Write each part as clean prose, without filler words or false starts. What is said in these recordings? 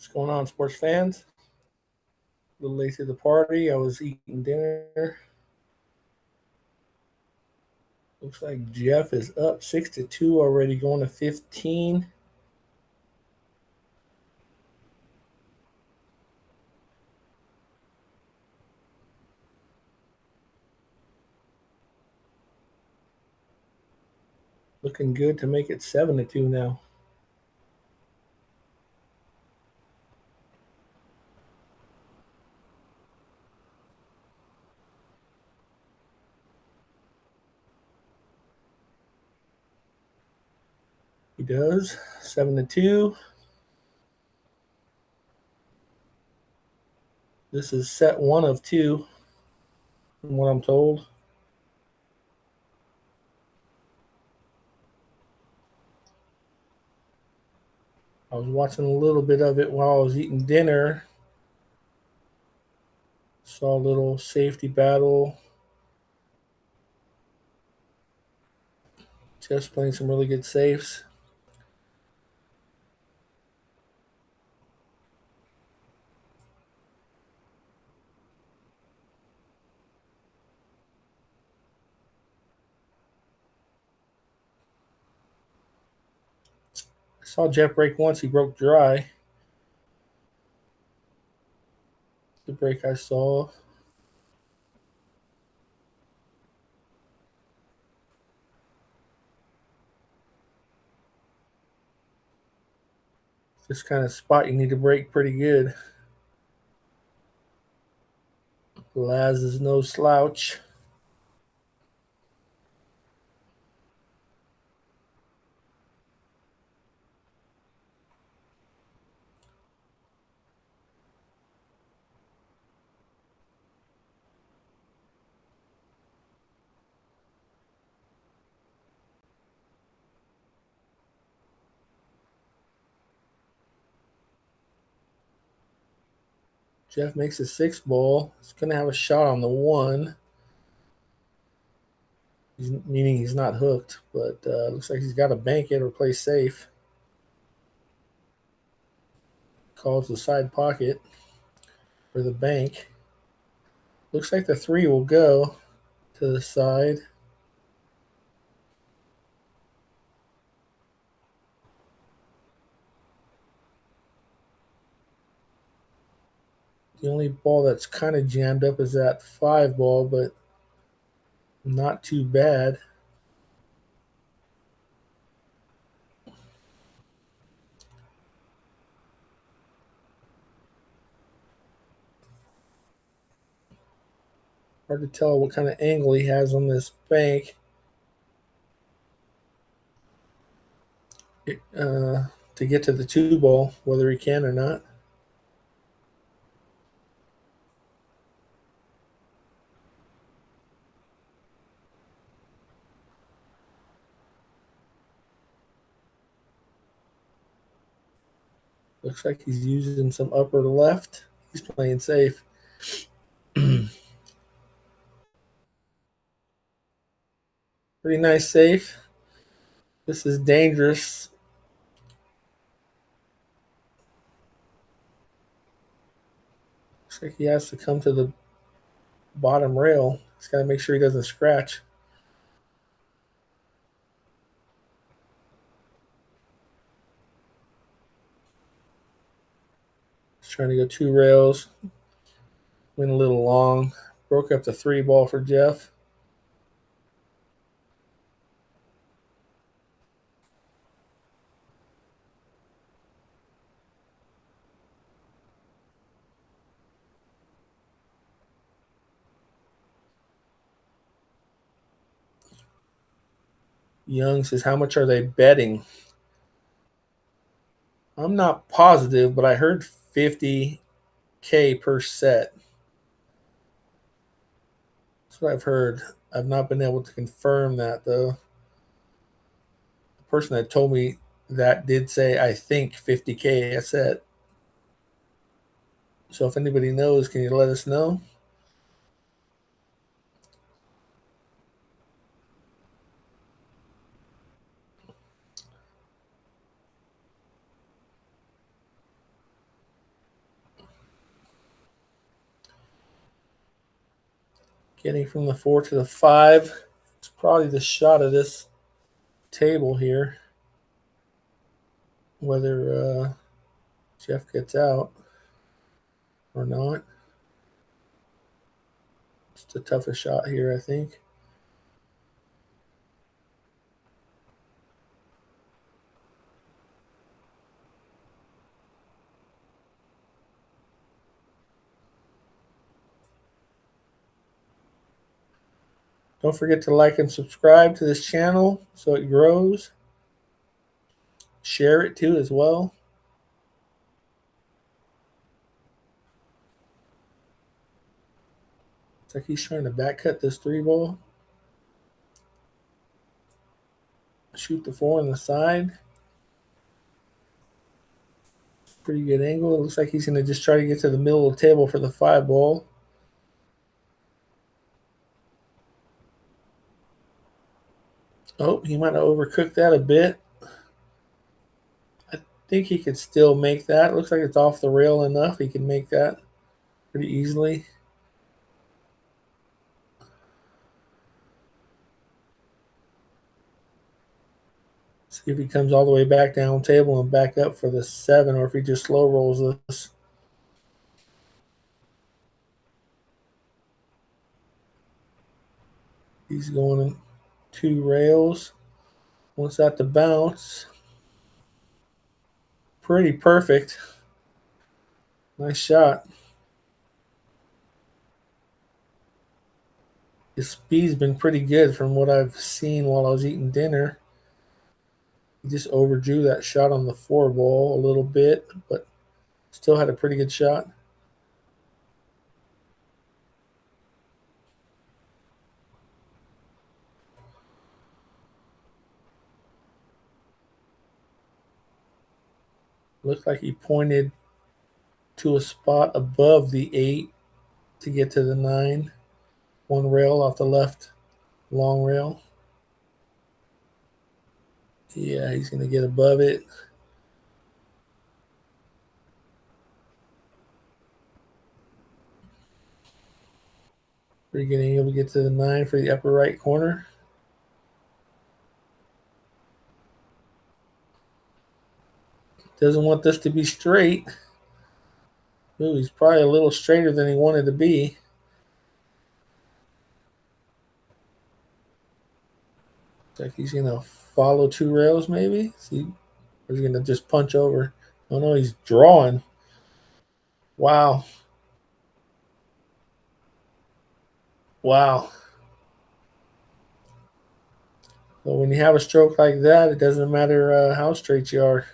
What's going on, sports fans? A little late to the party. I was eating dinner. Looks like Jeff is up 6-2 already, going to 15. Looking good to make it 7-2 now. He does 7-2. This is set 1 of 2, from what I'm told. I was watching a little bit of it while I was eating dinner. Saw a little safety battle. Just playing some really good safes. I saw Jeff break once. He broke dry. The break I saw. This kind of spot you need to break pretty good. LAZ is no slouch. Jeff makes a 6 ball. He's going to have a shot on the 1. Meaning he's not hooked, but looks like he's got to bank it or play safe. Calls the side pocket for the bank. Looks like the 3 will go to the side. The only ball that's kind of jammed up is that 5 ball, but not too bad. Hard to tell what kind of angle he has on this bank. To get to the 2 ball, whether he can or not. Looks like he's using some upper left. He's playing safe. Pretty nice safe. This is dangerous. Looks like he has to come to the bottom rail. He's got to make sure he doesn't scratch. He's trying to go 2 rails. Went a little long. Broke up the 3 ball for Jeff. Young says, how much are they betting? I'm not positive, but I heard 50K per set. That's what I've heard. I've not been able to confirm that, though. The person that told me that did say, I think 50K a set. So if anybody knows, can you let us know? Getting from the 4 to the 5. It's probably the shot of this table here. Whether Jeff gets out or not. It's the toughest shot here, I think. Don't forget to like and subscribe to this channel so it grows. Share it too as well. It's like he's trying to back cut this 3-ball. Shoot the 4 on the side. Pretty good angle. It looks like he's going to just try to get to the middle of the table for the 5-ball. Oh, he might have overcooked that a bit. I think he could still make that. It looks like it's off the rail enough. He can make that pretty easily. See if he comes all the way back down table and back up for the 7, or if he just slow rolls this. He's going in 2 rails. Wants that to bounce. Pretty perfect. Nice shot. His speed's been pretty good from what I've seen while I was eating dinner. He just overdrew that shot on the 4-ball a little bit, but still had a pretty good shot. Looked like he pointed to a spot above the 8 to get to the 9. 1 rail off the left long rail. Yeah, he's going to get above it. Pretty good angle to get to the 9 for the upper right corner. Doesn't want this to be straight. Ooh, he's probably a little straighter than he wanted to be. Looks like he's going to follow 2 rails maybe. See, or is he going to just punch over? Oh no, he's drawing. Wow. Wow. But when you have a stroke like that, it doesn't matter how straight you are.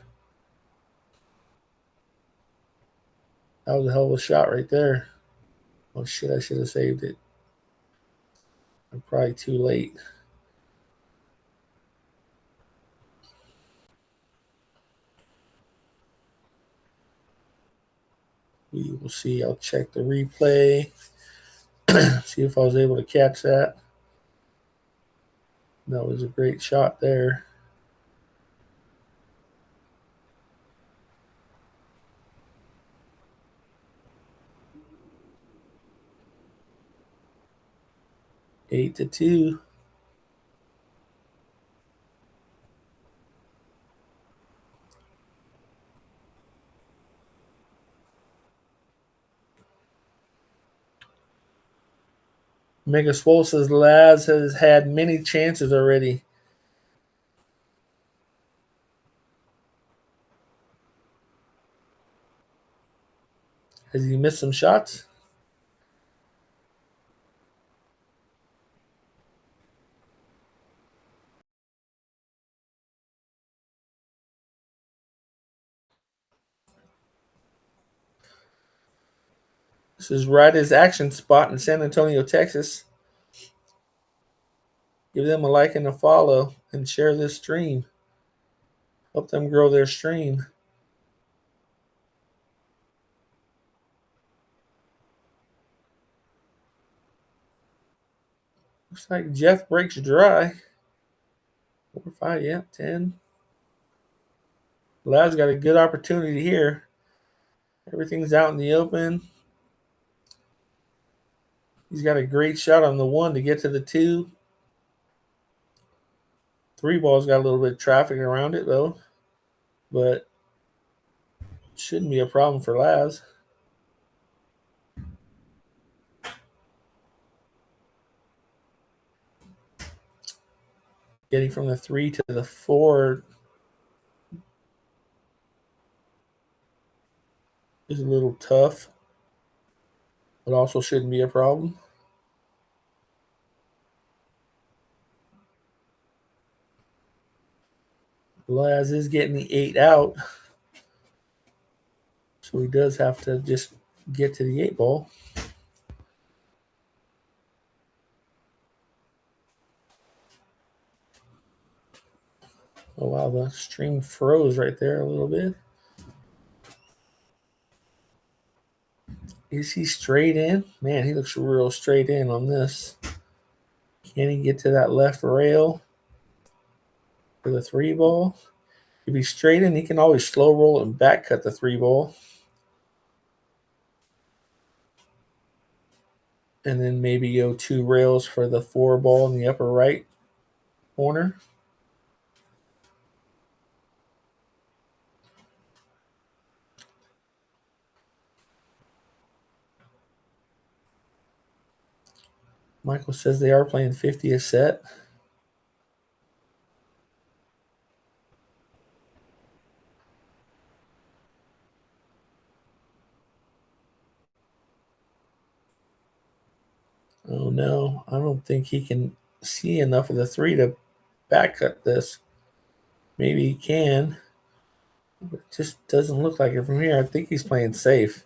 That was a hell of a shot right there. Oh shit, I should have saved it. I'm probably too late. We will see. I'll check the replay. See if I was able to catch that. That was a great shot there. Eight to 2. Mega Swole says LAZ has had many chances already. Has he missed some shots? This is Rydas Action Spot in San Antonio, Texas. Give them a like and a follow and share this stream. Help them grow their stream. Looks like Jeff breaks dry. 4, 5, yeah, 10. LAZ got a good opportunity here. Everything's out in the open. He's got a great shot on the 1 to get to the 2. 3-ball's got a little bit of traffic around it, though. But shouldn't be a problem for LAZ. Getting from the 3 to the 4 is a little tough, but also shouldn't be a problem. LAZ is getting the 8 out, so he does have to just get to the 8-ball. Wow, the stream froze right there a little bit. Is he straight in? Man, he looks real straight in on this. Can he get to that left rail for the 3-ball? If he's straight in, he can always slow roll it and back cut the 3-ball. And then maybe go 2 rails for the 4-ball in the upper right corner. Michael says they are playing 50 a set. Oh no, I don't think he can see enough of the 3 to back cut this. Maybe he can, but it just doesn't look like it from here. I think he's playing safe.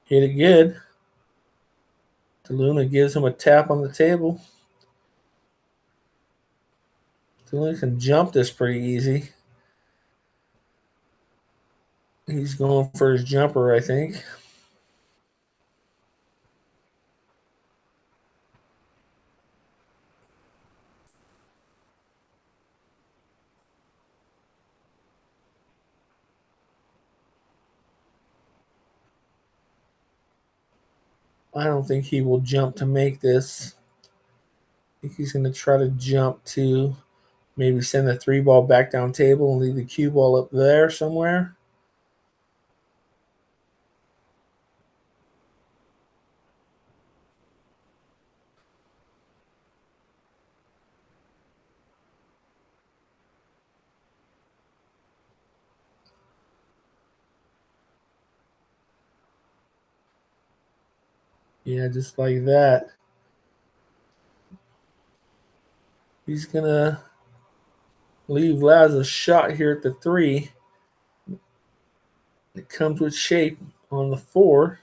Hit it good. DeLuna gives him a tap on the table. DeLuna can jump this pretty easy. He's going for his jumper, I think. I don't think he will jump to make this. I think he's going to try to jump to maybe send the 3-ball back down table and leave the cue ball up there somewhere. Yeah, just like that. He's going to leave Laz a shot here at the 3. It comes with shape on the 4.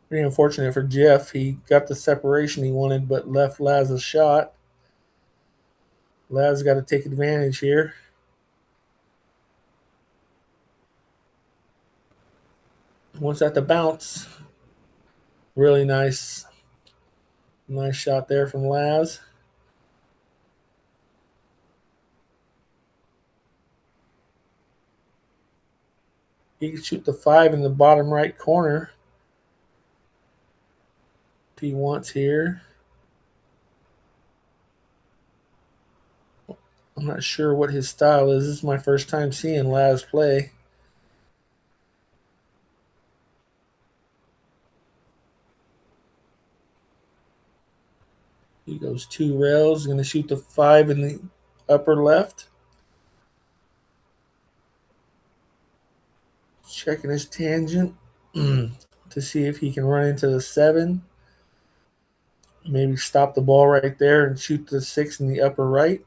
Pretty unfortunate for Jeff. He got the separation he wanted, but left Laz a shot. Laz got to take advantage here. Wants that to bounce. Really nice shot there from Laz. He can shoot the 5 in the bottom right corner if he wants here. I'm not sure what his style is. This is my first time seeing Laz play. He goes 2 rails. Going to shoot the 5 in the upper left. Checking his tangent to see if he can run into the 7. Maybe stop the ball right there and shoot the 6 in the upper right.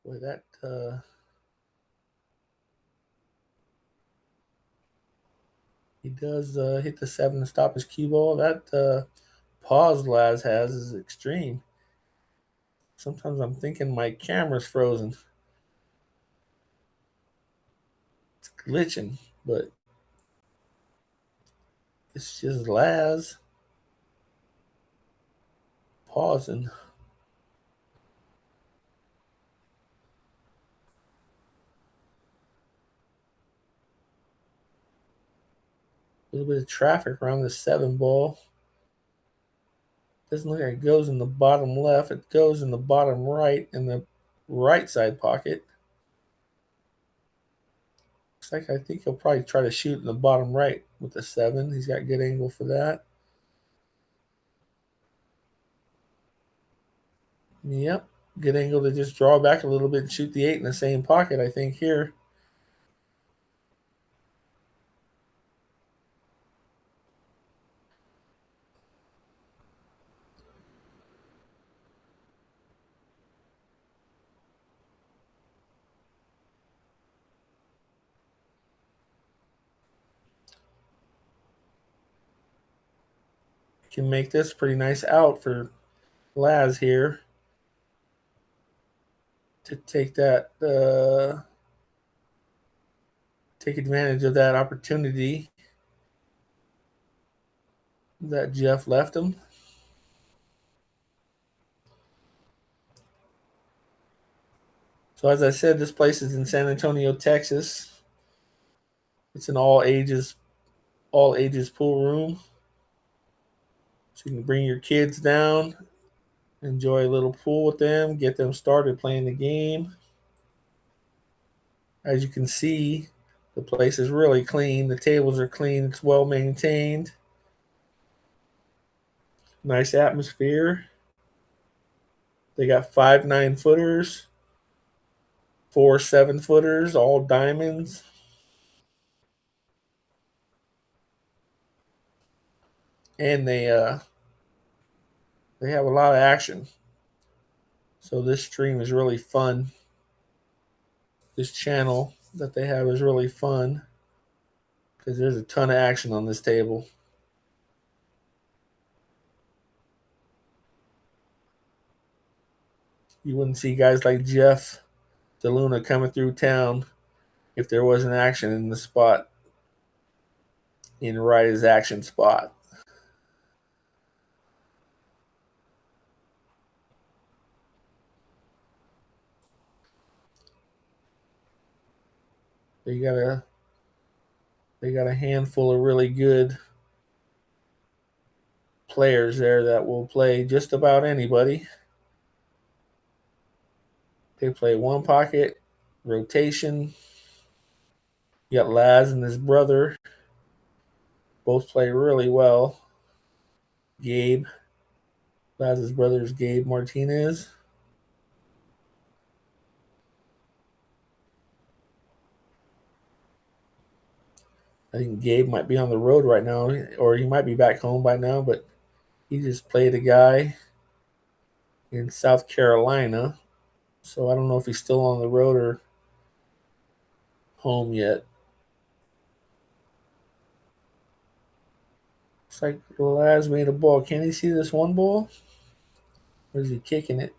Boy, that he does hit the 7 to stop his cue ball. That pause Laz has is extreme. Sometimes I'm thinking my camera's frozen. It's glitching, but it's just Laz pausing. A little bit of traffic around the 7 ball. Doesn't look like it goes in the bottom left. It goes in the bottom right in the right side pocket. Looks like I think he'll probably try to shoot in the bottom right with the 7. He's got good angle for that. Yep. Good angle to just draw back a little bit and shoot the 8 in the same pocket, I think, here. Can make this pretty nice out for LAZ here to take that, take advantage of that opportunity that Jeff left him. So as I said, this place is in San Antonio, Texas. It's an all ages pool room. So you can bring your kids down, enjoy a little pool with them, get them started playing the game. As you can see, the place is really clean. The tables are clean. It's well maintained. Nice atmosphere. They got 5 9-footers, 4 7-footers, all diamonds. And they have a lot of action. So this stream is really fun. This channel that they have is really fun because there's a ton of action on this table. You wouldn't see guys like Jeff DeLuna coming through town if there wasn't action in the spot, in Ryda's action spot. They got a handful of really good players there that will play just about anybody. They play one pocket, rotation. You got Laz and his brother. Both play really well. Gabe. Laz's brother is Gabe Martinez. I think Gabe might be on the road right now, or he might be back home by now, but he just played a guy in South Carolina. So I don't know if he's still on the road or home yet. Looks like Laz made a ball. Can he see this one ball? Or is he kicking it?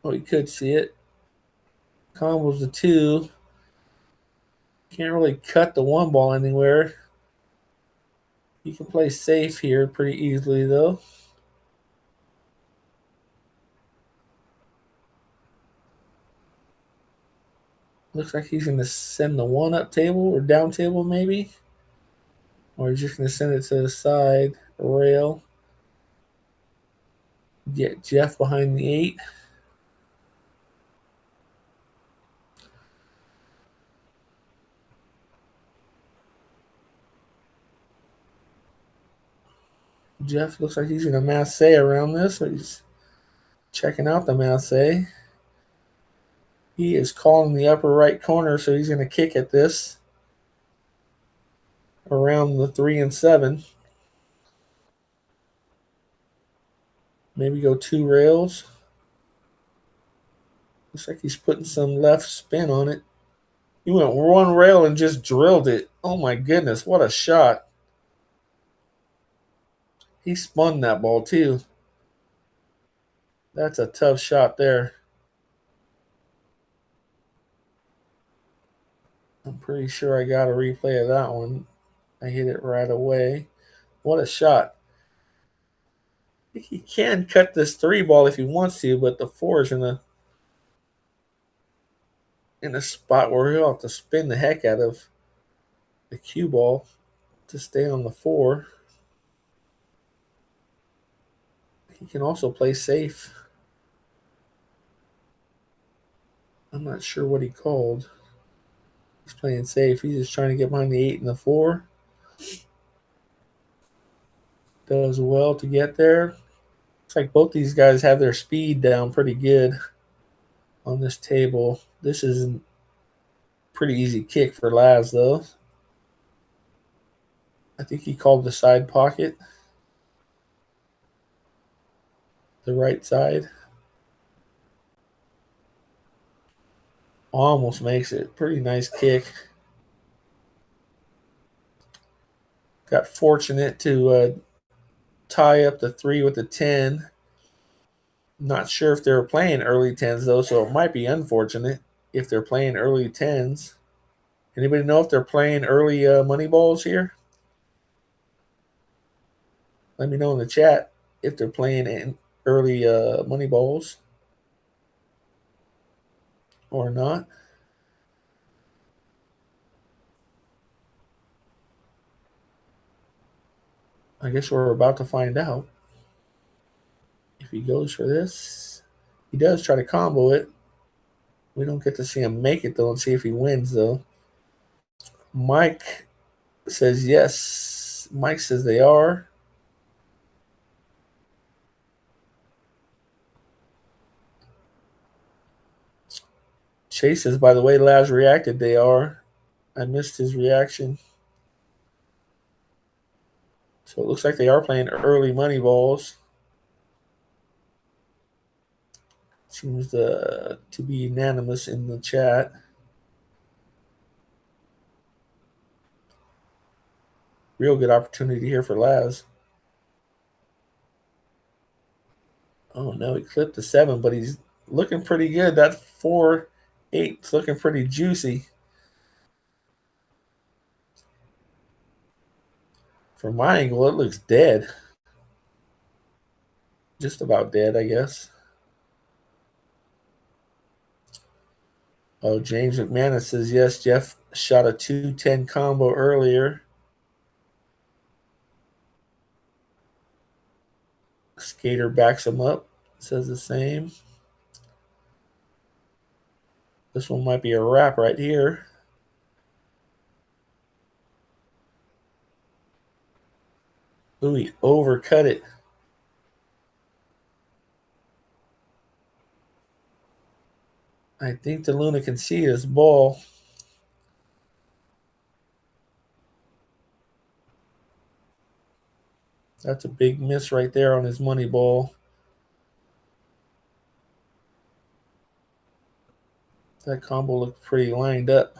Oh, he could see it. Combos the 2. Can't really cut the 1 ball anywhere. You can play safe here pretty easily, though. Looks like he's going to send the 1 up table or down table, maybe. Or he's just going to send it to the side rail. Get Jeff behind the 8. Jeff looks like he's going to masse around this, so he's checking out the masse. He is calling the upper right corner, so he's going to kick at this around the 3 and 7. Maybe go 2 rails. Looks like he's putting some left spin on it. He went 1 rail and just drilled it. Oh my goodness, what a shot. He spun that ball too. That's a tough shot there. I'm pretty sure I got a replay of that one. I hit it right away. What a shot. He can cut this 3 ball if he wants to, but the 4 is going to in a spot where he'll have to spin the heck out of the cue ball to stay on the 4. He can also play safe. I'm not sure what he called. He's playing safe. He's just trying to get behind the 8 and the 4. Does well to get there. Looks like both these guys have their speed down pretty good on this table. This is a pretty easy kick for LAZ, though. I think he called the side pocket, the right side. Almost makes it. Pretty nice kick. Got fortunate to tie up the 3 with the 10. Not sure if they were playing early 10s, though, so it might be unfortunate if they're playing early 10s. Anybody know if they're playing early money balls here? Let me know in the chat if they're playing in early money balls or not. I guess we're about to find out. If he goes for this, he does try to combo it. We don't get to see him make it, though, and see if he wins, though. Mike says yes. Mike says they are. Chase says, by the way, Laz reacted, they are. I missed his reaction. So it looks like they are playing early money balls. Seems to be unanimous in the chat. Real good opportunity here for Laz. Oh no, he clipped the 7, but he's looking pretty good. That 4-8's looking pretty juicy. From my angle, it looks dead. Just about dead, I guess. Oh, James McManus says yes. Jeff shot a 2-10 combo earlier. Skater backs him up. Says the same. This one might be a wrap right here. Ooh, he overcut it. I think the Luna can see his ball. That's a big miss right there on his money ball. That combo looked pretty lined up.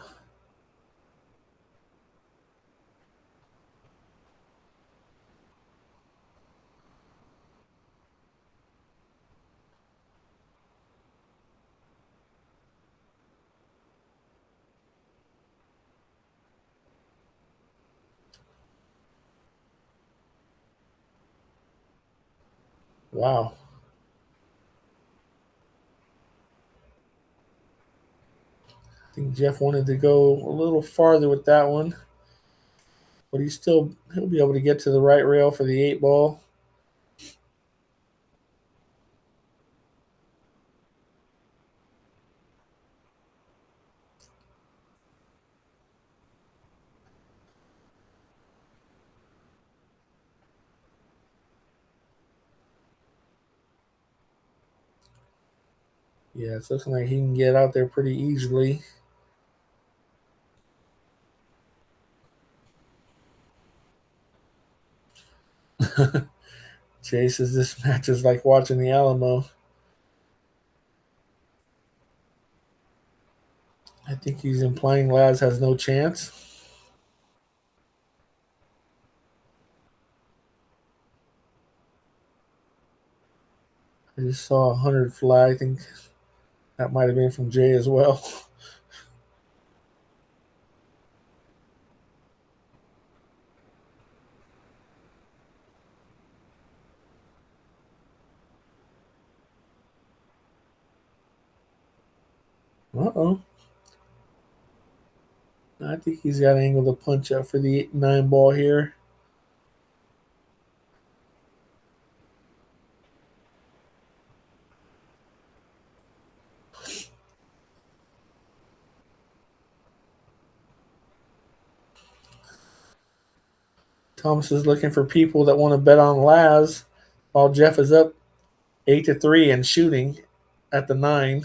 Wow. I think Jeff wanted to go a little farther with that one. But he'll be able to get to the right rail for the 8 ball. Yeah, it's looking like he can get out there pretty easily. Jay says this match is like watching the Alamo. I think he's implying Laz has no chance. I just saw a 100 fly. I think that might have been from Jay as well. Uh-oh. I think he's got an angle to punch up for the 9 ball here. Thomas is looking for people that want to bet on LAZ while Jeff is up 8-3 and shooting at the 9.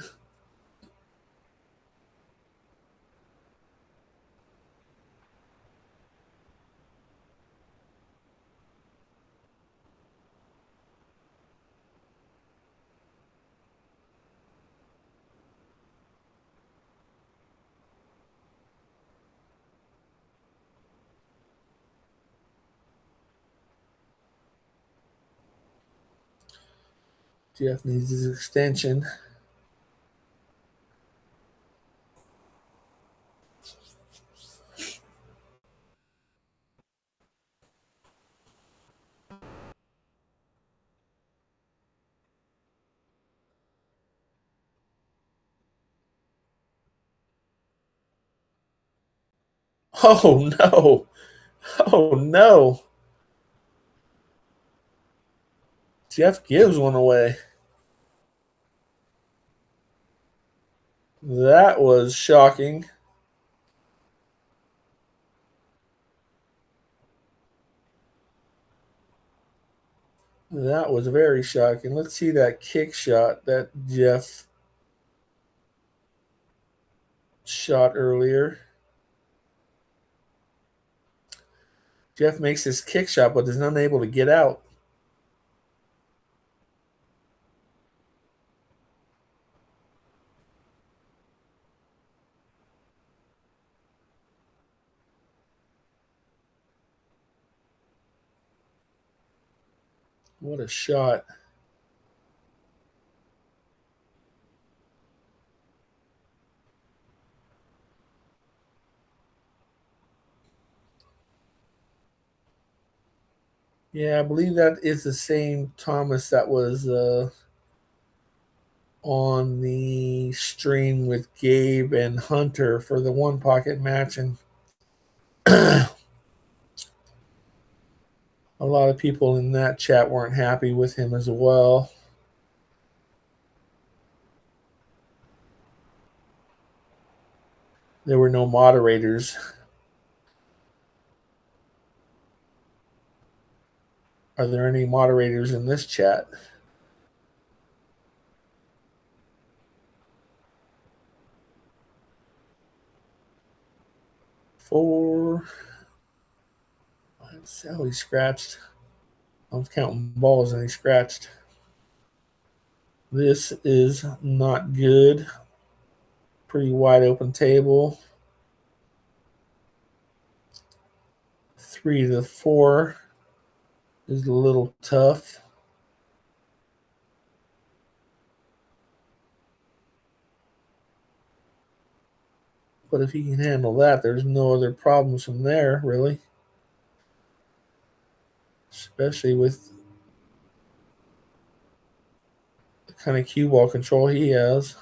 Jeff needs his extension. Oh no! Oh no! Jeff gives one away. That was shocking. That was very shocking. Let's see that kick shot that Jeff shot earlier. Jeff makes his kick shot but is unable to get out. What a shot. Yeah, I believe that is the same Thomas that was on the stream with Gabe and Hunter for the one pocket match. And a lot of people in that chat weren't happy with him as well. There were no moderators. Are there any moderators in this chat? Four. That's how he scratched. I was counting balls and he scratched. This is not good. Pretty wide open table. 3-4 is a little tough. But if he can handle that, there's no other problems from there, really. Especially with the kind of cue ball control he has.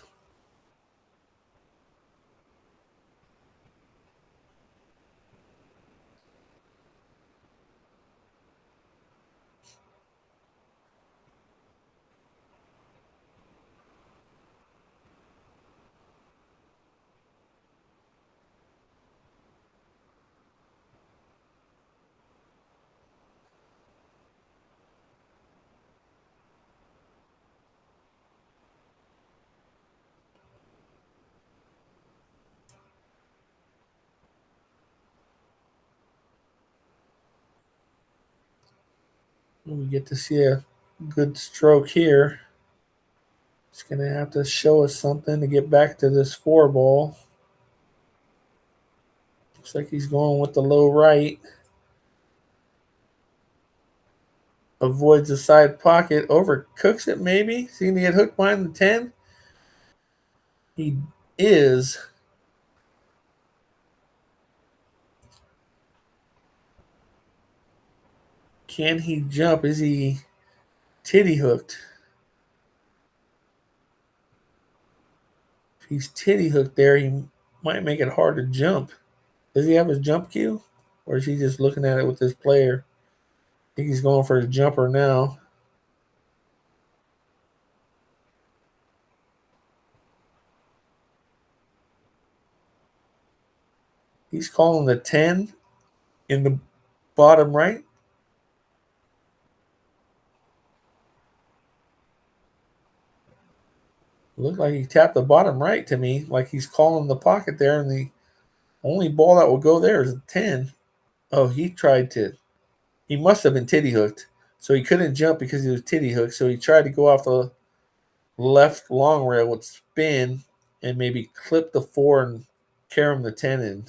We get to see a good stroke here. He's going to have to show us something to get back to this 4 ball. Looks like he's going with the low right. Avoids the side pocket. Overcooks it maybe. Is he going to get hooked behind the 10? He is. Can he jump? Is he titty hooked? If he's titty hooked there, he might make it hard to jump. Does he have his jump cue? Or is he just looking at it with his player? I think he's going for his jumper now. He's calling the 10 in the bottom right. Looked like he tapped the bottom right to me, like he's calling the pocket there, and the only ball that will go there is a 10. Oh, he tried to. He must have been titty hooked. So he couldn't jump because he was titty hooked. So he tried to go off the left long rail with spin and maybe clip the 4 and carry him the 10 in.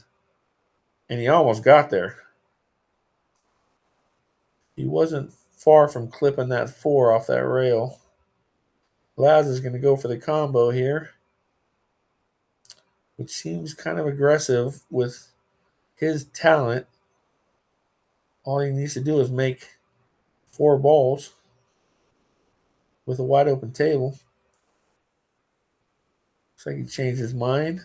And he almost got there. He wasn't far from clipping that 4 off that rail. LAZ is going to go for the combo here, which seems kind of aggressive with his talent. All he needs to do is make 4 balls with a wide open table. Looks like he changed his mind.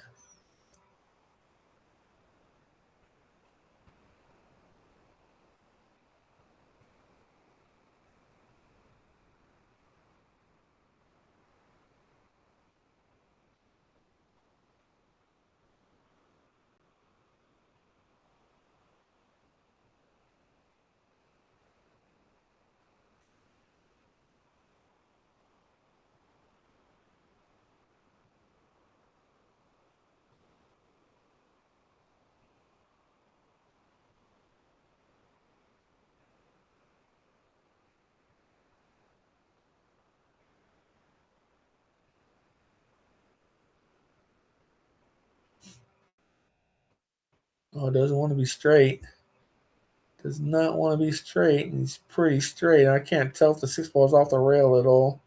Oh, doesn't want to be straight. Does not want to be straight. He's pretty straight. I can't tell if the 6 ball is off the rail at all.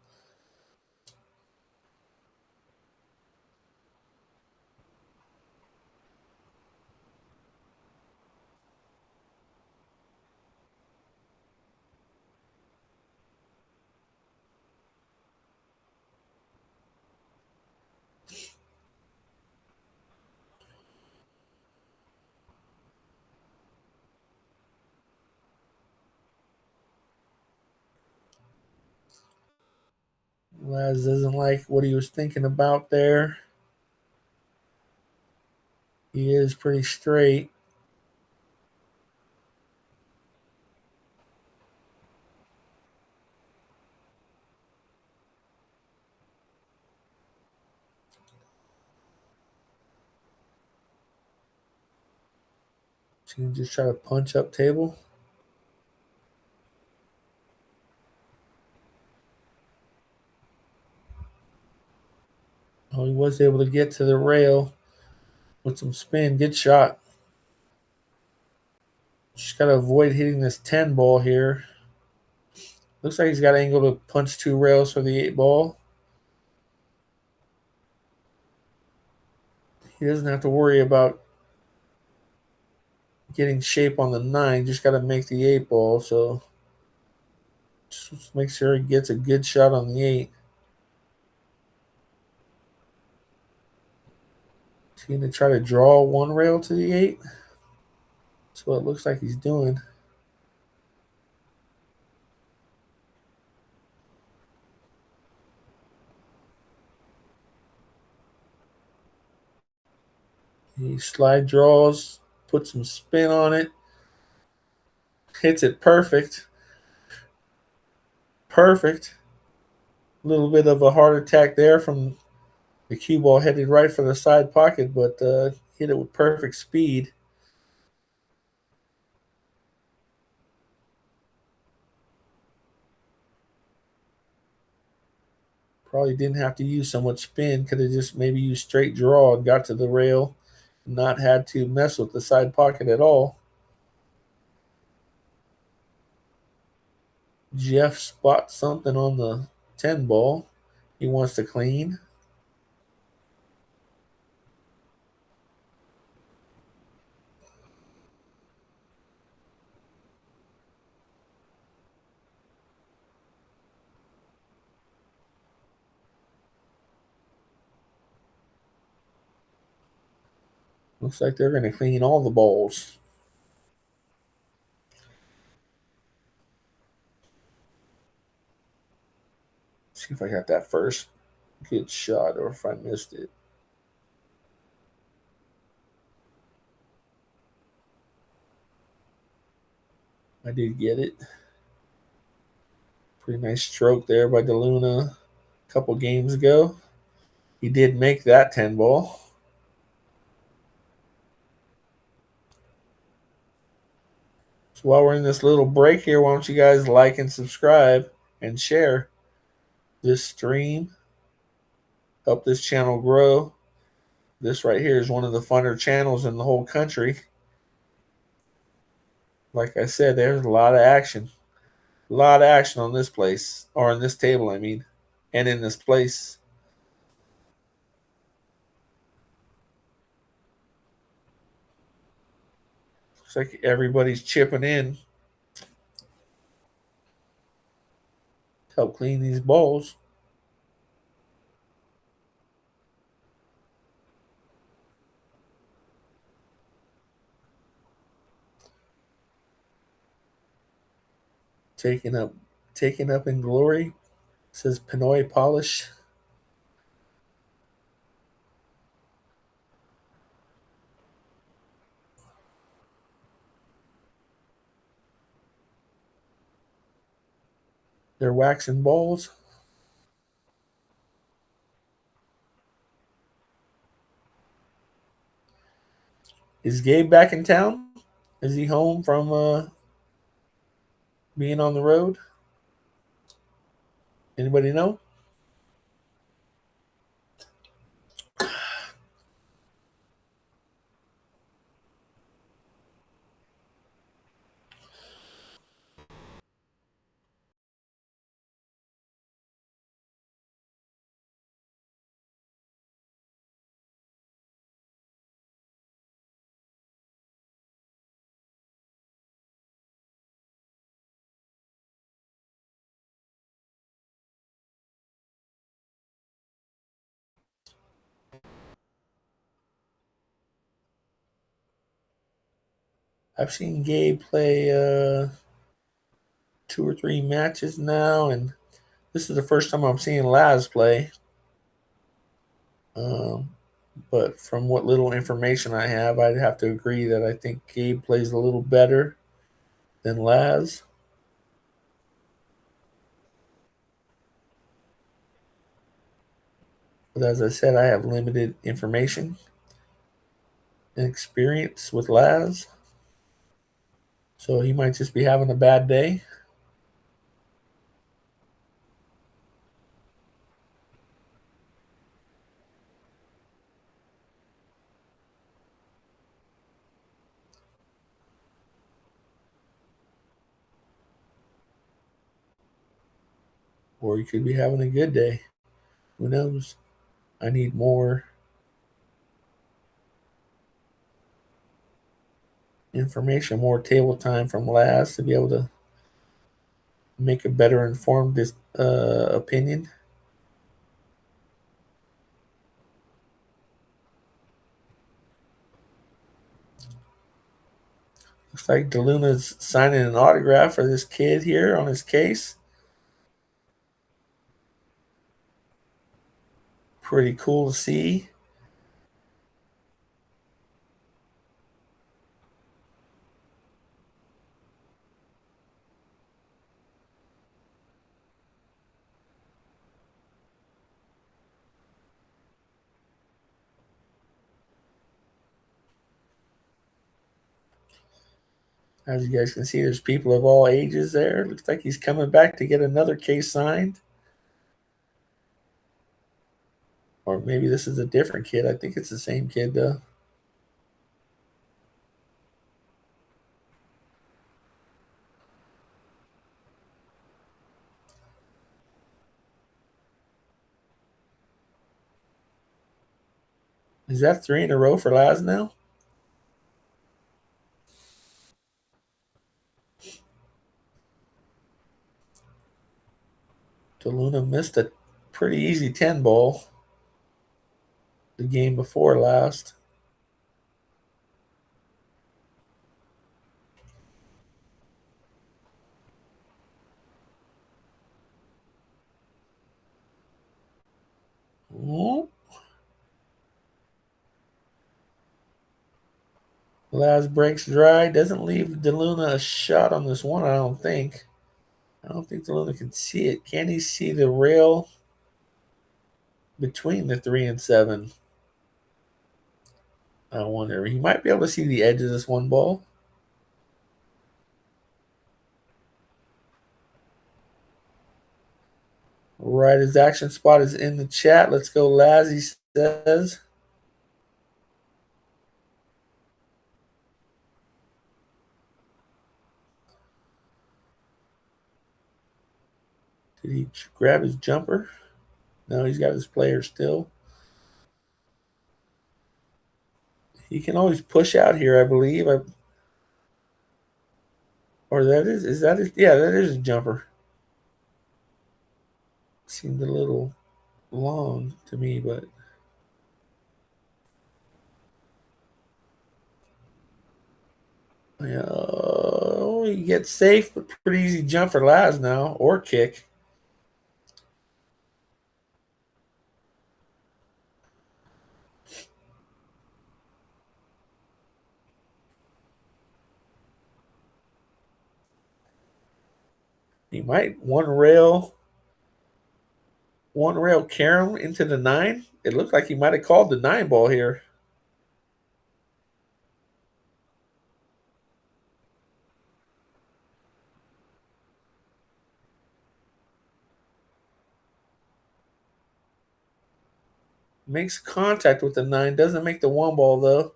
Laz doesn't like what he was thinking about there. He is pretty straight. So you can just try to punch up table. Oh, he was able to get to the rail with some spin. Good shot. Just got to avoid hitting this 10 ball here. Looks like he's got angle to punch 2 rails for the 8 ball. He doesn't have to worry about getting shape on the 9. Just got to make the 8 ball. So just make sure he gets a good shot on the 8. He's going to try to draw 1 rail to the 8. That's what it looks like he's doing. He slide draws, puts some spin on it, hits it perfect. Perfect. A little bit of a heart attack there from the cue ball headed right for the side pocket, but hit it with perfect speed. Probably didn't have to use so much spin. Could have just maybe used straight draw and got to the rail, not had to mess with the side pocket at all. Jeff spots something on the 10 ball. He wants to clean. Looks like they're going to clean all the balls. See if I got that first good shot or if I missed it. I did get it. Pretty nice stroke there by DeLuna a couple games ago. He did make that 10 ball. So while we're in this little break here, why don't you guys like and subscribe and share this stream? Help this channel grow. This right here is one of the funner channels in the whole country. Like I said, there's a lot of action. A lot of action on this place, or on this table, I mean, and in this place. Looks like everybody's chipping in to help clean these balls. Taken up in glory, says Pinoy Polish. They're waxing balls. Is Gabe back in town? Is he home from being on the road? Anybody know? I've seen Gabe play 2 or 3 matches now, and this is the first time I'm seeing LAZ play. Um, but from what little information I have, I'd have to agree that I think Gabe plays a little better than LAZ. But as I said, I have limited information and experience with LAZ. So he might just be having a bad day. Or he could be having a good day. Who knows? I need more information, more table time from LAZ to be able to make a better informed opinion. Looks like DeLuna's signing an autograph for this kid here on his case. Pretty cool to see. As you guys can see, there's people of all ages there. Looks like he's coming back to get another case signed. Or maybe this is a different kid. I think it's the same kid, though. Is that 3 in a row for LAZ now? DeLuna missed a pretty easy 10 ball the game before last. LAZ breaks dry. Doesn't leave DeLuna a shot on this one, I don't think. I don't think DeLuna can see it. Can he see the rail between the 3 and 7? I wonder. He might be able to see the edge of this one ball. Right, his action spot is in the chat. Let's go, Laz, he says. Did he grab his jumper? No, he's got his player still. He can always push out here, I believe. Or is that his? Yeah, that is a jumper. Seemed a little long to me, but he gets safe, but pretty easy jump for Laz now, or kick. He might one rail carry him into the 9. It looked like he might have called the 9 ball here. Makes contact with the 9. Doesn't make the 1 ball, though.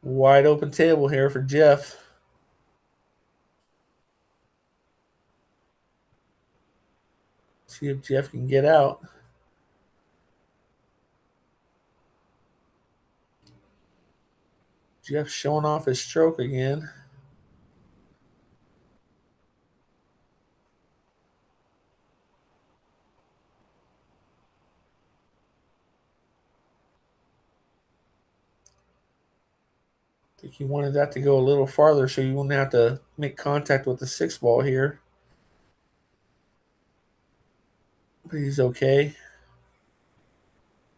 Wide open table here for Jeff. See if Jeff can get out. Jeff showing off his stroke again. I think he wanted that to go a little farther so you wouldn't have to make contact with the 6 ball here. But he's okay.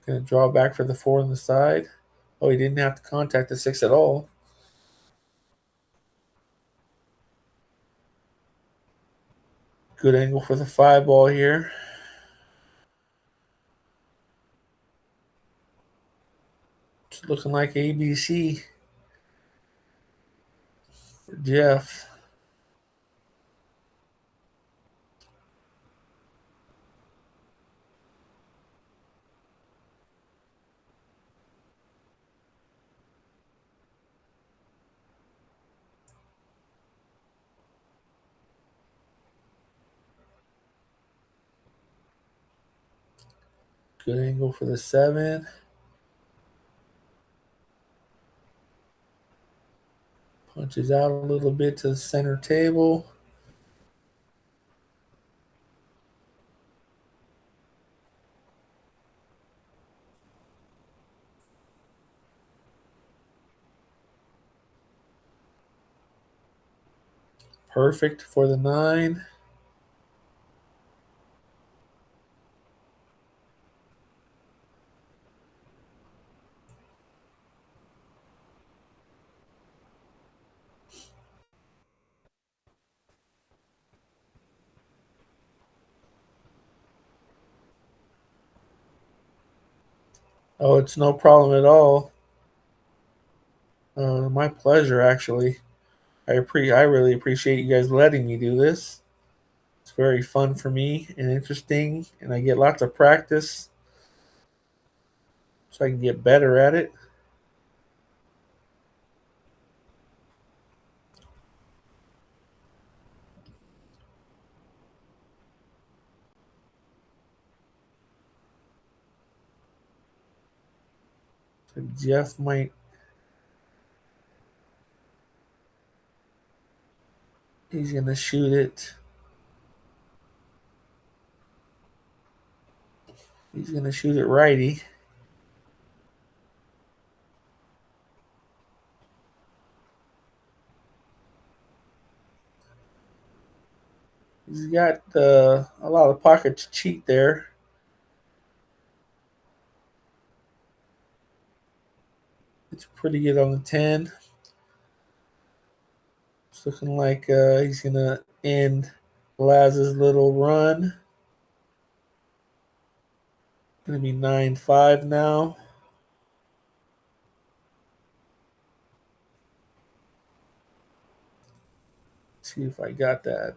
Gonna draw back for the 4 on the side. Oh, he didn't have to contact the 6 at all. Good angle for the 5 ball here. It's looking like ABC for Jeff. Good angle for the 7. Punches out a little bit to the center table. Perfect for the 9. Oh, it's no problem at all. My pleasure, actually. I really appreciate you guys letting me do this. It's very fun for me and interesting, and I get lots of practice so I can get better at it. So Jeff might. He's going to shoot it. He's going to shoot it righty. He's got a lot of pocket to cheat there. It's pretty good on the 10. It's looking like he's going to end LAZ's little run. Going to be 9-5 now. See if I got that.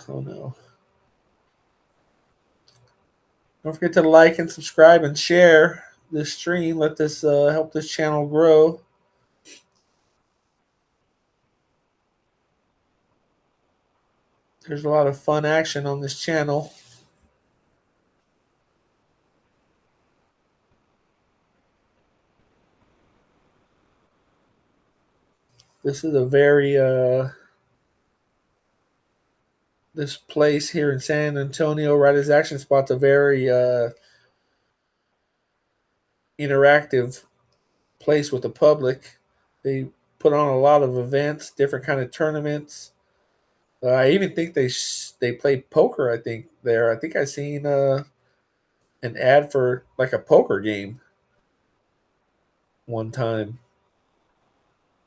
Oh no. Don't forget to like and subscribe and share this stream. Let this help this channel grow. There's a lot of fun action on this channel. This is a very this place here in San Antonio, Rydas Action Spot's a very interactive place with the public. They put on a lot of events, different kind of tournaments. I even think they play poker. I think there. I think I seen an ad for like a poker game one time.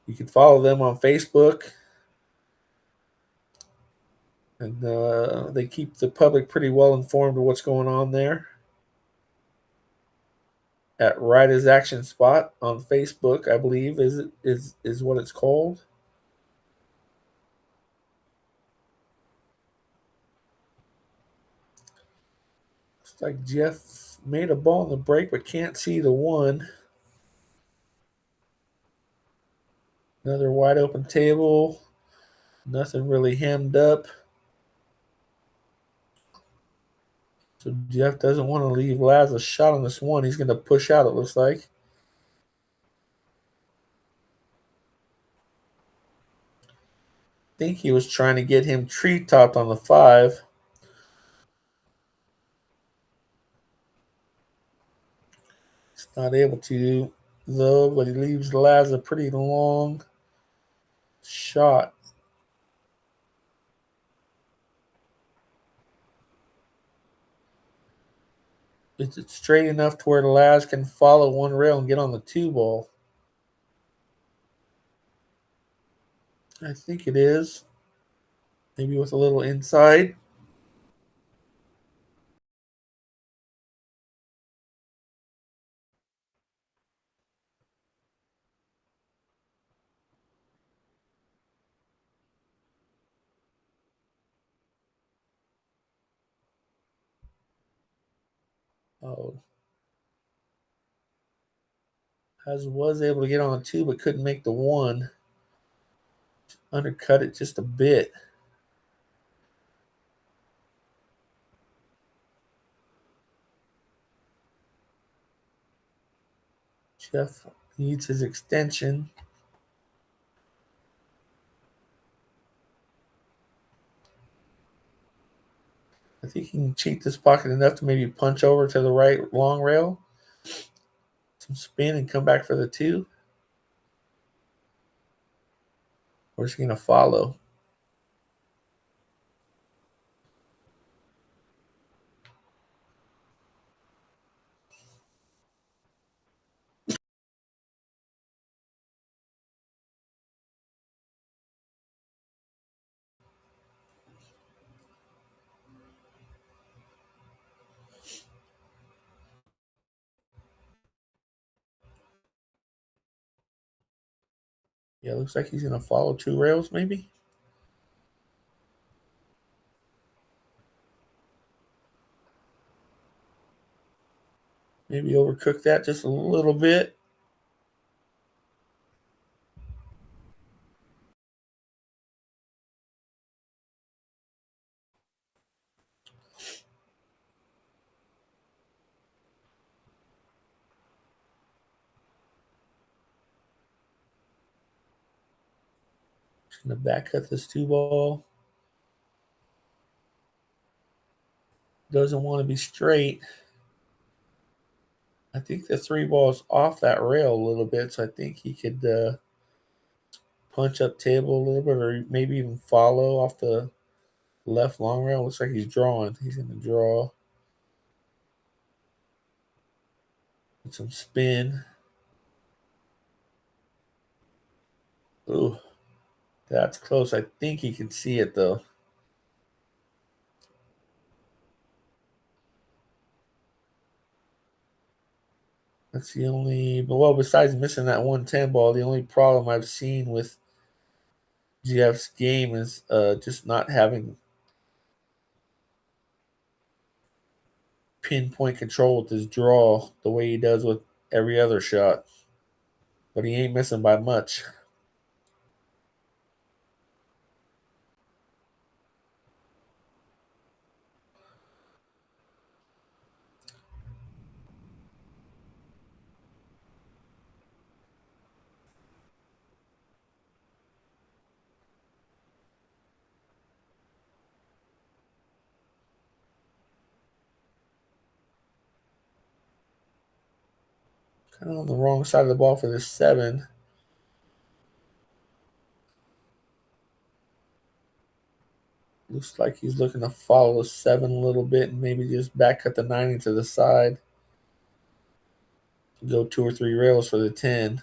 You can follow them on Facebook, and they keep the public pretty well informed of what's going on there. At Rydas Action Spot on Facebook, I believe is what it's called. Looks like Jeff made a ball in the break, but can't see the one. Another wide open table. Nothing really hemmed up. So Jeff doesn't want to leave Laz a shot on this one. He's going to push out, it looks like. I think he was trying to get him tree-topped on the 5. He's not able to, though, but he leaves Laz a pretty long shot. Is it straight enough to where the Laz can follow one rail and get on the 2 ball? I think it is. Maybe with a little inside. Oh. Laz was able to get on the 2, but couldn't make the 1. Undercut it just a bit. Jeff needs his extension. I think he can cheat this pocket enough to maybe punch over to the right long rail, some spin, and come back for the 2. Or is he going to follow? Yeah, looks like he's going to follow 2 rails, maybe. Maybe overcook that just a little bit. Just going to back cut this 2 ball. Doesn't want to be straight. I think the 3 ball is off that rail a little bit, so I think he could punch up table a little bit, or maybe even follow off the left long rail. Looks like he's drawing. He's going to draw. With some spin. Ooh, that's close. I think he can see it though. That's the only, but well, besides missing that 110 ball, the only problem I've seen with Jeff's game is just not having pinpoint control with his draw the way he does with every other shot. But he ain't missing by much. Kind of on the wrong side of the ball for this 7. Looks like he's looking to follow the 7 a little bit and maybe just back cut the 9 into the side. Go 2 or 3 rails for the 10.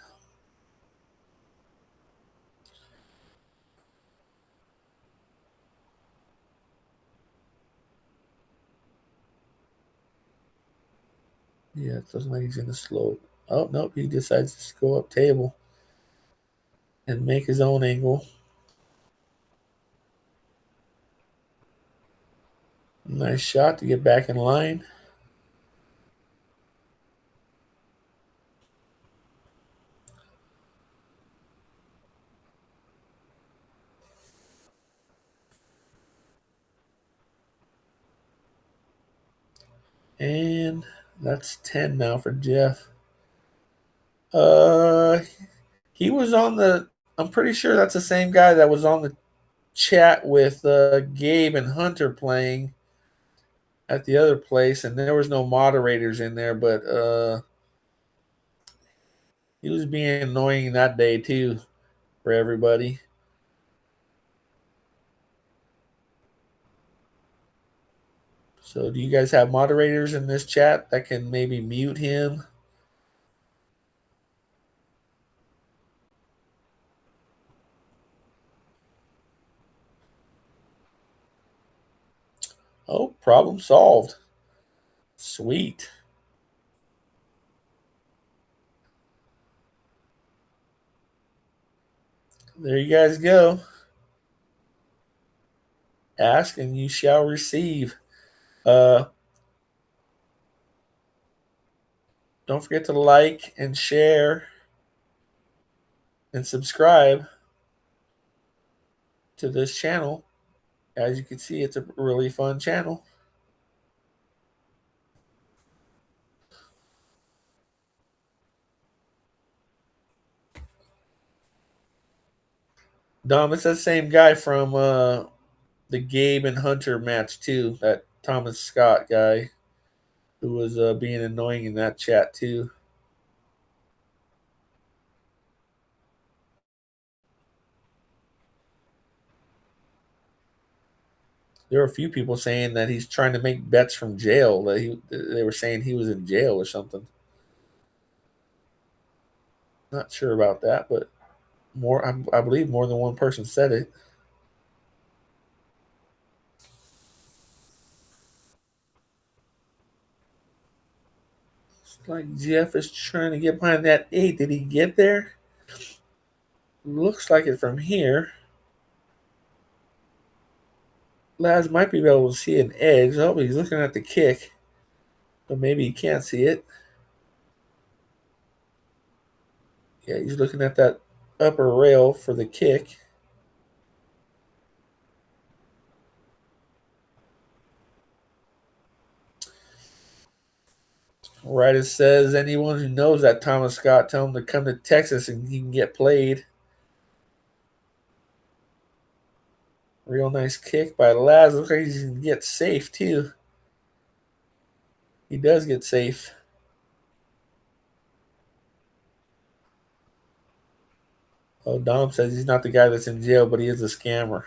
Yeah, it doesn't like he's going to slow. Oh, nope. He decides to just go up table and make his own angle. Nice shot to get back in line. And that's 10 now for Jeff. Uh, he was on the. I'm pretty sure that's the same guy that was on the chat with Gabe and Hunter playing at the other place, and there was no moderators in there, but he was being annoying that day too for everybody. So, do you guys have moderators in this chat that can maybe mute him? Oh, problem solved. Sweet. There you guys go. Ask and you shall receive. Uh, don't forget to like and share and subscribe to this channel. As you can see, it's a really fun channel. Dom, it's that same guy from the Gabe and Hunter match too. That Thomas Scott guy who was being annoying in that chat too. There were a few people saying that he's trying to make bets from jail. That they were saying he was in jail or something. Not sure about that, but I believe more than one person said it. It's like Jeff is trying to get behind that 8. Did he get there? Looks like it from here. LAZ might be able to see an edge. Oh, he's looking at the kick, but maybe he can't see it. Yeah, he's looking at that upper rail for the kick. Rydas says anyone who knows that Thomas Scott, tell him to come to Texas and he can get played. Real nice kick by LAZ. Looks like he can get safe too. He does get safe. Oh, Dom says he's not the guy that's in jail, but he is a scammer.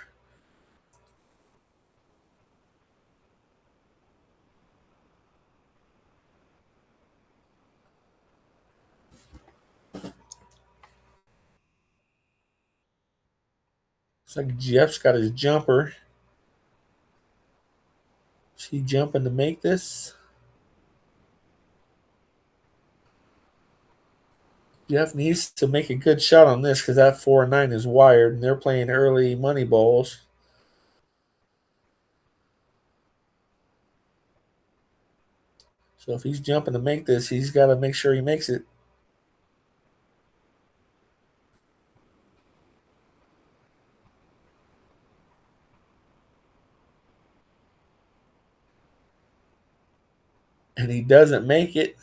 Looks like Jeff's got his jumper. Is he jumping to make this? Jeff needs to make a good shot on this because that 4-9 is wired, and they're playing early money balls. So if he's jumping to make this, he's got to make sure he makes it. And he doesn't make it.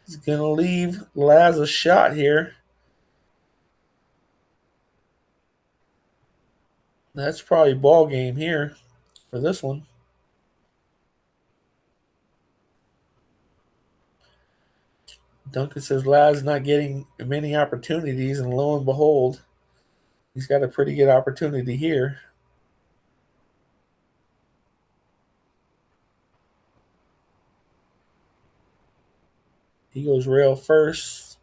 He's going to leave LAZ a shot here. That's probably ball game here for this one. Duncan says LAZ not getting many opportunities, and lo and behold, he's got a pretty good opportunity here. He goes rail first.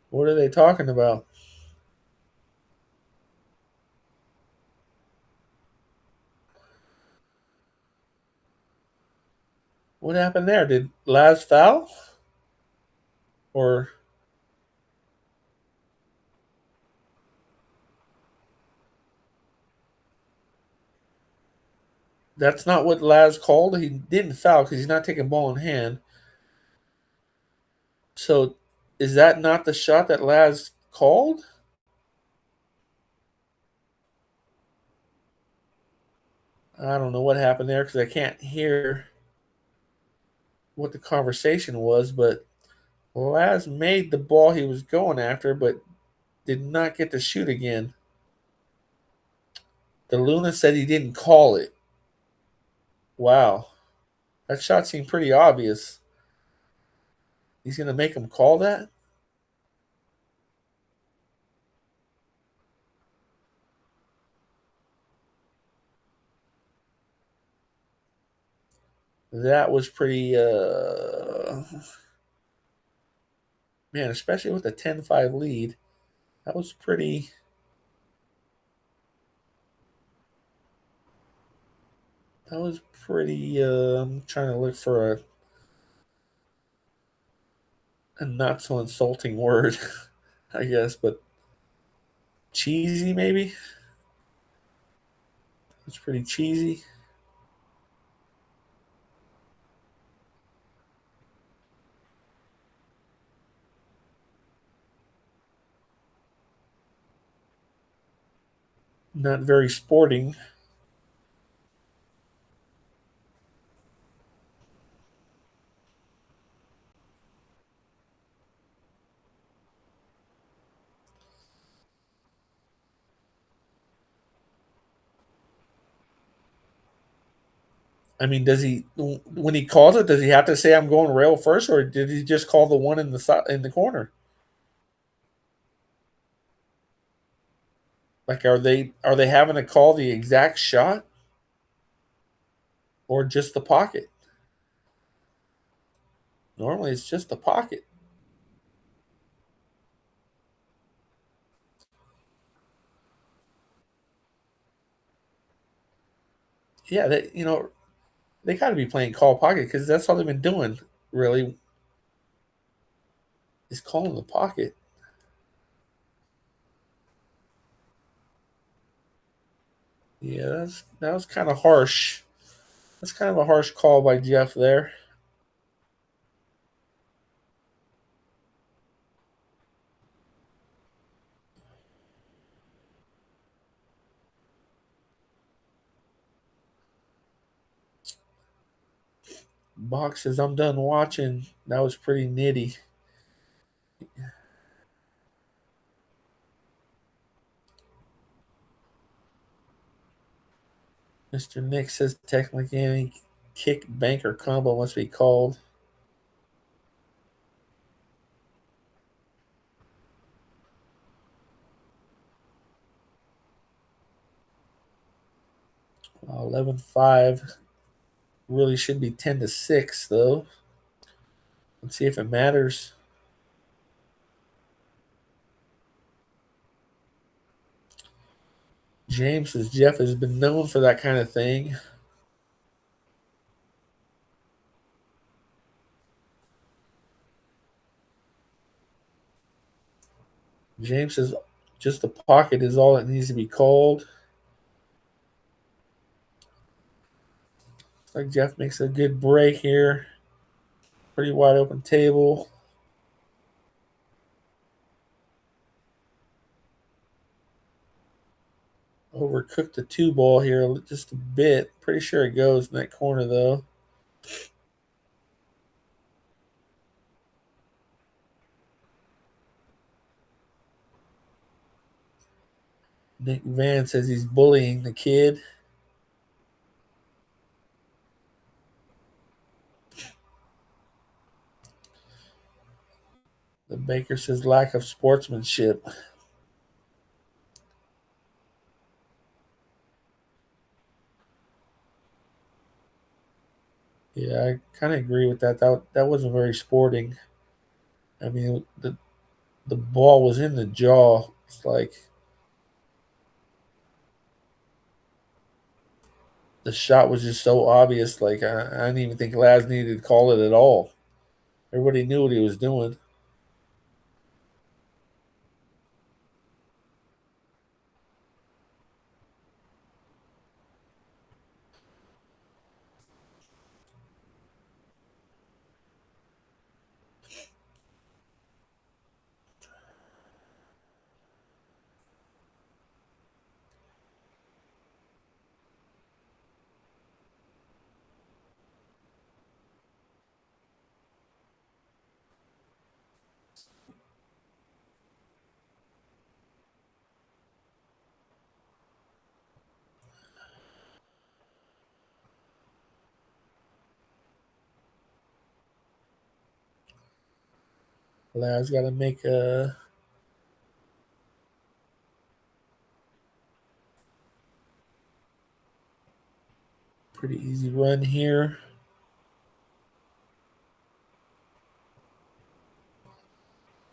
What are they talking about? What happened there? Did LAZ foul? Or that's not what LAZ called? He didn't foul because he's not taking ball in hand. So is that not the shot that LAZ called? I don't know what happened there because I can't hear what the conversation was, but LAZ made the ball he was going after, but did not get to shoot again. The Luna said he didn't call it. Wow. That shot seemed pretty obvious. He's going to make him call that? That was pretty, man, especially with the 10-5 lead. That was pretty. That was pretty. I'm trying to look for a not so insulting word, I guess, but cheesy maybe. It's pretty cheesy. Not very sporting. I mean, does he when he calls it? Does he have to say I'm going rail first, or did he just call the one in the corner? Like, are they having to call the exact shot or just the pocket? Normally, it's just the pocket. Yeah, they got to be playing call pocket because that's all they've been doing. Really, is calling the pocket. Yeah, that was kind of harsh. That's kind of a harsh call by Jeff there. Box says I'm done watching. That was pretty nitty. Mr. Nick says technically any kick, bank, or combo must be called. Wow, 11-5. Really should be 10-6 though. Let's see if it matters. James says Jeff has been known for that kind of thing. James says just the pocket is all that needs to be called. Looks like Jeff makes a good break here. Pretty wide open table. Overcooked the two ball here just a bit. Pretty sure it goes in that corner though. Nick Van says he's bullying the kid. The Baker says lack of sportsmanship. Yeah, I kind of agree with that. That wasn't very sporting. I mean, the ball was in the jaw. It's like the shot was just so obvious. Like I didn't even think LAZ needed to call it at all. Everybody knew what he was doing. LAZ got to make a pretty easy run here.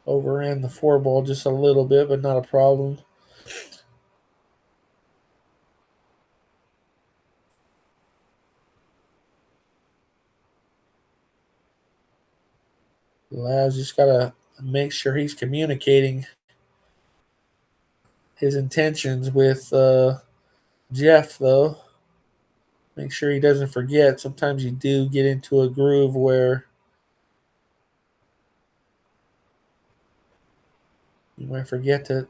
Overran the four ball just a little bit, but not a problem. LAZ just got to make sure he's communicating his intentions with Jeff, though. Make sure he doesn't forget. Sometimes you do get into a groove where you might forget to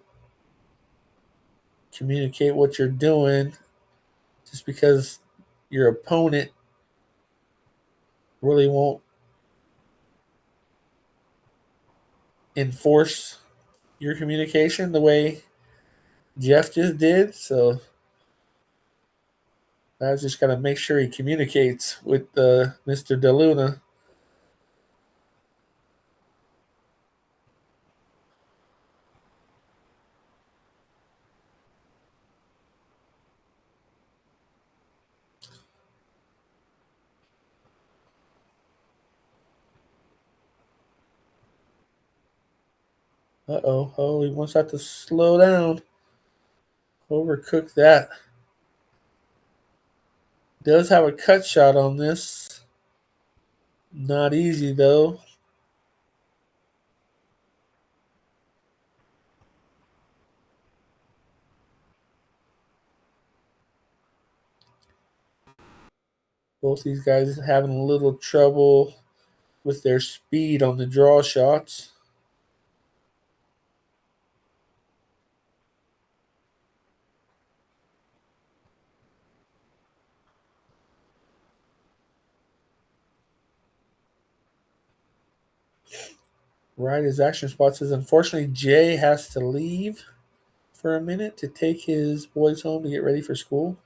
communicate what you're doing just because your opponent really won't enforce your communication the way Jeff just did. So I just got to make sure he communicates with Mr. DeLuna. Uh-oh. Oh, he wants that to slow down. Overcook that. Does have a cut shot on this. Not easy, though. Both these guys having a little trouble with their speed on the draw shots. Rydas action spot says, unfortunately, Jay has to leave for a minute to take his boys home to get ready for school.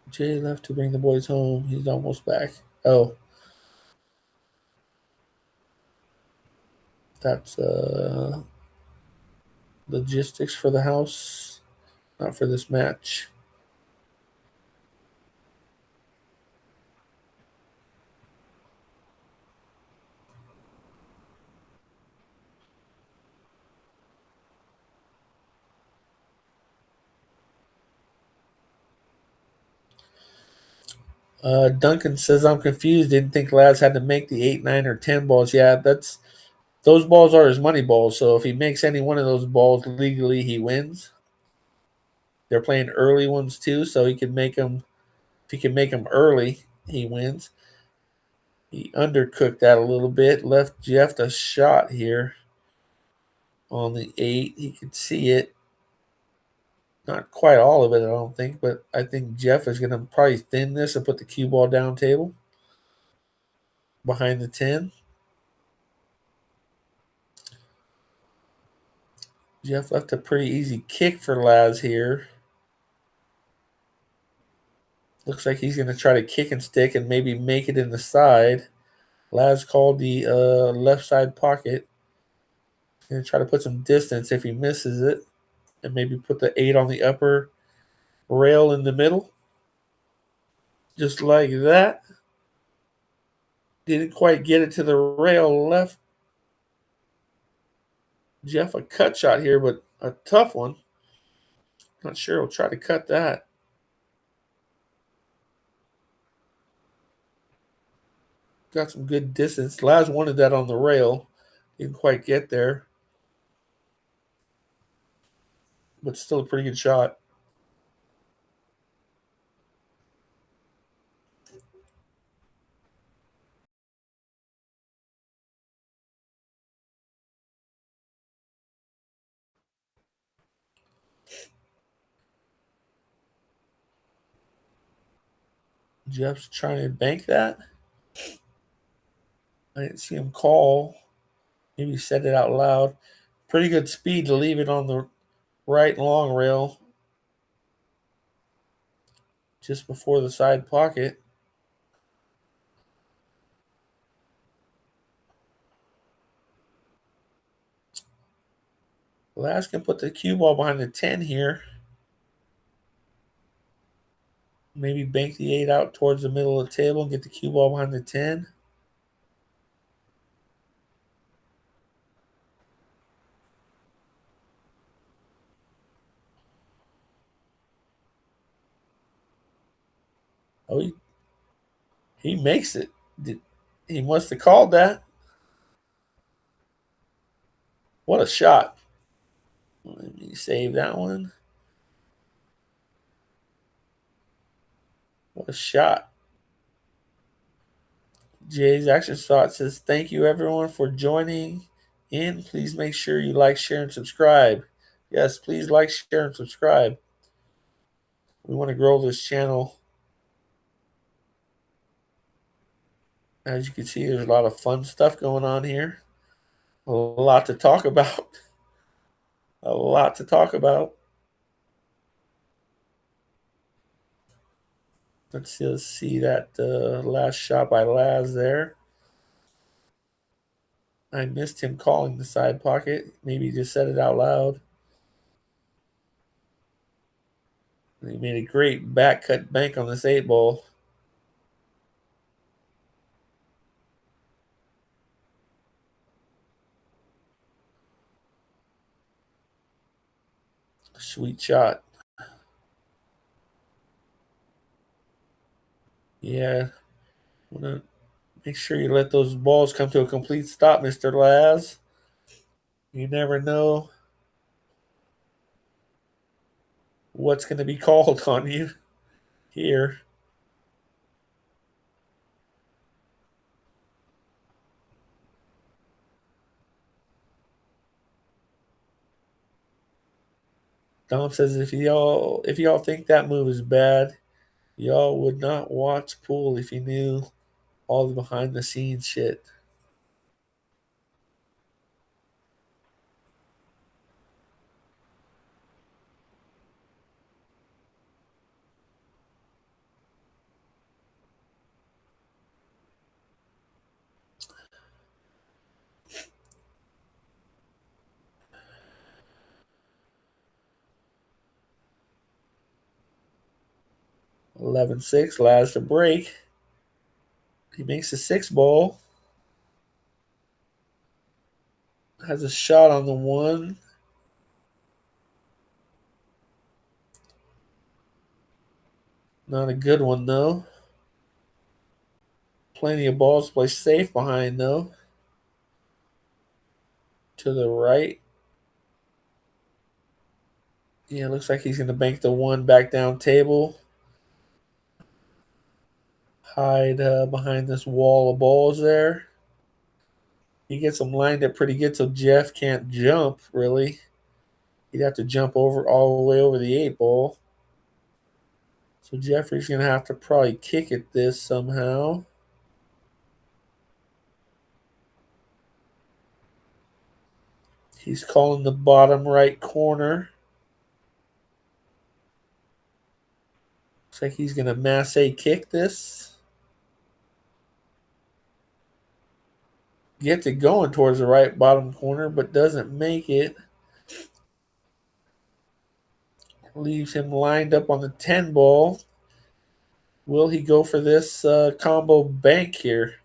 Jay left to bring the boys home. He's almost back. Oh, that's logistics for the house. Not for this match. Duncan says, I'm confused. Didn't think Laz had to make the 8, 9, or 10 balls. Yeah, those balls are his money balls. So if he makes any one of those balls legally, he wins. They're playing early ones too, so he can make them. If he can make them early, he wins. He undercooked that a little bit. Left Jeff a shot here on the 8. He could see it. Not quite all of it, I don't think, but I think Jeff is going to probably thin this and put the cue ball down table behind the 10. Jeff left a pretty easy kick for Laz here. Looks like he's going to try to kick and stick and maybe make it in the side. Laz called the left side pocket. He's going to try to put some distance if he misses it and maybe put the 8 on the upper rail in the middle. Just like that. Didn't quite get it to the rail left. Jeff a cut shot here, but a tough one. Not sure he'll try to cut that. Got some good distance. Laz wanted that on the rail. Didn't quite get there. But still a pretty good shot. Jeff's trying to bank that. I didn't see him call. Maybe said it out loud. Pretty good speed to leave it on the right long rail. Just before the side pocket. Laz can put the cue ball behind the 10 here. Maybe bank the 8 out towards the middle of the table and get the cue ball behind the 10. Oh, he makes it. He must have called that. What a shot. Let me save that one. What a shot. Jay's Action Thought says, thank you everyone for joining in. Please make sure you like, share, and subscribe. Yes, please like, share, and subscribe. We want to grow this channel. As you can see, there's a lot of fun stuff going on here. A lot to talk about. A lot to talk about. Let's see that last shot by Laz there. I missed him calling the side pocket. Maybe he just said it out loud. And he made a great back cut bank on this 8 ball. Sweet shot. Yeah. Want to make sure you let those balls come to a complete stop, Mr. Laz. You never know what's going to be called on you here. Dom says if y'all think that move is bad, y'all would not watch pool if you knew all the behind the scenes shit. 11-6, LAZ to break. He makes a 6 ball. Has a shot on the 1. Not a good one, though. Plenty of balls to play safe behind, though. To the right. Yeah, looks like he's going to bank the 1 back down table. Hide behind this wall of balls there. He gets them lined up pretty good so Jeff can't jump, really. He'd have to jump over all the way over the 8 ball. So Jeffrey's going to have to probably kick at this somehow. He's calling the bottom right corner. Looks like he's going to masse kick this. Gets it going towards the right bottom corner, but doesn't make it. Leaves him lined up on the 10 ball. Will he go for this combo bank here?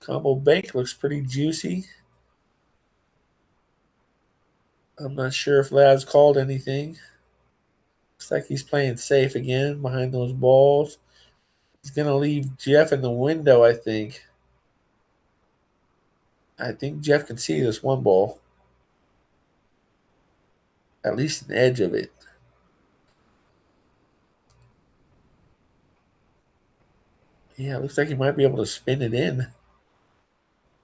Combo bank looks pretty juicy. I'm not sure if LAZ called anything. Looks like he's playing safe again behind those balls. He's going to leave Jeff in the window, I think. I think Jeff can see this 1 ball. At least an edge of it. Yeah, it looks like he might be able to spin it in. Is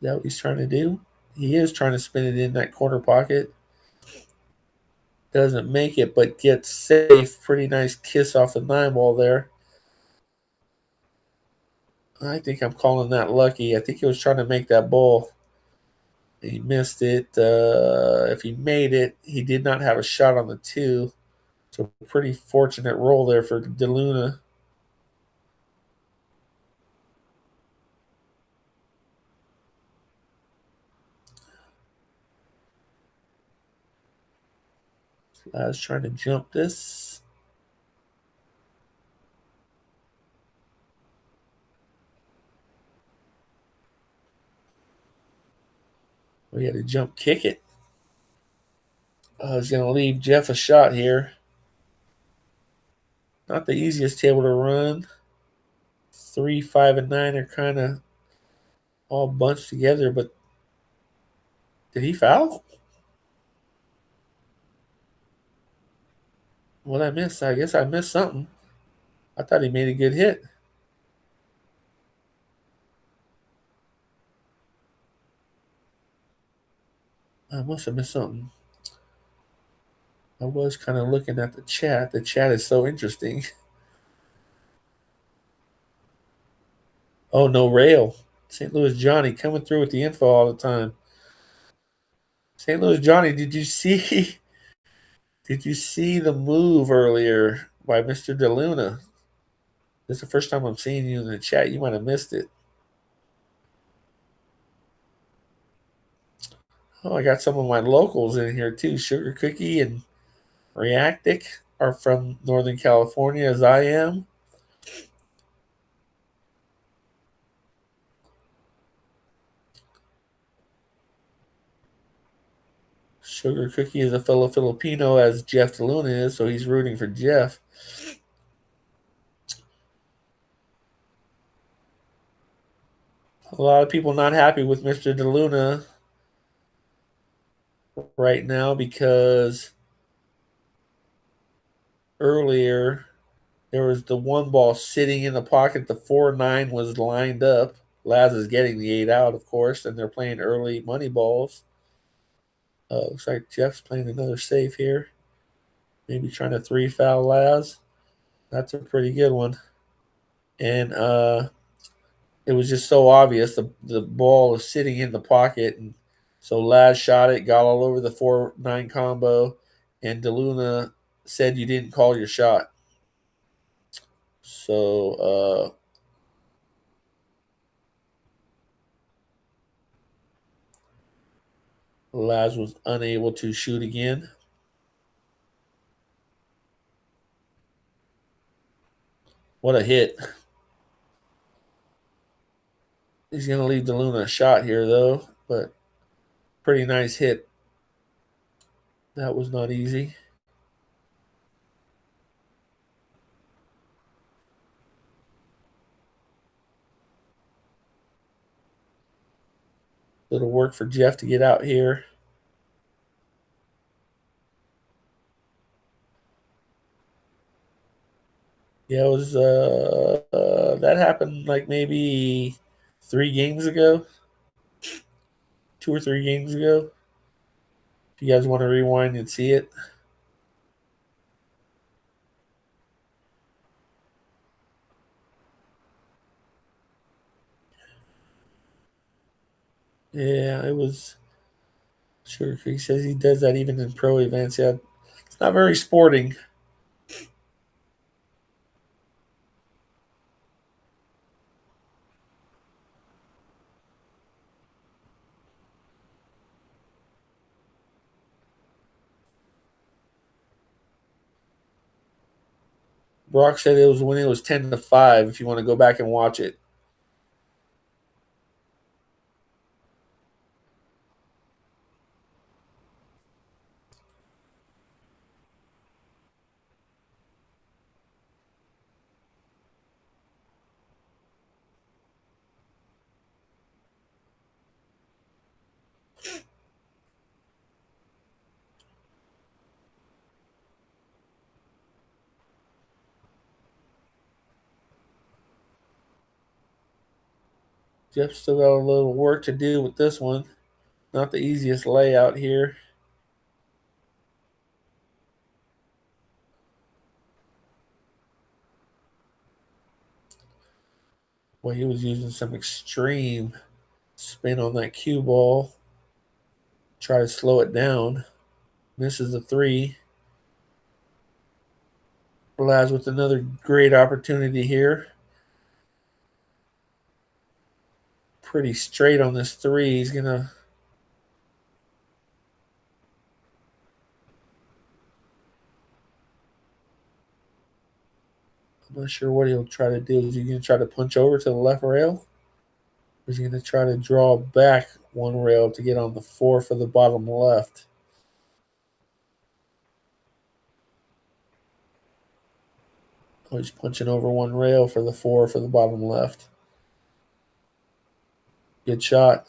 that what he's trying to do? He is trying to spin it in that corner pocket. Doesn't make it, but gets safe. Pretty nice kiss off the 9 ball there. I think I'm calling that lucky. I think he was trying to make that ball. He missed it. If he made it, he did not have a shot on the 2. So pretty fortunate roll there for DeLuna. I was trying to jump this. We had to jump kick it. I was going to leave Jeff a shot here. Not the easiest table to run. 3, 5, and 9 are kind of all bunched together, but did he foul? What did I miss? I guess I missed something. I thought he made a good hit. I must have missed something. I was kind of looking at the chat. The chat is so interesting. Oh, no rail. St. Louis Johnny coming through with the info all the time. St. Louis Johnny, did you see did you see the move earlier by Mr. DeLuna? This is the first time I'm seeing you in the chat. You might have missed it. Oh, I got some of my locals in here too. Sugar Cookie and Reactic are from Northern California, as I am. Sugar Cookie is a fellow Filipino, as Jeff DeLuna is, so he's rooting for Jeff. A lot of people not happy with Mr. DeLuna right now because earlier there was the 1 ball sitting in the pocket. The 4-9 was lined up. LAZ is getting the 8 out, of course, and they're playing early money balls. Looks like Jeff's playing another safe here. Maybe trying to 3-foul LAZ. That's a pretty good one. And it was just so obvious. The ball is sitting in the pocket, and so LAZ shot it, got all over the 4-9 combo, and DeLuna said you didn't call your shot. So LAZ was unable to shoot again. What a hit. He's going to leave De Luna a shot here, though, but pretty nice hit. That was not easy. Little work for Jeff to get out here. Yeah, it was that happened like maybe 3 games ago, 2 or 3 games ago. If you guys want to rewind and see it. Yeah, it was. Sure, he says he does that even in pro events. Yeah, it's not very sporting. Brock said it was when it was 10-5. If you want to go back and watch it. Jeff still got a little work to do with this one. Not the easiest layout here. Well, he was using some extreme spin on that cue ball. Try to slow it down. Misses a 3. LAZ with another great opportunity here. Pretty straight on this 3. He's going to. I'm not sure what he'll try to do. Is he going to try to punch over to the left rail? Or is he going to try to draw back one rail to get on the 4 for the bottom left? Oh, he's punching over one rail for the 4 for the bottom left. Good shot.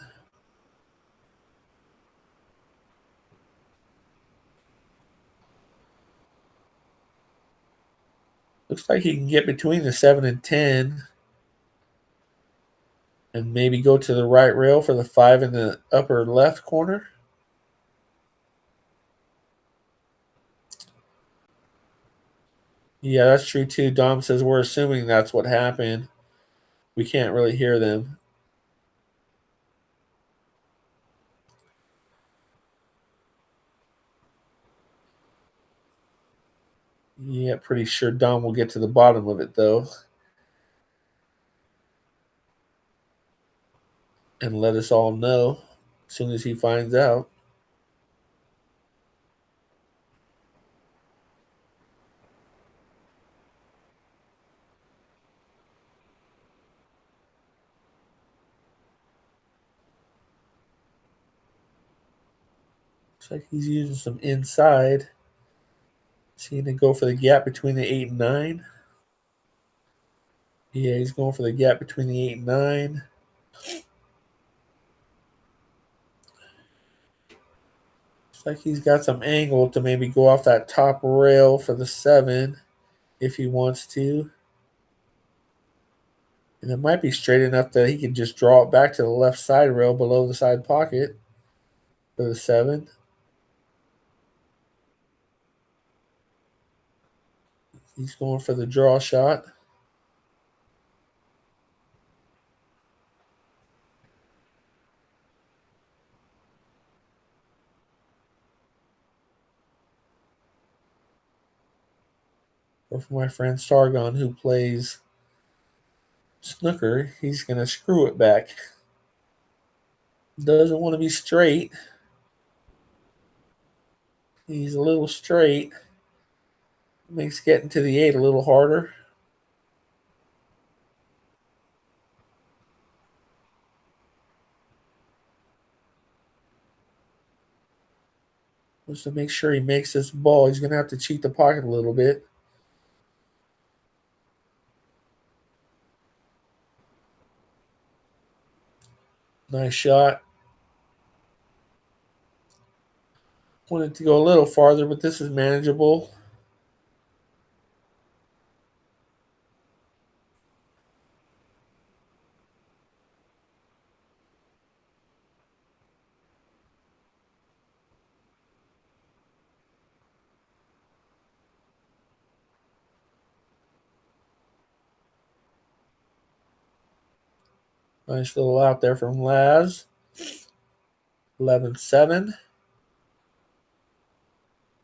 Looks like he can get between the 7 and 10 and maybe go to the right rail for the 5 in the upper left corner. Yeah, that's true too. Dom says we're assuming that's what happened. We can't really hear them. Yeah, pretty sure Dom will get to the bottom of it though. And let us all know as soon as he finds out. Looks like he's using some inside. Is he going to go for the gap between the 8 and 9? Yeah, he's going for the gap between the 8 and 9. Looks like he's got some angle to maybe go off that top rail for the 7 if he wants to. And it might be straight enough that he can just draw it back to the left side rail below the side pocket for the 7. He's going for the draw shot. Or for my friend Sargon, who plays snooker, he's going to screw it back. Doesn't want to be straight. He's a little straight. Makes getting to the 8 a little harder. Just to make sure he makes this ball. He's going to have to cheat the pocket a little bit. Nice shot. Wanted to go a little farther, but this is manageable. Nice little out there from LAZ. 11-7.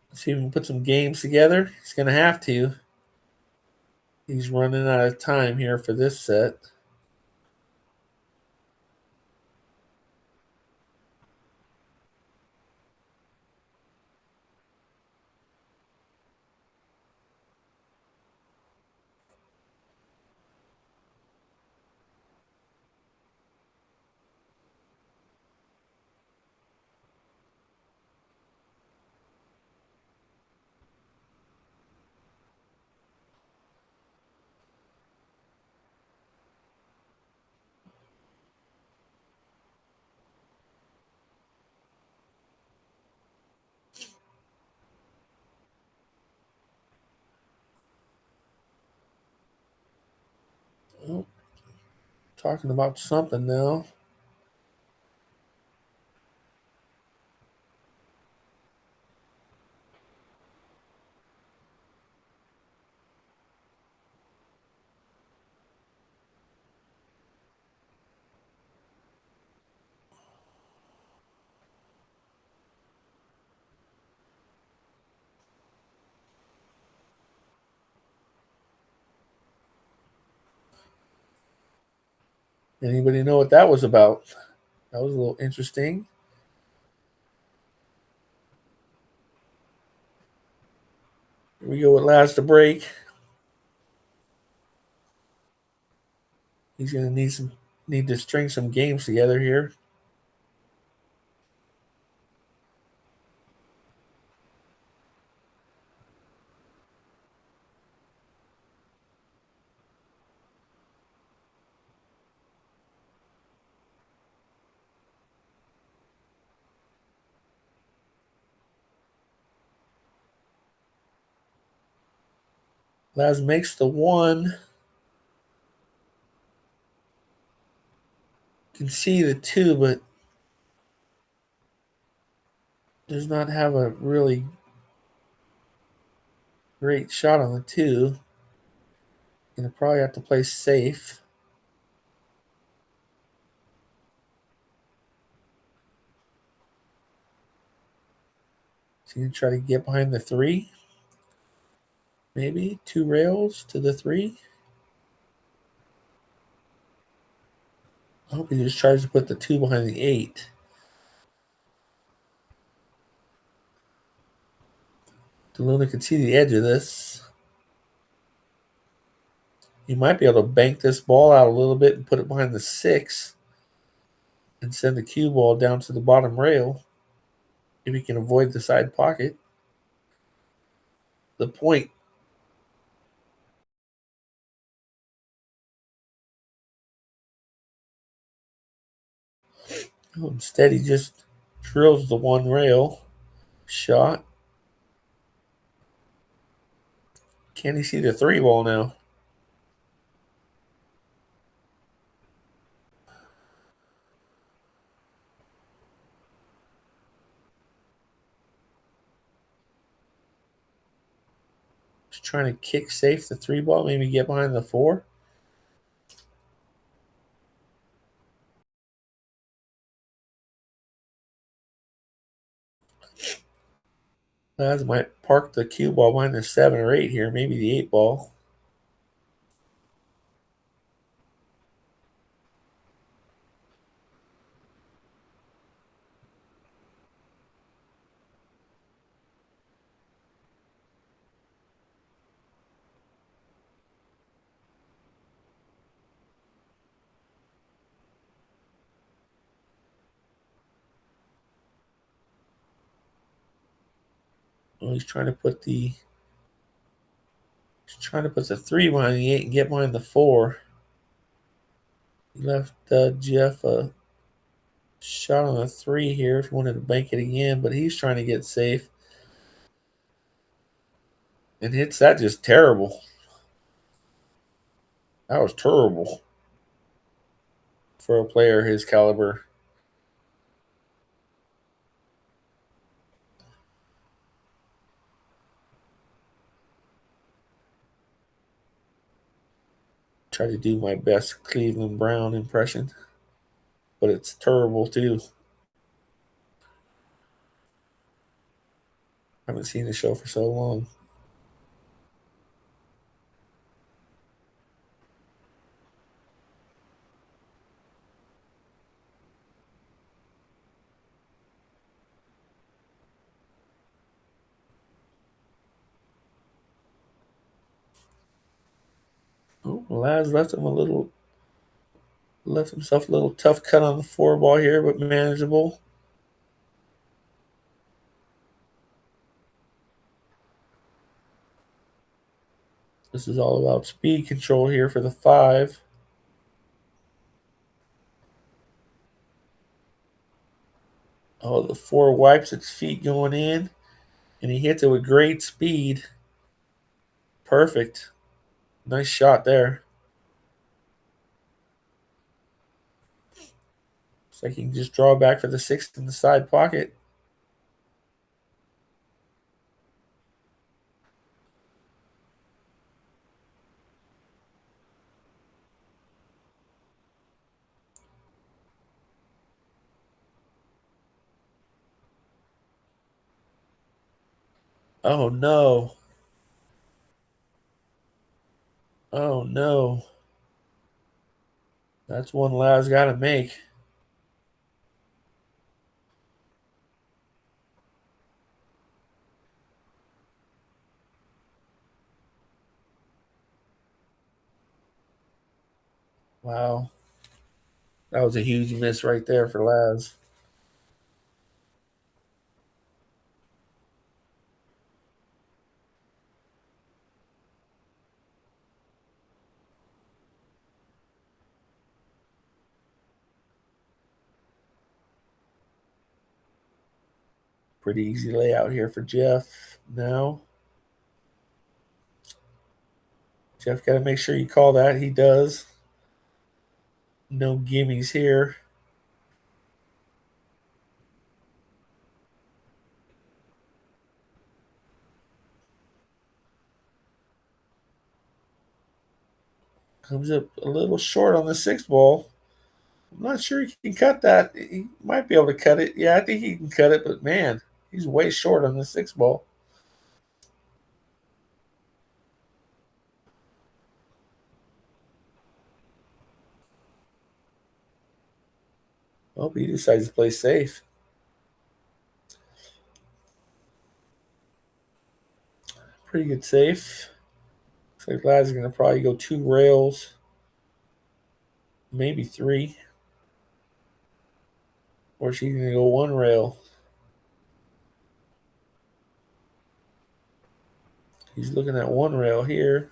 Let's see if we can put some games together. He's going to have to. He's running out of time here for this set. Oh, talking about something now. Anybody know what that was about? That was a little interesting. Here we go with last to break. He's going to need to string some games together here. Laz makes the one. You can see the two, but does not have a really great shot on the two. Gonna probably have to play safe. He's gonna try to get behind the three. Maybe 2 rails to the three. I hope he just tries to put the two behind the 8. DeLuna can see the edge of this. He might be able to bank this ball out a little bit and put it behind the 6 and send the cue ball down to the bottom rail if he can avoid the side pocket. The point. Oh, instead, he just drills the one rail shot. Can he see the 3 ball now? Just trying to kick safe the 3 ball, maybe get behind the 4. Laz might park the cue ball behind the 7 or 8 here, maybe the 8 ball. Oh, he's trying to put the 3 behind the 8 and get behind the 4. He left Jeff a shot on the 3 here if he wanted to bank it again, but he's trying to get safe. And hits that just terrible. That was terrible for a player his caliber. Try to do my best Cleveland Brown impression, but it's terrible too. I haven't seen the show for so long. Oh, LAZ left himself a little tough cut on the 4 ball here, but manageable. This is all about speed control here for the 5. Oh, the 4 wipes its feet going in, and he hits it with great speed. Perfect. Nice shot there. Looks like he can just draw back for the 6 in the side pocket. Oh no. Oh no. That's one LAZ got to make. Wow. That was a huge miss right there for LAZ. Pretty easy layout here for Jeff now. Jeff got to make sure you call that. He does. No gimmies here. Comes up a little short on the 6 ball. I'm not sure he can cut that. He might be able to cut it. Yeah, I think he can cut it, but man, he's way short on the 6 ball. Well, he decides to play safe. Pretty good safe. Looks like Lad's going to probably go 2 rails, maybe 3. Or she's going to go 1 rail. He's looking at 1 rail here.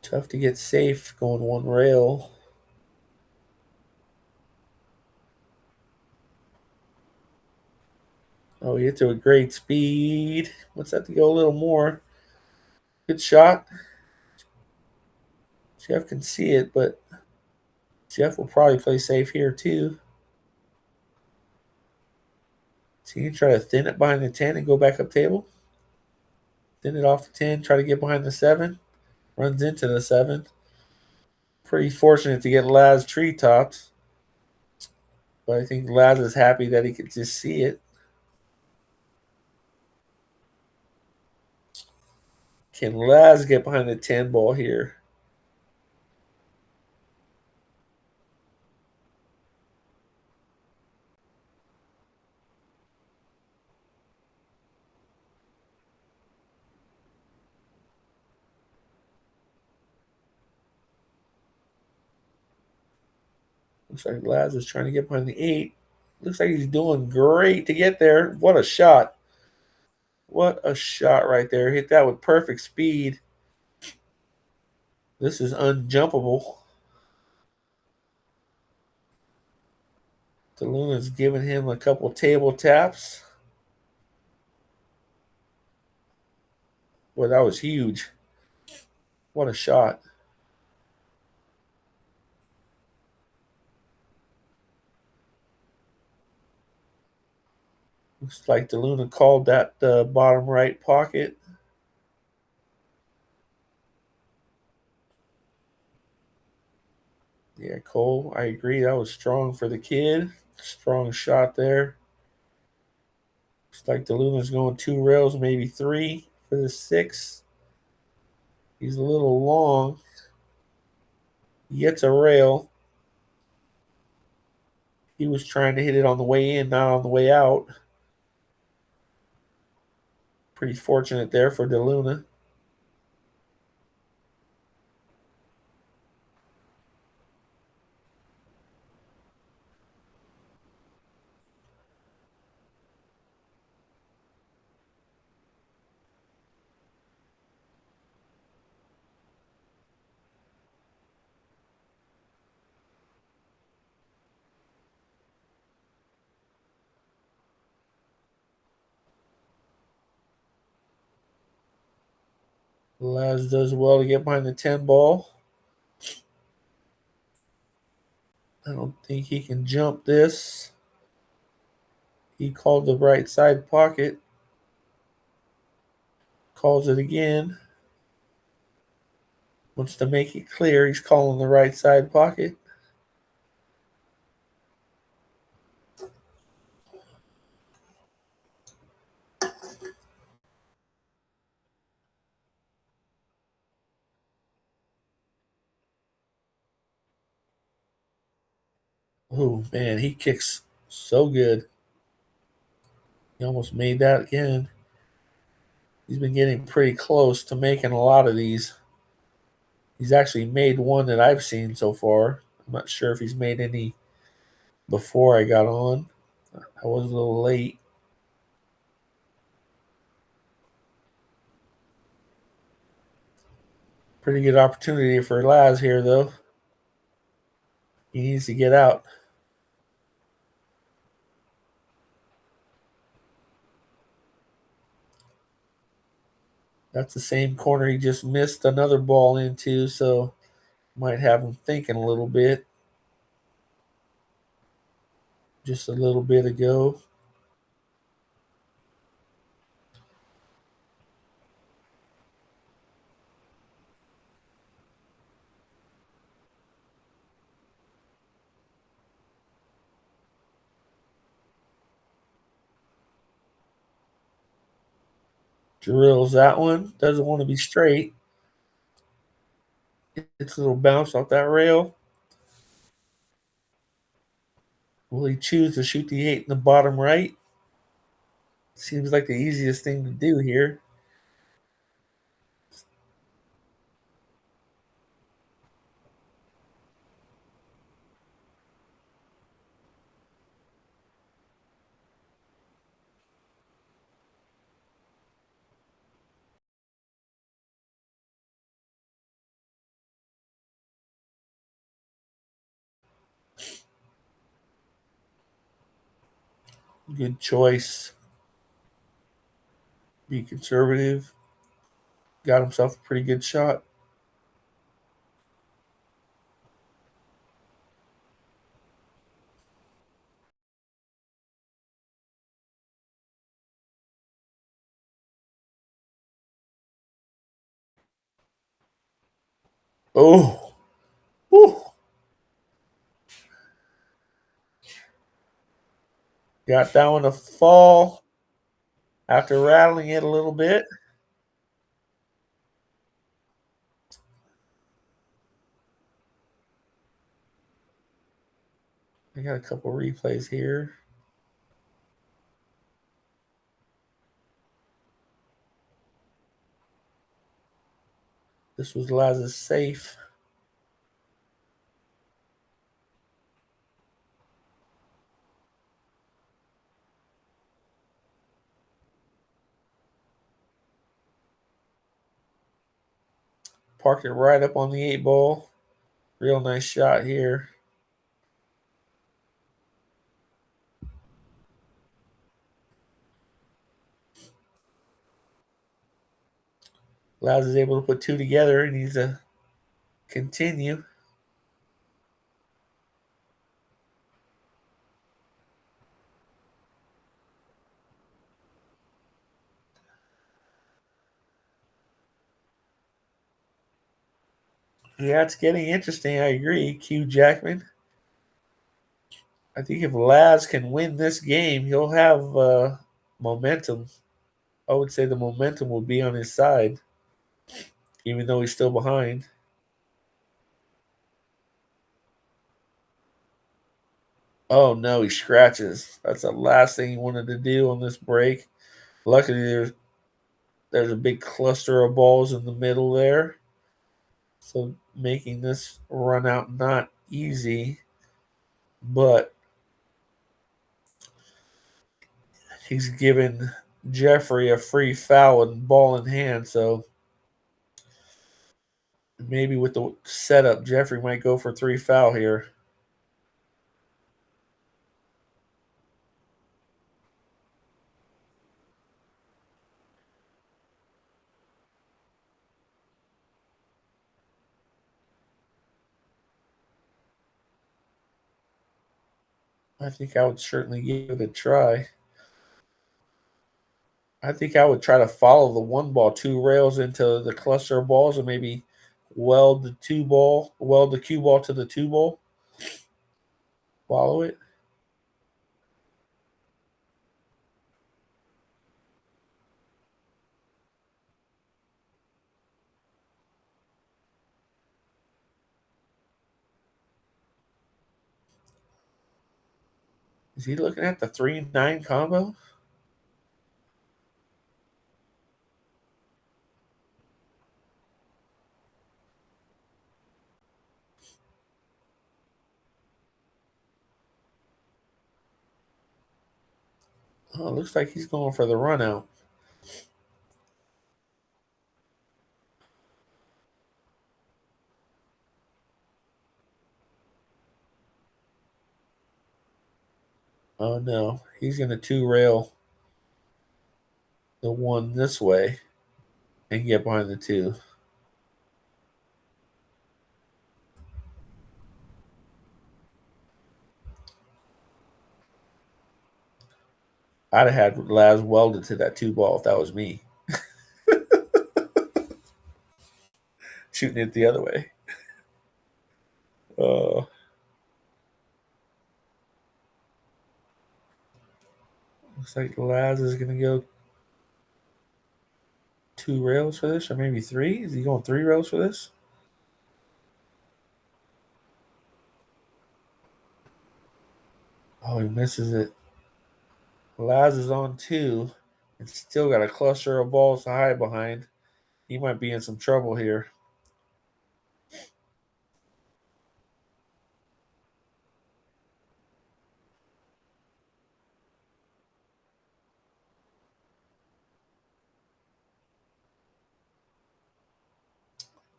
Tough to get safe going 1 rail. Oh, he hits it with great speed. Wants that to go a little more. Good shot. Jeff can see it, but Jeff will probably play safe here too. So you can try to thin it behind the 10 and go back up table. Thin it off the 10, try to get behind the 7. Runs into the 7. Pretty fortunate to get Laz treetops. But I think Laz is happy that he could just see it. Can Laz get behind the 10 ball here? Looks like LAZ is trying to get behind the 8. Looks like he's doing great to get there. What a shot. What a shot right there. Hit that with perfect speed. This is unjumpable. DeLuna's giving him a couple table taps. Boy, that was huge. What a shot. Looks like DeLuna called that bottom right pocket. Yeah, Cole, I agree. That was strong for the kid. Strong shot there. Looks like DeLuna's going 2 rails, maybe 3 for the 6. He's a little long. He gets a rail. He was trying to hit it on the way in, not on the way out. Pretty fortunate there for DeLuna. Laz does well to get behind the 10 ball. I don't think he can jump this. He called the right side pocket. Calls it again. Wants to make it clear he's calling the right side pocket. Oh, man, he kicks so good. He almost made that again. He's been getting pretty close to making a lot of these. He's actually made one that I've seen so far. I'm not sure if he's made any before I got on. I was a little late. Pretty good opportunity for Laz here, though. He needs to get out. That's the same corner he just missed another ball into, so might have him thinking a little bit. Just a little bit ago. Drills that one. Doesn't want to be straight. It's a little bounce off that rail. Will he choose to shoot the 8 in the bottom right? Seems like the easiest thing to do here. Good choice. Be conservative. Got himself a pretty good shot. Oh, whew. Got that one to fall after rattling it a little bit. I got a couple replays here. This was Laz's safe. Parked it right up on the 8 ball. Real nice shot here. LAZ is able to put 2 together. He needs to continue. Yeah, it's getting interesting. I agree. Q Jackman. I think if LAZ can win this game, he'll have momentum. I would say the momentum will be on his side, even though he's still behind. Oh no, he scratches. That's the last thing he wanted to do on this break. Luckily, there's a big cluster of balls in the middle there, so making this run out not easy. But he's given Jeffrey a free foul and ball in hand, so maybe with the setup, Jeffrey might go for 3 foul here. I think I would certainly give it a try. I think I would try to follow the 1 ball 2 rails into the cluster of balls and maybe weld the cue ball to the 2 ball, follow it. Is he looking at the 3-9 combo? Oh, it looks like he's going for the run out. Oh no, he's going to 2 rail the 1 this way and get behind the 2. I'd have had Laz welded to that 2 ball if that was me. Shooting it the other way. Uh, Looks like Laz is going to go 2 rails for this, or maybe 3. Is he going 3 rails for this? Oh, he misses it. Laz is on 2. And still got a cluster of balls to hide behind. He might be in some trouble here.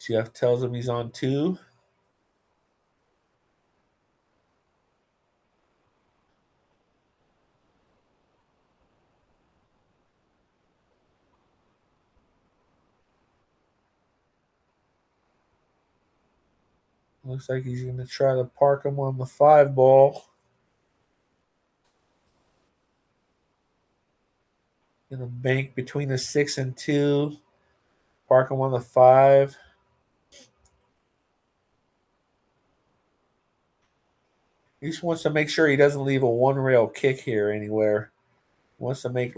Jeff tells him he's on 2. Looks like he's going to try to park him on the 5 ball. Going to bank between the 6 and 2. Park him on the 5. He just wants to make sure he doesn't leave a 1 rail kick here anywhere. Wants to make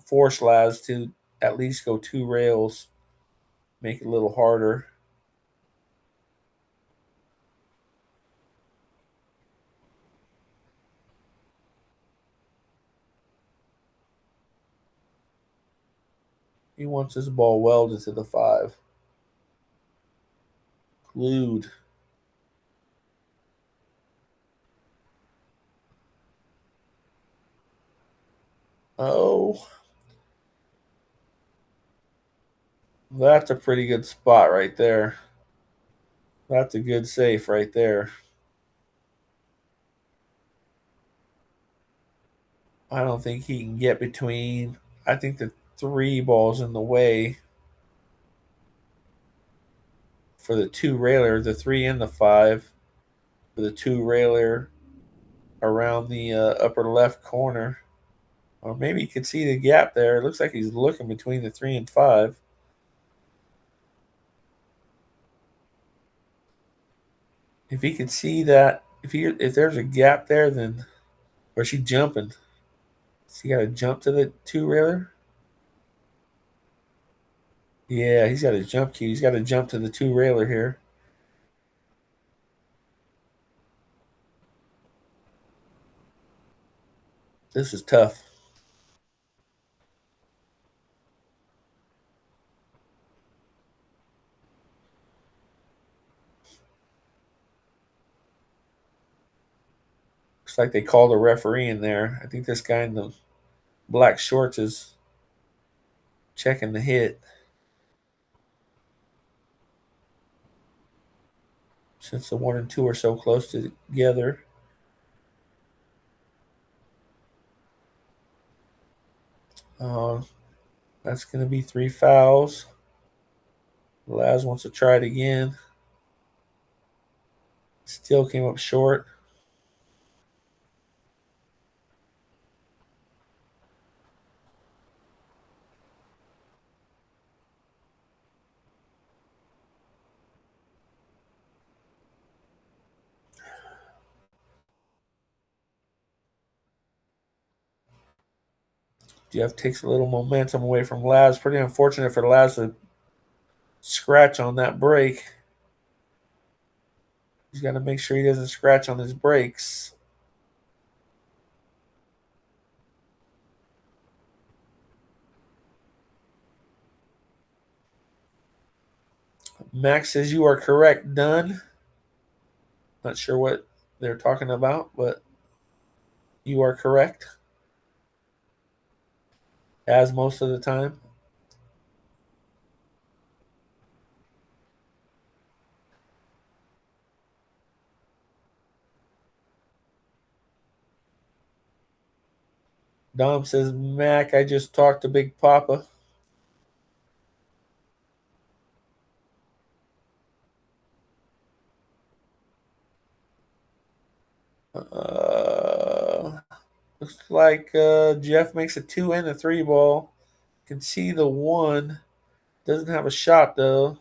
force Laz to at least go 2 rails. Make it a little harder. He wants his ball welded to the 5. Glued. Oh. That's a pretty good spot right there. That's a good safe right there. I don't think he can get between. I think the 3 ball's in the way for the 2 railer, the 3 and the 5 for the 2 railer around the upper left corner. Or maybe you could see the gap there. It looks like he's looking between the 3 and 5. If he could see that, if there's a gap there, then or is he jumping? Has he got to jump to the 2 railer? Yeah, he's got a jump key. He's got to jump to the 2 railer here. This is tough. Looks like they called a referee in there. I think this guy in the black shorts is checking the hit. Since the 1 and 2 are so close together. Uh, that's going to be 3 fouls. LAZ wants to try it again. Still came up short. Jeff takes a little momentum away from LAZ. Pretty unfortunate for LAZ to scratch on that break. He's got to make sure he doesn't scratch on his breaks. Max says you are correct, Dunn. Not sure what they're talking about, but you are correct. As most of the time. Dom says, Mac, I just talked to Big Papa. Uh, Looks like Jeff makes a 2 and a 3 ball. Can see the 1. Doesn't have a shot, though.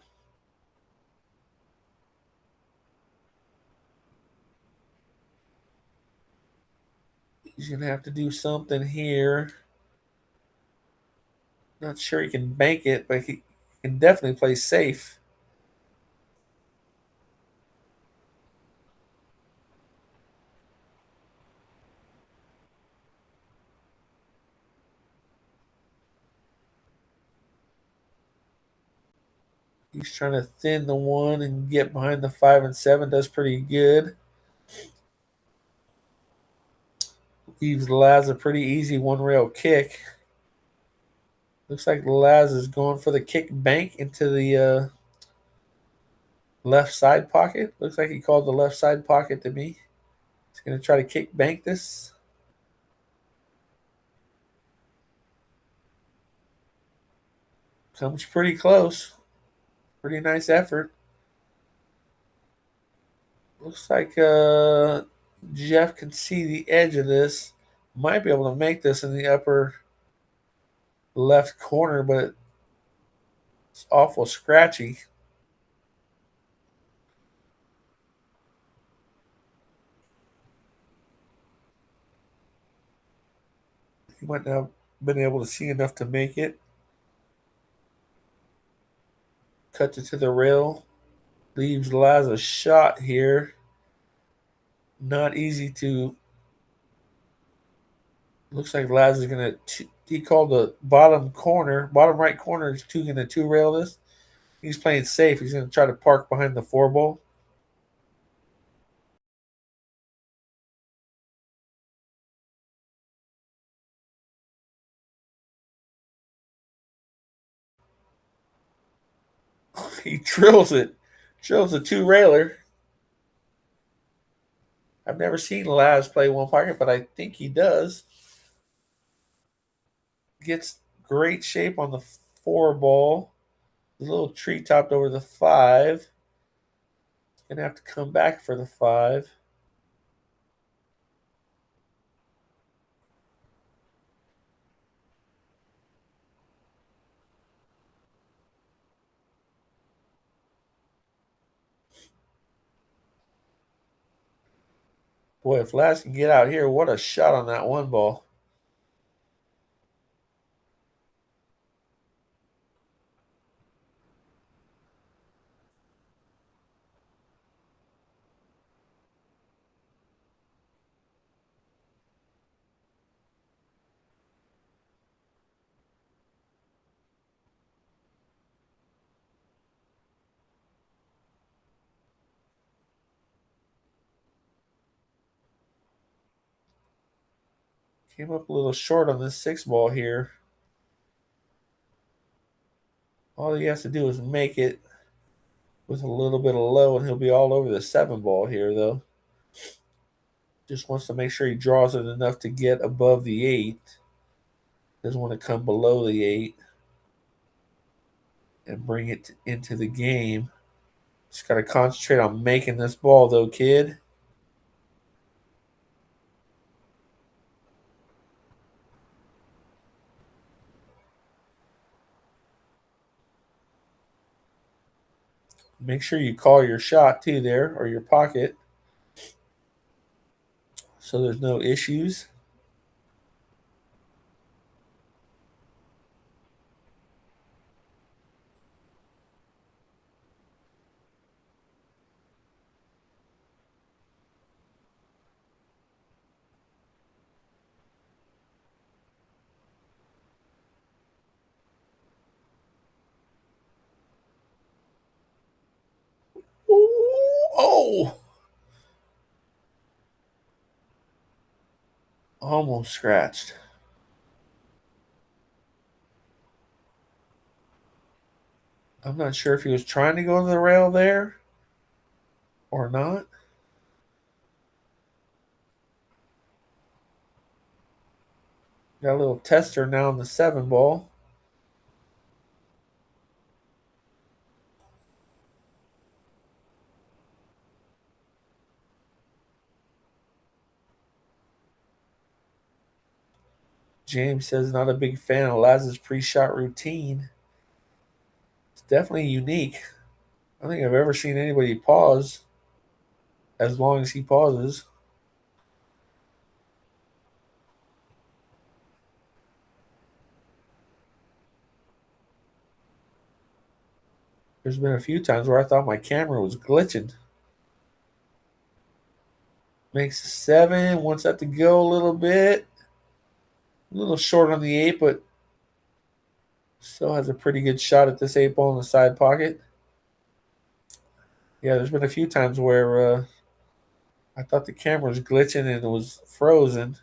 He's going to have to do something here. Not sure he can bank it, but he can definitely play safe. He's trying to thin the 1 and get behind the 5 and 7. Does pretty good. Leaves Laz a pretty easy 1 rail kick. Looks like Laz is going for the kick bank into the left side pocket. Looks like he called the left side pocket to me. He's going to try to kick bank this. Comes pretty close. Pretty nice effort. Looks like Jeff can see the edge of this. Might be able to make this in the upper left corner, but it's awful scratchy. He might not have been able to see enough to make it. Cuts it to the rail. Leaves Laz a shot here. Not easy to. Looks like Laz is going to. He called the bottom corner, bottom right corner is going to 2 rail this. He's playing safe. He's going to try to park behind the 4 ball. He drills it. Drills a two-railer. I've never seen LAZ play one pocket, but I think he does. Gets great shape on the 4 ball. A little tree topped over the 5. Gonna have to come back for the 5. Boy, if LAZ can get out here, what a shot on that 1 ball. Came up a little short on this 6 ball here. All he has to do is make it with a little bit of low, and he'll be all over the 7 ball here, though. Just wants to make sure he draws it enough to get above the 8. Doesn't want to come below the 8 and bring it into the game. Just got to concentrate on making this ball, though, kid. Make sure you call your shot, too, there, or your pocket, so there's no issues. Ooh, oh! Almost scratched. I'm not sure if he was trying to go to the rail there or not. Got a little tester now on the 7 ball. James says not a big fan of LAZ's pre-shot routine. It's definitely unique. I don't think I've ever seen anybody pause as long as he pauses. There's been a few times where I thought my camera was glitching. Makes a 7, wants that to go a little bit. A little short on the 8, but still has a pretty good shot at this 8 ball in the side pocket. Yeah, there's been a few times where I thought the camera was glitching and it was frozen,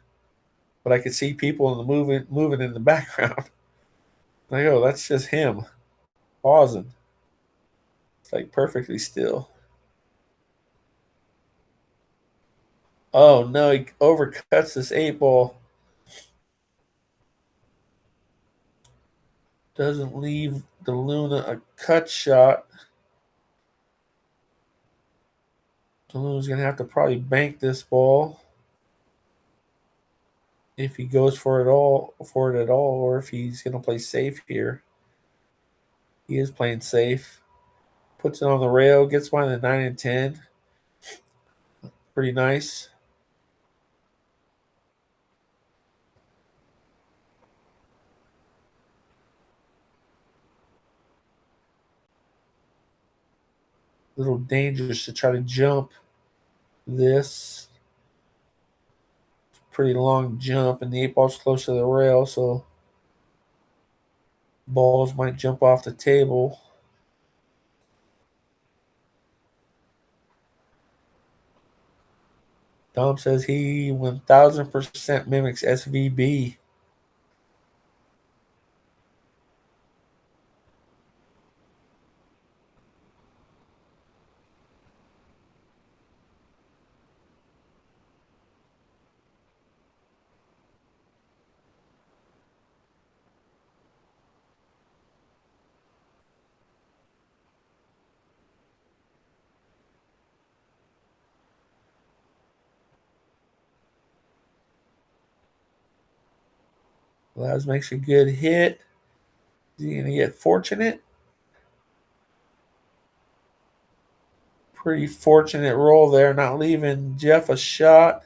but I could see people in the moving in the background. Like, oh, that's just him pausing. It's like perfectly still. Oh no, he overcuts this 8 ball. Doesn't leave the Luna a cut shot. The Luna's gonna have to probably bank this ball if he goes for it at all, or if he's gonna play safe here. He is playing safe. Puts it on the rail, gets by the 9 and 10. Pretty nice. A little dangerous to try to jump this. Pretty long jump, and the 8 ball's close to the rail, so balls might jump off the table. Dom says he 1000% mimics SVB. LAZ makes a good hit. Is he going to get fortunate? Pretty fortunate roll there, not leaving Jeff a shot.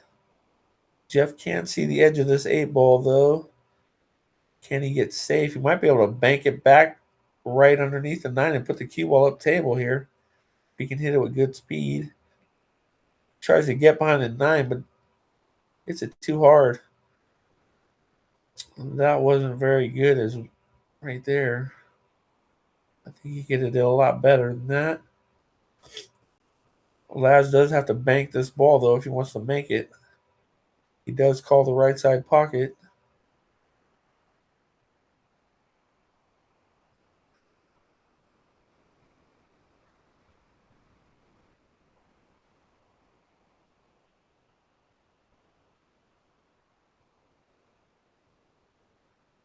Jeff can't see the edge of this 8-ball, though. Can he get safe? He might be able to bank it back right underneath the 9 and put the cue ball up table here. He can hit it with good speed. Tries to get behind the 9, but hits it too hard. That wasn't very good as right there. I think he could have did a lot better than that. Laz does have to bank this ball, though, if he wants to make it. He does call the right side pocket.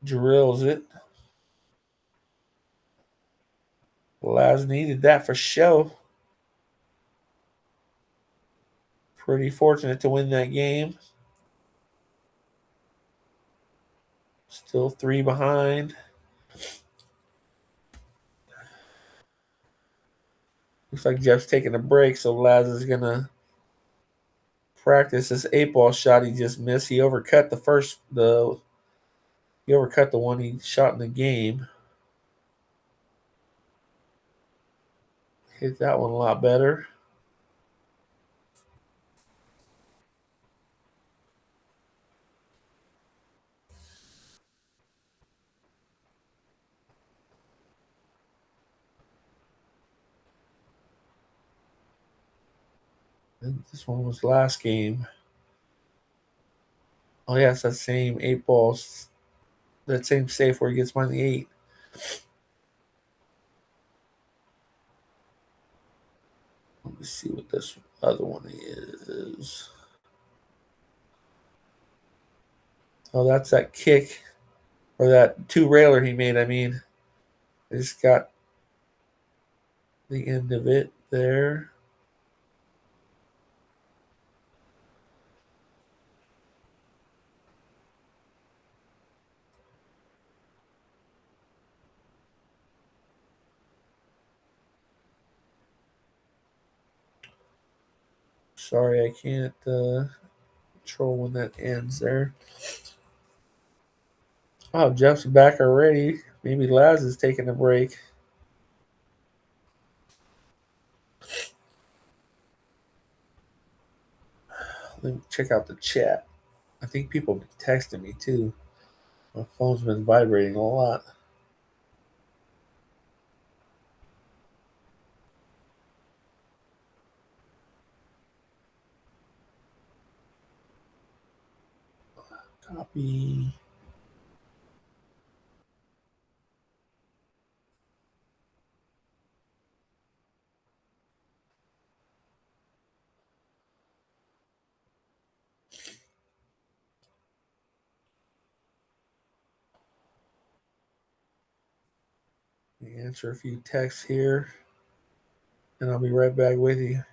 Drills it. Laz needed that for show. Pretty fortunate to win that game. Still 3 behind. Looks like Jeff's taking a break, so Laz is going to practice this 8-ball shot he just missed. He overcut he overcut the one he shot in the game. Hit that one a lot better. I think this one was last game. Oh, yeah, it's that same 8-ball, that same safe where he gets behind the 8. Let me see what this other one is. Oh, that's that kick, or that 2-railer he made, I mean. I just got the end of it there. Sorry, I can't control when that ends there. Oh, Jeff's back already. Maybe Laz is taking a break. Let me check out the chat. I think people be texting me too. My phone's been vibrating a lot. Copy. Let me answer a few texts here, and I'll be right back with you.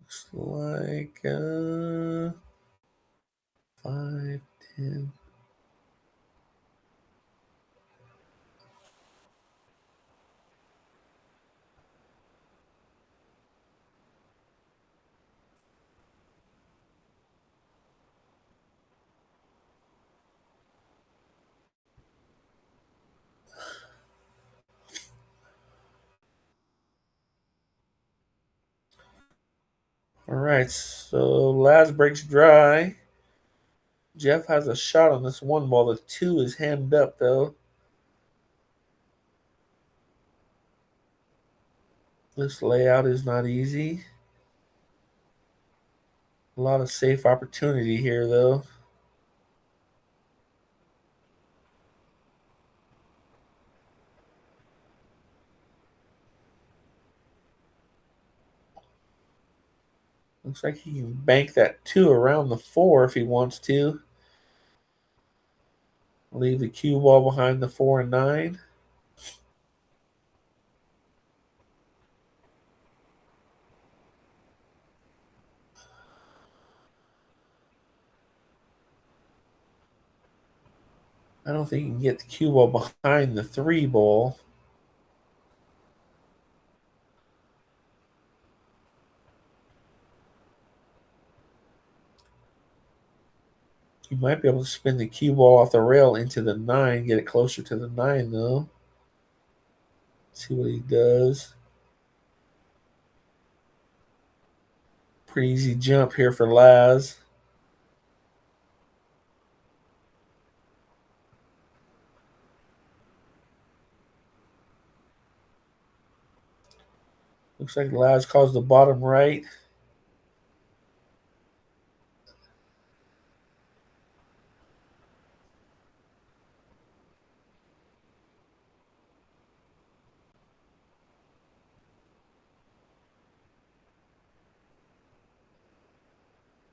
Looks like 5, 10. All right, so LAZ breaks dry. Jeff has a shot on this one ball. The 2 is hemmed up, though. This layout is not easy. A lot of safe opportunity here, though. Looks like he can bank that 2 around the 4 if he wants to. Leave the cue ball behind the 4 and 9. I don't think he can get the cue ball behind the 3 ball. He might be able to spin the cue ball off the rail into the 9, get it closer to the 9, though. See what he does. Pretty easy jump here for Laz. Looks like Laz calls the bottom right.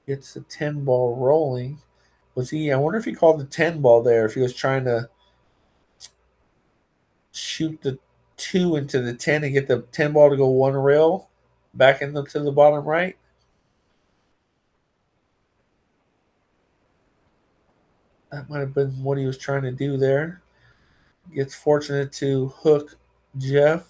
Gets the 10 ball rolling. I wonder if he called the 10 ball there, if he was trying to shoot the 2 into the 10 and get the 10 ball to go one rail back to the bottom right. That might have been what he was trying to do there. Gets fortunate to hook Jeff.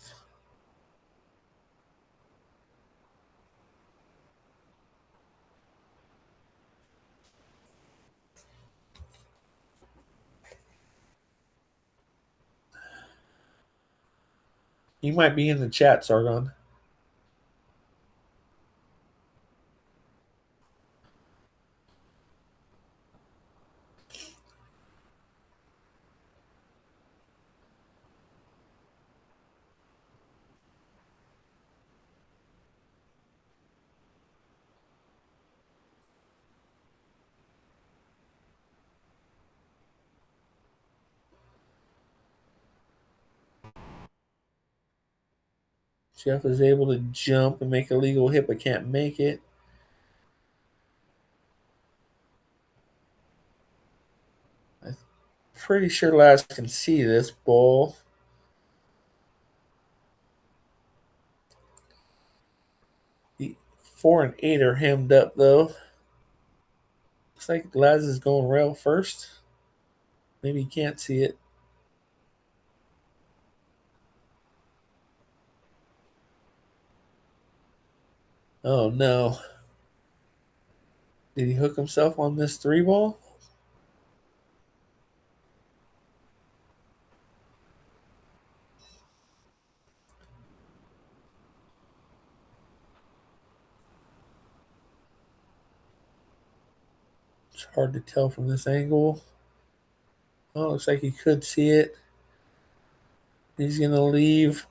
He might be in the chat, Sargon. Jeff is able to jump and make a legal hit, but can't make it. I'm pretty sure Laz can see this ball. The 4 and 8 are hemmed up, though. Looks like Laz is going rail first. Maybe he can't see it. Oh, no. Did he hook himself on this 3 ball? It's hard to tell from this angle. Oh, looks like he could see it. He's going to leave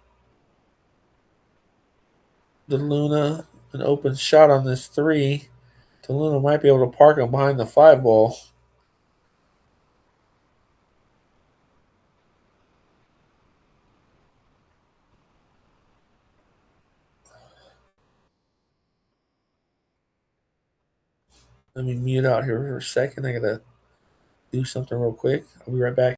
the Luna an open shot on this 3. The Luna might be able to park him behind the 5 ball. Let me mute out here for a second. I got to do something real quick. I'll be right back.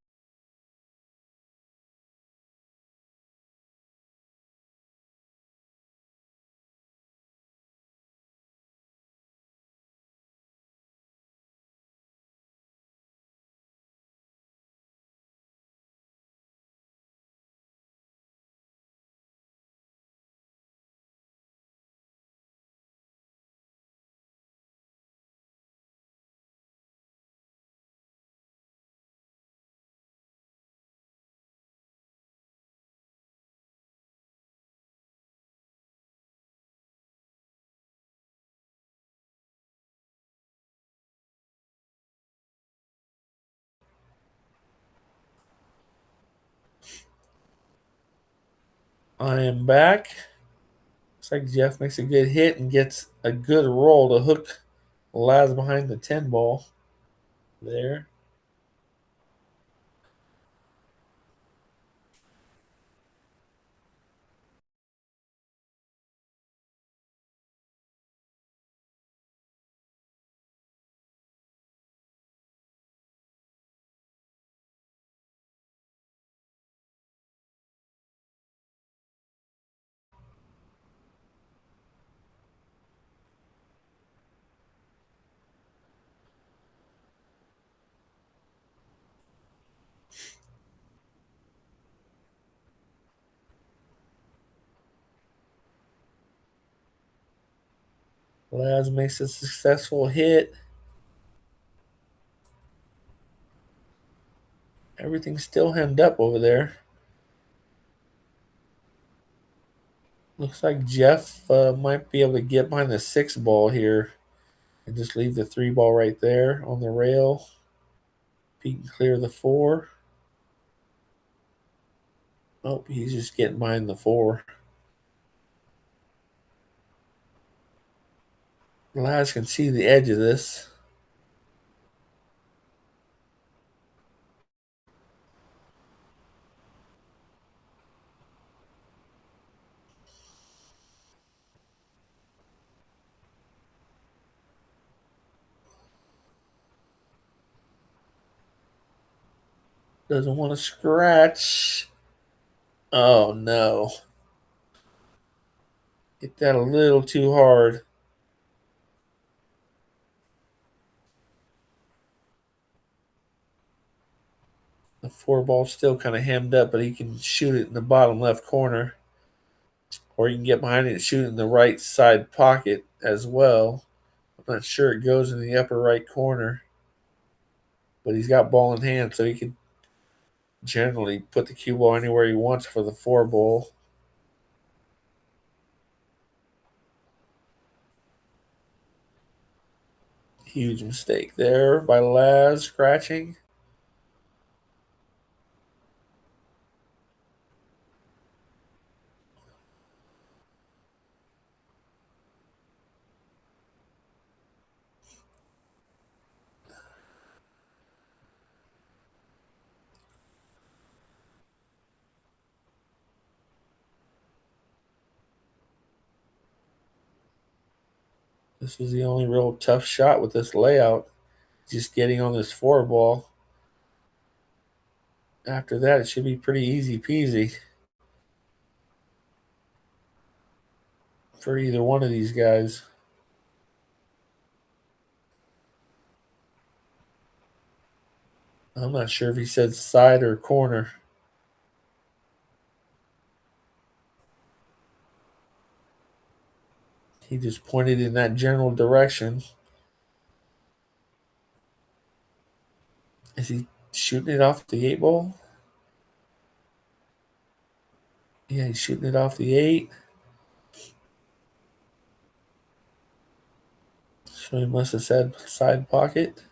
I am back. Looks like Jeff makes a good hit and gets a good roll to hook LAZ behind the 10 ball there. LAZ makes a successful hit. Everything's still hemmed up over there. Looks like Jeff might be able to get behind the 6 ball here and just leave the 3 ball right there on the rail. If he can clear the 4. Oh, he's just getting behind the 4. LAZ can see the edge of this. Doesn't want to scratch. Oh no. Hit that a little too hard. The 4 ball's still kind of hemmed up, but he can shoot it in the bottom left corner. Or you can get behind it and shoot it in the right side pocket as well. I'm not sure it goes in the upper right corner. But he's got ball in hand, so he can generally put the cue ball anywhere he wants for the 4 ball. Huge mistake there by LAZ scratching. This was the only real tough shot with this layout. Just getting on this 4 ball. After that, it should be pretty easy peasy for either one of these guys. I'm not sure if he said side or corner. He just pointed in that general direction. Is he shooting it off the 8 ball? Yeah, he's shooting it off the 8. So he must have said side pocket.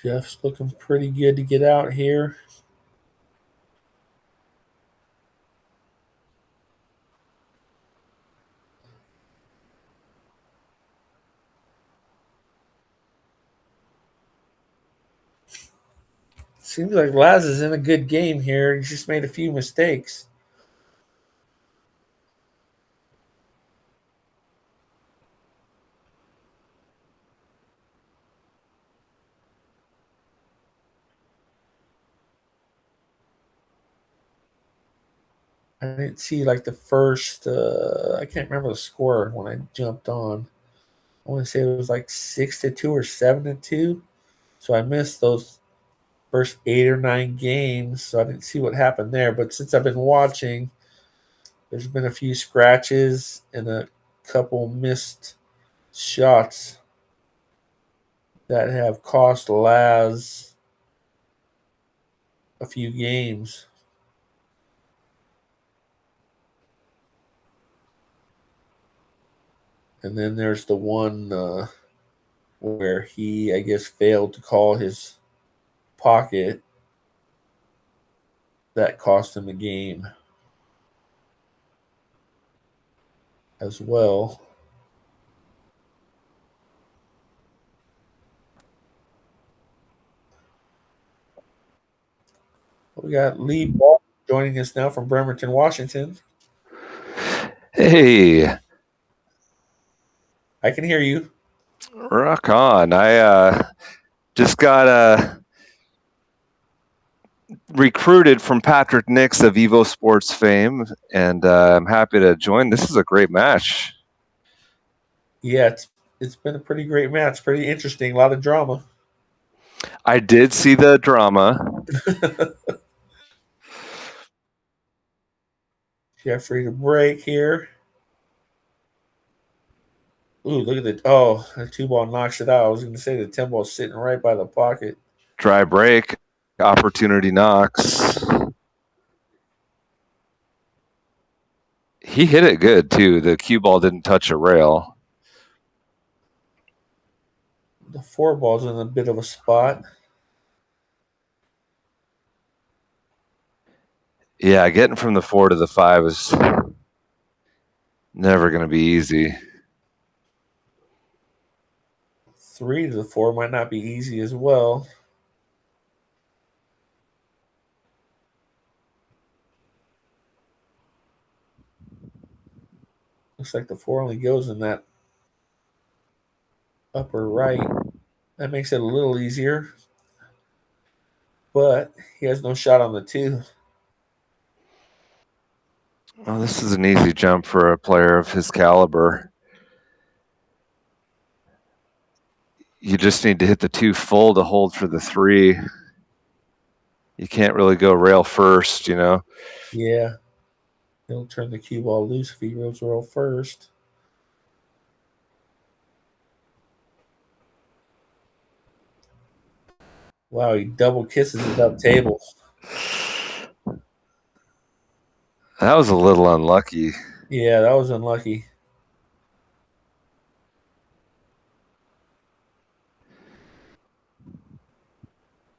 Jeff's looking pretty good to get out here. Seems like Laz is in a good game here. He's just made a few mistakes. I didn't see like the first. I can't remember the score when I jumped on. I want to say it was like 6-2 or 7-2. So I missed those first 8 or 9 games. So I didn't see what happened there. But since I've been watching, there's been a few scratches and a couple missed shots that have cost LAZ a few games. And then there's the one where he, I guess, failed to call his pocket. That cost him a game as well. We got Lee Ball joining us now from Bremerton, Washington. Hey, I can hear you. rock on. I just got recruited from Patrick Nix of EvoSports fame, and I'm happy to join. This is a great match. Yeah, it's been a pretty great match, pretty interesting, a lot of drama. I did see the drama. Jeffrey to break here. Ooh, look at the the 2 ball knocks it out. I was going to say the 10 ball's sitting right by the pocket. Dry break, opportunity knocks. He hit it good too. The cue ball didn't touch a rail. The 4 ball's in a bit of a spot. Yeah, getting from the 4 to the 5 is never going to be easy. 3 to the 4 might not be easy as well. Looks like the 4 only goes in that upper right. That makes it a little easier. But he has no shot on the 2. Well, this is an easy jump for a player of his caliber. You just need to hit the 2 full to hold for the 3. You can't really go rail first, you know. Yeah. He'll turn the cue ball loose if he goes rail first. Wow, he double kisses it up table. That was a little unlucky. Yeah, that was unlucky.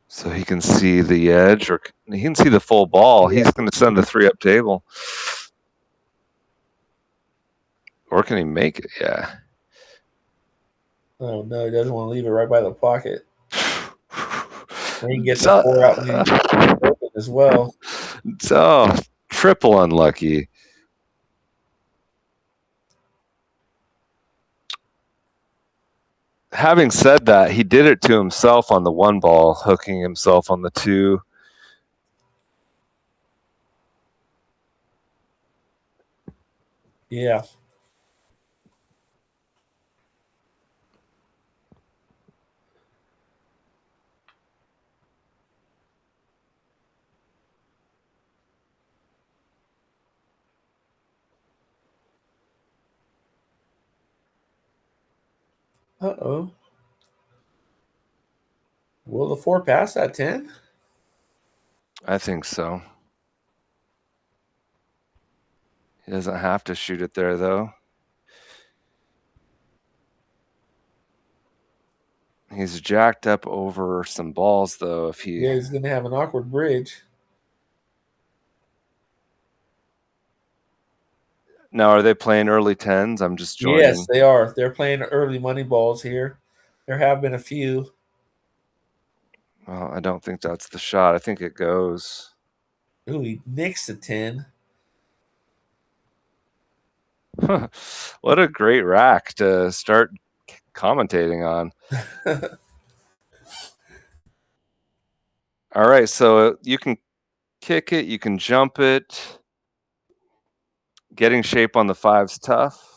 So he can see the edge, or he can see the full ball. Yeah. He's going to send the 3 up table. Or can he make it? Yeah. Oh, no, he doesn't want to leave it right by the pocket. And he can get the So, 4 out when he's open as well. so triple unlucky. Having said that, he did it to himself on the 1 ball, hooking himself on the 2. Yeah. Uh-oh. Will the 4 pass that 10? I think so. He doesn't have to shoot it there, though. He's jacked up over some balls, though. If he Yeah, he's going to have an awkward bridge. Now, are they playing early 10s? I'm just joining. Yes, they are. They're playing early money balls here. There have been a few. Well, I don't think that's the shot. I think it goes. Ooh, he nicks a 10. What a great rack to start commentating on. All right, so you can kick it, you can jump it. getting shape on the 5's tough.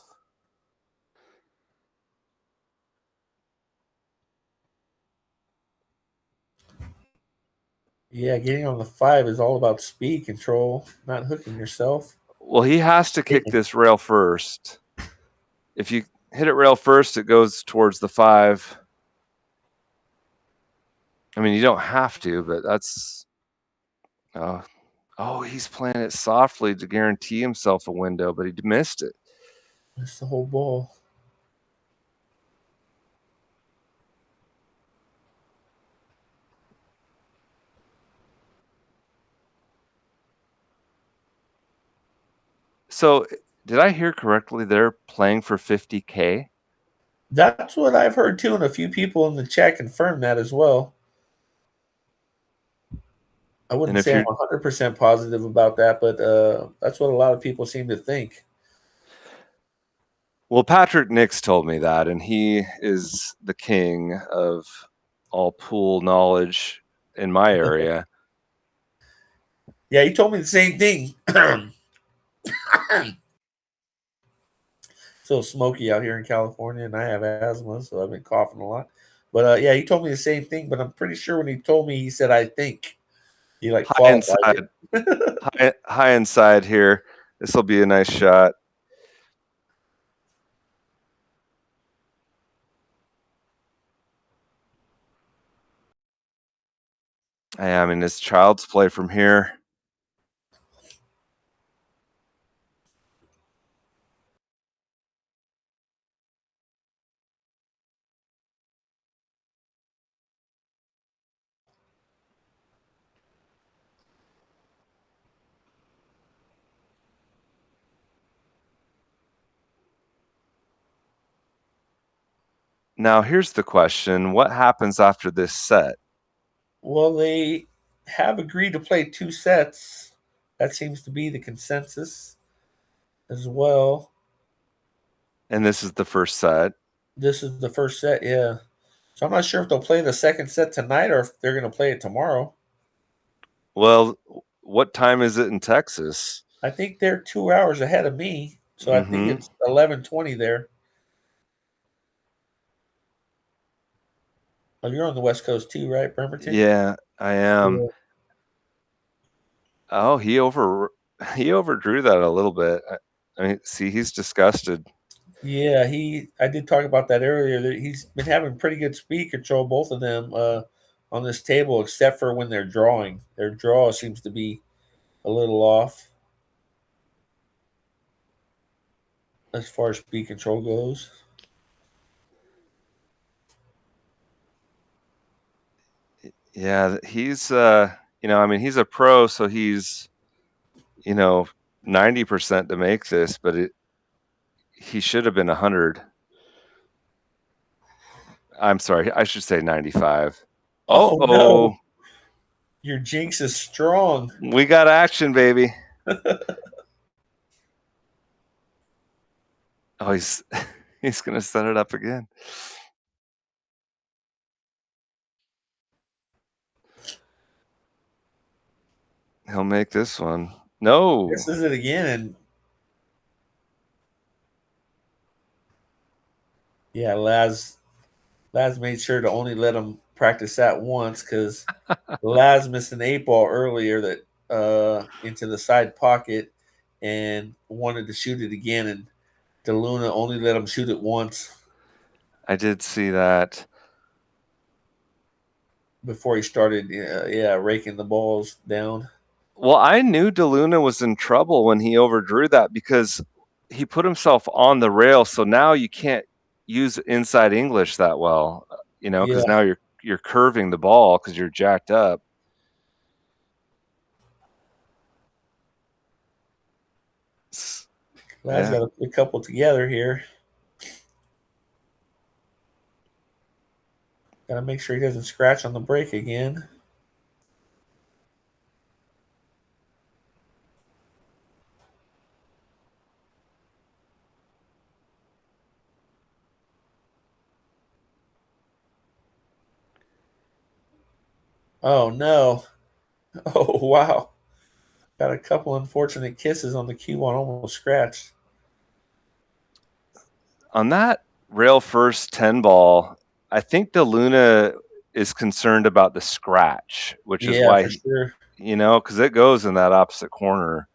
Yeah, getting on the 5 is all about speed control, not hooking yourself. Well, he has to kick this rail first. If you hit it rail first, it goes towards the 5. I mean, you don't have to, but that's. Oh, he's playing it softly to guarantee himself a window, but he missed it. That's the whole ball. So, did I hear correctly? They're playing for 50K? That's what I've heard too, and a few people in the chat confirmed that as well. I And wouldn't if say I'm you're 100% positive about that, but that's what a lot of people seem to think. Well, Patrick Nix told me that, and he is the king of all pool knowledge in my area. Yeah, he told me the same thing. So smoky out here in California, and I have asthma, so I've been coughing a lot. But yeah, he told me the same thing. But I'm pretty sure when he told me, he said, "I think." He like High qualified inside, it. high inside here. This will be a nice shot. I mean, it's child's play from here. Now, here's the question. What happens after this set? Well, they have agreed to play 2 sets. That seems to be the consensus as well. And this is the first set. This is the first set, yeah. So I'm not sure if they'll play the second set tonight or if they're going to play it tomorrow. Well, what time is it in Texas? I think they're 2 hours ahead of me, so I think Mm-hmm. it's 11:20 there. Oh, you're on the West Coast too, right, Bremerton? Yeah, I am. Yeah. Oh, he overdrew that a little bit. I mean, see, he's disgusted. Yeah, I did talk about that earlier. That he's been having pretty good speed control, both of them, on this table, except for when they're drawing. Their draw seems to be a little off as far as speed control goes. Yeah, he's I mean, he's a pro, so he's, 90% to make this, but he should have been 100. I'm sorry, I should say 95. Oh Oh, no, your jinx is strong. we got action, baby. Oh, he's he's gonna set it up again. He'll make this one. No. This is it again, and yeah, Laz made sure to only let him practice that once because Laz missed an 8 ball earlier that into the side pocket and wanted to shoot it again, and DeLuna only let him shoot it once I did see that. before he started, raking the balls down. Well, I knew DeLuna was in trouble when he overdrew that because he put himself on the rail, so now you can't use inside English that well, Yeah, because now you're curving the ball because you're jacked up. Laz Yeah. got a couple together here. Got to make sure he doesn't scratch on the break again. Oh no! Oh wow! Got a couple unfortunate kisses on the Q1, almost scratched. On that rail first 10 ball, I think DeLuna is concerned about the scratch, which is Yeah, why, for sure. because it goes in that opposite corner.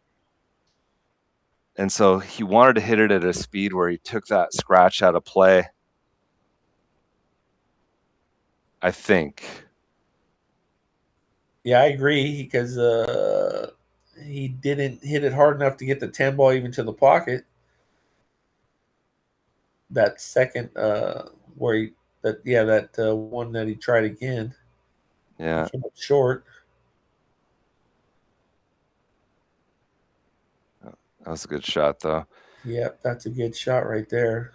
And so he wanted to hit it at a speed where he took that scratch out of play, I think. Yeah, I agree because he didn't hit it hard enough to get the 10 ball even to the pocket. That second where he that one that he tried again, he Yeah, came up short. that was a good shot, though. Yep, that's a good shot right there.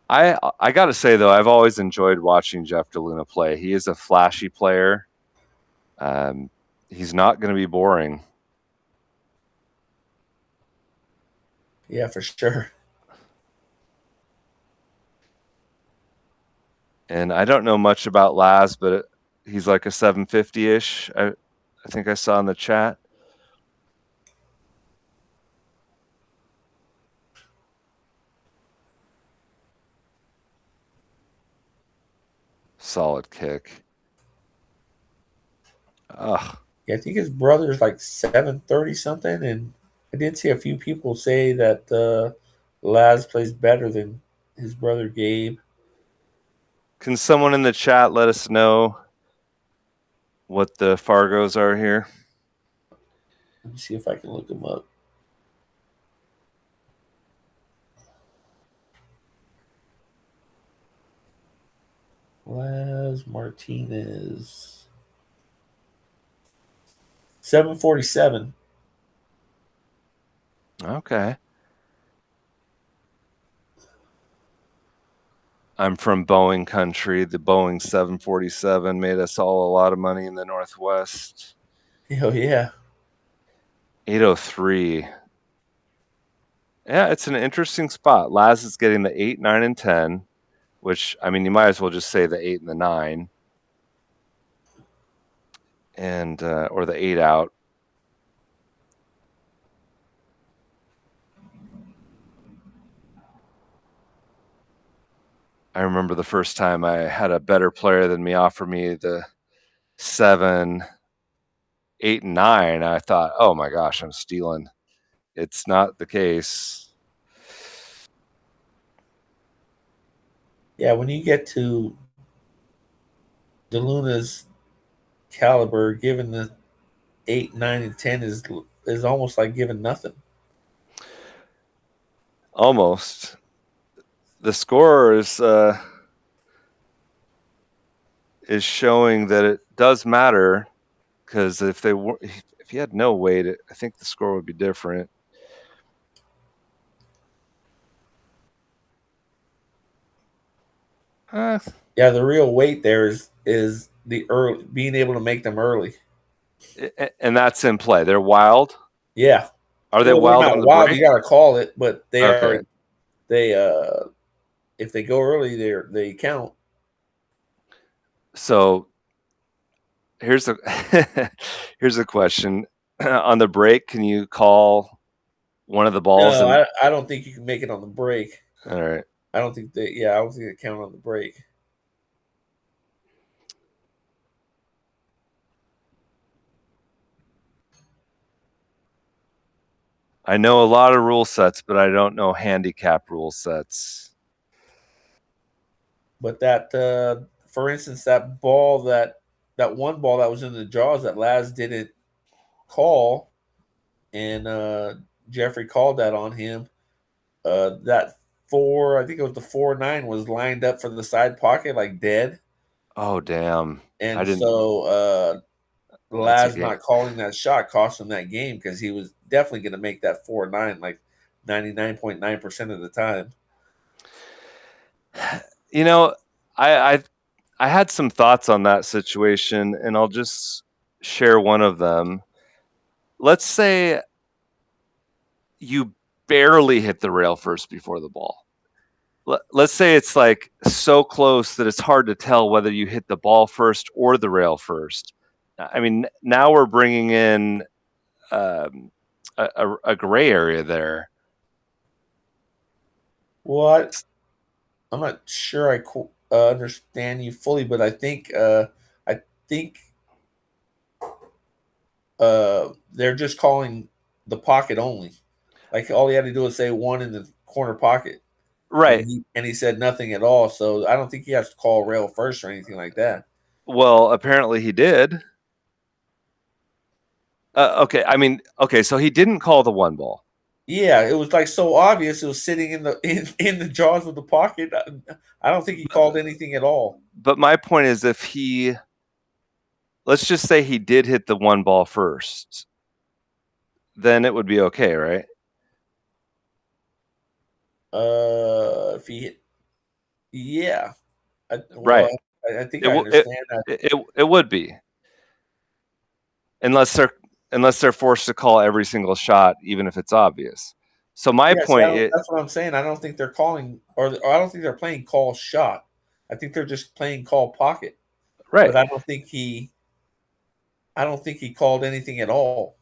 I got to say, though, I've always enjoyed watching Jeff DeLuna play. He is a flashy player. Um, he's not going to be boring. Yeah, for sure. And I don't know much about LAZ, but he's like a 750-ish. I think I saw in the chat. Solid kick. Ugh. Yeah, I think his brother's like 730 something, and I did see a few people say that Laz plays better than his brother Gabe. Can someone in the chat let us know what the Fargos are here? Let me see if I can look him up. Laz Martinez, 747. Okay. I'm from Boeing country. The Boeing 747 made us all a lot of money in the Northwest. Oh yeah, 803. Yeah, it's an interesting spot. Laz is getting the 8, 9, and 10, which, I mean, you might as well just say the 8 and the 9, and or the 8 out. I remember the first time I had a better player than me offer me the 7, 8, and 9. I thought, oh my gosh, I'm stealing. It's not the case. yeah. When you get to DeLuna's caliber, given the 8, 9, and 10 is almost like giving nothing. Almost. The score is showing that it does matter, because if he had no weight, I think the score would be different. Uh, Yeah, the real weight there is the early being able to make them early. and that's in play. They're wild. Yeah. Are they Well, they're wild on not the wild. break? You got to call it, but they Okay. are. They if they go early, they count. So here's a here's a question. On the break, can you call one of the balls? No, And I don't think you can make it on the break. all right. I don't think that. Yeah, I don't think they count on the break. I know a lot of rule sets, but I don't know handicap rule sets. But that, for instance, that one ball that was in the jaws that Laz didn't call, and Jeffrey called that on him. That four, I think it was the 4-9, was lined up for the side pocket like dead, Oh damn! I and didn't. so That's a Laz game. not calling that shot cost him that game because he was definitely going to make that 4-9 like 99.9% of the time. You know, I I had some thoughts on that situation, and I'll just share one of them. Let's say you barely hit the rail first before the ball. let's say it's like so close that it's hard to tell whether you hit the ball first or the rail first. I mean, now we're bringing in a gray area there. Well, I'm not sure I understand you fully, but I think they're just calling the pocket only. Like all he had to do was say one in the corner pocket, Right. and he said nothing at all. So I don't think he has to call rail first or anything like that. Well, apparently he did. Okay. I mean, okay. So he didn't call the one ball. Yeah, it was like so obvious. It was sitting in the in the jaws of the pocket. I don't think he called anything at all. But my point is, if he, let's just say he did hit the one ball first, then it would be okay, right? If he, yeah, well, Right. I think It I w- it, understand that. it would be, unless they're forced to call every single shot, even if it's obvious. So my Yes, point, that's what I'm saying. I don't think they're calling, or I don't think they're playing call shot. I think they're just playing call pocket. right? But I don't think he called anything at all.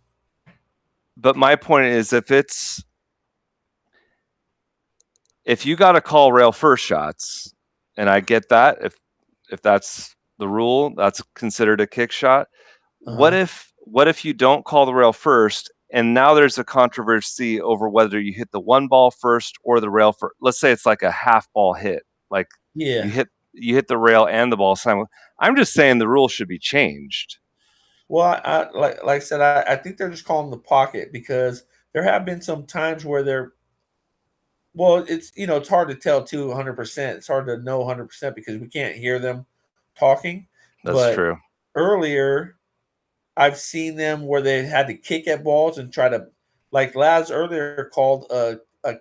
But my point is, if you got to call rail first shots, and I get that, if that's the rule, that's considered a kick shot. Uh-huh. What if you don't call the rail first, and now there's a controversy over whether you hit the one ball first or the rail first? Let's say it's like a half ball hit, like you Yeah. hit the rail and the ball simultaneously. I'm just saying the rule should be changed. Well, like I said, I think they're just calling the pocket because there have been some times where they're well, it's it's hard to tell too 100%. It's hard to know 100% because we can't hear them talking. That's But true. earlier I've seen them where they had to kick at balls and try to, like Laz earlier called a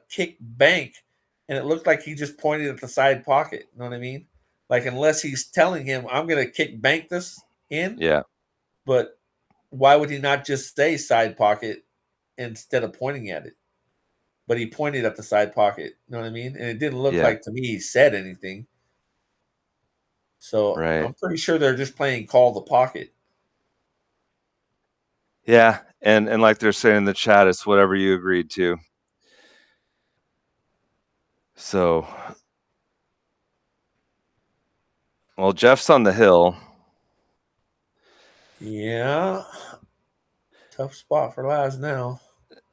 kick bank, and it looked like he just pointed at the side pocket. You know what I mean? Like unless he's telling him, "I'm going to kick bank this in," Yeah, but why would he not just say side pocket instead of pointing at it? But he pointed at the side pocket. You know what I mean? And it didn't look yeah, like to me he said anything. So right. I'm pretty sure they're just playing call the pocket. Yeah, and like they're saying in the chat, it's whatever you agreed to. So, well, Jeff's on the hill. Yeah. Tough spot for Laz now.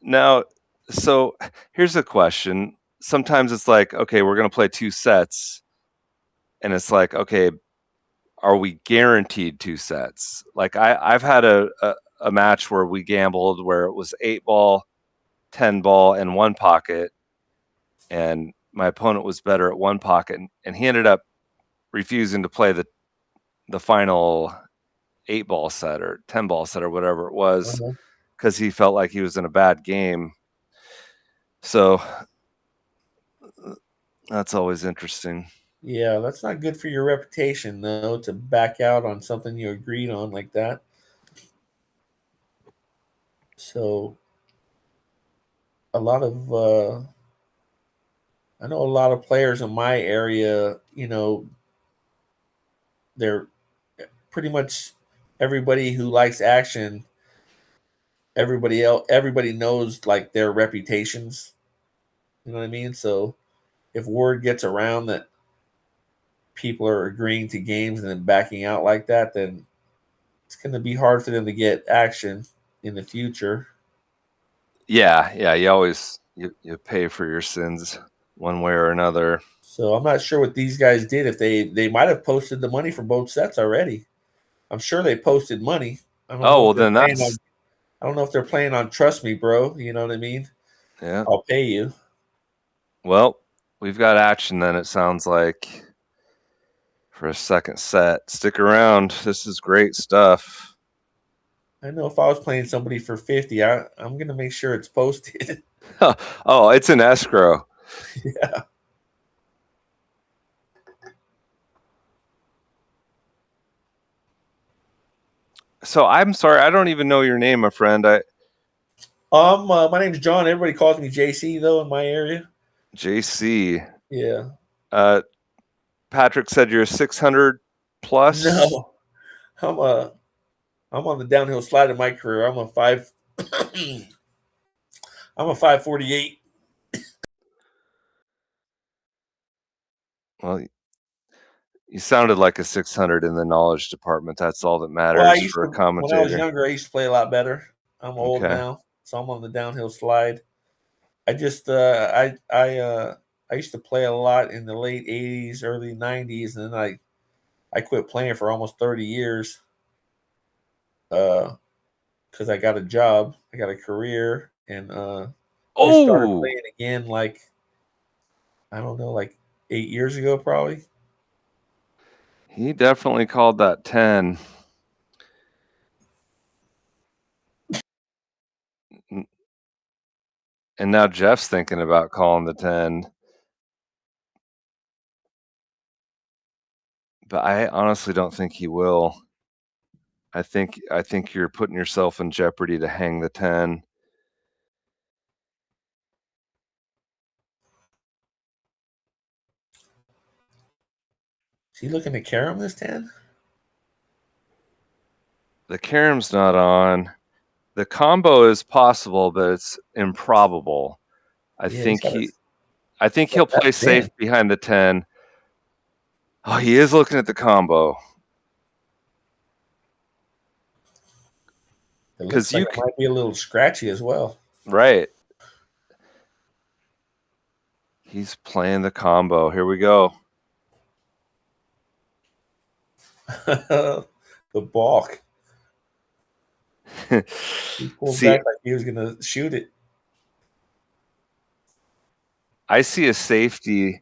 Now, so here's a question. Sometimes it's like, okay, we're going to play two sets. And it's like, okay, are we guaranteed two sets? Like I've had a match where we gambled where it was 8 ball, 10 ball, and one pocket. And my opponent was better at one pocket. And he ended up refusing to play the final 8 ball set or 10 ball set or whatever it was Uh-huh. because he felt like he was in a bad game. So that's always interesting. Yeah, that's not good for your reputation, though, to back out on something you agreed on like that. So, a lot of, I know a lot of players in my area, they're pretty much everybody who likes action, everybody knows like their reputations. You know what I mean? So, if word gets around that people are agreeing to games and then backing out like that, then it's going to be hard for them to get action in the future. Yeah. You pay for your sins one way or another. So I'm not sure what these guys did. If they might have posted the money for both sets already. I'm sure they posted money. I don't know Oh if well, they're then playing that's on. I don't know if they're playing on trust me, bro. You know what I mean? yeah. I'll pay you. Well, we've got action then. It sounds like for a second set. Stick around. This is great stuff. I know if I was playing somebody for 50, I'm gonna make sure it's posted. Oh, it's an escrow. Yeah. So I'm sorry, I don't even know your name, my friend. My name's John. Everybody calls me JC though in my area. JC. Yeah. Patrick said you're 600 plus. No, I'm on the downhill slide of my career. I'm a 548. Well, you sounded like a 600 in the knowledge department. That's all that Well, I matters used for a to when I was commentator. younger. I used to play a lot better. I'm old Okay. now, so I'm on the downhill slide. I just I used to play a lot in the late '80s, early '90s, and then I quit playing for almost 30 years. Because I got a job, I got a career, and just started Oh, playing again. Like I don't know, like 8 years ago, probably. he definitely called that 10. And now Jeff's thinking about calling the 10. But I honestly don't think he will. I think you're putting yourself in jeopardy to hang the 10. Is he looking to carry him this 10? The carom's not on. The combo is possible, but it's improbable. I Yeah, think he's got he'll that play safe thin. behind the 10. Oh, he is looking at the combo. It Because looks like it might be a little scratchy as well. right. He's playing the combo. Here we go. The balk. He pulled See, back like he was gonna shoot it. I see a safety,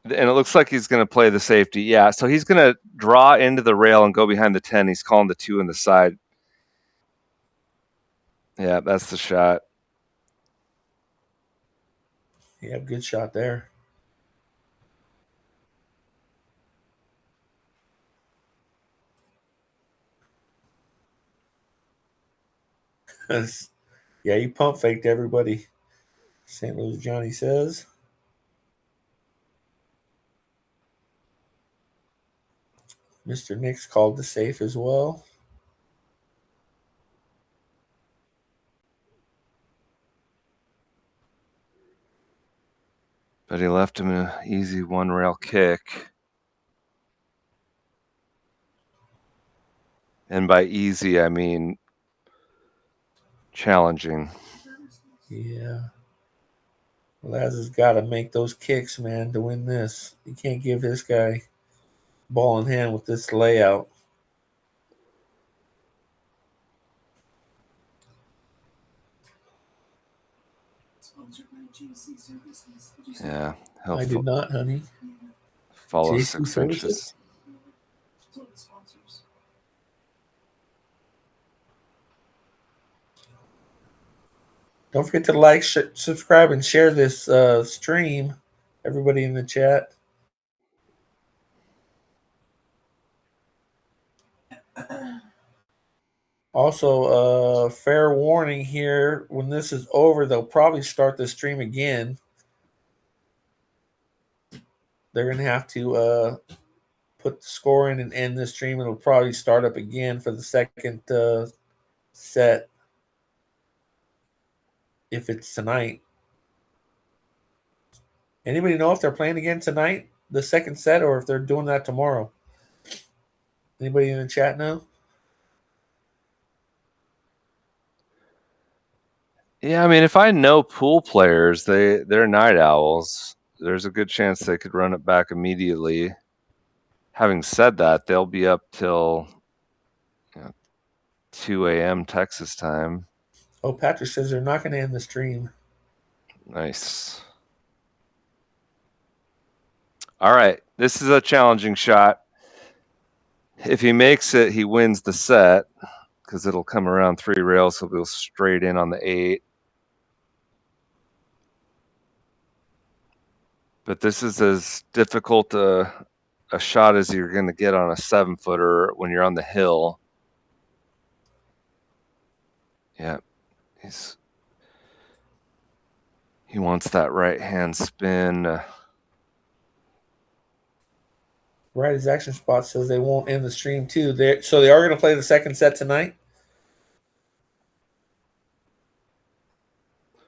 and it looks like he's going to play the safety. Yeah, so he's going to draw into the rail and go behind the 10. He's calling the 2 in the side. Yeah, that's the shot. Yeah, good shot there. Yeah, he pump faked everybody. St. Louis Johnny says. Mr. Nix called the safe as well. But he left him an easy one rail kick. And by easy, I mean challenging. Yeah. LAZ has got to make those kicks, man, to win this. You can't give this guy ball in hand with this layout. Yeah, he'll I did not, honey. follow JC 6 inches. Services. Don't forget to like, subscribe, and share this stream. Everybody in the chat. Also, fair warning here: when this is over, they'll probably start the stream again. They're gonna have to put the score in and end the stream. It'll probably start up again for the second set if it's tonight. Anybody know if they're playing again tonight, the second set, or if they're doing that tomorrow? Anybody in the chat know? Yeah, I mean, if I know pool players, they're night owls. There's a good chance they could run it back immediately. Having said that, they'll be up till 2 a.m. Texas time. Oh, Patrick says they're not going to end the stream. Nice. All right, this is a challenging shot. If he makes it, he wins the set because it'll come around 3 rails. He'll go straight in on the 8. But this is as difficult a shot as you're going to get on a 7-footer when you're on the hill. Yeah, He wants that right hand spin. Rydas Action Spot says they won't end the stream too. So they are going to play the second set tonight.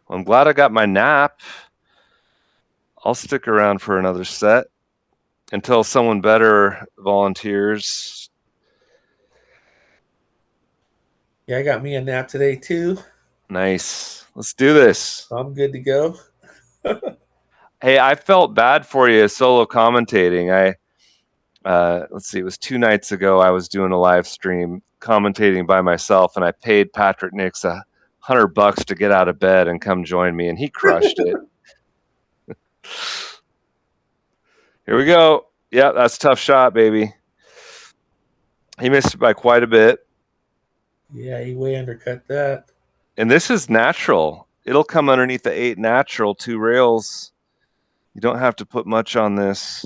Well, I'm glad I got my nap. I'll stick around for another set until someone better volunteers. Yeah, I got me a nap today too. Nice. Let's do this. I'm good to go. Hey, I felt bad for you solo commentating. Let's see, it was 2 nights ago I was doing a live stream commentating by myself, and I paid Patrick Nix $100 to get out of bed and come join me, and he crushed it. Here we go. Yeah, that's a tough shot, baby. He missed it by quite a bit. Yeah, he way undercut that. And this is natural. It'll come underneath the 8 natural, 2 rails. You don't have to put much on this.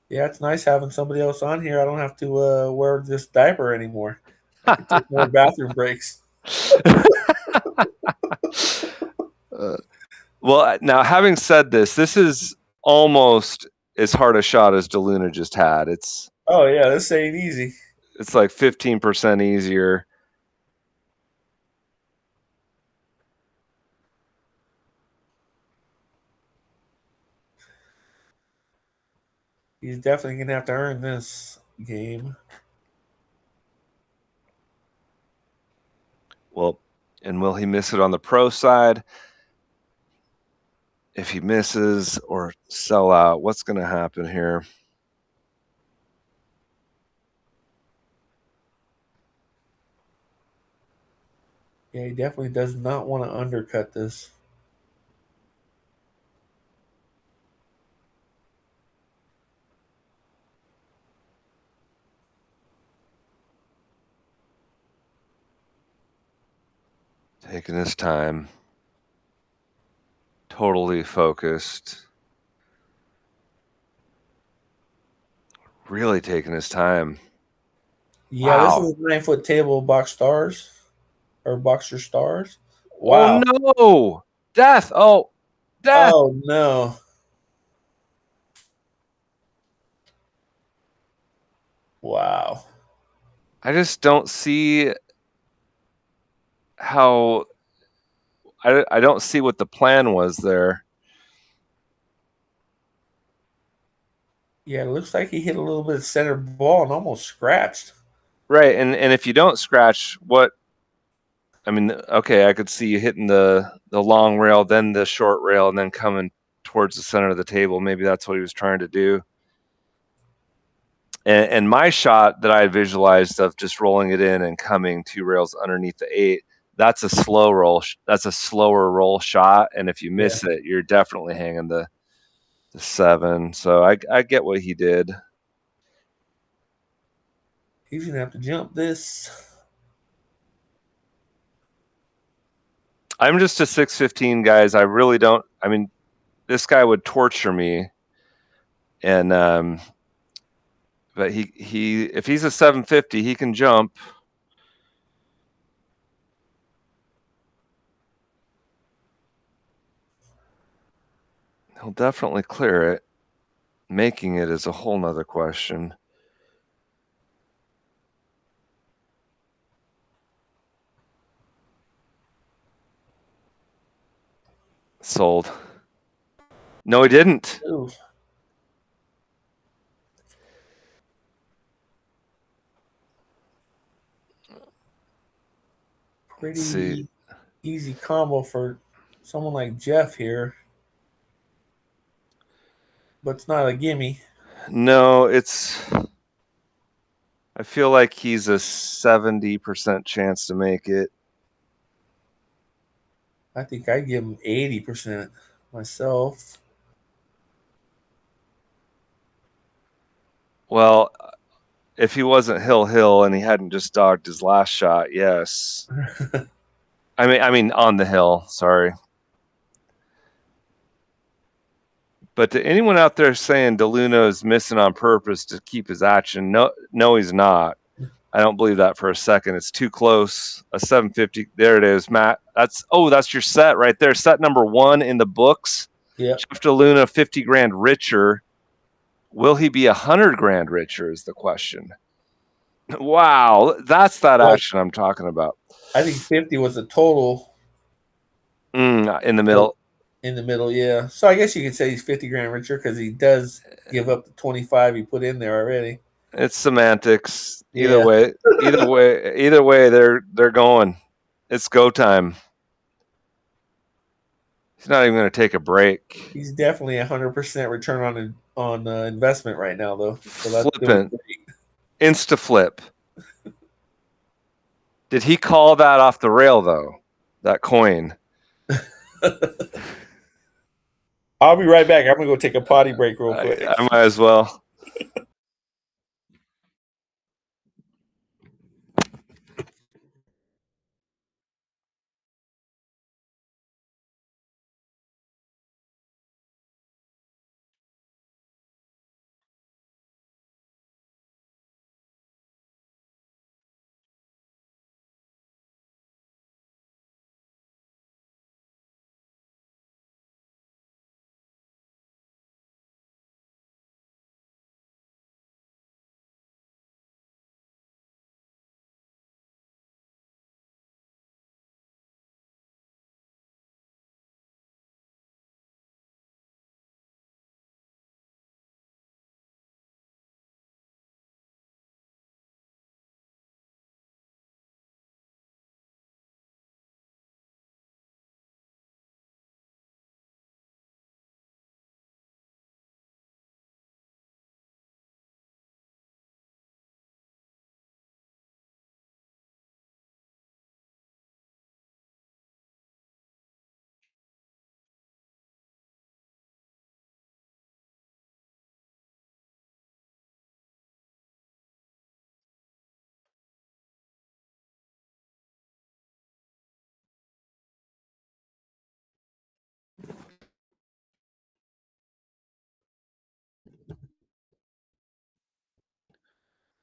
Yeah, it's nice having somebody else on here. I don't have to wear this diaper anymore. I can take more bathroom breaks. Well, now having said this, this is almost as hard a shot as DeLuna just had. It's this ain't easy. It's like 15% easier. He's definitely gonna have to earn this game. Well, and will he miss it on the pro side? If he misses or sell out, what's going to happen here? Yeah, he definitely does not want to undercut this. Taking his time. Totally focused. Really taking his time. Yeah, Wow. This is a 9-foot table box stars or boxer stars. Wow. Oh no! Death! Oh, death! Oh no! Wow. I just don't see how. I don't see what the plan was there. Yeah, it looks like he hit a little bit of center ball and almost scratched. Right, and if you don't scratch, what? I mean, okay, I could see you hitting the long rail, then the short rail, and then coming towards the center of the table. Maybe that's what he was trying to do. And my shot that I had visualized of just rolling it in and coming 2 rails underneath the 8, that's a slow roll. That's a slower roll shot, and if you miss it, you're definitely hanging the 7. So I get what he did. He's gonna have to jump this. I'm just a 615, guys. I really don't. I mean, this guy would torture me, and but he if he's a 750, he can jump. He'll definitely clear it. Making it is a whole nother question. Sold. No, he didn't. Ooh. Pretty easy combo for someone like Jeff here. But it's not a gimme. No, it's. I feel like he's a 70% chance to make it. I think I give him 80% myself. Well, if he wasn't hill and he hadn't just dogged his last shot, yes. I mean on the hill. Sorry. But to anyone out there saying DeLuna is missing on purpose to keep his action, no, he's not. I don't believe that for a second. It's too close. A 750. There it is, Matt. That's your set right there. Set number 1 in the books. Yeah. Jeff DeLuna, 50 grand richer. Will he be 100 grand richer is the question. Wow, that's that action I'm talking about. I think 50 was the total. In the middle. In the middle, yeah. So I guess you could say he's 50 grand richer because he does give up the 25 he put in there already. It's semantics. Either way, they're going. It's go time. He's not even going to take a break. He's definitely 100% return on investment right now, though. So that's Flippant. Insta flip. Did he call that off the rail though? That coin. I'll be right back. I'm gonna go take a potty break real quick. I might as well.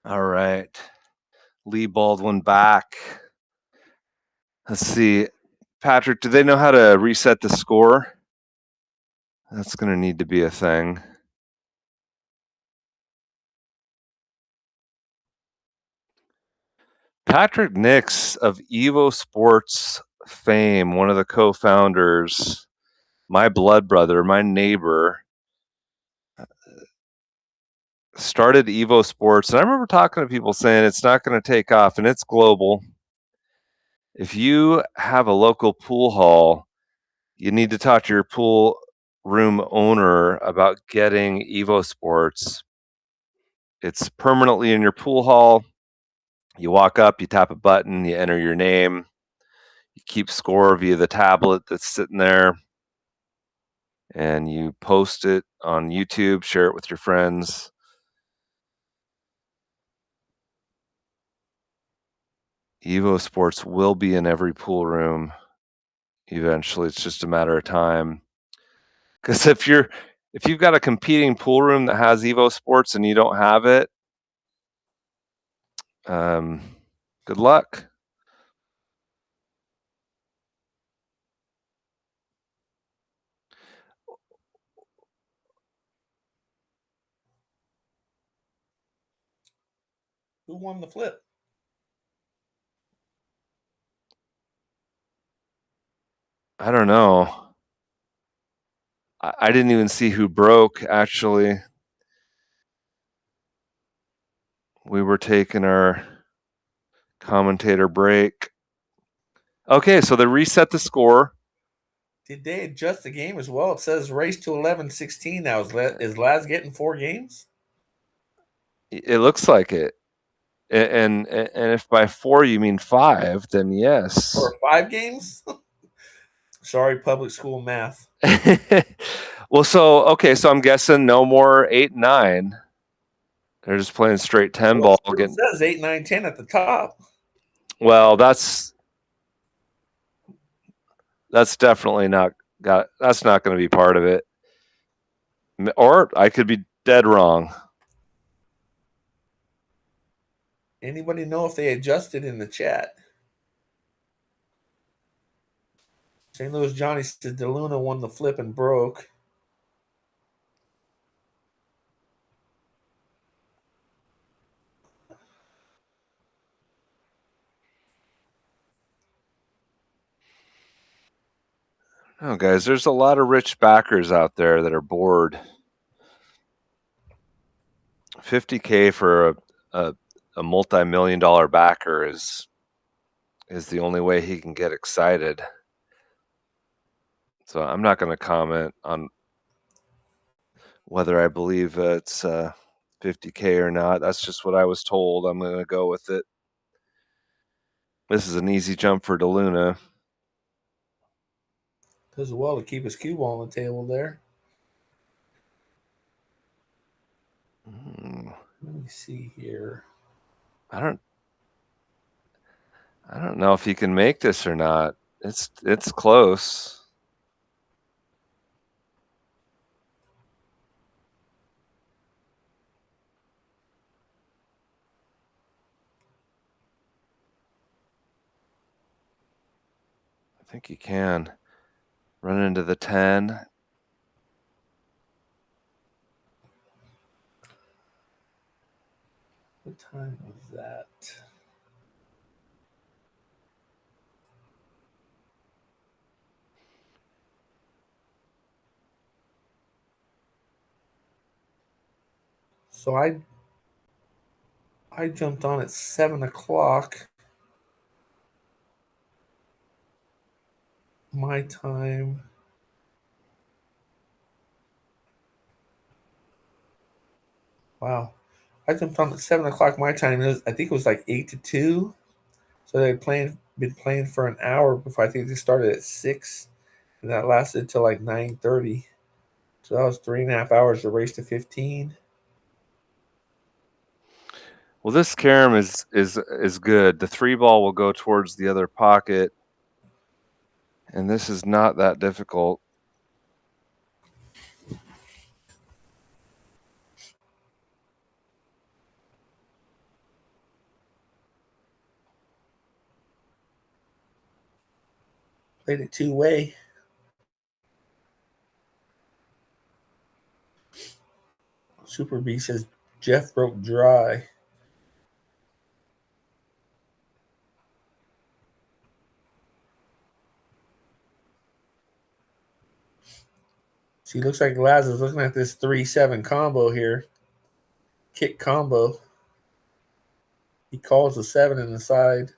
All right. Lee Baldwin back. Let's see. Patrick, do they know how to reset the score? That's going to need to be a thing. Patrick Nix of EvoSports fame, one of the co-founders, my blood brother, my neighbor, started EvoSports. And I remember talking to people saying it's not going to take off, and it's global. If you have a local pool hall, you need to talk to your pool room owner about getting EvoSports. It's permanently in your pool hall. You walk up, you tap a button, you enter your name, you keep score via the tablet that's sitting there, and you post it on YouTube, share it with your friends. EvoSports will be in every pool room eventually. It's just a matter of time. Because if you've got a competing pool room that has EvoSports and you don't have it, good luck. Who won the flip? I don't know. I didn't even see who broke, actually. We were taking our commentator break. Okay, so they reset the score. Did they adjust the game as well? It says race to 11-16 now. Is LAZ getting 4 games? It looks like it. And if by 4 you mean 5, then yes. Or 5 games? Sorry, public school math. Well, so I'm guessing no more 8 and 9. They're just playing straight 10 ball. It says 8, 9, 10 at the top. Well, that's definitely not going to be part of it. Or I could be dead wrong. Anybody know if they adjusted in the chat? St. Louis Johnny said DeLuna won the flip and broke. Oh, guys, there's a lot of rich backers out there that are bored. $50K for a multi-million-dollar backer is the only way he can get excited. So I'm not going to comment on whether I believe it's 50K or not. That's just what I was told. I'm going to go with it. This is an easy jump for DeLuna. Does well to keep his cue ball on the table there. Let me see here. I don't know if he can make this or not. It's close. I think he can. Run into the 10. What time was that? So I jumped on at 7:00 my time. Wow. I jumped on at 7:00 my time. I think it was like 8 to 2. So they'd been playing for an hour before. I think they started at 6, and that lasted till like 9:30. So that was 3.5 hours to race to 15. Well, this carom is good. The 3 ball will go towards the other pocket, and this is not that difficult. Played it two-way. Super B says Jeff broke dry. She looks like Laz is looking at this 3-7 combo here. Kick combo. He calls the 7 in the side.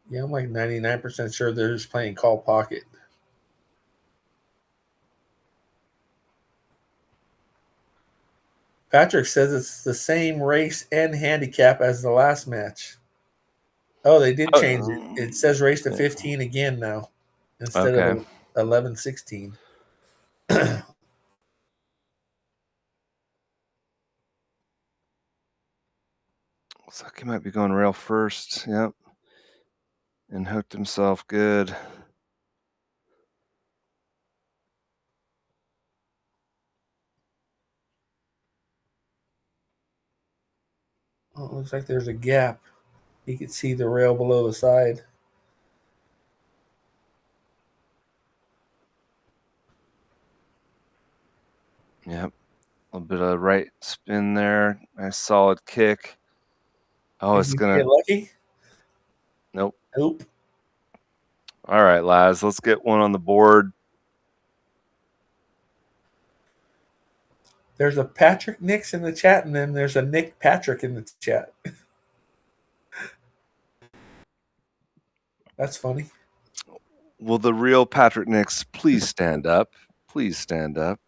Yeah, I'm like 99% sure they're just playing call pocket. Patrick says it's the same race and handicap as the last match. Oh, they did change it. It says race to 15 again now instead Okay. of 11-16. Looks like he might be going rail first. Yep. And hooked himself good. Oh, it looks like there's a gap. You can see the rail below the side. Yep. A little bit of right spin there. Nice solid kick. Oh, Is it's he going get to. lucky? Nope. Nope. All right, Laz, let's get one on the board. There's a Patrick Nix in the chat, and then there's a Nick Patrick in the chat. That's funny. Will the real Patrick Nix please stand up? Please stand up.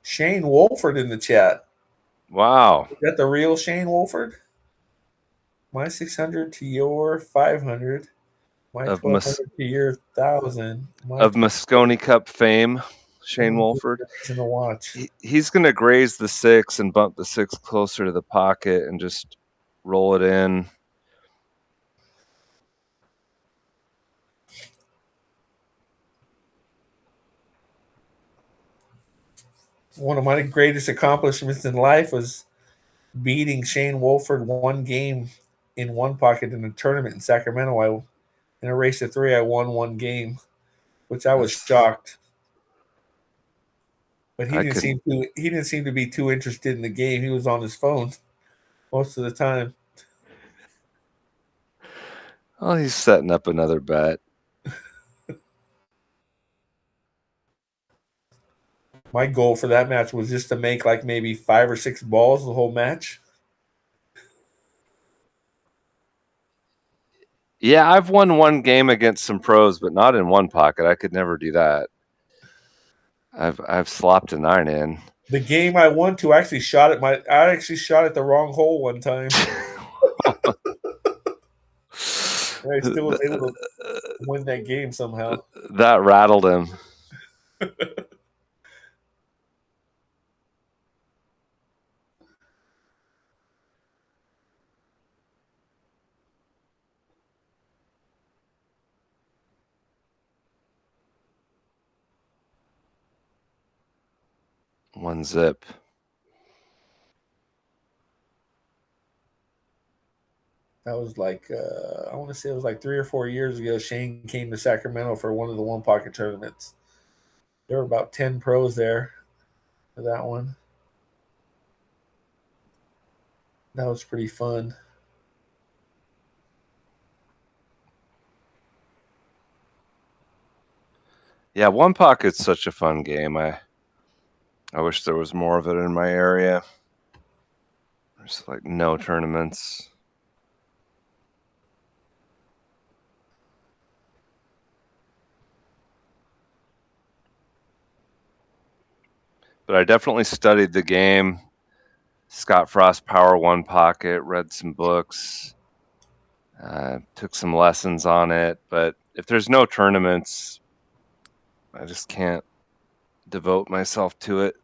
Shane Wolford in the chat. Wow. Is that the real Shane Wolford? My 600 to your 500. My Of 1200 to your 1,000. My of 20 Moscone Cup fame, Shane Someone give Wolford. me a reason to watch. He's going to graze the 6 and bump the 6 closer to the pocket and just roll it in. One of my greatest accomplishments in life was beating Shane Wolford one game in one pocket in a tournament in Sacramento. In a race of 3, I won one game, which I was That's shocked. But I couldn't. he didn't seem to be too interested in the game. He was on his phone most of the time. Oh, he's setting up another bet. My goal for that match was just to make like maybe 5 or 6 balls the whole match. Yeah, I've won one game against some pros, but not in one pocket. I could never do that. I've slopped a 9 in. The game I won to, I actually shot at the wrong hole one time. And I still was able to win that game somehow. That rattled him. One zip. That was like I want to say it was like 3 or 4 years ago. Shane came to Sacramento for one of the one pocket tournaments. There were about 10 pros there for that one. That was pretty fun. Yeah, one pocket's such a fun game. I wish there was more of it in my area. There's like no tournaments. But I definitely studied the game. Scott Frost Power One Pocket, read some books, took some lessons on it. But if there's no tournaments, I just can't devote myself to it.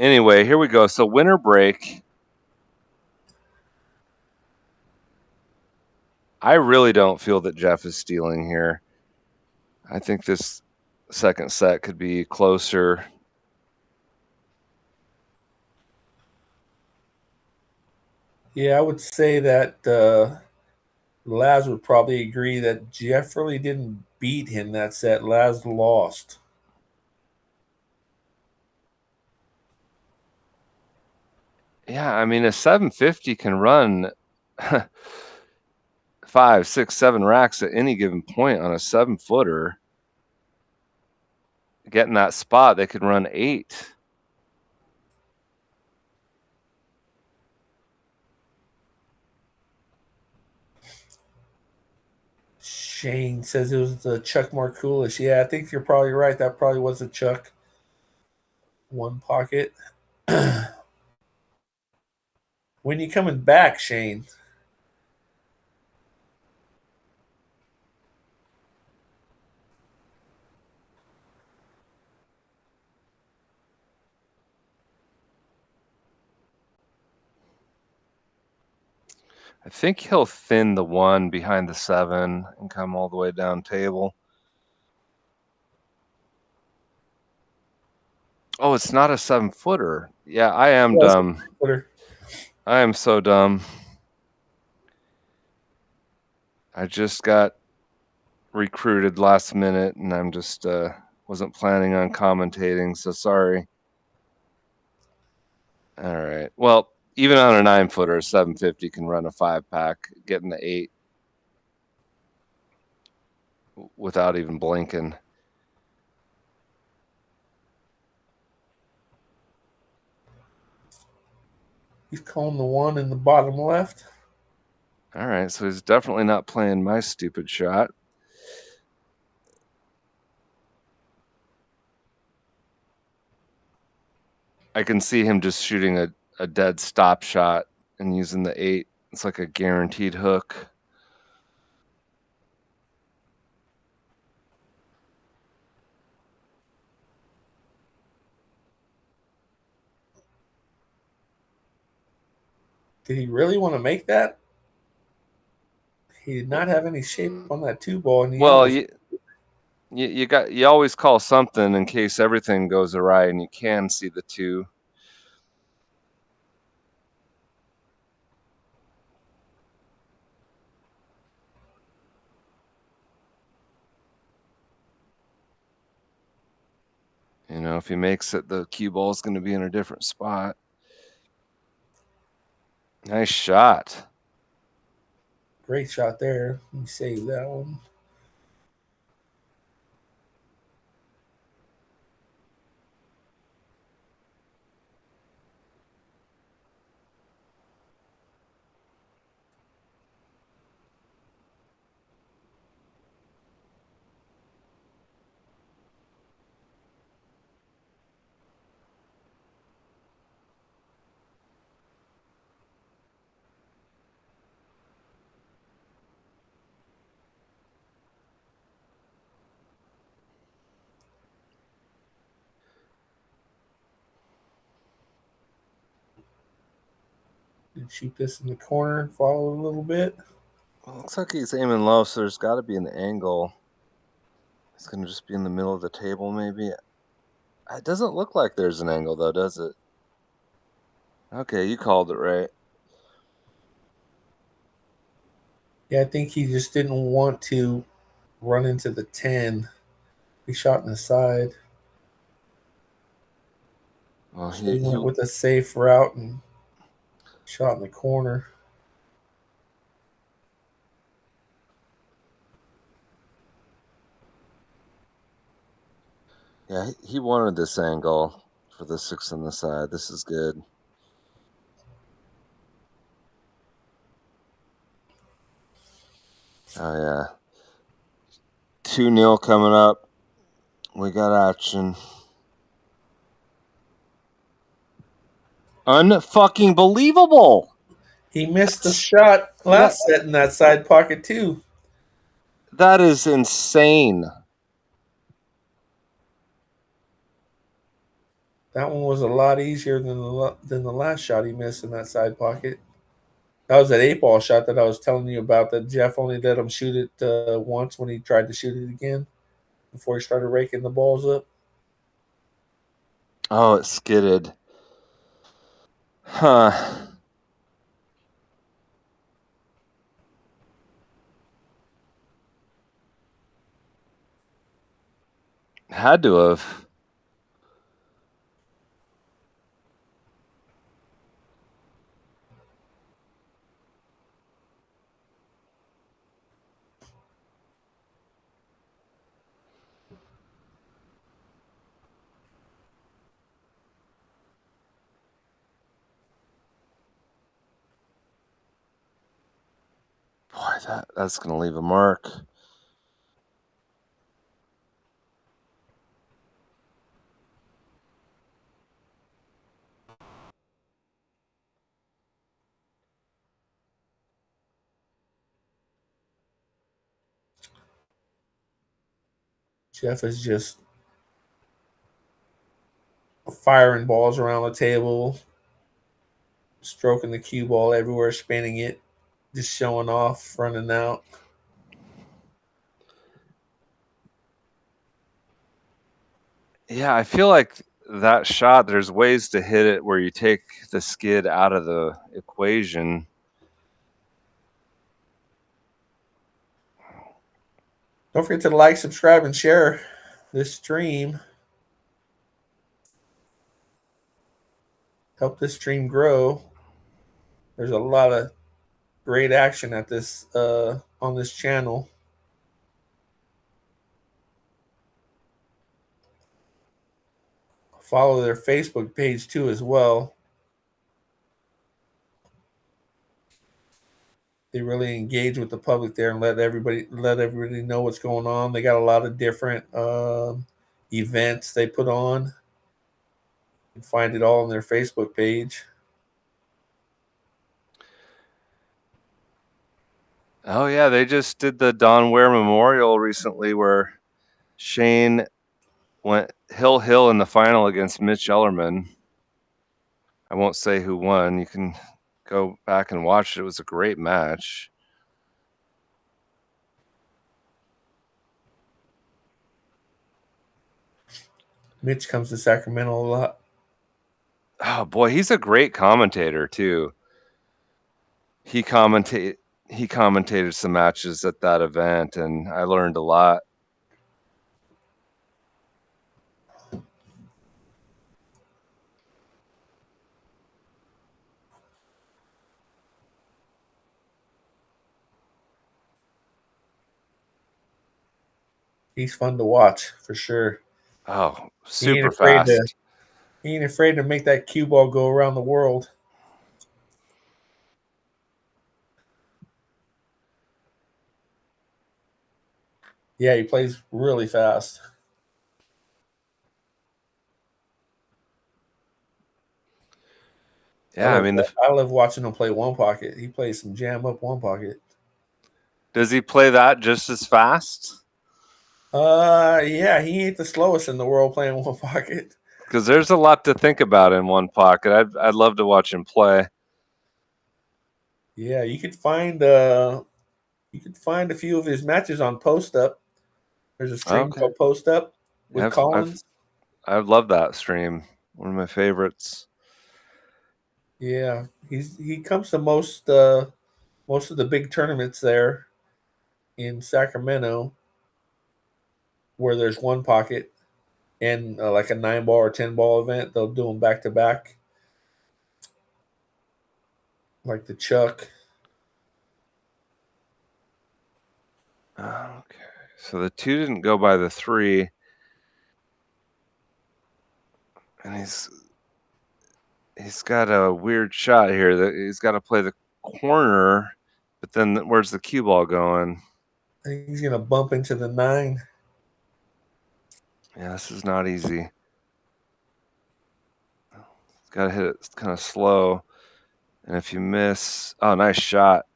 Anyway, here we go. So winter break. I really don't feel that Jeff is stealing here. I think this second set could be closer. Yeah, I would say that Laz would probably agree that Jeff really didn't beat him that set. Laz lost. Yeah, I mean, a 750 can run 5, 6, 7 racks at any given point on a 7-footer. Getting that spot, they could run 8. Shane says it was the Chuck Markulis. Yeah, I think you're probably right. That probably was a Chuck one pocket. When you coming back, Shane? I think he'll thin the 1 behind the 7 and come all the way down table. Oh, it's not a 7-footer. Yeah, I am Yes. dumb. I am so dumb. I just got recruited last minute and I'm just wasn't planning on commentating, so sorry. All right. Well, even on a 9-footer, a 750 can run a 5-pack, getting the 8 without even blinking. He's calling the one in the bottom left. All right, so he's definitely not playing my stupid shot. I can see him just shooting a dead stop shot and using the 8. It's like a guaranteed hook. Did he really want to make that? He did not have any shape on that 2 ball, and he Well, almost. you always call something in case everything goes awry, and you can see the 2. You know, if he makes it, the cue ball is going to be in a different spot. Nice shot. Great shot there. He saved that one. Did shoot this in the corner, follow a little bit. Well, looks like he's aiming low, so there's got to be an angle. It's going to just be in the middle of the table, maybe. It doesn't look like there's an angle, though, does it? Okay, you called it right. Yeah, I think he just didn't want to run into the 10. He shot in the side. Well, So he went with a safe route and shot in the corner. yeah, he wanted this angle for the 6 on the side. This is good. Oh, yeah. 2-0 coming up. We got action. Unfucking believable. He missed the shot last set in that side pocket, too. That is insane. That one was a lot easier than the last shot he missed in that side pocket. That was that 8 ball shot that I was telling you about that Jeff only let him shoot it once when he tried to shoot it again before he started raking the balls up. Oh, it skidded. Huh. Had to have. Boy, that's going to leave a mark. Jeff is just firing balls around the table, stroking the cue ball everywhere, spinning it, just showing off, running out. Yeah, I feel like that shot, there's ways to hit it where you take the skid out of the equation. Don't forget to like, subscribe, and share this stream. Help this stream grow. There's a lot of great action at this on this channel. Follow their Facebook page too as well. They really engage with the public there and let everybody know what's going on. They got a lot of different events they put on. You can find it all on their Facebook page. Oh yeah, they just did the Don Ware Memorial recently, where Shane went hill in the final against Mitch Ellerman. I won't say who won. You can go back and watch it. It was a great match. Mitch comes to Sacramento a lot. Oh boy, he's a great commentator too. He commentated some matches at that event, and I learned a lot. He's fun to watch for sure. Oh, He ain't super afraid to. fast. He ain't afraid to make that cue ball go around the world. Yeah, he plays really fast. Yeah, I mean, I love watching him play one pocket. He plays some jam up one pocket. does he play that just as fast? Yeah, he ain't the slowest in the world playing one pocket. Because there's a lot to think about in one pocket. I'd love to watch him play. Yeah, you could find a few of his matches on Post Up. There's a stream Okay, called Post Up with I've Collins. I've loved that stream. One of my favorites. Yeah, he comes to most of the big tournaments there in Sacramento, where there's one pocket and like a 9-ball or 10-ball event. They'll do them back to back, like the Chuck. Okay, so the 2 didn't go by the 3, and he's got a weird shot here that he's got to play the corner, but then where's the cue ball going? I think he's gonna bump into the 9. Yeah, this is not easy. He's got to hit it kind of slow, and if you miss, oh, nice shot.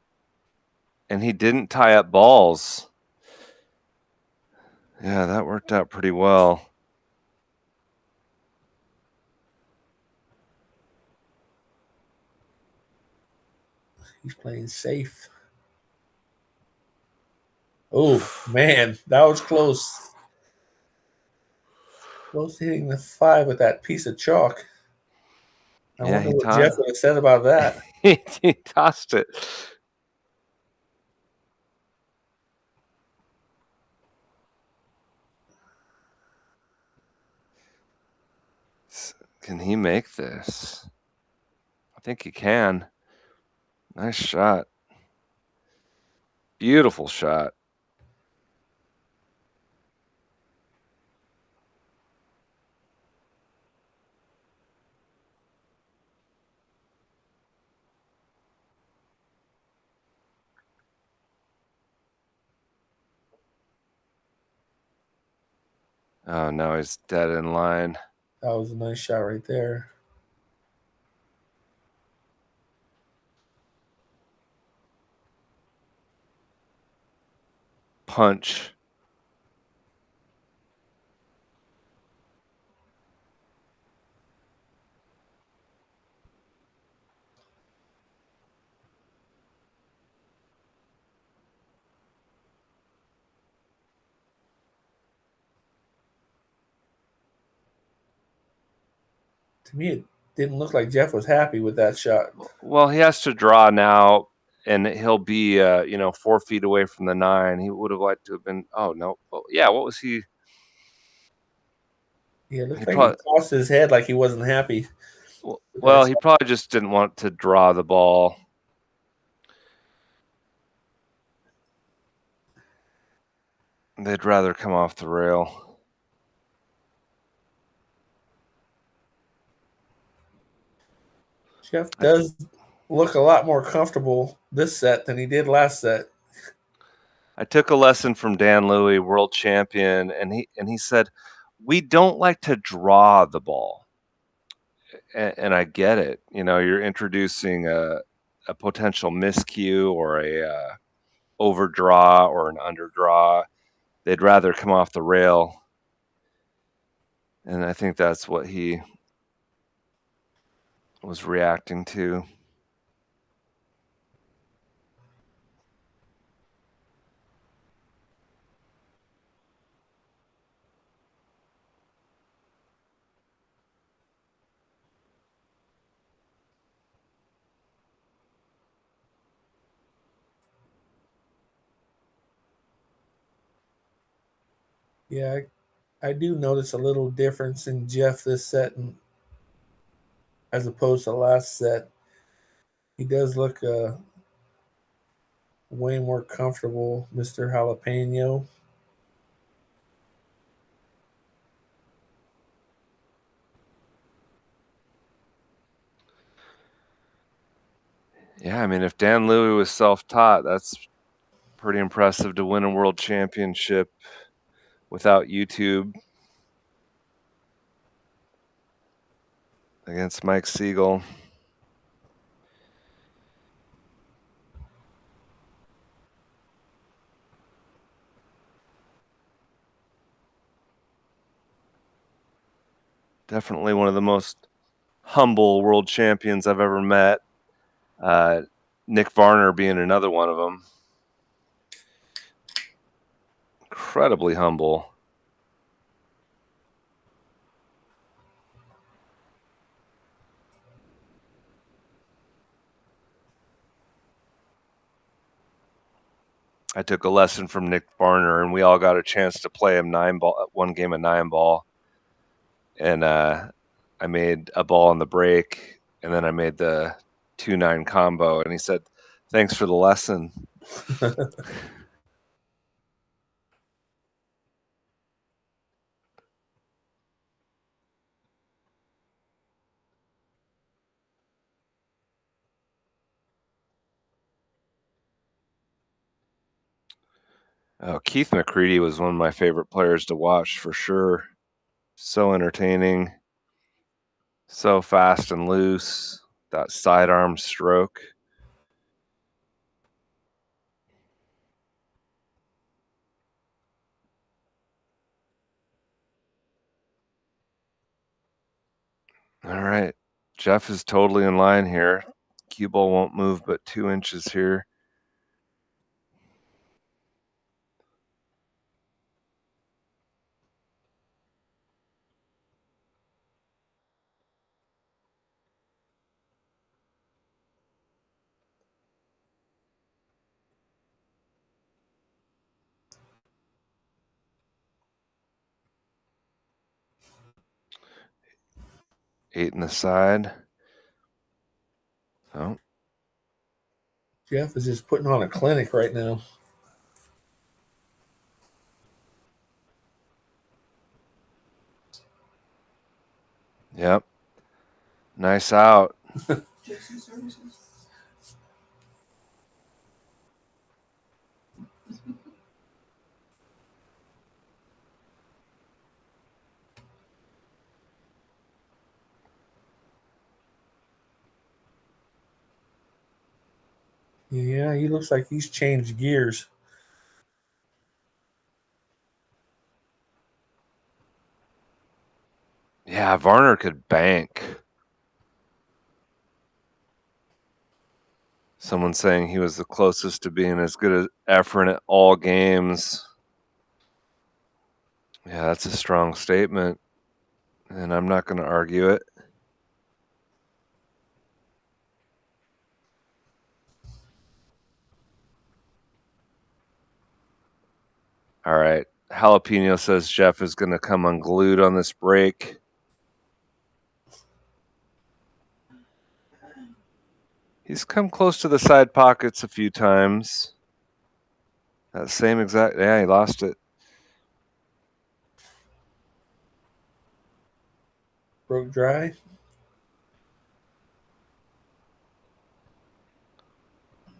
And he didn't tie up balls. Yeah, that worked out pretty well. He's playing safe. Oh man, that was close. Close to hitting the 5 with that piece of chalk. I Yeah, wonder what Jeff would have said about that. he tossed it. Can he make this? I think he can. Nice shot. Beautiful shot. Oh, no, he's dead in line. That was a nice shot right there. Punch. To me, it didn't look like Jeff was happy with that shot. Well, he has to draw now, and he'll be 4 feet away from the 9. He would have liked to have been. Oh no. Well, yeah. What was he? Yeah, it looked He like he probably. tossed his head like he wasn't happy. Well, he probably just didn't want to draw the ball. They'd rather come off the rail. Jeff does look a lot more comfortable this set than he did last set. I took a lesson from Dan Louie, world champion, and he said, "We don't like to draw the ball. and I get it. You're introducing a potential miscue or a overdraw or an underdraw. They'd rather come off the rail, and I think that's what he was reacting to. Yeah, I do notice a little difference in Jeff this set as opposed to last set. He does look way more comfortable, Mr. Jalapeno. Yeah, I mean, if Dan Louie was self-taught, that's pretty impressive to win a world championship without YouTube against Mike Siegel. Definitely one of the most humble world champions I've ever met. Nick Varner being another one of them. Incredibly humble. I took a lesson from Nick Varner, and we all got a chance to play him 9-ball, one game of 9-ball. And I made a ball on the break, and then I made the 2-9 combo. And he said, "Thanks for the lesson." Oh, Keith McCready was one of my favorite players to watch for sure. So entertaining, so fast and loose. That sidearm stroke. All right. Jeff is totally in line here. Cue ball won't move but 2 inches here. Eight in the side. Oh, Jeff is just putting on a clinic right now. yep. Nice out. Yeah, he looks like he's changed gears. Yeah, Varner could bank. Someone saying he was the closest to being as good as Efren at all games. Yeah, that's a strong statement, and I'm not going to argue it. All right. Jalapeno says Jeff is going to come unglued on this break. He's come close to the side pockets a few times. That same exact, yeah, he lost it. Broke dry.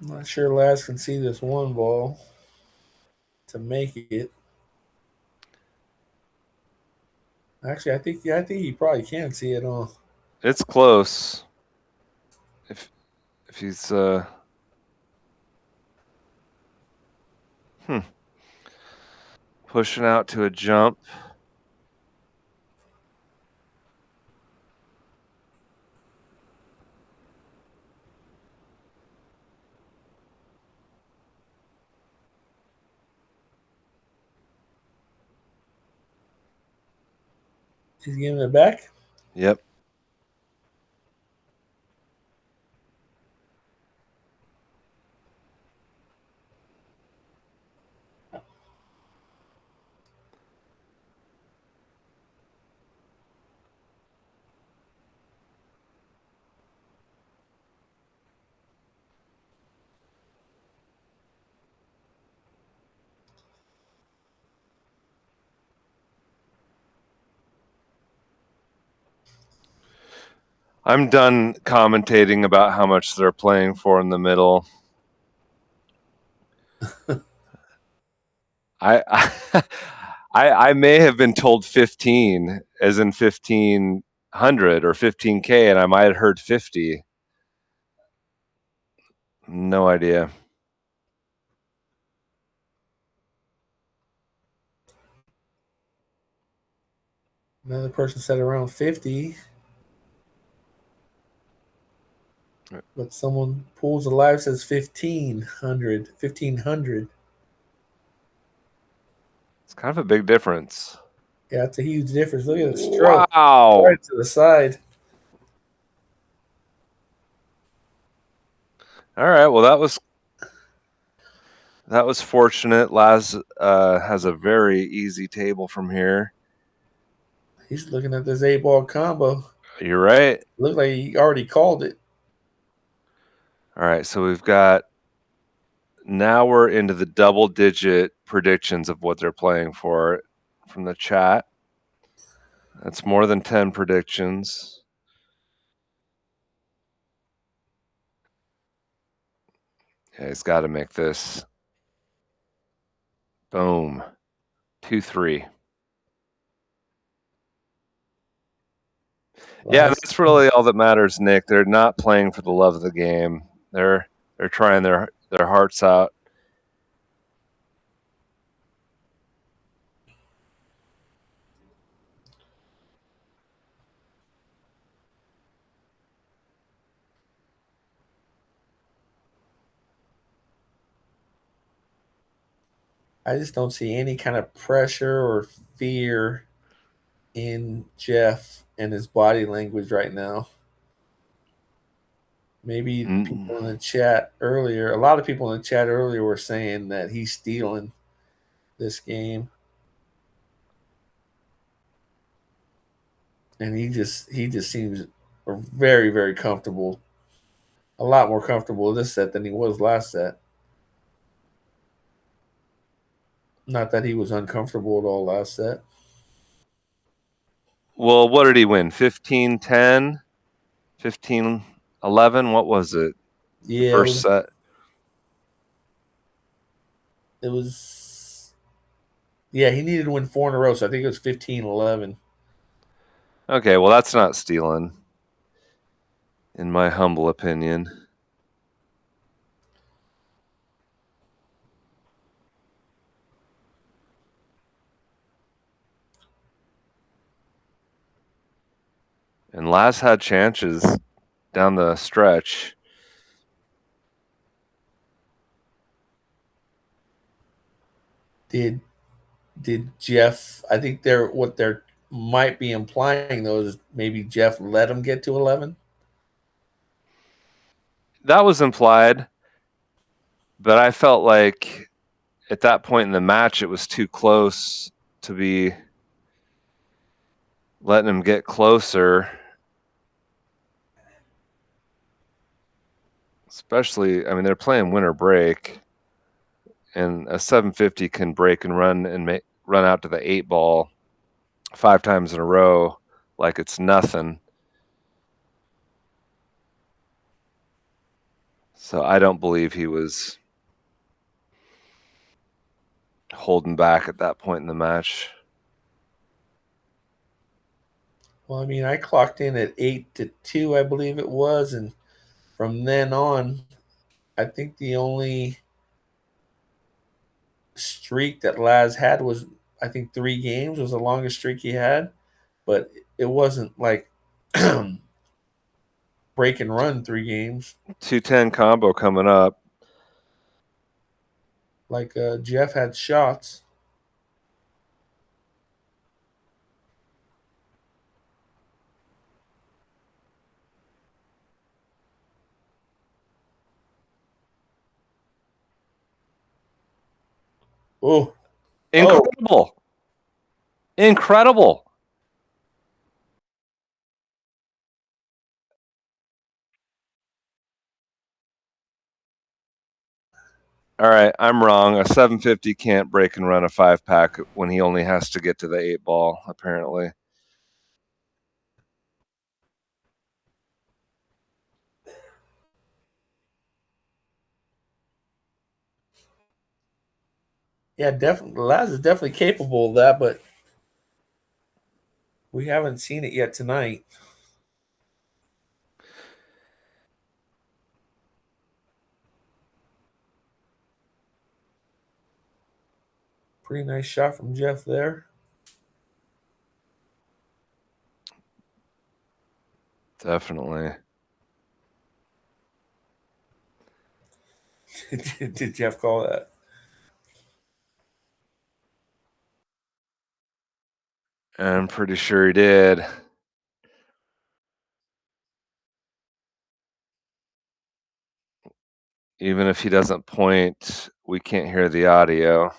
I'm not sure Laz can see this one ball to make it. Actually, I think he probably can see it on. It's close. If he's pushing out to a jump. He's giving it back. Yep. I'm done commentating about how much they're playing for in the middle. I may have been told 15, as in 1500 or 15K, and I might have heard 50. No idea. Another person said around 50. But someone pulls alive says 1500. 1500. It's kind of a big difference. Yeah, that's a huge difference. Look at the stroke. Wow. Right to the side. All right. Well, that was fortunate. LAZ has a very easy table from here. He's looking at this 8-ball combo. You're right. Looked like he already called it. All right. So we've got. Now we're into the double-digit predictions of what they're playing for from the chat. That's more than 10 predictions. Yeah, he's got to make this. Boom. 2-3. Yeah, that's really all that matters, Nick. They're not playing for the love of the game. They're trying their hearts out. I just don't see any kind of pressure or fear in Jeff and his body language right now. Maybe people in the chat earlier, a lot of people in the chat earlier were saying that he's stealing this game. And he just seems very, very comfortable. A lot more comfortable this set than he was last set. Not that he was uncomfortable at all last set. Well, what did he win? 15-10? 15-11? What was it? Yeah, First set? It was. Yeah, he needed to win 4 in a row, so I think it was 15-11. Okay, well, that's not stealing, in my humble opinion. And LAZ had chances down the stretch. Did Jeff? I think what they're might be implying though is maybe Jeff let him get to 11. That was implied, but I felt like at that point in the match it was too close to be letting him get closer. Especially, I mean, they're playing winter break, and a 750 can break and run out to the 8-ball 5 times in a row like it's nothing. So I don't believe he was holding back at that point in the match. Well, I mean, I clocked in at 8-2, I believe it was, and from then on, I think the only streak that Laz had was, I think, 3 games was the longest streak he had, but it wasn't like break and run 3 games 210 combo coming up. like Jeff had shots. Oh, oh, Incredible. Incredible. All right, I'm wrong. A 750 can't break and run a 5-pack when he only has to get to the 8-ball, apparently. yeah, definitely. Laz is definitely capable of that, but we haven't seen it yet tonight. Pretty nice shot from Jeff there. Definitely. Did Jeff call that? I'm pretty sure he did. Even if he doesn't point, we can't hear the audio.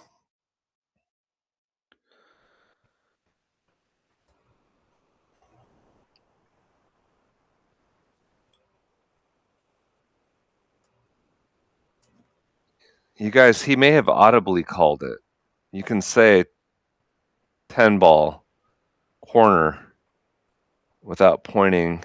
You guys, he may have audibly called it. You can say 10-ball corner without pointing.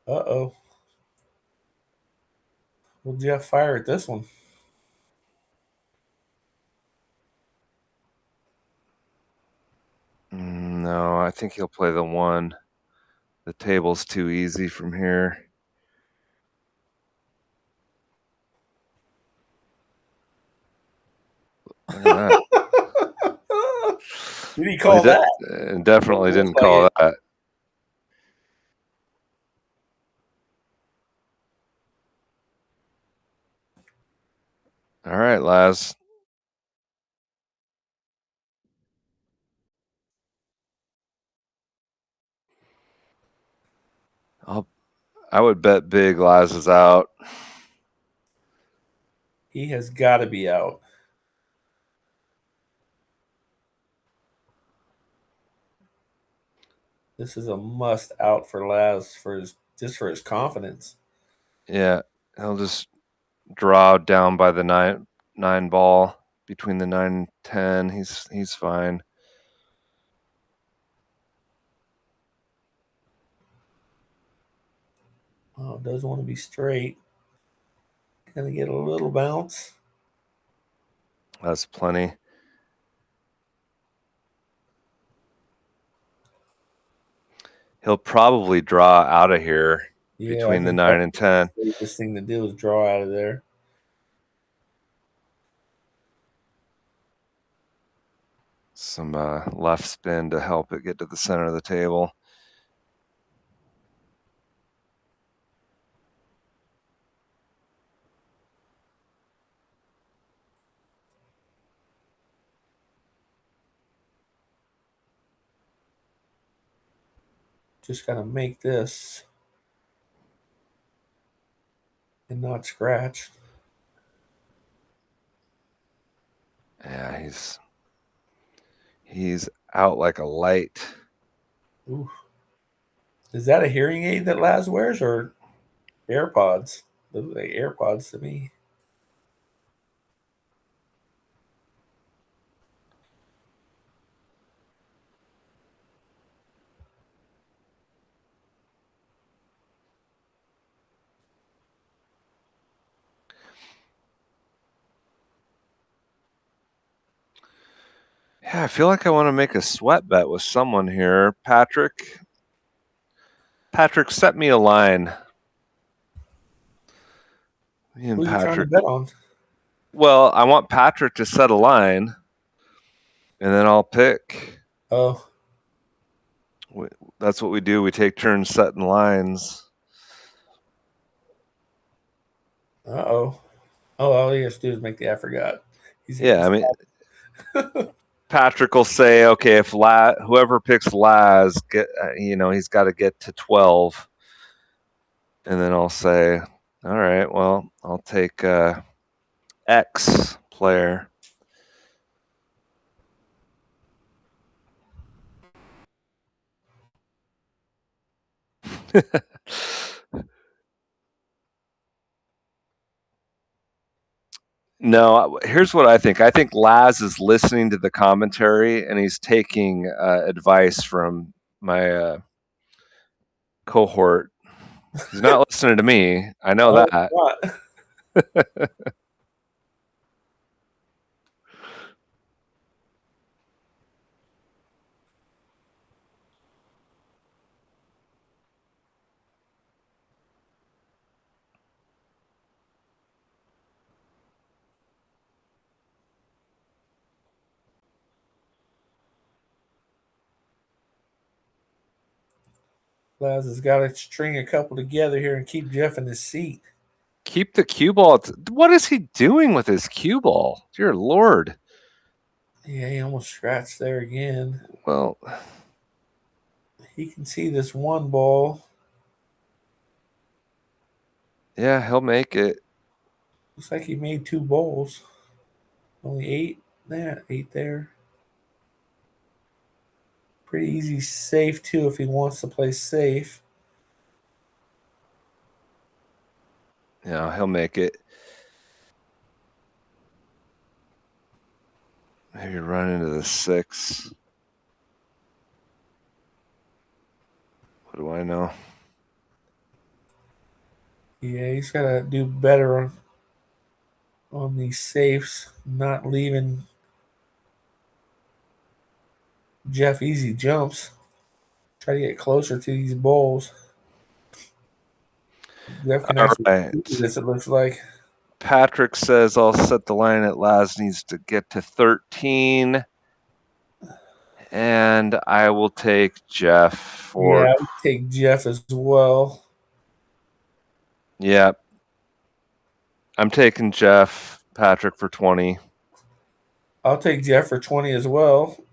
Uh-oh. Will Jeff fire at this one? No, I think he'll play the 1. The table's too easy from here. Look at that. Did he call that? Definitely It looks didn't like call it. that. All right, Laz. I would bet big Laz is out. He has got to be out. This is a must out for Laz for his confidence. Yeah, he'll just draw down by the 9 ball between the 9 and 10. He's fine. Oh, does want to be straight. Gonna get a little bounce. That's plenty. He'll probably draw out of here Yeah, I between the think 9 that's and the 10. safest thing to do is draw out of there. Some left spin to help it get to the center of the table. Just gotta make this and not scratch. Yeah, he's out like a light. Ooh. Is that a hearing aid that Laz wears, or AirPods. They look like AirPods to me. Yeah, I feel like I want to make a sweat bet with someone here. Patrick, set me a line. Me and Who are you trying to Patrick. bet on? Well, I want Patrick to set a line, and then I'll pick. Oh, That's what we do. We take turns setting lines. uh-oh. Oh, all he has to do is make the I forgot. He's Yeah, I mean, hitting. Patrick will say, okay, if whoever picks LAZ, he's got to get to 12. And then I'll say, all right, well, I'll take X player. No, here's what I think. I think Laz is listening to the commentary and he's taking advice from my cohort. He's not listening to me. I know Oh, that. what? Laz has got to string a couple together here and keep Jeff in his seat. Keep the cue ball. What is he doing with his cue ball? Dear Lord. Yeah, he almost scratched there again. Well, He can see this one ball. yeah, he'll make it. Looks like he made 2 bowls. Only 8 there, 8 there. Pretty easy safe too if he wants to play safe. Yeah, he'll make it. Maybe run into the 6. What do I know? Yeah, he's got to do better on these safes, not leaving Jeff easy jumps. Try to get closer to these bowls. Jeff can All actually right. do this, it looks like. Patrick says I'll set the line at Laz needs to get to 13. And I will take Jeff for. Yeah, I would take Jeff as well. Yeah. I'm taking Jeff, Patrick for 20. I'll take Jeff for 20 as well.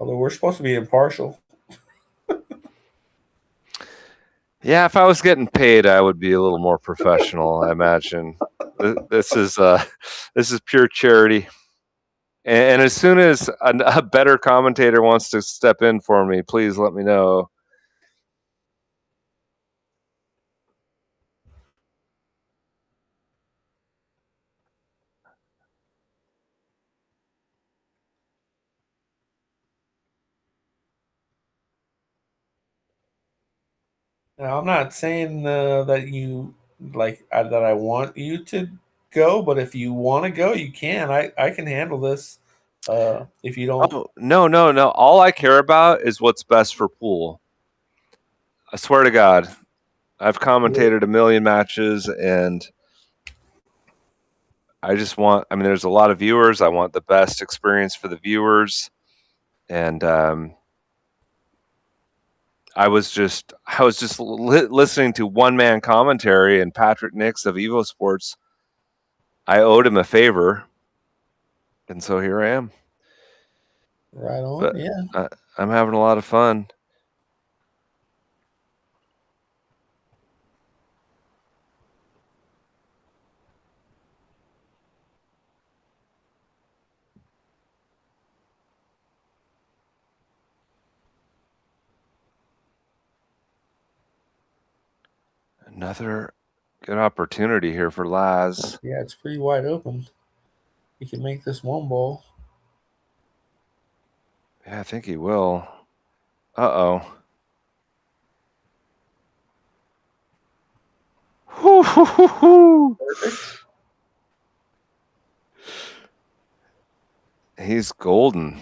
Although we're supposed to be impartial. Yeah, if I was getting paid, I would be a little more professional, I imagine. This is pure charity. And as soon as a better commentator wants to step in for me, please let me know. Now, I'm not saying that you that I want you to go, but if you want to go, you can. I can handle this. If you don't, Oh, no, no, no. All I care about is what's best for pool. I swear to God. I've commentated a million matches and there's a lot of viewers. I want the best experience for the viewers. And I was just listening to one man commentary and Patrick Nix of EvoSports. I owed him a favor, and so here I am. right on. But Yeah. I'm having a lot of fun. Another good opportunity here for LAZ. Yeah, it's pretty wide open. He can make this one ball. Yeah, I think he will. Uh-oh. Perfect. He's golden.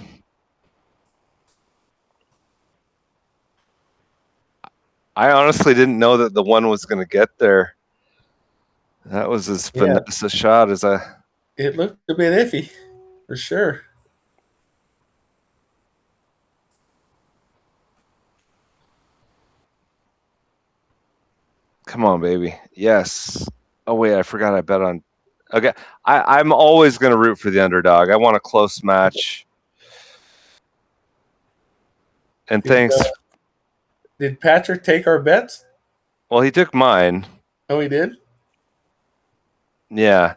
I honestly didn't know that the one was going to get there. That was as finesse a shot as I... It looked a bit iffy, for sure. Come on, baby. Yes. Oh, wait, I forgot I bet on... Okay, I'm always going to root for the underdog. I want a close match. And thanks. Did Patrick take our bets? Well, he took mine. Oh, he did? Yeah,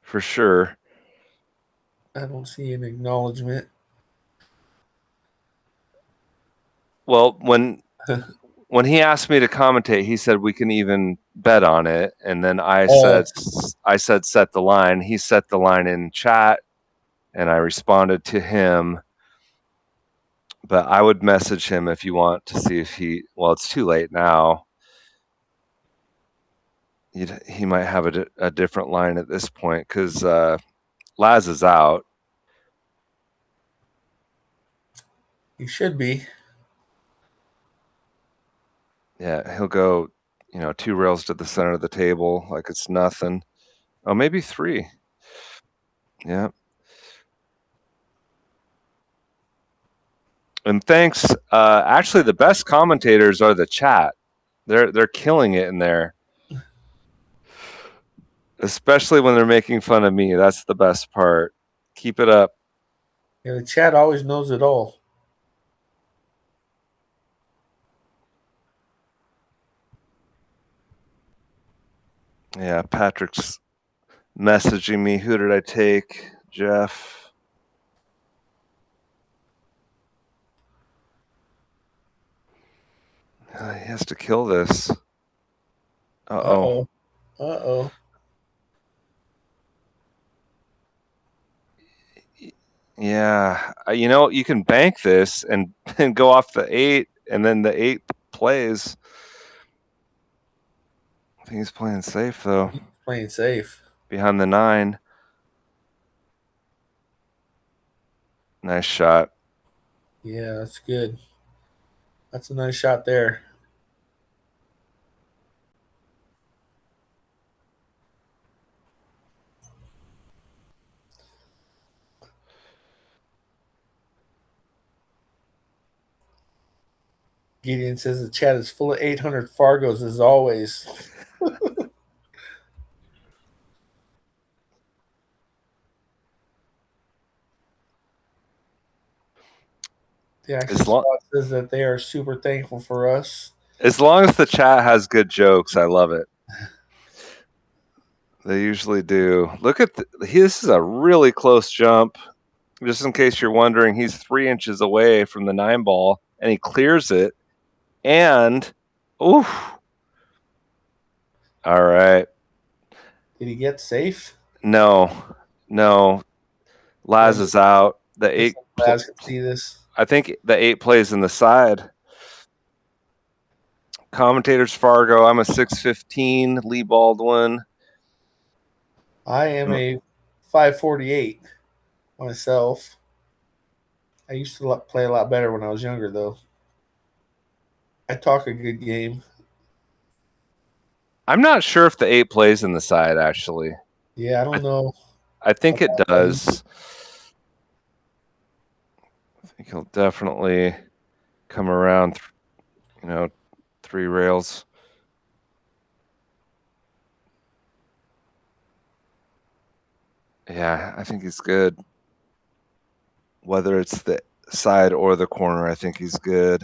for sure. I don't see an acknowledgement. Well, when he asked me to commentate, he said we can even bet on it, and then I said set the line. He set the line in chat, and I responded to him. But I would message him if you want to see if he. Well, it's too late now. He might have a different line at this point because Laz is out. He should be. Yeah, he'll go, 2 rails to the center of the table like it's nothing. Oh, maybe 3. Yeah. And thanks. Actually, the best commentators are the chat. They're killing it in there, especially when they're making fun of me. That's the best part. Keep it up. Yeah, the chat always knows it all. Yeah, Patrick's messaging me. Who did I take? Jeff. He has to kill this. Uh-oh. Uh-oh. Yeah. You can bank this and go off the 8, and then the 8 plays. I think he's playing safe, though. He's playing safe. Behind the 9. Nice shot. Yeah, that's good. That's a nice shot there. Gideon says the chat is full of 800 Fargos as always. The action squad says that they are super thankful for us. As long as the chat has good jokes, I love it. They usually do. Look at this is a really close jump. Just in case you're wondering, he's 3 inches away from the 9 ball, and he clears it. And, oof. All right. Did he get safe? No. Laz is out. The 8. Laz can see this. I think the 8 plays in the side. Commentators Fargo. I'm a 615. Lee Baldwin. I am a 548 myself. I used to play a lot better when I was younger, though. I talk a good game. I'm not sure if the 8 plays in the side, actually. Yeah, I don't know. I think it does. I think he'll definitely come around, 3 rails. Yeah, I think he's good. Whether it's the side or the corner, I think he's good.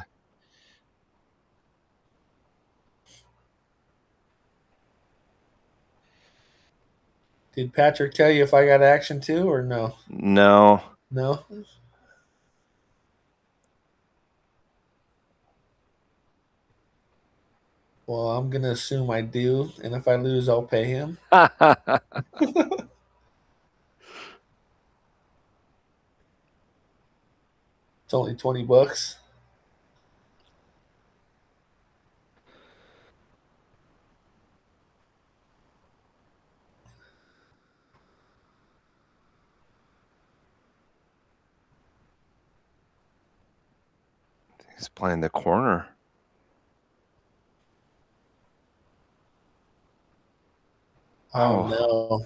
Did Patrick tell you if I got action too or no? No. No? Well, I'm gonna assume I do, and if I lose, I'll pay him. It's only $20. He's playing the corner. Oh no.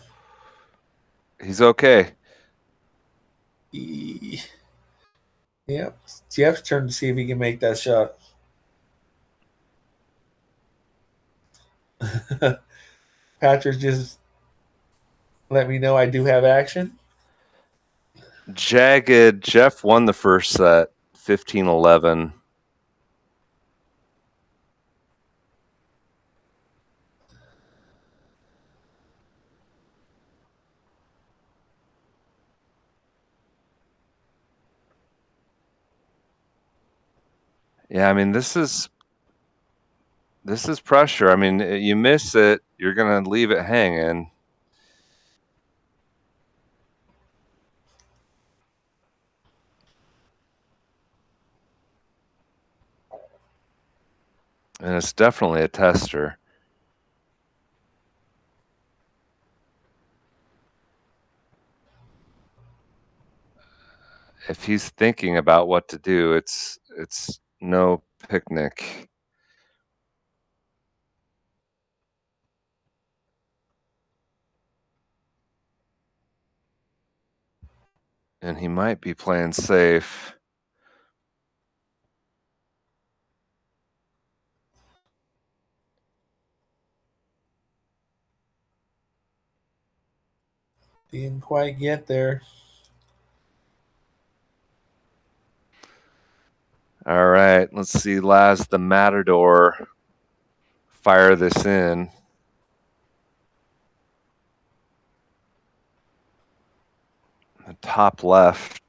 He's okay. Yep. It's Jeff's turn to see if he can make that shot. Patrick just let me know I do have action. Jagged. Jeff won the first set, 15-11. Yeah, I mean, this is pressure. I mean, you miss it, you're gonna leave it hanging. And it's definitely a tester. If he's thinking about what to do, it's no picnic. And he might be playing safe. Didn't quite get there. All right, let's see LAZ the Matador fire this in. The top left.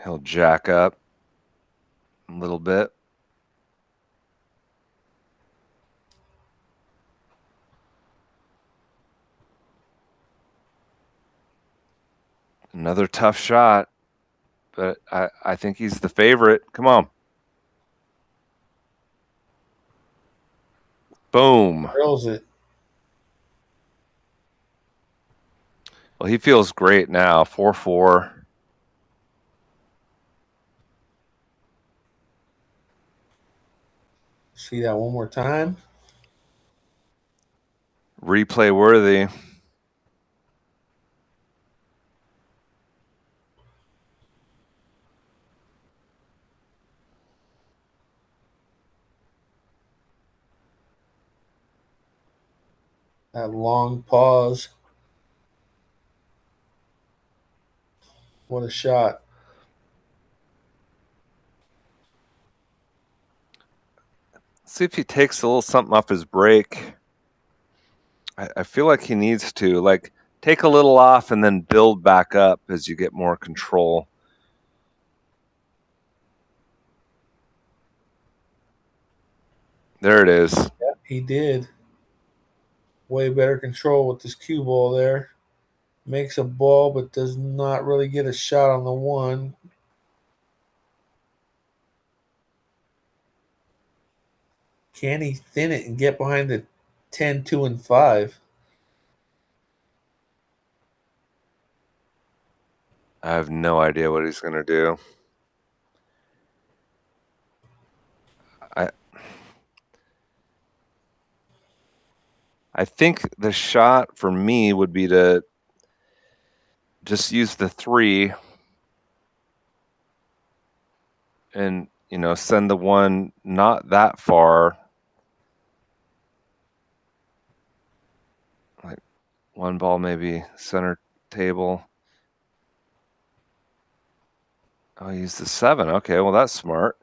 He'll jack up a little bit. Another tough shot, but I think he's the favorite. Come on. Boom. Drills it. Well, he feels great now. 4-4. See that one more time. Replay worthy. That long pause. What a shot. See if he takes a little something off his break. I feel like he needs to, like, take a little off and then build back up as you get more control. There it is. Yeah, he did. Way better control with this cue ball there. Makes a ball, but does not really get a shot on the one. Can he thin it and get behind the 10, 2, and 5? I have no idea what he's going to do. I think the shot for me would be to just use the 3 and, send the 1 not that far. Like 1 ball maybe center table. Oh, use the 7. Okay, well, that's smart.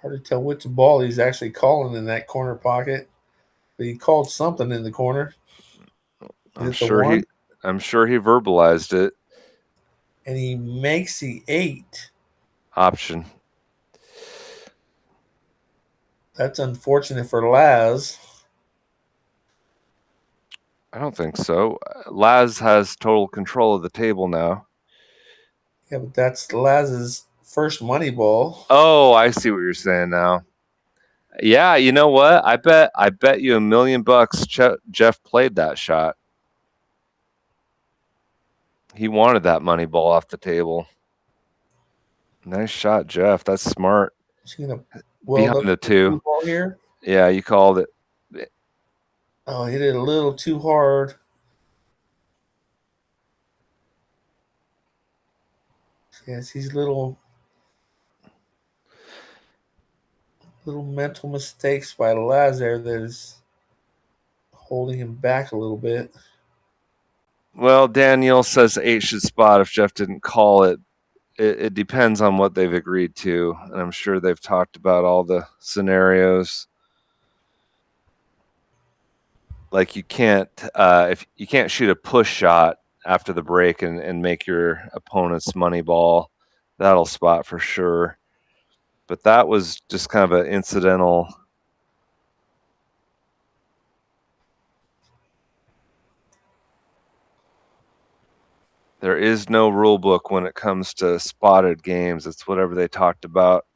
Hard to tell which ball he's actually calling in that corner pocket. But he called something in the corner. Is I'm it the sure one? he verbalized it. And he makes the 8. Option. That's unfortunate for LAZ. I don't think so. Laz has total control of the table now. Yeah, but that's LAZ's first money ball. Oh, I see what you're saying now. Yeah, you know what? I bet you $1 million Jeff played that shot. He wanted that money ball off the table. Nice shot, Jeff. That's smart. Is he gonna weld Behind up the the 2 two. ball here? Yeah, you called it. Oh, he hit it a little too hard. Yes, he's little mental mistakes by LAZ there that is holding him back a little bit. Well, Daniel says 8 should spot if Jeff didn't call it. It depends on what they've agreed to, and I'm sure they've talked about all the scenarios. Like you can't if you can't shoot a push shot after the break and make your opponent's money ball, that'll spot for sure. But that was just kind of an incidental. There is no rule book when it comes to spotted games. It's whatever they talked about.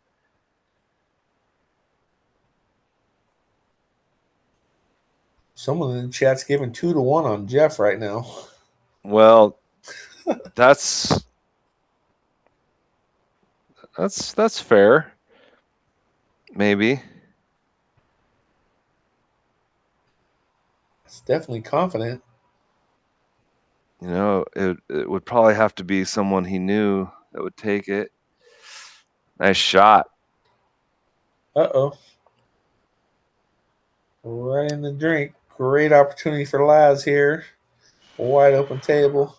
Someone in the chat's giving 2-1 on Jeff right now. Well, that's fair. Maybe. It's definitely confident. You know, it would probably have to be someone he knew that would take it. Nice shot. Uh-oh. Right in the drink. Great opportunity for LAZ here. A wide open table.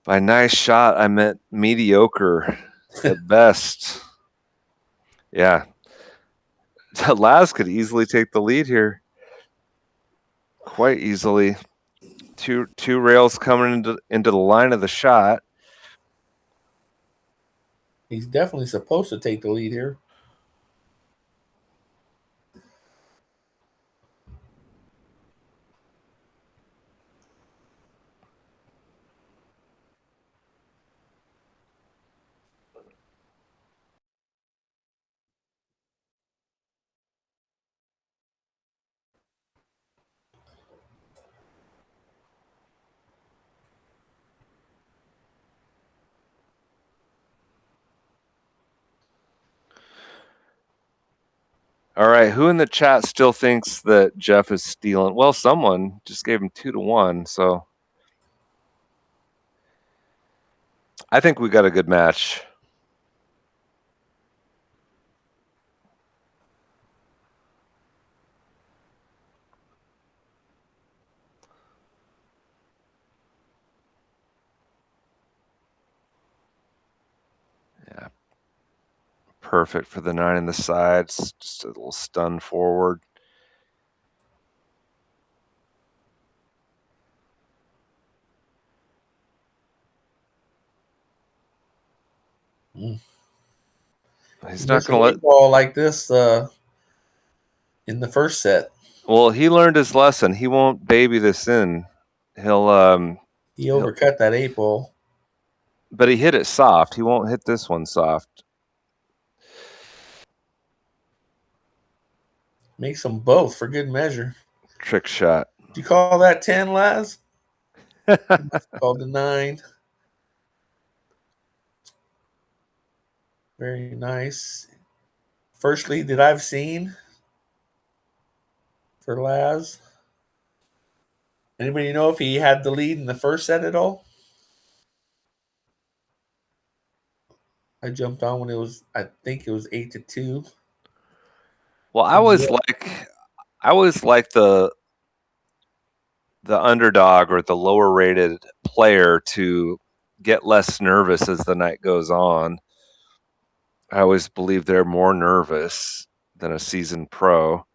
By nice shot, I meant mediocre at best. Yeah. Laz could easily take the lead here. Quite easily. Two rails coming into the line of the shot. He's definitely supposed to take the lead here. All right, who in the chat still thinks that Jeff is stealing? Well, someone just gave him 2-1, so I think we got a good match. Yeah. Perfect for the 9 in the sides. Just a little stun forward. He's not Missed going an to let. 8 ball like this in the first set. Well, he learned his lesson. He won't baby this in. He'll He overcut that 8 ball. but he hit it soft. He won't hit this one soft. Makes them both for good measure. Trick shot. Do you call that 10, Laz? Called the 9. Very nice. First lead that I've seen for Laz. Anybody know if he had the lead in the first set at all? I jumped on when I think it was 8-2. Well, I always like the underdog or the lower rated player to get less nervous as the night goes on. I always believe they're more nervous than a seasoned pro.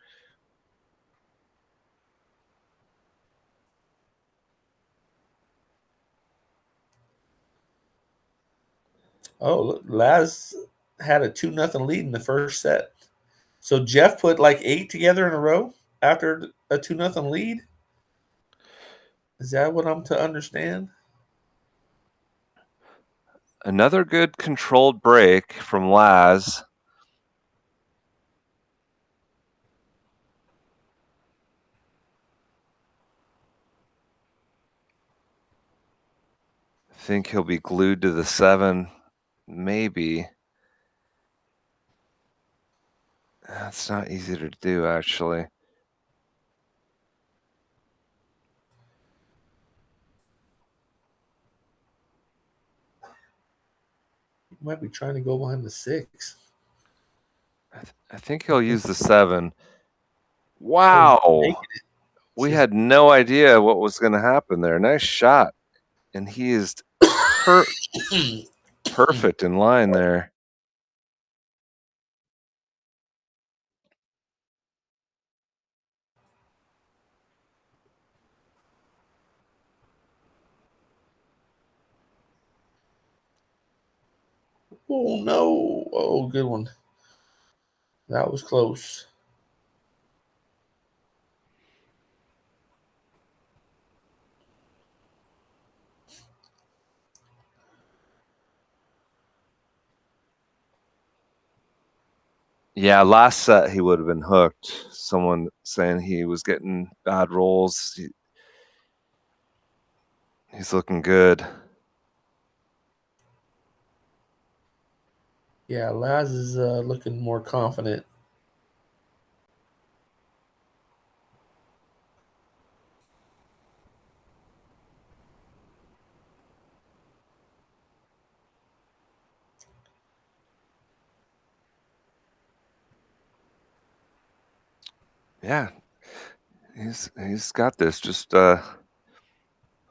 Oh, look, Laz had a 2-0 lead in the first set. So Jeff put like 8 together in a row after a 2-0 lead? Is that what I'm to understand? Another good controlled break from LAZ. I think he'll be glued to the 7, maybe. That's not easy to do, actually. He might be trying to go behind the 6. I think he'll use the 7. Oh, he's Wow! taking it. We Just had no idea what was going to happen there. Nice shot. And he is perfect in line there. Oh no! Oh, good one. That was close. Yeah, last set he would have been hooked. Someone saying he was getting bad rolls. He's looking good. Yeah, Laz is looking more confident. Yeah, he's got this. Just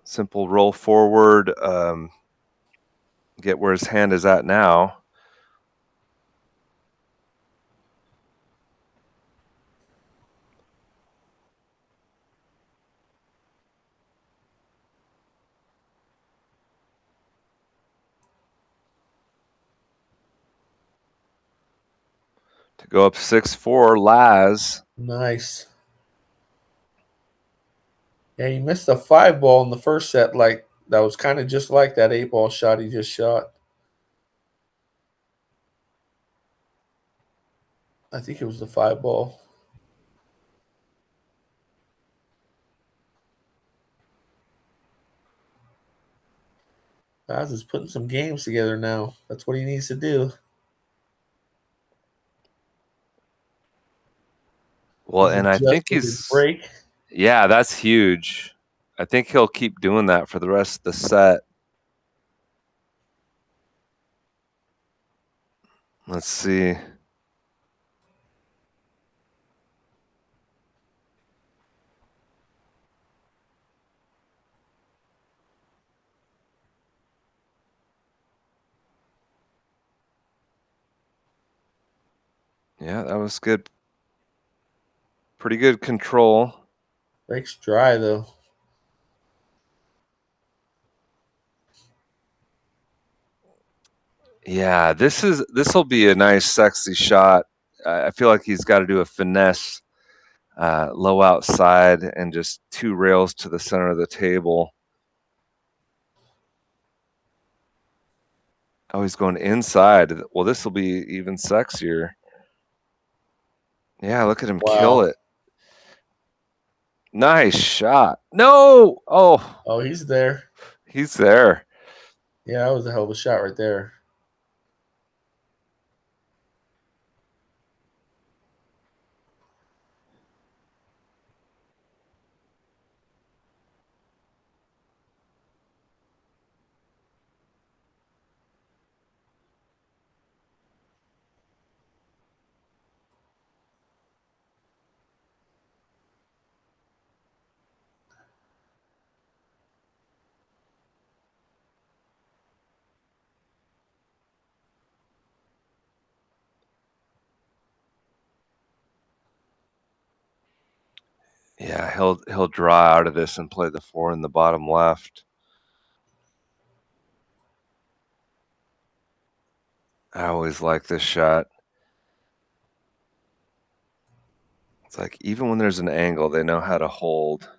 simple roll forward. Get where his hand is at now. To go up 6-4, LAZ. Nice. Yeah, he missed a 5 ball in the first set. Like that was kind of just like that 8-ball shot he just shot. I think it was the 5 ball. Laz is putting some games together now. That's what he needs to do. Well, He's and I think adjusted his he's, break. yeah, that's huge. I think he'll keep doing that for the rest of the set. Let's see. Yeah, that was good. Pretty good control. Break's dry though. Yeah, this will be a nice, sexy shot. I feel like he's got to do a finesse, low outside, and just 2 rails to the center of the table. Oh, he's going inside. Well, this will be even sexier. Yeah, look at him kill Wow. it. Nice shot. No! Oh, Oh, he's there. he's there. Yeah, that was a hell of a shot right there. Yeah, he'll draw out of this and play the 4 in the bottom left. I always like this shot. It's like even when there's an angle, they know how to hold.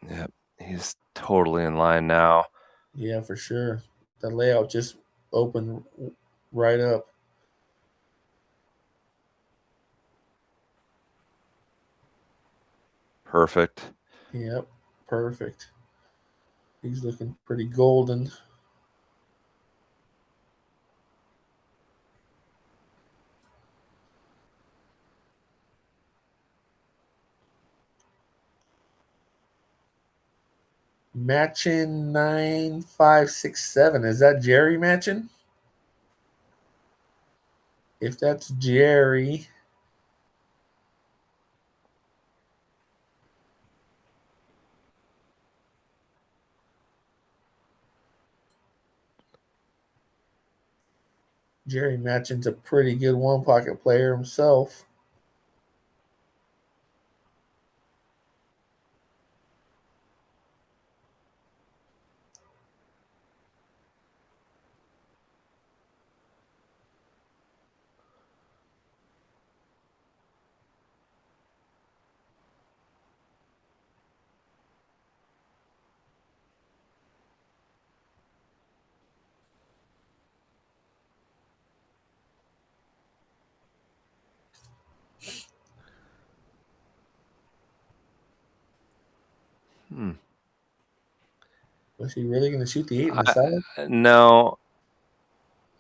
Yep, he's totally in line now. Yeah, for sure. The layout just opened right up. Perfect. Yep, perfect. He's looking pretty golden. Matching 9567. Is that Jerry matching? If that's Jerry, Jerry Matching's a pretty good one pocket player himself. Was he really going to shoot the 8 in the side? No.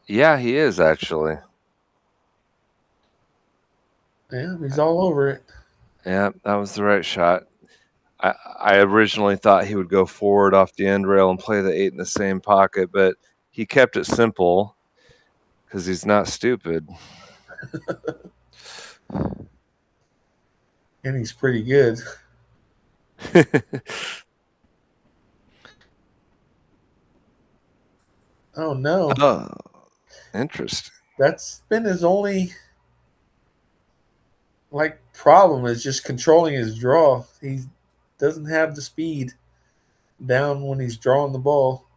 Yeah, he is actually. Yeah, he's all over it. Yeah, that was the right shot. I originally thought he would go forward off the end rail and play the 8 in the same pocket, but he kept it simple because he's not stupid. And he's pretty good. Oh, no. Oh, interesting. That's been his only problem is just controlling his draw. He doesn't have the speed down when he's drawing the ball.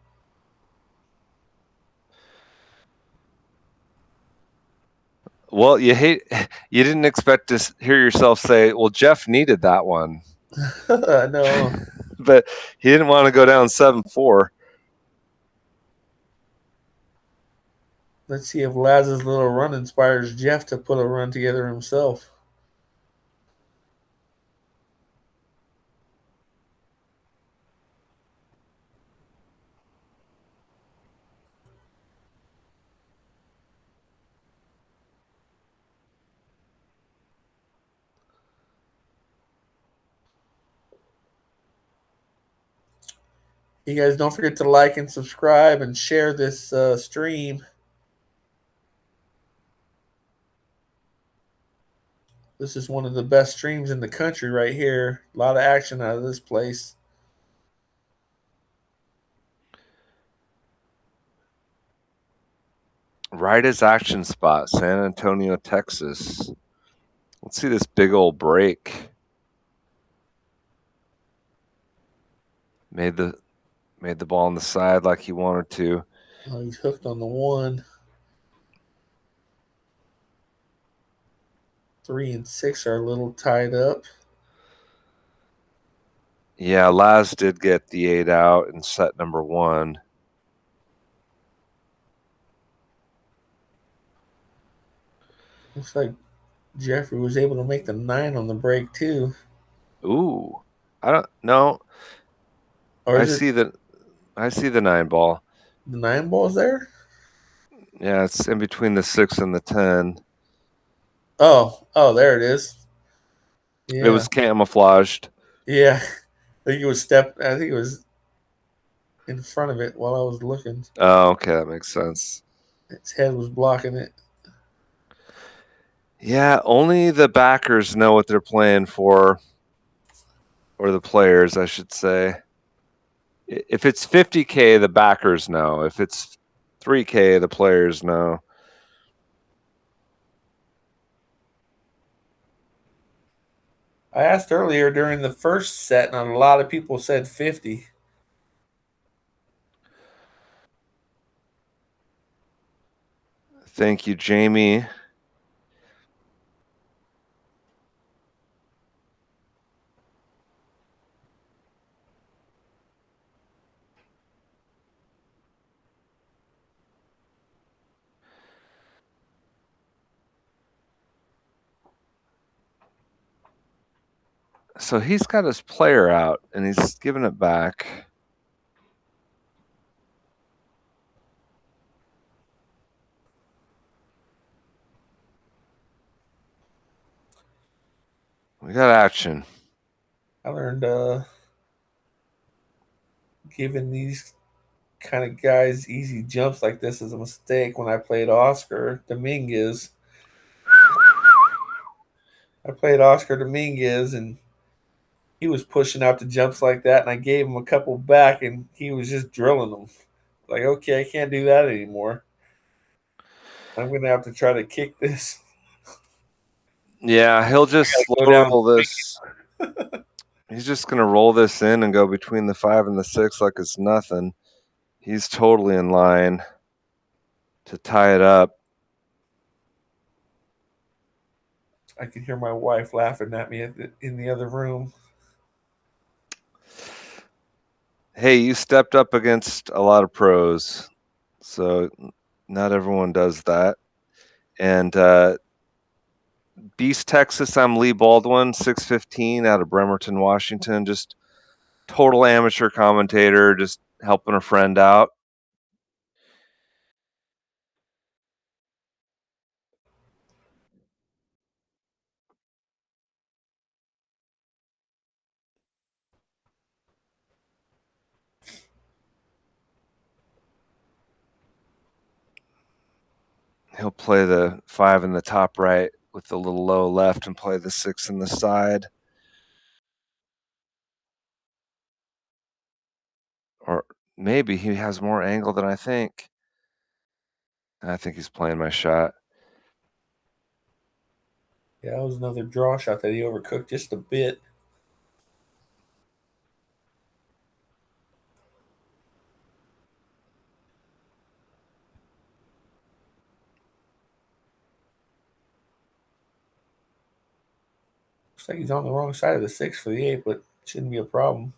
Well, you didn't expect to hear yourself say, "Well, Jeff needed that one," No. but he didn't want to go down 7-4. Let's see if LAZ's little run inspires Jeff to put a run together himself. You guys don't forget to like and subscribe and share this stream. This is one of the best streams in the country right here. A lot of action out of this place. Rydas action spot, San Antonio, Texas. Let's see this big old break. Made the ball on the side like he wanted to. Oh, he's hooked on the 1. 3 and 6 are a little tied up. Yeah, LAZ did get the 8 out in set number 1. Looks like Jeffrey was able to make the 9 on the break too. Ooh, I don't know. Or I see the 9 ball. The 9 ball's there? Yeah, it's in between the 6 and the 10. Oh, there it is. Yeah. It was camouflaged. Yeah. I think it was in front of it while I was looking. Oh, okay, that makes sense. Its head was blocking it. Yeah, only the backers know what they're playing for, or the players, I should say. If it's 50K, the backers know. If it's 3K, the players know. I asked earlier during the first set, and a lot of people said 50. Thank you, Jamie. So he's got his player out, and he's giving it back. We got action. I learned giving these kind of guys easy jumps like this is a mistake when I played Oscar Dominguez. I played Oscar Dominguez, and he was pushing out the jumps like that, and I gave him a couple back, and he was just drilling them. Like, okay, I can't do that anymore. I'm gonna have to try to kick this. Yeah, he'll I just gotta go slow down. roll this. He's just going to roll this in and go between the 5 and the 6 like it's nothing. He's totally in line to tie it up. I could hear my wife laughing at me in the other room. Hey, you stepped up against a lot of pros, so not everyone does that. And Beast, Texas, I'm Lee Baldwin, 615 out of Bremerton, Washington. Just total amateur commentator, just helping a friend out. He'll play the 5 in the top right with the little low left and play the 6 in the side. Or maybe he has more angle than I think. I think he's playing my shot. Yeah, that was another draw shot that he overcooked just a bit. Looks like he's on the wrong side of the 6 for the 8, but shouldn't be a problem.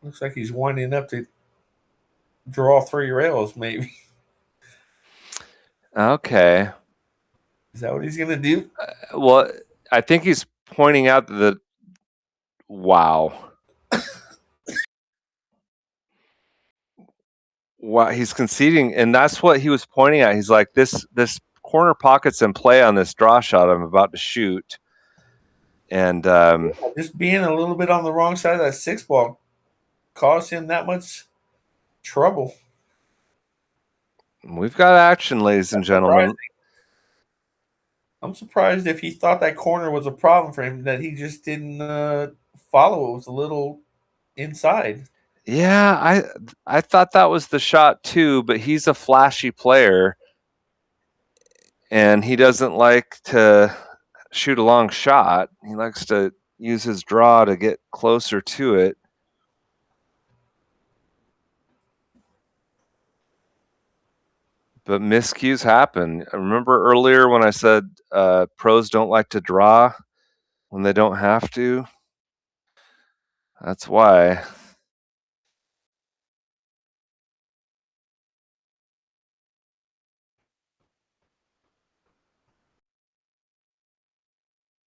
Looks like he's winding up to draw 3 rails, maybe. Okay. Is that what he's going to do? Well, I think he's pointing out that wow. Wow, he's conceding, and that's what he was pointing at. He's like, this corner pocket's in play on this draw shot I'm about to shoot. And Just being a little bit on the wrong side of that 6 ball caused him that much trouble. we've got action, ladies and That's surprising. gentlemen. I'm surprised if he thought that corner was a problem for him that he just didn't follow. It was a little inside. Yeah, I thought that was the shot too, but he's a flashy player and he doesn't like to shoot a long shot. He likes to use his draw to get closer to it. But miscues happen. I remember earlier when I said pros don't like to draw when they don't have to. That's why.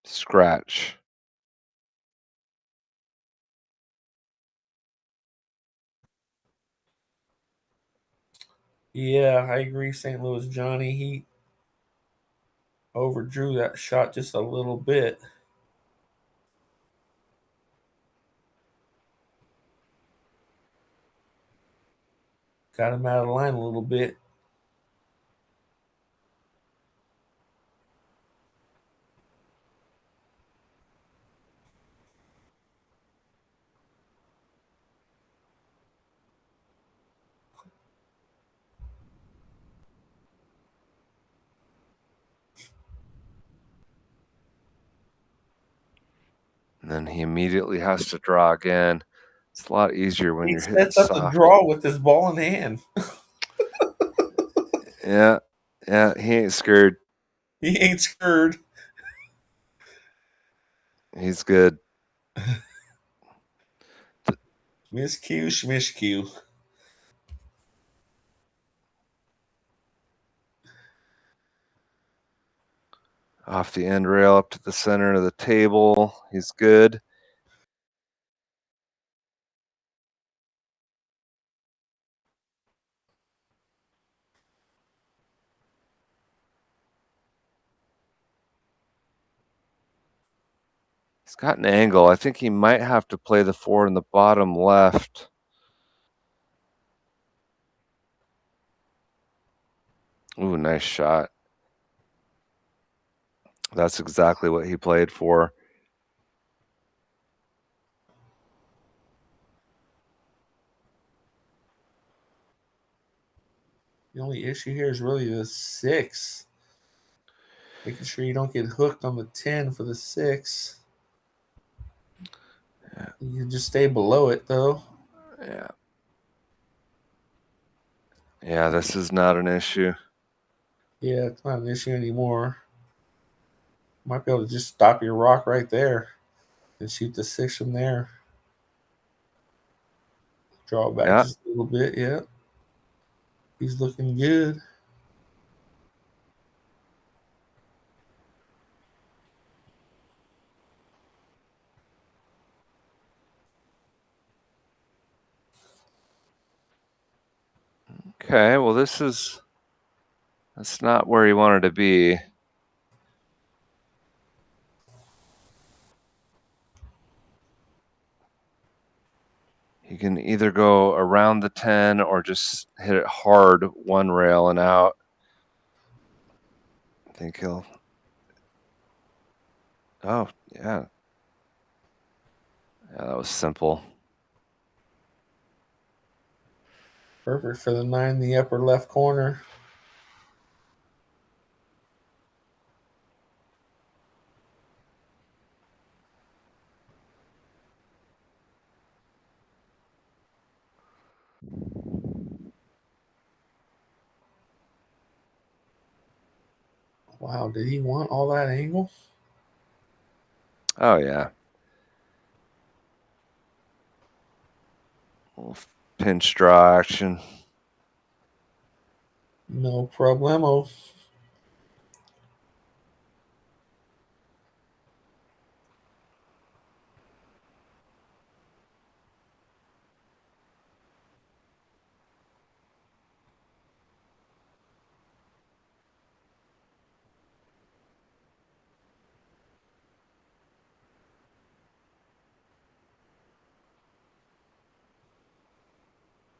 Scratch. Yeah, I agree. St. Louis Johnny, he overdrew that shot just a little bit. Got him out of line a little bit. then he immediately has to draw again. It's a lot easier when He you're hitting sets up the soft. draw with his ball in hand. Yeah, he ain't scared. He ain't scared. He's good. Miscue, schmishcue. Off the end rail up to the center of the table. He's good. He's got an angle. I think he might have to play the 4 in the bottom left. Ooh, nice shot. That's exactly what he played for. The only issue here is really the 6. Making sure you don't get hooked on the 10 for the 6. Yeah. You can just stay below it, though. Yeah. Yeah, this is not an issue. Yeah, it's not an issue anymore. Might be able to just stop your rock right there and shoot the 6 from there. Draw it back just a little bit, yeah. He's looking good. Okay, well that's not where he wanted to be. He can either go around the 10 or just hit it hard one rail and out. I think he'll. Oh, yeah. Yeah, that was simple. Perfect for the 9 in the upper left corner. Wow, did he want all that angle? Oh, yeah. Little pinch draw action. No problemo.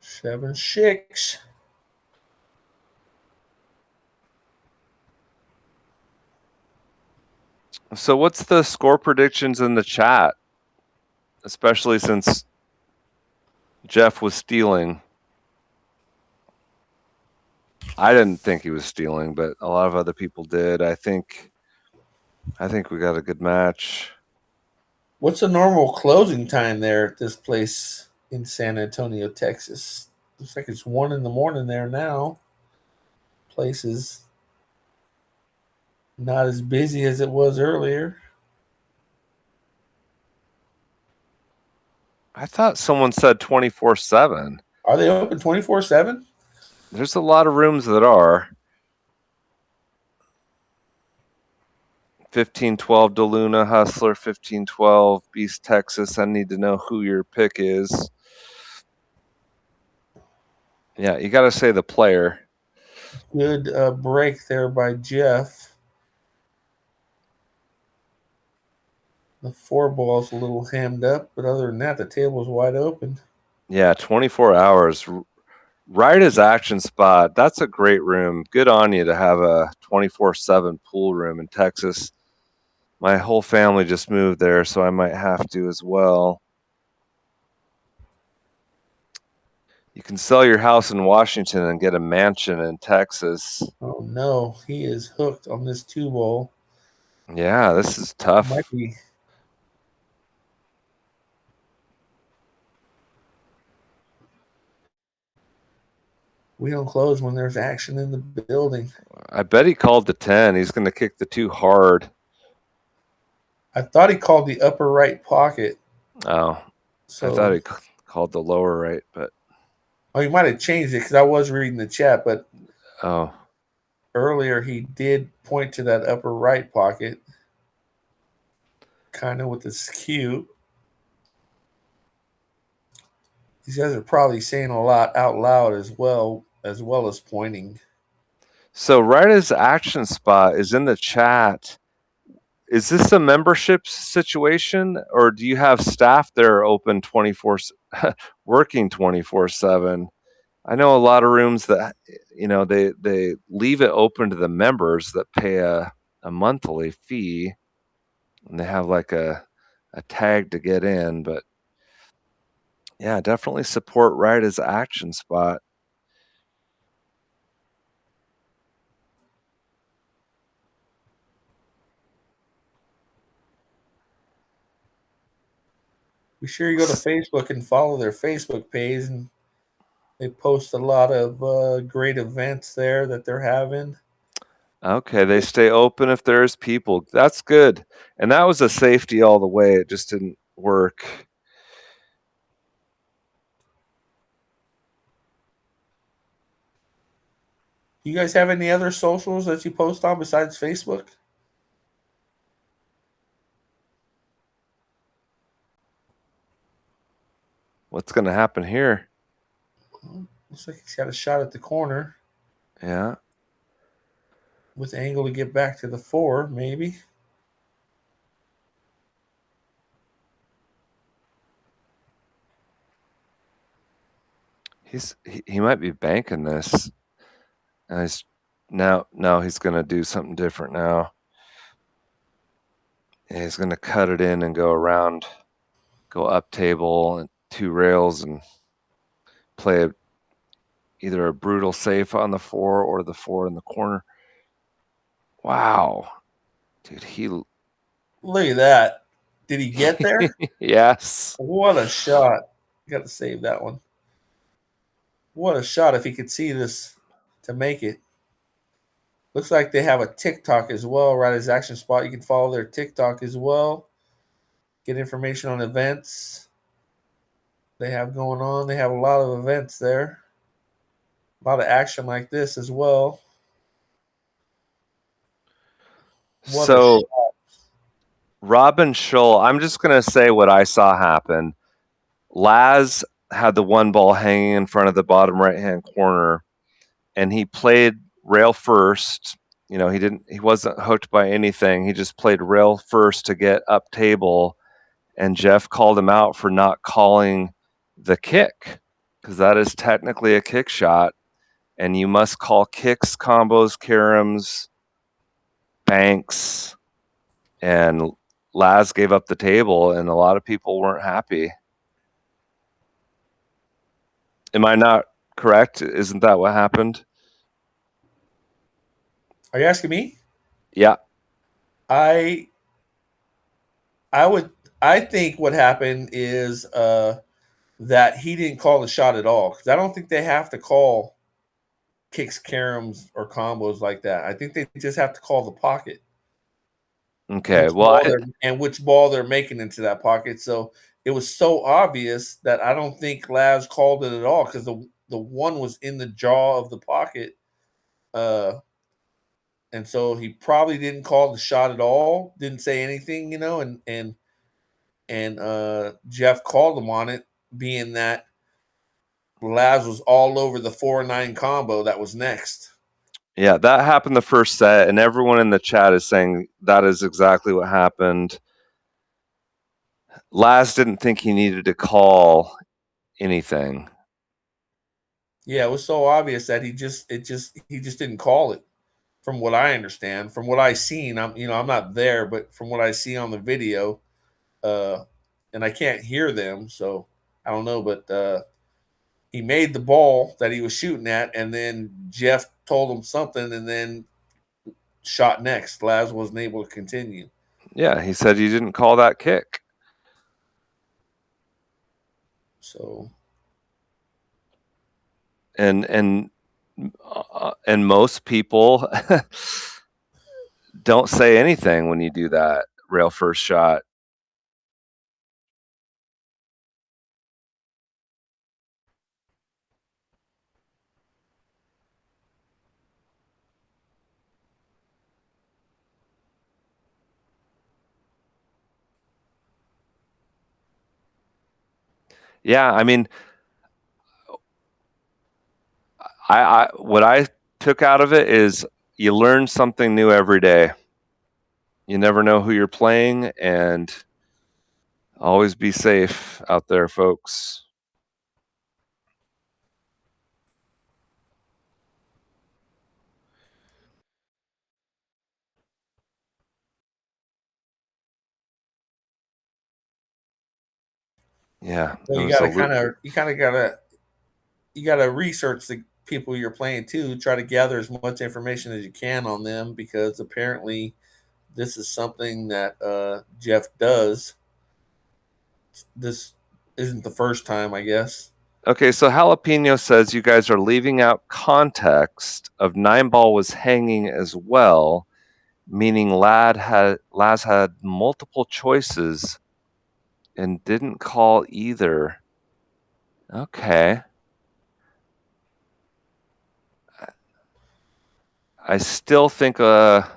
Seven, 6. So, what's the score predictions in the chat? Especially since Jeff was stealing. I didn't think he was stealing, but a lot of other people did. I think we got a good match. What's the normal closing time there at this place in San Antonio, Texas? Looks like it's 1 in the morning there now. Place is not as busy as it was earlier. I thought someone said 24/7. Are they open 24/7? There's a lot of rooms that are. 1512 DeLuna, Hustler, 1512 Beast, Texas. I need to know who your pick is. Yeah, you got to say the player. Good break there by Jeff. The 4 ball's a little hammed up, but other than that, the table's wide open. Yeah, 24 hours. Ryda's action spot. That's a great room. Good on you to have a 24/7 pool room in Texas. My whole family just moved there, so I might have to as well. You can sell your house in Washington and get a mansion in Texas. Oh no, he is hooked on this 2 ball. Yeah, this is tough. Might be We don't close when there's action in the building. I bet he called the 10. He's going to kick the 2 hard. I thought he called the upper right pocket. Oh, I thought he called the lower right, but he might have changed it because I was reading the chat, but earlier he did point to that upper right pocket, kind of with the skew. These guys are probably saying a lot out loud as well as pointing. So Ryda's action spot is in the chat. Is this a membership situation, or do you have staff there open 24, working 24/7? I know a lot of rooms that they leave it open to the members that pay a monthly fee, and they have like a tag to get in. But yeah, definitely support Ryda's action spot. Be sure you go to Facebook and follow their Facebook page, and they post a lot of great events there that they're having. Okay, they stay open if there's people. That's good. And that was a safety all the way. It just didn't work. You guys have any other socials that you post on besides Facebook? What's going to happen here? Looks like he's got a shot at the corner. Yeah. With angle to get back to the 4, maybe. He might be banking this. And he's going to do something different now. Yeah, he's going to cut it in and go around, go up table and 2 rails and play either a brutal safe on the 4 or the 4 in the corner. Wow. Dude, look at that. Did he get there? Yes. What a shot. Got to save that one. What a shot if he could see this to make it. Looks like they have a TikTok as well, Ryda's action spot. You can follow their TikTok as well. Get information on events they have going on. They have a lot of events there. A lot of action like this as well. What so Robin Schull, I'm just going to say what I saw happen. LAZ had the 1 ball hanging in front of the bottom right-hand corner, and he played rail first. He wasn't hooked by anything. He just played rail first to get up table, and Jeff called him out for not calling the kick, because that is technically a kick shot, and you must call kicks, combos, caroms, banks, and LAZ gave up the table, and a lot of people weren't happy. Am I not correct? Isn't that what happened? Are you asking me? Yeah. I think what happened is that he didn't call the shot at all, because I don't think they have to call kicks, caroms, or combos like that. I think they just have to call the pocket. Okay. Which ball they're making into that pocket. So it was so obvious that I don't think LAZ called it at all, because the 1 was in the jaw of the pocket. And so he probably didn't call the shot at all, didn't say anything, and Jeff called him on it, being that LAZ was all over the 4-9 combo that was next. Yeah, that happened the first set, and everyone in the chat is saying that is exactly what happened. LAZ didn't think he needed to call anything. Yeah, it was so obvious that he just didn't call it. From what I understand, from what I seen, I'm not there, but from what I see on the video, and I can't hear them, so I don't know, but he made the ball that he was shooting at, and then Jeff told him something, and then shot next. LAZ wasn't able to continue. Yeah, he said you didn't call that kick. So, and And most people don't say anything when you do that rail first shot. Yeah, I mean, I what I took out of it is you learn something new every day. You never know who you're playing, and always be safe out there, folks. Yeah, Well, it you was a gotta loop. you gotta research the people you're playing too. Try to gather as much information as you can on them because apparently this is something that Jeff does. This isn't the first time, I guess. Okay, so Jalapeno says you guys are leaving out context of 9-ball was hanging as well, meaning Laz had multiple choices and didn't call either. Okay. I still think most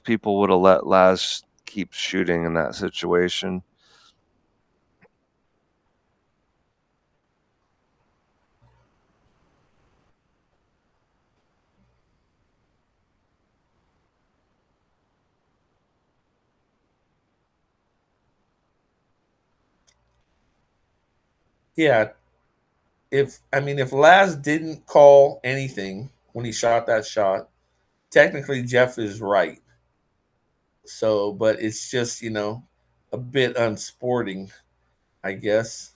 people would have let Laz keep shooting in that situation. Yeah, if Laz didn't call anything when he shot that shot, technically Jeff is right. So, but it's just a bit unsporting, I guess.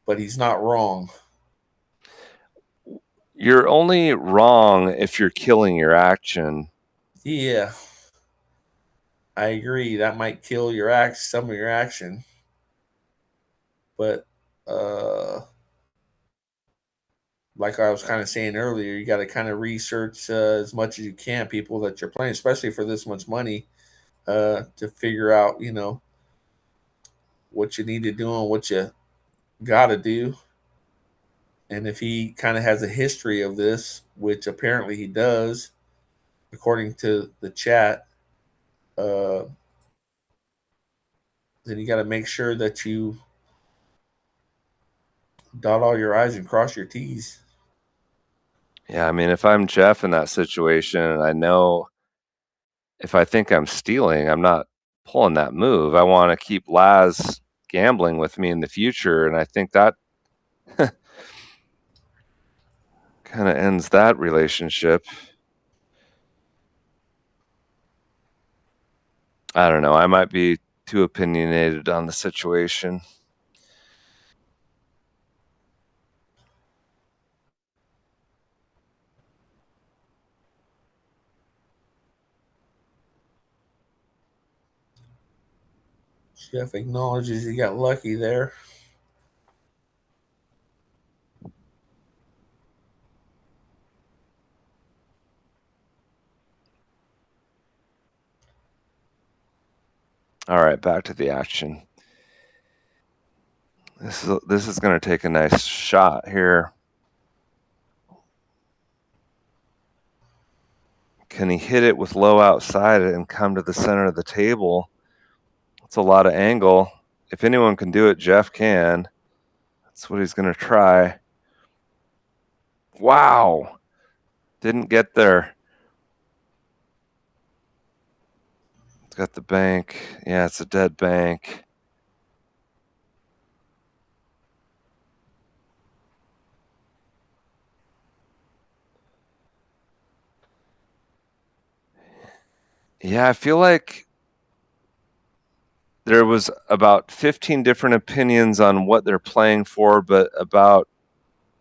But he's not wrong. You're only wrong if you're killing your action. Yeah, I agree. That might kill some of your action. But like I was kind of saying earlier, you got to kind of research as much as you can people that you're playing, especially for this much money, to figure out what you need to do and what you got to do. And if he kind of has a history of this, which apparently he does, according to the chat, uh, then you got to make sure that you dot all your I's and cross your T's. Yeah, I mean, if I'm Jeff in that situation, and I know if I think I'm stealing, I'm not pulling that move. I want to keep Laz gambling with me in the future, and I think that kind of ends that relationship. I don't know. I might be too opinionated on the situation. Jeff acknowledges he got lucky there. All right, back to the action. This is going to take a nice shot here. Can he hit it with low outside and come to the center of the table? That's a lot of angle. If anyone can do it, Jeff can. That's what he's going to try. Wow. Didn't get there. It's got the bank. Yeah, it's a dead bank. Yeah, I feel like there was about 15 different opinions on what they're playing for, but about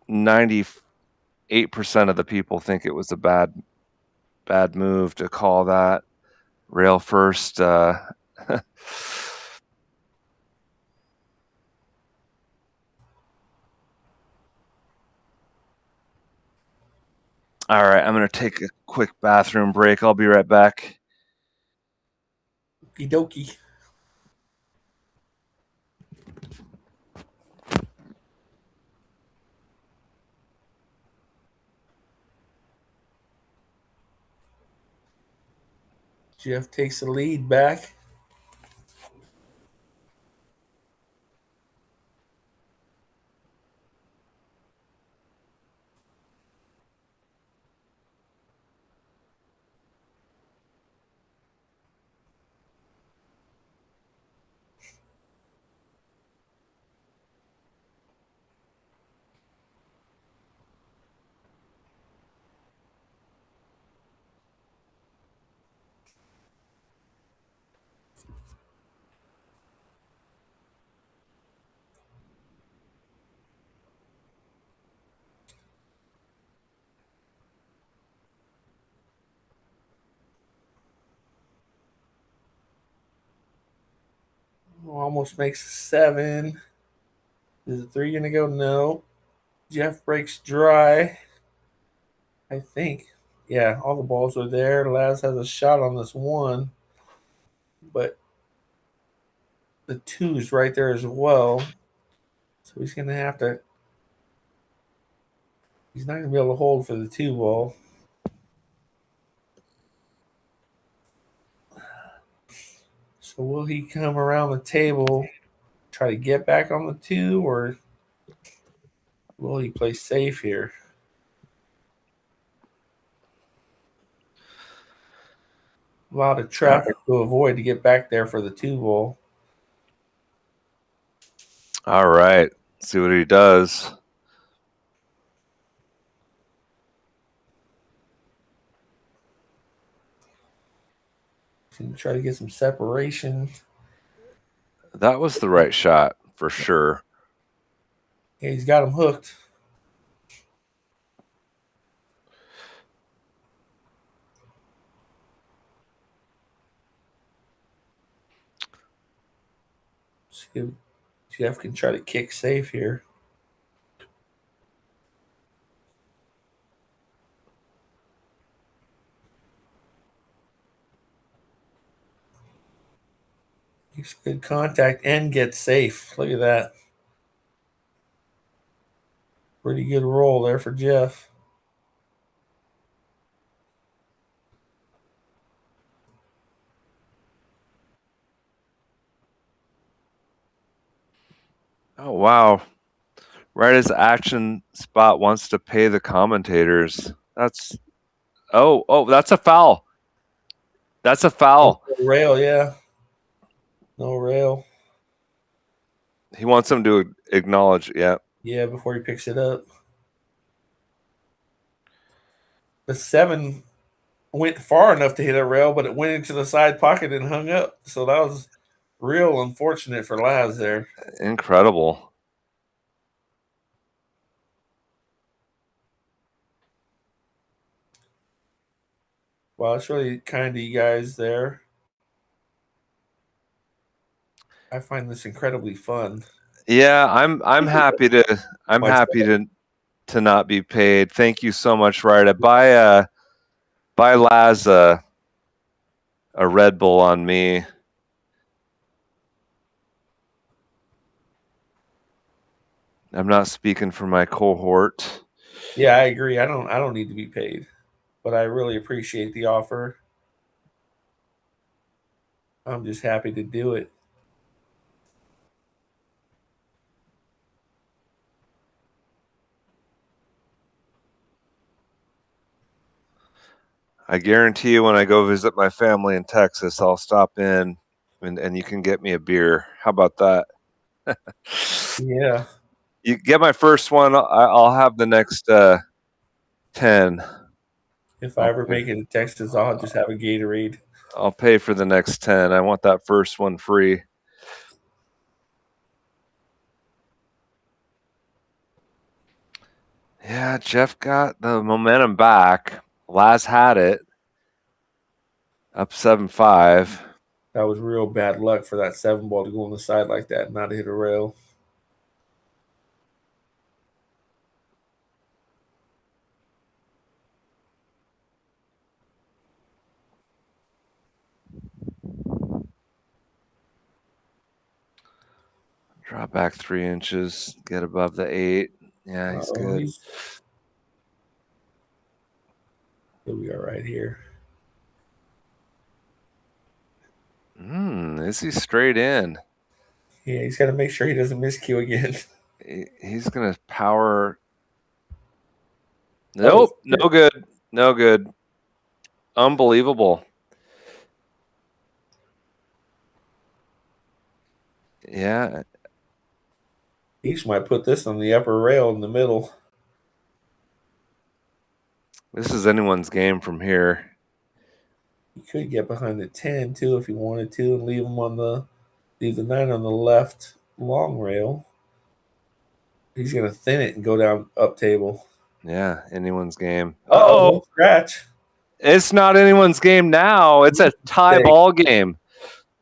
98% of the people think it was a bad move to call that rail first. All right, I'm going to take a quick bathroom break. I'll be right back. Okie dokie. Jeff takes the lead back. Almost makes a 7. Is the 3 going to go? No. Jeff breaks dry. I think. Yeah, all the balls are there. Laz has a shot on this one, but the 2 is right there as well. So he's going to have to. He's not going to be able to hold for the 2 ball. So will he come around the table, try to get back on the 2, or will he play safe here? A lot of traffic to avoid to get back there for the 2 ball. All right, see what he does. Can try to get some separation. That was the right shot for sure. Yeah, he's got him hooked. See if Jeff can try to kick safe here. Makes good contact and gets safe. Look at that. Pretty good roll there for Jeff. Oh, wow. Rydas action spot wants to pay the commentators. That's that's a foul. That's a foul. No rail, yeah. No rail. He wants them to acknowledge, yeah. Yeah, before he picks it up. The 7 went far enough to hit a rail, but it went into the side pocket and hung up. So that was real unfortunate for Laz there. Incredible. Well, it's really kind of you guys there. I find this incredibly fun. Yeah, I'm happy to not be paid. Thank you so much, Ryda. Buy Laz a Red Bull on me. I'm not speaking for my cohort. Yeah, I agree. I don't need to be paid, but I really appreciate the offer. I'm just happy to do it. I guarantee you when I go visit my family in Texas, I'll stop in and you can get me a beer. How about that? Yeah. You get my first one, I'll have the next 10. If I ever make it to Texas, I'll just have a Gatorade. I'll pay for the next 10. I want that first one free. Yeah, Jeff got the momentum back. Laz had it. Up 7-5. That was real bad luck for that 7 ball to go on the side like that and not hit a rail. Drop back 3 inches, get above the 8. Yeah, he's good. Here we are right here. Is he straight in? Yeah, he's got to make sure he doesn't miscue again. He's going to power. Nope, no good. No good. Unbelievable. Yeah. He might put this on the upper rail in the middle. This is anyone's game from here. He could get behind the 10 too if he wanted to, and leave the 9 on the left long rail. He's gonna thin it and go down up table. Yeah, anyone's game. Oh, scratch! It's not anyone's game now. It's a tie ball game.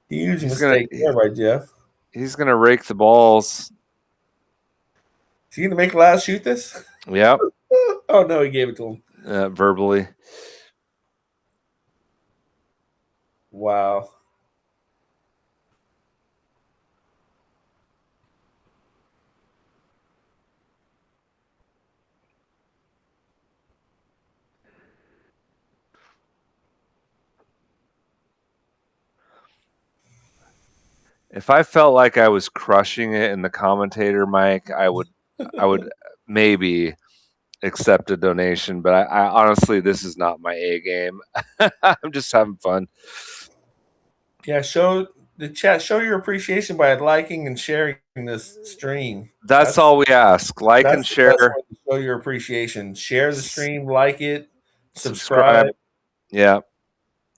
Huge mistake there by Jeff. He's gonna rake the balls. Is he gonna make LAZ shoot this? Yep. Oh no, he gave it to him. Verbally. Wow. If I felt like I was crushing it in the commentator mic, I would maybe accept a donation, but I honestly, this is not my A game. I'm just having fun. Yeah, show the chat. Show your appreciation by liking and sharing this stream. That's all we ask. Like and share. That's the best way to show your appreciation. Share the stream, like it, subscribe. Yeah,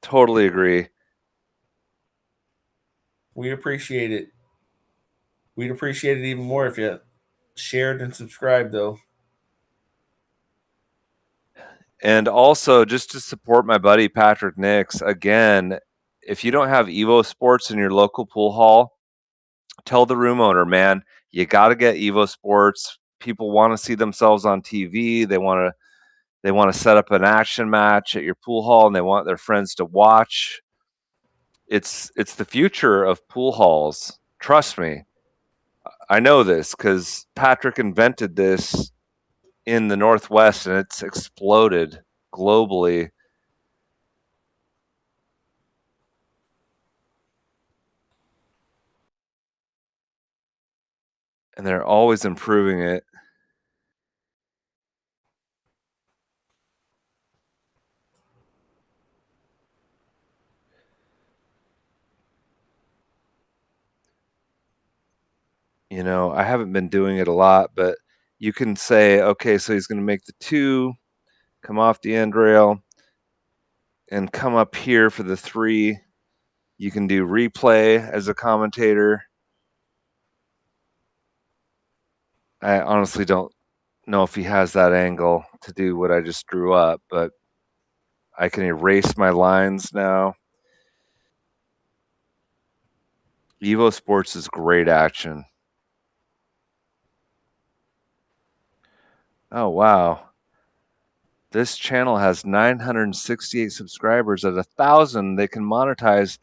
totally agree. We appreciate it. We'd appreciate it even more if you shared and subscribed, though. And also, just to support my buddy Patrick Nix, again, if you don't have EvoSports in your local pool hall, tell the room owner, man, you got to get EvoSports. People want to see themselves on TV. They want to set up an action match at your pool hall, and they want their friends to watch. It's the future of pool halls. Trust me. I know this because Patrick invented this in the Northwest, and it's exploded globally. And they're always improving it. You know, I haven't been doing it a lot, but you can say, okay, so he's going to make the 2, come off the end rail, and come up here for the 3. You can do replay as a commentator. I honestly don't know if he has that angle to do what I just drew up, but I can erase my lines now. EvoSports is great action. Oh, wow. This channel has 968 subscribers. At 1,000, they can monetize.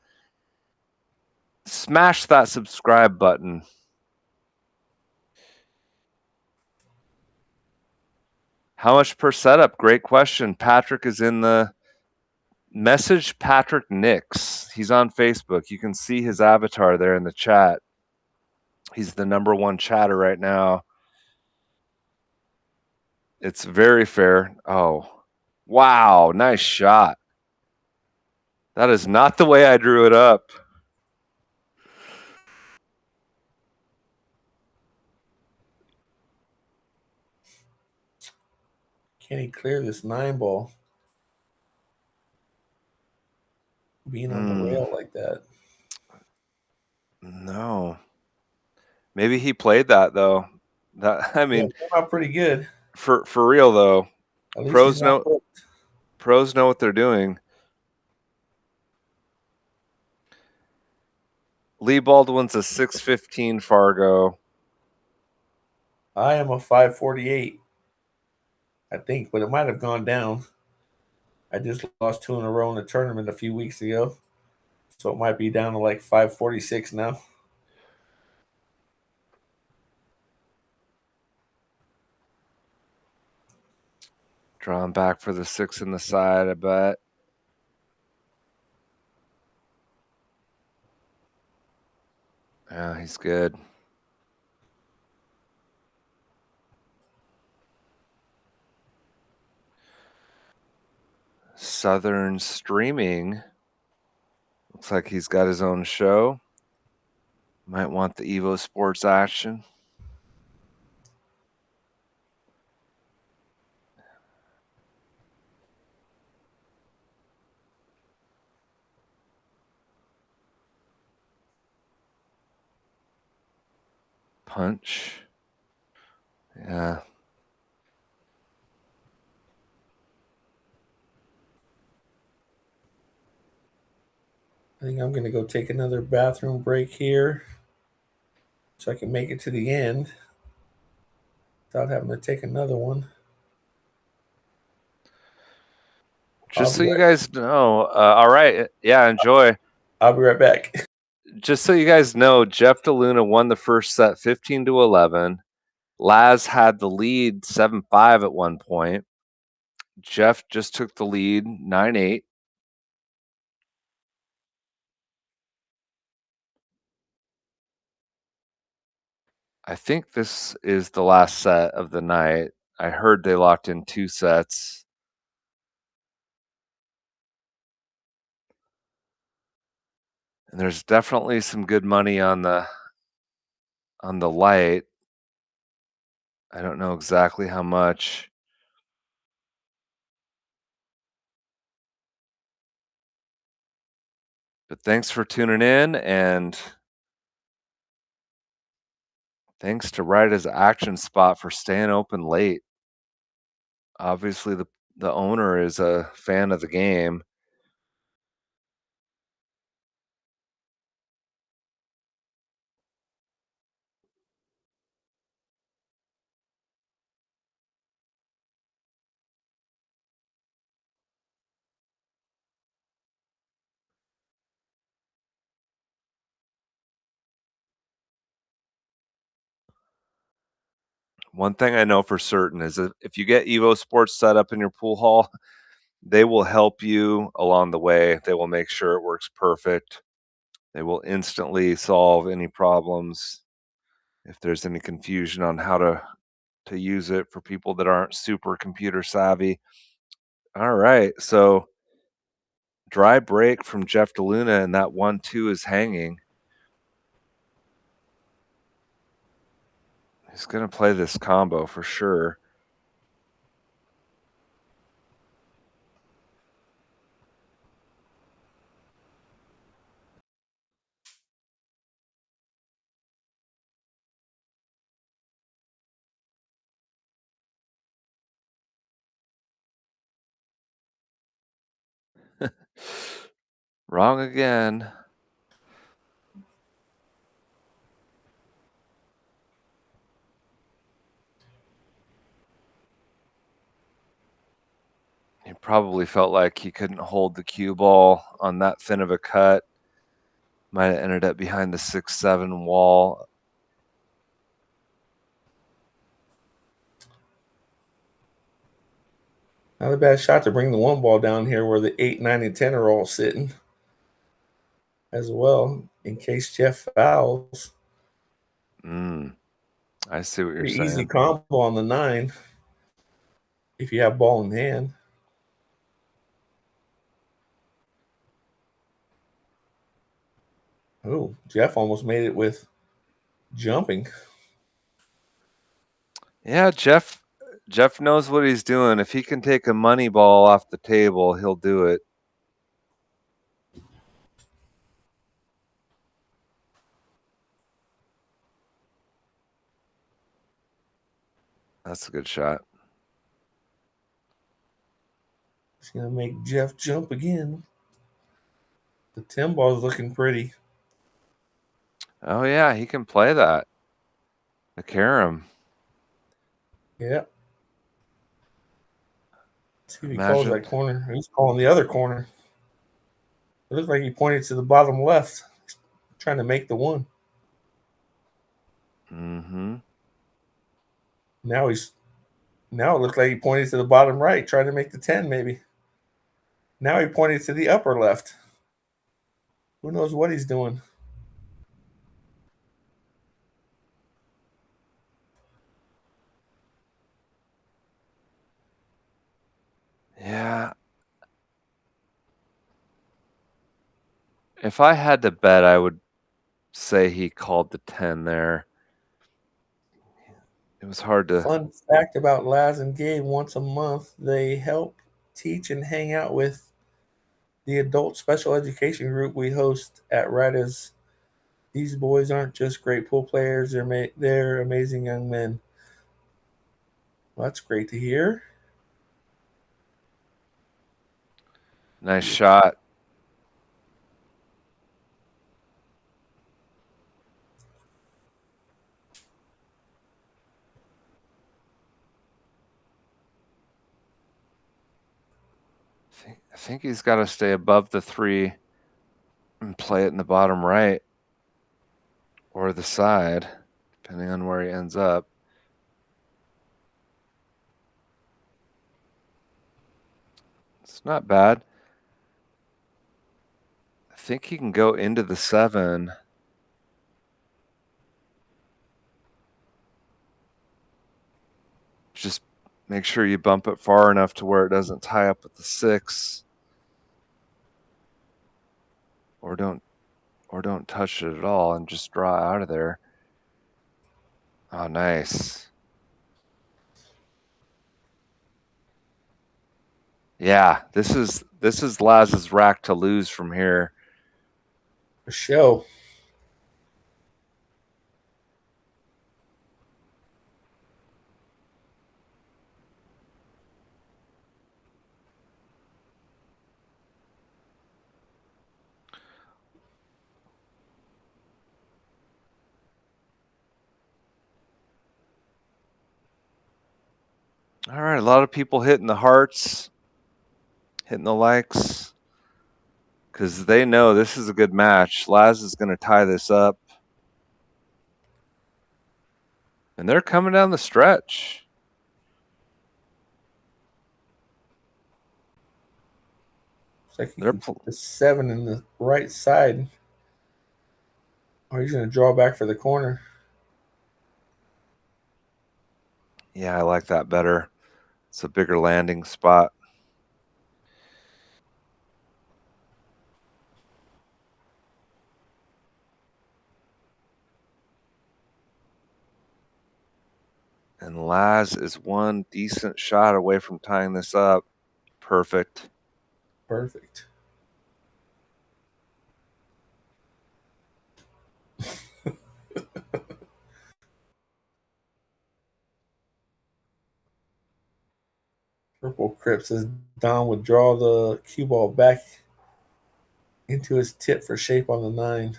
Smash that subscribe button. How much per setup? Great question. Patrick is in the message. Patrick Nix. He's on Facebook. You can see his avatar there in the chat. He's the #1 chatter right now. It's very fair. Oh, wow. Nice shot. That is not the way I drew it up. Can he clear this 9 ball? Being on the rail like that. No. Maybe he played that though. That I mean, came out pretty good. For real though. At least pros know what they're doing. Lee Baldwin's a 615 Fargo. I am a 548. I think, but it might have gone down. I just lost 2 in a row in the tournament a few weeks ago. So it might be down to like 546 now. Drawing back for the 6 in the side, I bet. Yeah, he's good. Southern Streaming. Looks like he's got his own show. Might want the EvoSports action. Punch. Yeah. I think I'm going to go take another bathroom break here so I can make it to the end without having to take another one. Just so you guys know, all right. Yeah, enjoy. I'll be right back. Just so you guys know, Jeff DeLuna won the first set 15-11. LAZ had the lead 7-5 at one point. Jeff just took the lead 9-8. I think this is the last set of the night. I heard they locked in 2 sets. And there's definitely some good money on the light. I don't know exactly how much. But thanks for tuning in, and thanks to Ryda's Action Spot for staying open late. Obviously, the owner is a fan of the game. One thing I know for certain is that if you get EvoSports set up in your pool hall, they will help you along the way. They will make sure it works perfect. They will instantly solve any problems if there's any confusion on how to use it for people that aren't super computer savvy. All right, so dry break from Jeff DeLuna, and that 1-2 is hanging. He's going to play this combo for sure. Wrong again. He probably felt like he couldn't hold the cue ball on that thin of a cut. Might have ended up behind the 6-7 wall. Not a bad shot to bring the one ball down here where the 8, 9, and 10 are all sitting as well in case Jeff fouls. I see what you're Pretty saying. easy combo on the 9 if you have ball in hand. Oh, Jeff almost made it with jumping. Yeah, Jeff knows what he's doing. If he can take a money ball off the table, he'll do it. That's a good shot. It's going to make Jeff jump again. The 10 ball is looking pretty. Oh yeah, he can play that. The carom. Yeah. See if he calls Imagine. that corner. He's calling the other corner. It looks like he pointed to the bottom left, trying to make the one. Mm-hmm. Now Now it looks like he pointed to the bottom right, trying to make the 10 maybe. Now he pointed to the upper left. Who knows what he's doing? Yeah. If I had to bet, I would say he called the 10 there. It was hard to. Fun fact about Laz and Gabe: once a month, they help teach and hang out with the adult special education group we host at Rydas. These boys aren't just great pool players; they're amazing young men. Well, that's great to hear. Nice shot. I think he's got to stay above the 3 and play it in the bottom right or the side, depending on where he ends up. It's not bad. I think he can go into the 7. Just make sure you bump it far enough to where it doesn't tie up with the 6. Or don't touch it at all and just draw out of there. Oh, nice. Yeah, this is Laz's rack to lose from here. For show. All right, a lot of people hitting the hearts, hitting the likes, because they know this is a good match. Laz is going to tie this up. And they're coming down the stretch. Looks like he can put the 7 in the right side. Or he's going to draw back for the corner. Yeah, I like that better. It's a bigger landing spot. And Laz is one decent shot away from tying this up. Perfect. Perfect. Purple Crip says Don would draw the cue ball back into his tip for shape on the 9.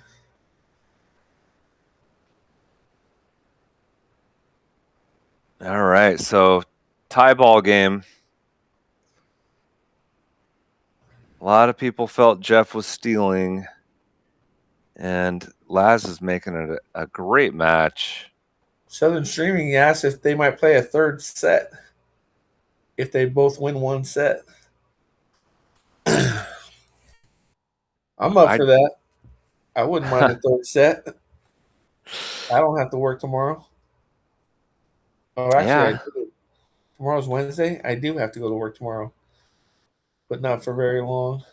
All right, so tie ball game. A lot of people felt Jeff was stealing, and Laz is making it a great match. Southern Streaming asks if they might play a third set if they both win one set. I'm up for that. I wouldn't mind a third set. I don't have to work tomorrow. Oh, actually, Yeah. tomorrow's Wednesday. I do have to go to work tomorrow, but not for very long.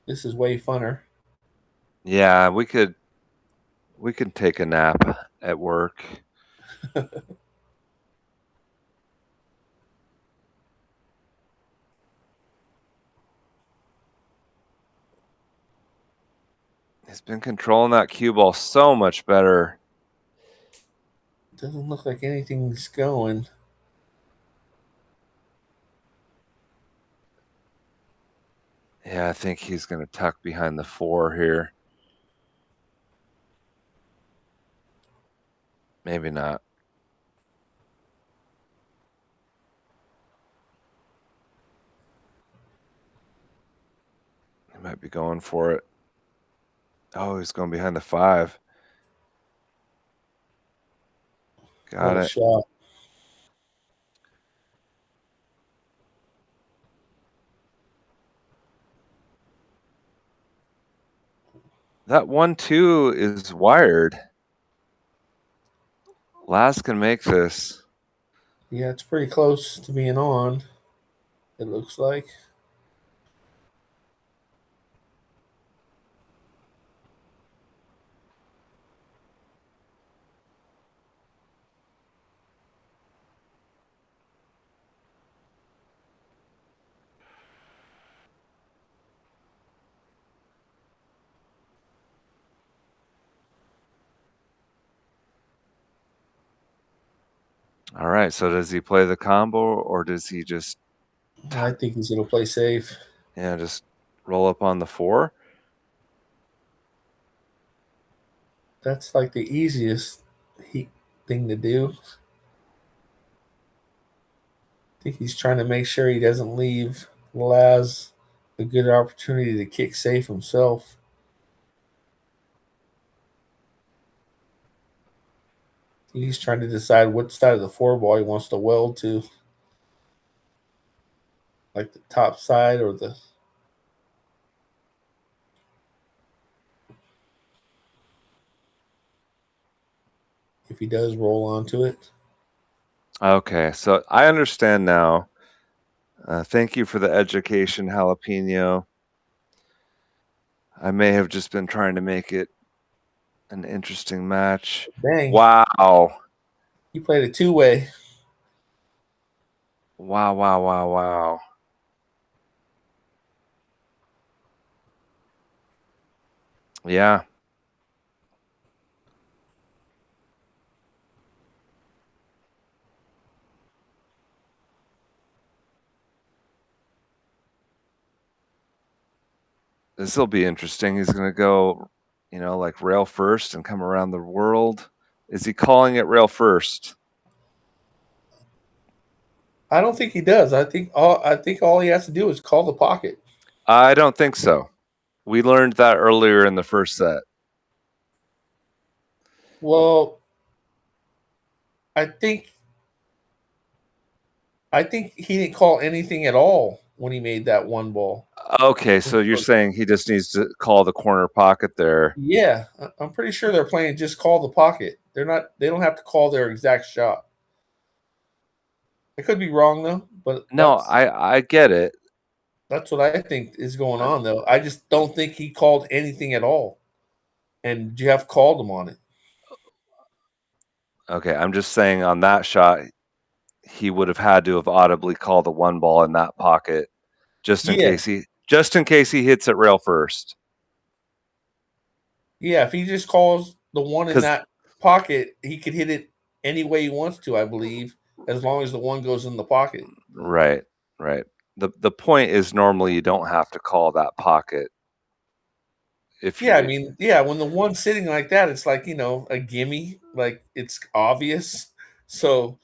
This is way funner. Yeah, we could take a nap at work. He's been controlling that cue ball so much better. Doesn't look like anything's going. Yeah, I think he's going to tuck behind the 4 here. Maybe not. He might be going for it. Oh, he's going behind the 5. What Got a it. shot. That 1-2 is wired. LAZ can make this. Yeah, it's pretty close to being on, it looks like. All right, so does he play the combo or does he just I think he's going to play safe. just roll up on the 4? That's like the easiest thing to do. I think he's trying to make sure he doesn't leave Laz a good opportunity to kick safe himself. He's trying to decide what side of the 4 ball he wants to weld to, like the top side or the. If he does roll onto it. Okay, so I understand now. Thank you for the education, Jalapeno. I may have just been trying to make it an interesting match. Dang, Wow. he played a 2-way. Wow, wow, wow, wow. Yeah. This will be interesting. He's going to go, like rail first and come around the world. Is he calling it rail first? I don't think he does. I think all he has to do is call the pocket. I don't think so. We learned that earlier in the first set. Well, I think I think he didn't call anything at all when he made that 1 ball. Okay, so you're saying he just needs to call the corner pocket there. Yeah, I'm pretty sure they're playing just call the pocket. They're not. They don't have to call their exact shot. I could be wrong though, but No, I get it. that's what I think is going on though. I just don't think he called anything at all, and Jeff called him on it. Okay, I'm just saying on that shot, he would have had to have audibly called the 1 ball in that pocket Yeah, just in case he hits it rail first. yeah. If he just calls the one in Because that pocket, he could hit it any way he wants to. I believe, as long as the one goes in the pocket. right, right. The point is normally you don't have to call that pocket if Yeah, I you mean, yeah, when the one's sitting like that, it's like, a gimme, like it's obvious. So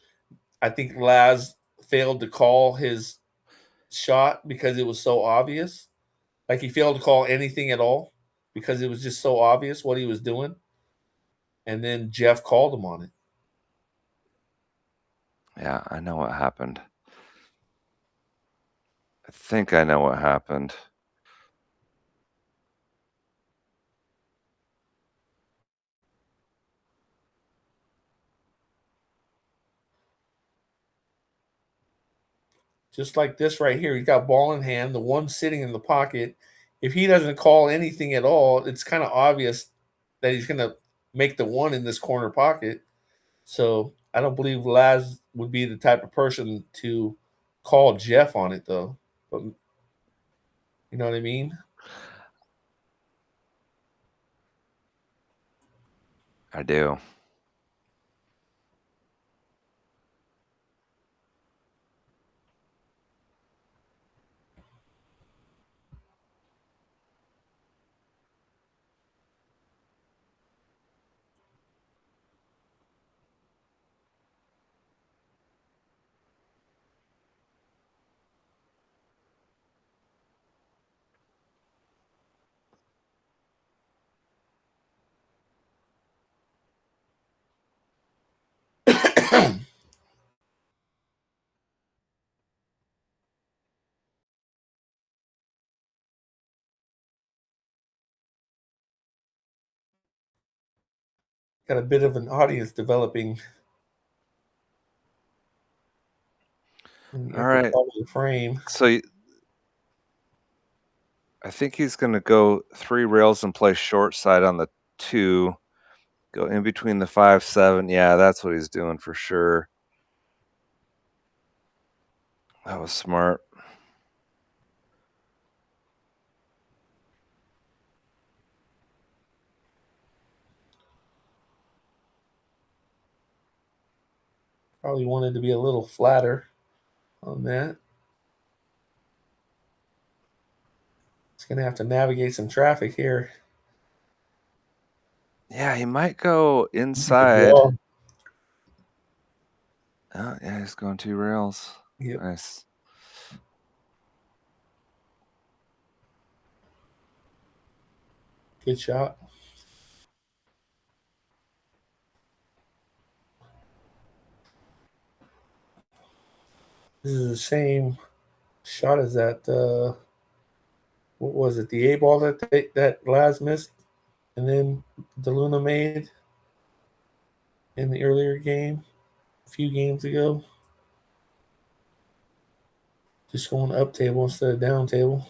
I think Laz failed to call his shot because it was so obvious. Like he failed to call anything at all because it was just so obvious what he was doing. And then Jeff called him on it. Yeah, I know what happened. I think I know what happened. Just like this right here. He's got ball in hand, the one sitting in the pocket. If he doesn't call anything at all, it's kind of obvious that he's going to make the one in this corner pocket. So I don't believe Laz would be the type of person to call Jeff on it, though. But you know what I mean? I do. got a bit of an audience developing in the All upper right. part of the frame. So I think he's going to go 3 rails and play short side on the 2. Go in between the 5, 7. Yeah, that's what he's doing for sure. That was smart. Probably wanted to be a little flatter on that. He's going to have to navigate some traffic here. Yeah, he might go inside. Oh, yeah, he's going 2 rails. Yep. Nice. Good shot. This is the same shot as that. What was it? The A ball that LAZ missed, and then DeLuna made in the earlier game, a few games ago. Just going up table instead of down table.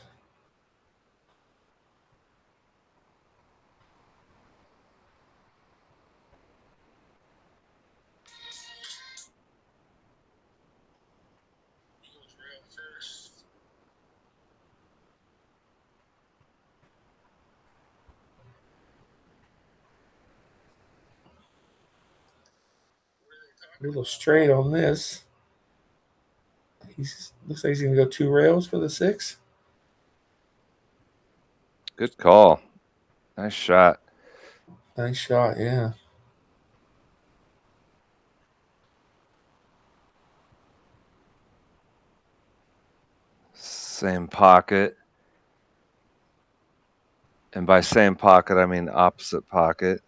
A little straight on this. Looks like he's going to go 2 rails for the 6. Good call. Nice shot. Nice shot, yeah. Same pocket. And by same pocket, I mean opposite pocket.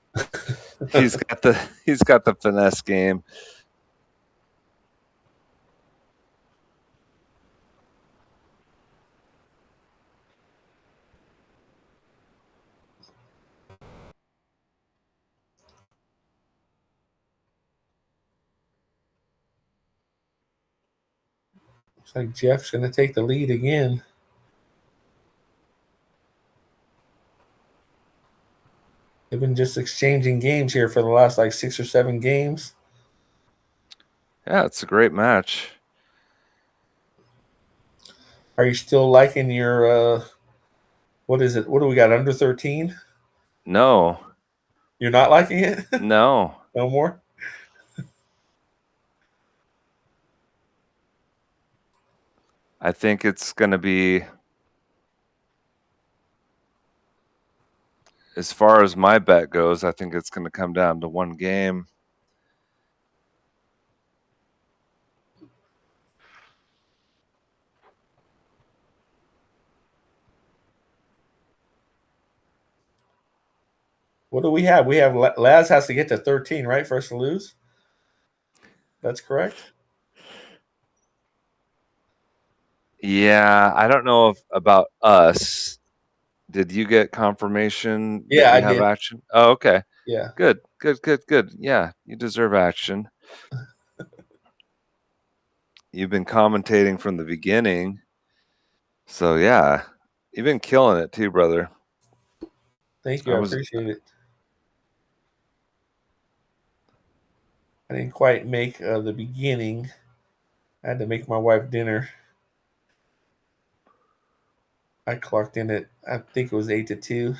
he's got the finesse game. Looks like Jeff's going to take the lead again. They've been just exchanging games here for the last like 6 or 7 games. Yeah, it's a great match. Are you still liking your what is it? What do we got? Under 13? No. You're not liking it? No. No more? I think it's going to be, as far as my bet goes, I think it's going to come down to 1 game. What do we have? We have Laz has to get to 13, right, for us to lose? That's correct? Yeah, I don't know about us. Did you get confirmation that Yeah, you I have did. action? Oh, okay. Yeah. Good. Yeah, you deserve action. You've been commentating from the beginning. So, yeah, you've been killing it too, brother. Thank you. I was appreciate it. I didn't quite make the beginning. I had to make my wife dinner. I clocked in at, I think it was 8 to 2.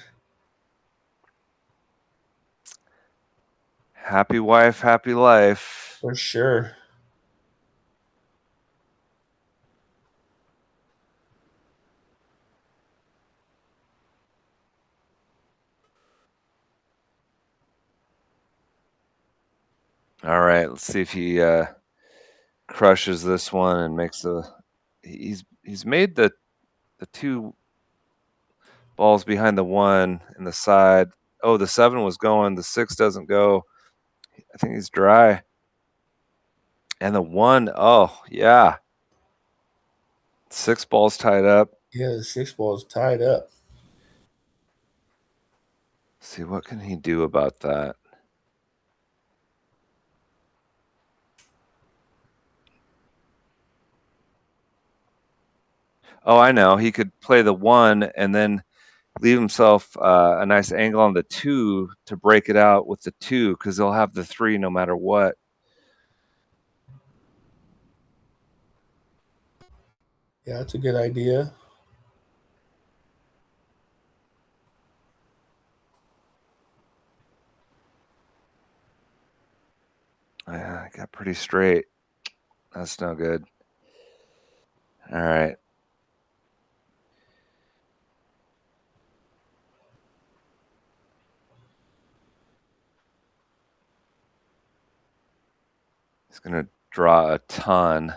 Happy wife, happy life. For sure. All right, let's see if he crushes this one and makes the. He's made the 2 balls behind the 1 in the side. Oh, the 7 was going. The 6 doesn't go. I think he's dry. And the 1, oh yeah, 6 balls tied up. Yeah, the 6 ball is tied up. Let's see, what can he do about that? Oh, I know. He could play the 1 and then leave himself a nice angle on the 2 to break it out with the 2 because he'll have the 3 no matter what. Yeah, that's a good idea. Yeah, I got pretty straight. That's no good. All right. He's going to draw a ton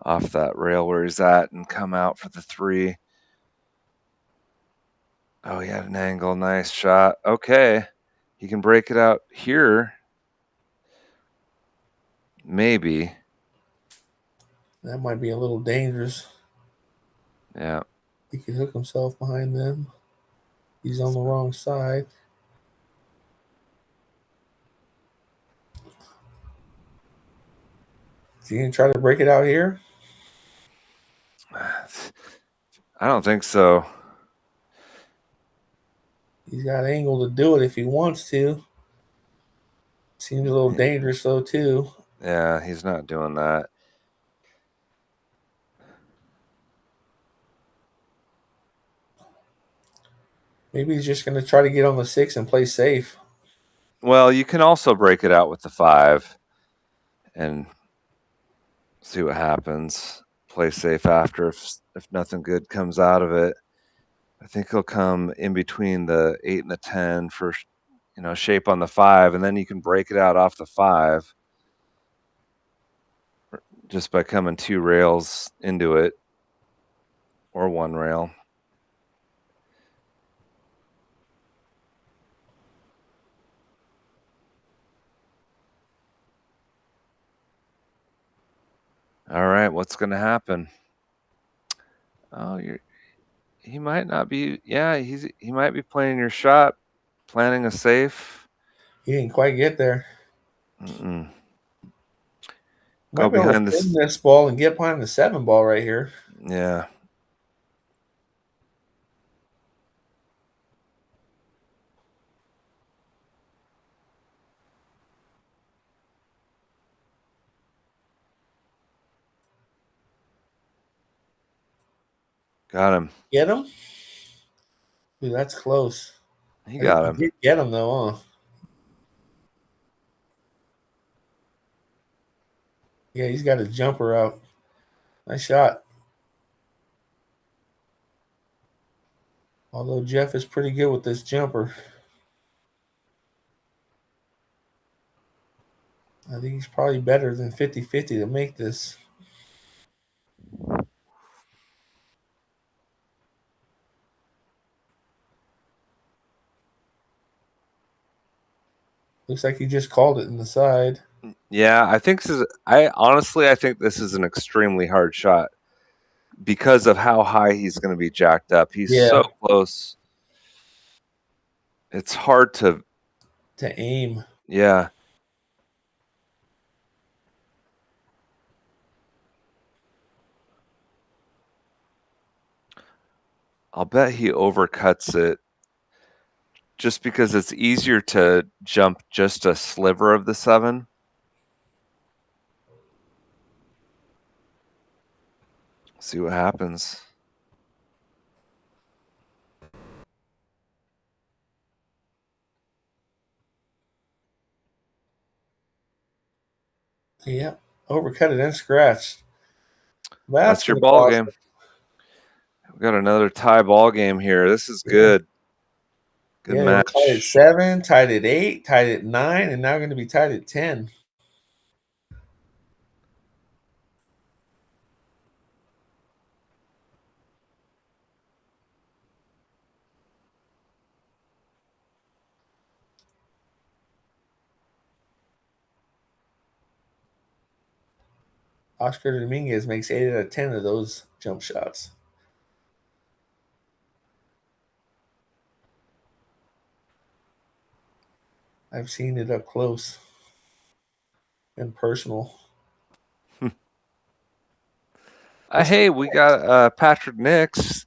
off that rail where he's at and come out for the 3. Oh, he had an angle. Nice shot. Okay. He can break it out here. Maybe. That might be a little dangerous. Yeah. He could hook himself behind them. He's on the wrong side. Is he going to try to break it out here? I don't think so. He's got angle to do it if he wants to. Seems a little dangerous, though, too. Yeah, he's not doing that. Maybe he's just going to try to get on the 6 and play safe. Well, you can also break it out with the 5 and see what happens. Play safe after if nothing good comes out of it. I think he'll come in between the 8 and the 10 for shape on the 5, and then you can break it out off the 5 just by coming 2 rails into it or 1 rail. All right, what's going to happen? Oh, he might not be. Yeah, he might be playing your shot, planning a safe. He didn't quite get there. Mm-mm. Might Go be able to behind spin this. this ball and get behind the 7 ball right here. Yeah. Got him. Get him? Dude, that's close. He I think got he him. did get him, though, huh? Yeah, he's got a jumper out. Nice shot. Although Jeff is pretty good with this jumper. I think he's probably better than 50-50 to make this. Looks like he just called it in the side. Yeah, I think this is. I think this is an extremely hard shot because of how high he's going to be jacked up. He's so Yeah, close. It's hard to. to aim. Yeah. I'll bet he overcuts it just because it's easier to jump just a sliver of the 7. See what happens. Yeah, overcut it and scratched. That's That's your going to ball cost game. him. We got another tie ball game here. This is Yeah. good. Good Yeah, we're tied at match. 7, tied at 8, tied at 9, and now going to be tied at 10. Oscar Dominguez makes 8 out of 10 of those jump shots. I've seen it up close and personal. Hey, we got Patrick Nix.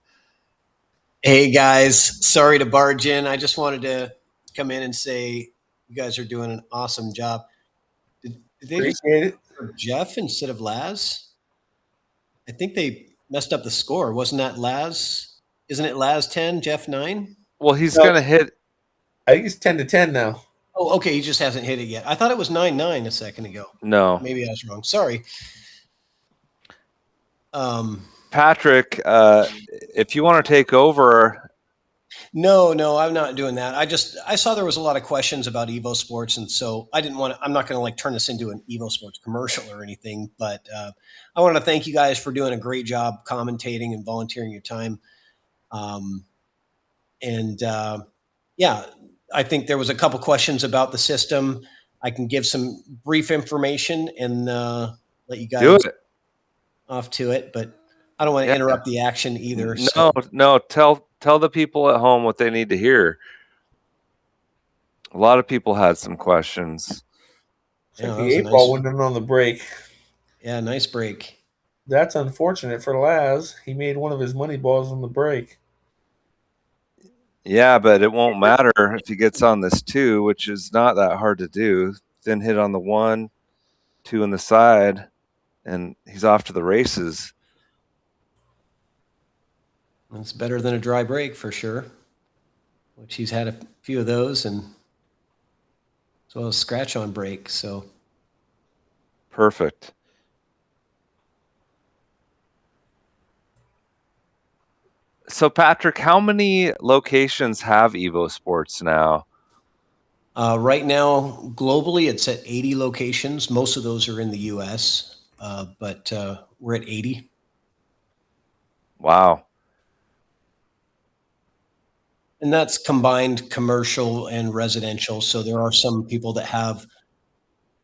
Hey guys, sorry to barge in. I just wanted to come in and say you guys are doing an awesome job. Did they just Appreciate it. for Jeff instead of LAZ? I think they messed up the score. Wasn't that LAZ? Isn't it LAZ 10, Jeff 9? Well, he's No. going to hit. I think it's 10-10 now. Oh, okay. He just hasn't hit it yet. I thought it was 9-9 a second ago. No. Maybe I was wrong. Sorry. Patrick, if you want to take over. No, I'm not doing that. I saw there was a lot of questions about EvoSports, and so I didn't want to. I'm not going to like turn this into an EvoSports commercial or anything, but I want to thank you guys for doing a great job commentating and volunteering your time. Yeah, I think there was a couple questions about the system. I can give some brief information and let you guys Do it. off to it, but I don't want to interrupt the action either. No. Tell the people at home what they need to hear. A lot of people had some questions. Yeah, like the 8-ball went in on the break. Yeah, nice break. That's unfortunate for Laz. He made one of his money balls on the break. Yeah, but it won't matter if he gets on this 2, which is not that hard to do. Then hit on the 1, 2 on the side, and he's off to the races. It's better than a dry break for sure, which he's had a few of those, and as well as scratch on break. So perfect. So Patrick, how many locations have EvoSports now? Right now, globally, it's at 80 locations. Most of those are in the U.S., but we're at 80. Wow. And that's combined commercial and residential. So there are some people that have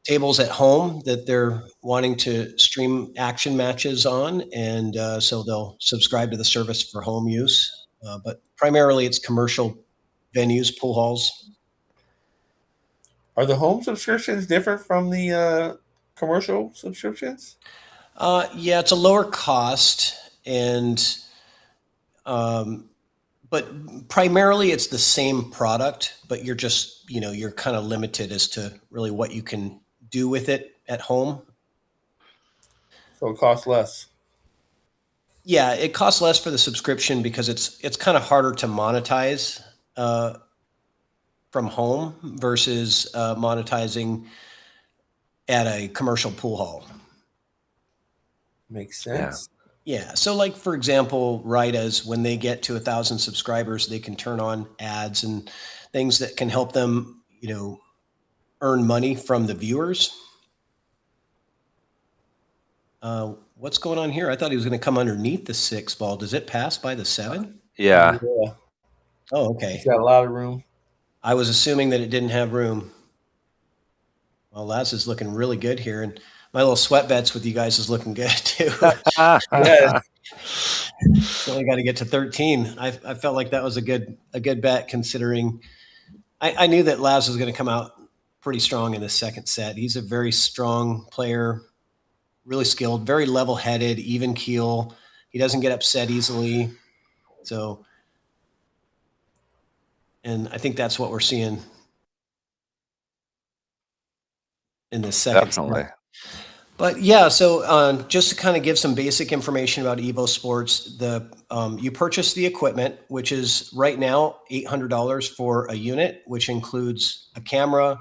tables at home that they're wanting to stream action matches on, and so they'll subscribe to the service for home use. But primarily, it's commercial venues, pool halls. Are the home subscriptions different from the commercial subscriptions? Yeah, it's a lower cost, and but primarily it's the same product, but you're just, you're kind of limited as to really what you can do with it at home. So it costs less. Yeah, it costs less for the subscription because it's kind of harder to monetize from home versus monetizing at a commercial pool hall. Makes sense. Yeah. So like, for example, Rydas, when they get to 1,000 subscribers, they can turn on ads and things that can help them, earn money from the viewers. What's going on here? I thought he was going to come underneath the 6 ball. Does it pass by the 7? Yeah. Oh, okay. He's got a lot of room. I was assuming that it didn't have room. Well, Laz is looking really good here, and my little sweat bets with you guys is looking good too. Yeah. Only got to get to 13. I felt like that was a good bet, considering I knew that Laz was going to come out pretty strong in the second set. He's a very strong player, really skilled, very level-headed, even keel. He doesn't get upset easily. So, and I think that's what we're seeing in the second Definitely. set. But yeah, so just to kind of give some basic information about EvoSports, you purchase the equipment, which is right now $800 for a unit, which includes a camera,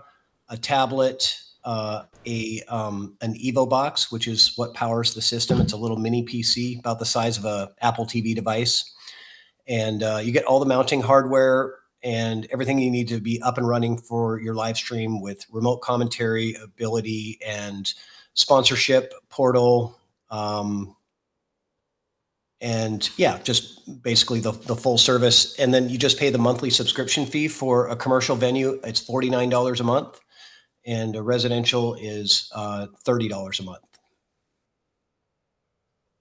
a tablet, an Evo box, which is what powers the system. It's a little mini PC about the size of a Apple TV device, and you get all the mounting hardware and everything you need to be up and running for your live stream with remote commentary ability and sponsorship portal, and yeah, just basically the full service. And then you just pay the monthly subscription fee for a commercial venue. It's $49 a month, and a residential is $30 a month.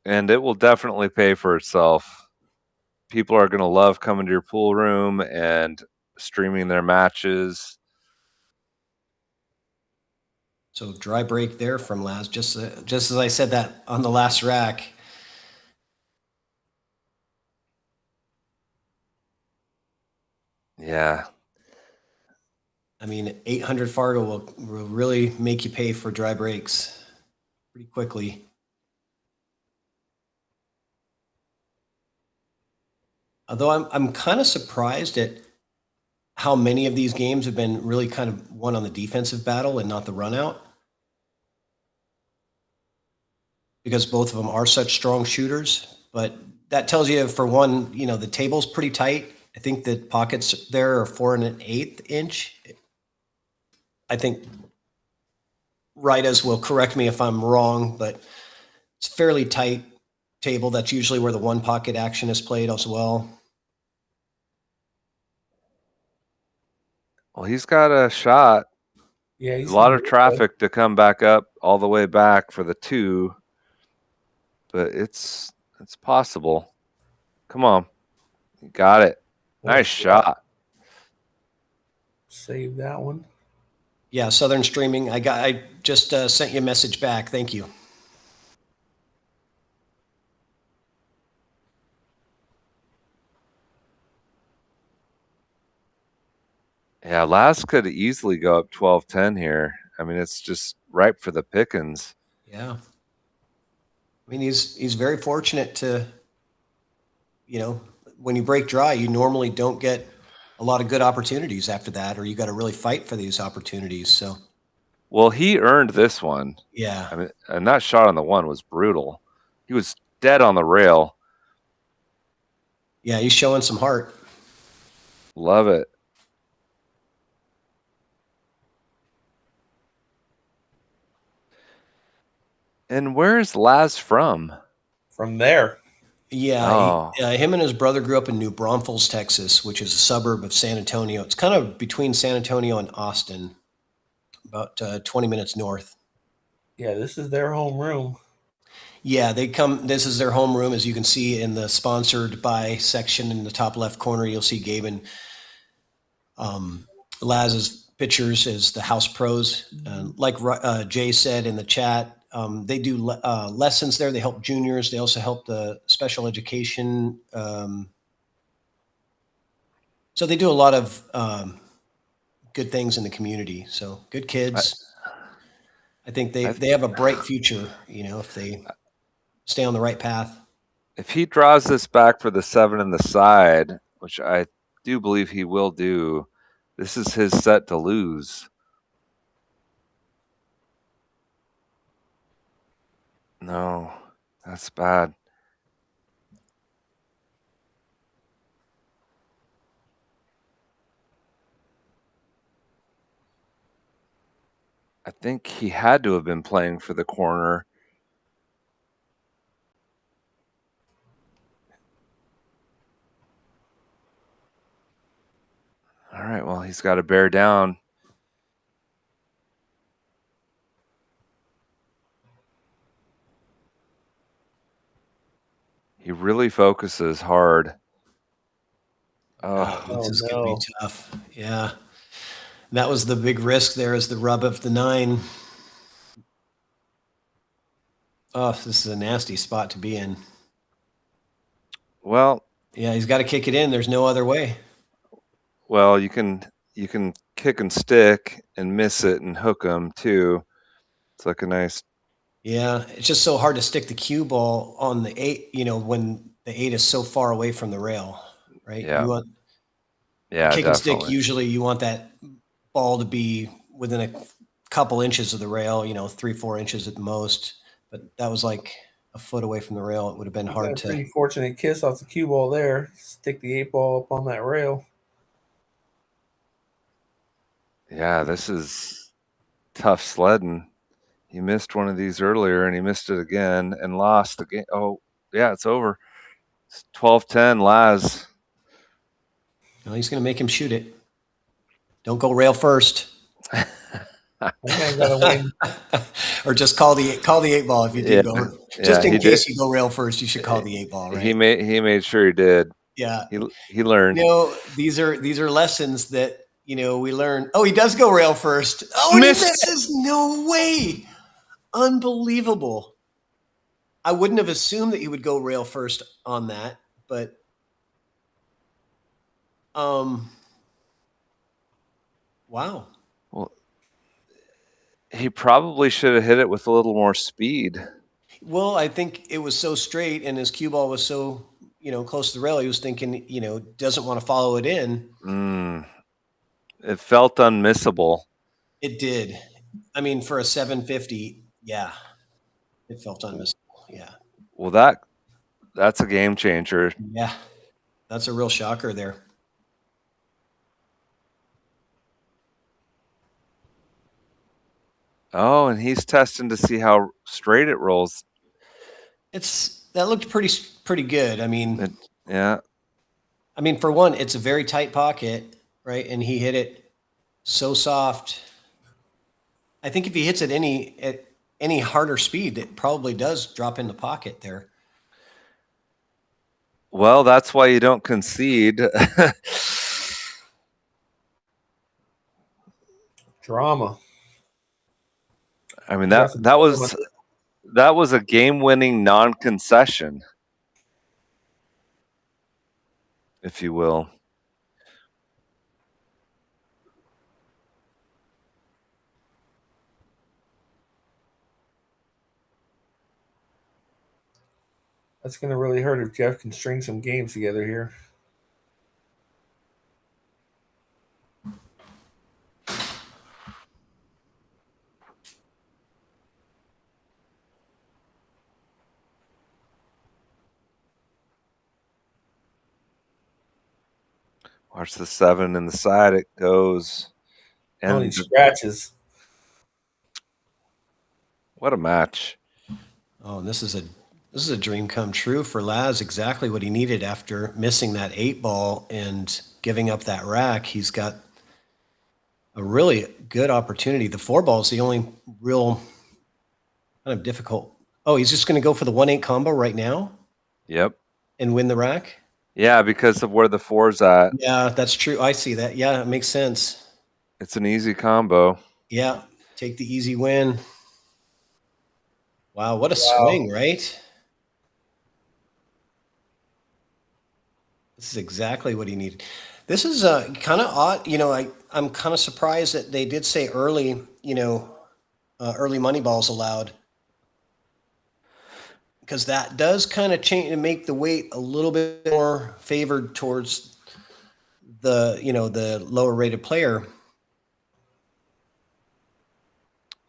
And it will definitely pay for itself. People are going to love coming to your pool room and streaming their matches. So dry break there from Laz, just as I said that on the last rack. Yeah. I mean, 800 Fargo will really make you pay for dry breaks pretty quickly. Although I'm kind of surprised at how many of these games have been really kind of won on the defensive battle and not the run out. Because both of them are such strong shooters. But that tells you, for one, you know, the table's pretty tight. I think the pockets there are 4 1/8 inch. I think Rydas will correct me if I'm wrong, but it's fairly tight table. That's usually where the one pocket action is played as well. Well, he's got a shot. Yeah, A lot of traffic to come back up all the way back for the 2, but it's possible. Come on, you got it. Nice shot. Save that one. Yeah, Southern Streaming. I just sent you a message back. Thank you. Yeah, LAZ could easily go up 12-10 here. I mean, it's just ripe for the pickings. Yeah. I mean, he's very fortunate to, you know, when you break dry, you normally don't get a lot of good opportunities after that, or you got to really fight for these opportunities. So, well, he earned this one. Yeah. I mean, and that shot on the 1 was brutal. He was dead on the rail. Yeah, he's showing some heart. Love it. And where's LAZ from? From there. Yeah, him and his brother grew up in New Braunfels, Texas, which is a suburb of San Antonio. It's kind of between San Antonio and Austin, about 20 minutes north. Yeah, this is their homeroom. Yeah, they come. This is their homeroom, as you can see in the sponsored by section in the top left corner. You'll see Gabe and LAZ's pictures as the house pros. Like Jay said in the chat, they do lessons there. They help juniors. They also help the special education. So they do a lot of good things in the community. So good kids. I think they have a bright future, you know, if they stay on the right path. If he draws this back for the 7 in the side, which I do believe he will do, this is his set to lose. No, that's bad. I think he had to have been playing for the corner. All right, well, he's got to bear down. He really focuses hard. This is going to be tough. Yeah. That was the big risk there, is the rub of the 9. Oh, this is a nasty spot to be in. Well, yeah, he's got to kick it in. There's no other way. Well, you can kick and stick and miss it and hook them too. It's like a nice. Yeah, it's just so hard to stick the cue ball on the 8. You know, when the 8 is so far away from the rail, right? Yeah. You want, yeah, kick definitely. and stick. Usually, you want that ball to be within a couple inches of the rail. You know, 3-4 inches at the most. But that was like a foot away from the rail. It would have been hard to. Pretty fortunate kiss off the cue ball there. Stick the 8 ball up on that rail. Yeah, this is tough sledding. He missed one of these earlier, and he missed it again and lost the game. Oh, yeah, it's over. It's 12-10, LAZ. No, he's going to make him shoot it. Don't go rail first. Or just call the 8 ball if you do go. Just in case you go rail first, you should call the 8 ball, right? He made sure he did. Yeah, he learned. You know, these are lessons that, you know, we learn. Oh, he does go rail first. Oh, and he misses. No way. Unbelievable. I wouldn't have assumed that he would go rail first on that, but Wow. Well, he probably should have hit it with a little more speed. Well, I think it was so straight and his cue ball was so, close to the rail. He was thinking, doesn't want to follow it in. It felt unmissable. It did. I mean, for a 750, yeah, it felt unmissable. Yeah. Well, that's a game changer. Yeah. That's a real shocker there. Oh, and he's testing to see how straight it rolls. That looked pretty good. I mean, yeah. I mean, for one, it's a very tight pocket, right? And he hit it so soft. I think if he hits it at any harder speed, it probably does drop in the pocket there. Well, that's why you don't concede. Drama. I mean, that was a game-winning non-concession, if you will. That's going to really hurt if Jeff can string some games together here. Watch the 7 in the side. It goes. And he scratches. What a match. Oh, this is a dream come true for LAZ. Exactly what he needed after missing that 8 ball and giving up that rack. He's got a really good opportunity. The 4 ball is the only real kind of difficult. Oh, he's just going to go for the 1-8 combo right now? Yep. And win the rack? Yeah, because of where the 4's at. Yeah, that's true. I see that. Yeah, it makes sense. It's an easy combo. Yeah, take the easy win. Wow, what a swing, right? This is exactly what he needed. This is kind of odd. I'm kind of surprised that they did say early, early money balls allowed. Because that does kind of change and make the weight a little bit more favored towards the lower rated player.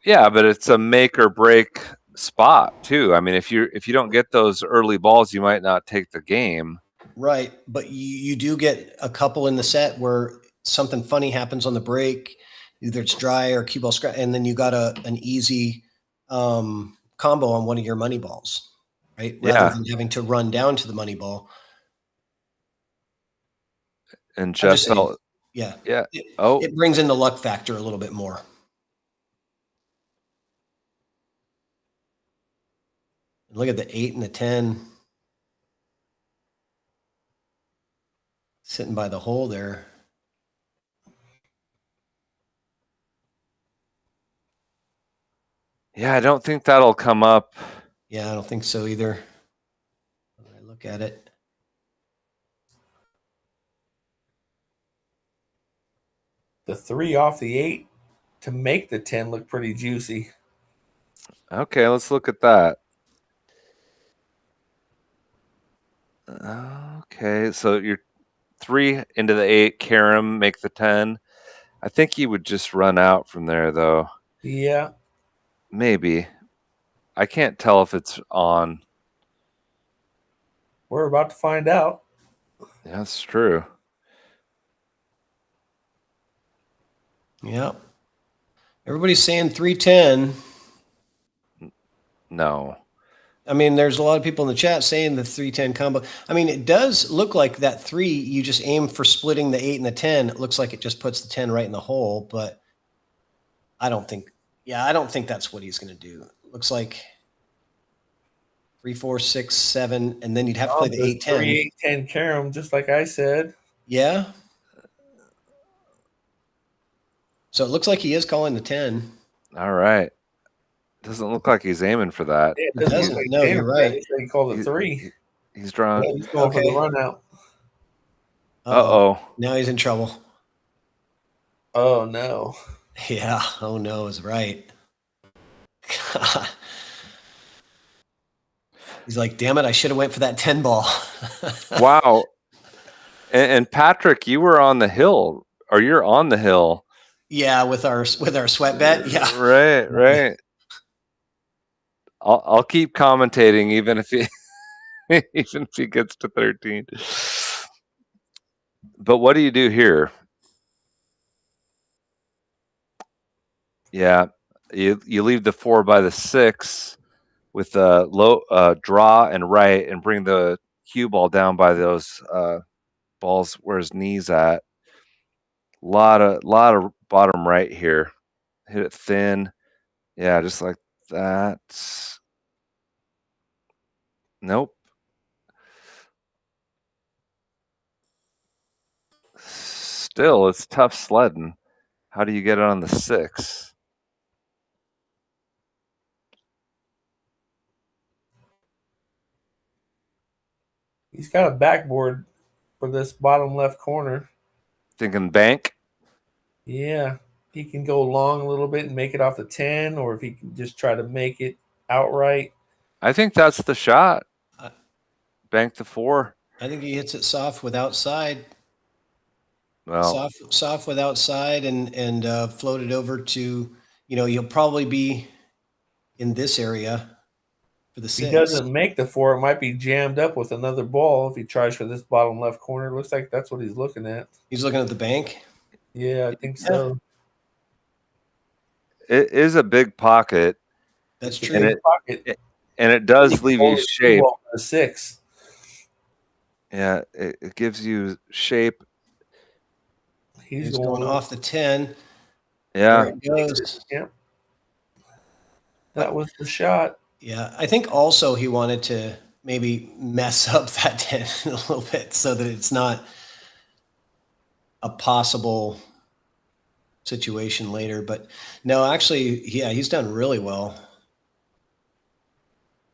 Yeah, but it's a make or break spot too. I mean, if you don't get those early balls, you might not take the game. Right, but you do get a couple in the set where something funny happens on the break, either it's dry or cue ball scratch, and then you got an easy combo on one of your money balls. Right? Rather than having to run down to the money ball. And Jeff felt, yeah. It brings in the luck factor a little bit more. Look at the 8 and the 10. Sitting by the hole there. Yeah, I don't think that'll come up. Yeah, I don't think so either. When I look at it. The 3 off the 8 to make the 10 look pretty juicy. Okay, let's look at that. Okay, so you're 3 into the 8, Karam, make the 10. I think he would just run out from there, though. Yeah. Maybe. I can't tell if it's on. We're about to find out. Yeah, that's true. Yeah. Everybody's saying 310. No. I mean, there's a lot of people in the chat saying the 310 combo. I mean, it does look like that 3, you just aim for splitting the 8 and the 10. It looks like it just puts the 10 right in the hole, but I don't think that's what he's going to do. It looks like 3, 4, 6, 7, and then you'd have to play the 8, 10. 3, 8, 10 Karam, just like I said. Yeah. So it looks like he is calling the 10. All right. Doesn't look like he's aiming for that. Yeah, it doesn't. Like no, you're right. He called it 3. He's drawing. Yeah, he's going for the run out. Uh-oh. Now he's in trouble. Oh no. Yeah. Oh no, is right. God. He's like, damn it, I should have went for that 10 ball. Wow. And Patrick, you were on the hill, or you're on the hill. Yeah, with our sweat bet. Yeah. Right. I'll keep commentating even if he even if he gets to 13. But what do you do here? Yeah, you leave the 4 by the 6 with a low draw and right, and bring the cue ball down by those balls where his knees at. Lot of bottom right here. Hit it thin. Yeah, just like that. Nope. Still, it's tough sledding. How do you get it on the 6? He's got a backboard for this bottom left corner. Thinking bank? Yeah. He can go long a little bit and make it off the 10, or if he can just try to make it outright. I think that's the shot. Bank the 4. I think he hits it soft with outside. Well, Soft with outside and float it over to, you'll probably be in this area for the If 6. he doesn't make the 4, it might be jammed up with another ball if he tries for this bottom left corner. Looks like that's what he's looking at. He's looking at the bank. Yeah, I think so. it is a big pocket. That's It's a true. big pocket. And it does leave you shape. A 6. Yeah, it gives you shape. He's going off the 10. Yeah. There it goes. Yep. That was the shot. Yeah, I think also he wanted to maybe mess up that 10 a little bit so that it's not a possible situation later. But no, actually, yeah, he's done really well.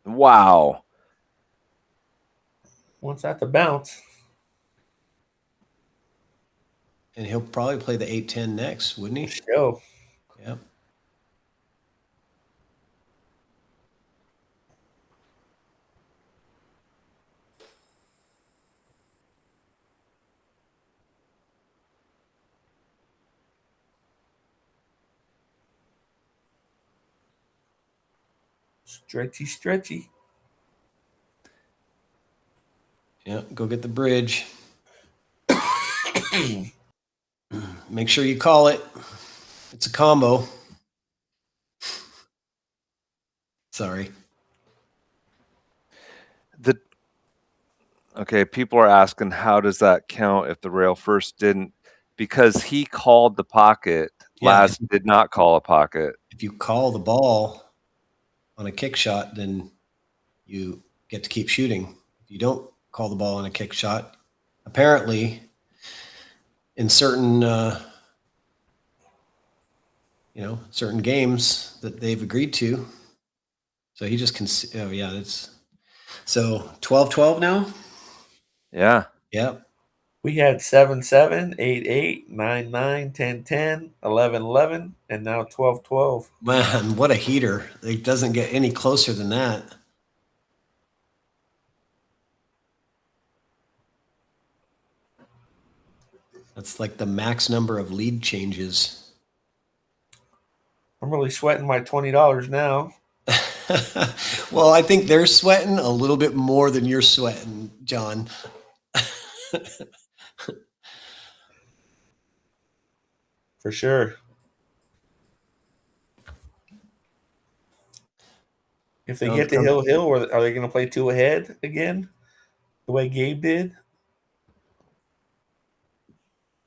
Wow. Wants that to bounce. And he'll probably play the 8-10 next, wouldn't he? Show. Yep. Stretchy. Yeah, go get the bridge. Make sure you call it. It's a combo. Sorry. Okay, people are asking, how does that count if the rail first didn't? Because he called the pocket. Yeah. LAZ did not call a pocket. If you call the ball on a kick shot, then you get to keep shooting. If you don't call the ball on a kick shot, apparently in certain certain games that they've agreed to. So he just that's so 12-12 now. Yeah. Yep. We had 7-7, 8-8, 9-9, 10-10, 11-11, and now 12-12. Man, what a heater. It doesn't get any closer than that. That's like the max number of lead changes. I'm really sweating my $20 now. Well, I think they're sweating a little bit more than you're sweating, John. For sure. If they get to Hill, are they going to play 2 ahead again, the way Gabe did?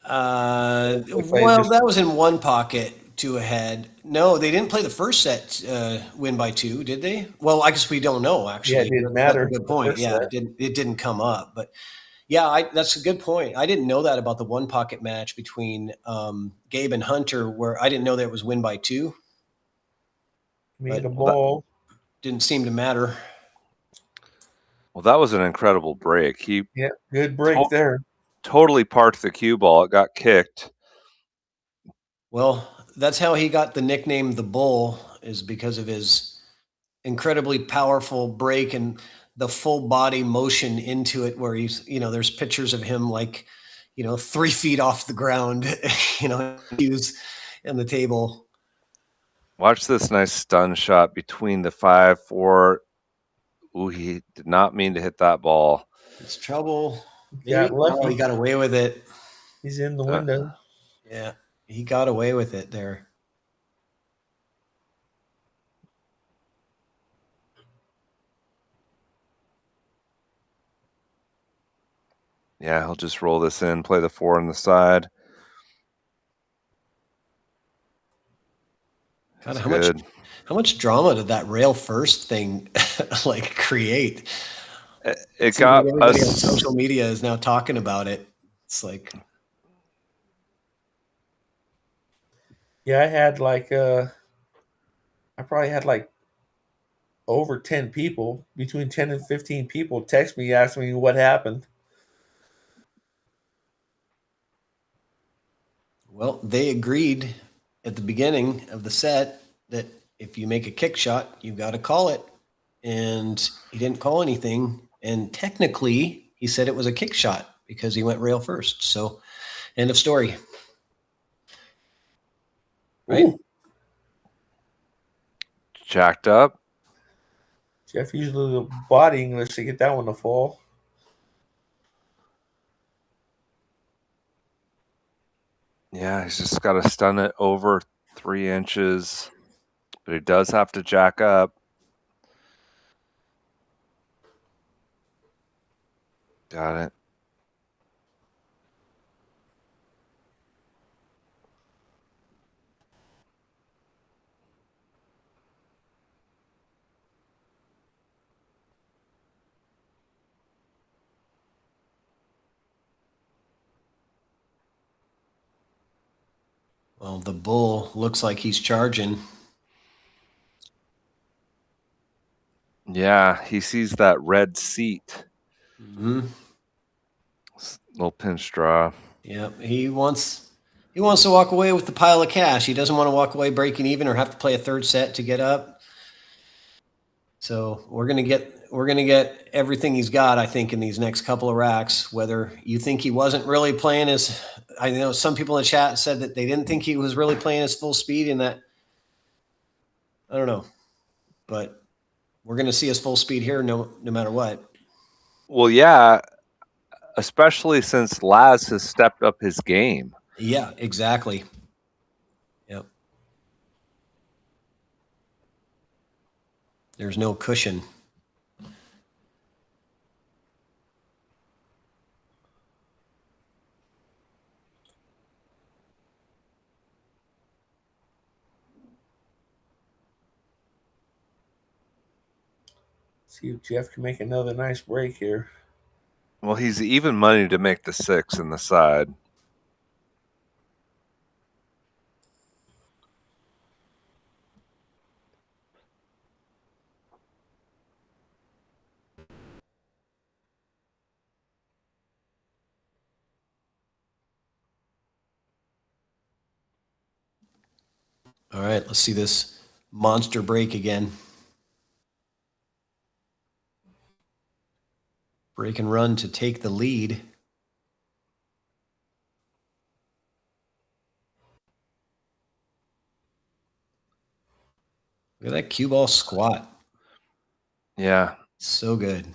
Well, that was in one pocket, 2 ahead. No, they didn't play the first set win by 2, did they? Well, I guess we don't know, actually. Yeah, it didn't matter. That's a good point. Yeah, it didn't come up. But yeah, that's a good point. I didn't know that about the one pocket match between Gabe and Hunter, where I didn't know that it was win by 2. Made a ball. Didn't seem to matter. Well, that was an incredible break. Good break there. Totally parked the cue ball. It got kicked. Well, that's how he got the nickname the Bull, is because of his incredibly powerful break and the full body motion into it, where he's, there's pictures of him like, 3 feet off the ground, he was in the table. Watch this nice stun shot between the 5-4. Ooh, he did not mean to hit that ball. It's trouble. Yeah, lucky. He got away with it. He's in the window. Yeah, he got away with it there. Yeah, he'll just roll this in, play the 4 on the side. God, how much drama did that rail first thing like create? It got like everybody us. on social media is now talking about it. It's like, yeah, I probably had like over 10 people, between 10 and 15 people text me asking me what happened. well, they agreed at the beginning of the set that if you make a kick shot, you've got to call it. And he didn't call anything. And technically, he said it was a kick shot because he went rail first. So, end of story. Right? Ooh. Jacked up. Jeff used a little body English to get that one to fall. Yeah, he's just got to stun it over 3 inches. But he does have to jack up. Got it. Well, the bull looks like he's charging. Yeah, he sees that red seat. Mm-hmm. Little pinch draw. Yeah, he wants to walk away with the pile of cash. He doesn't want to walk away breaking even or have to play a third set to get up. So we're gonna get everything he's got, I think, in these next couple of racks. Whether you think he wasn't really playing his, I know some people in the chat said that they didn't think he was really playing his full speed, and that, I don't know, but we're gonna see his full speed here, no matter what. Well, yeah, especially since LAZ has stepped up his game. Yeah, exactly. Yep. There's no cushion. See if Jeff can make another nice break here. Well, he's even money to make the 6 in the side. All right, let's see this monster break again. Break and run to take the lead. Look at that cue ball squat. Yeah. So good.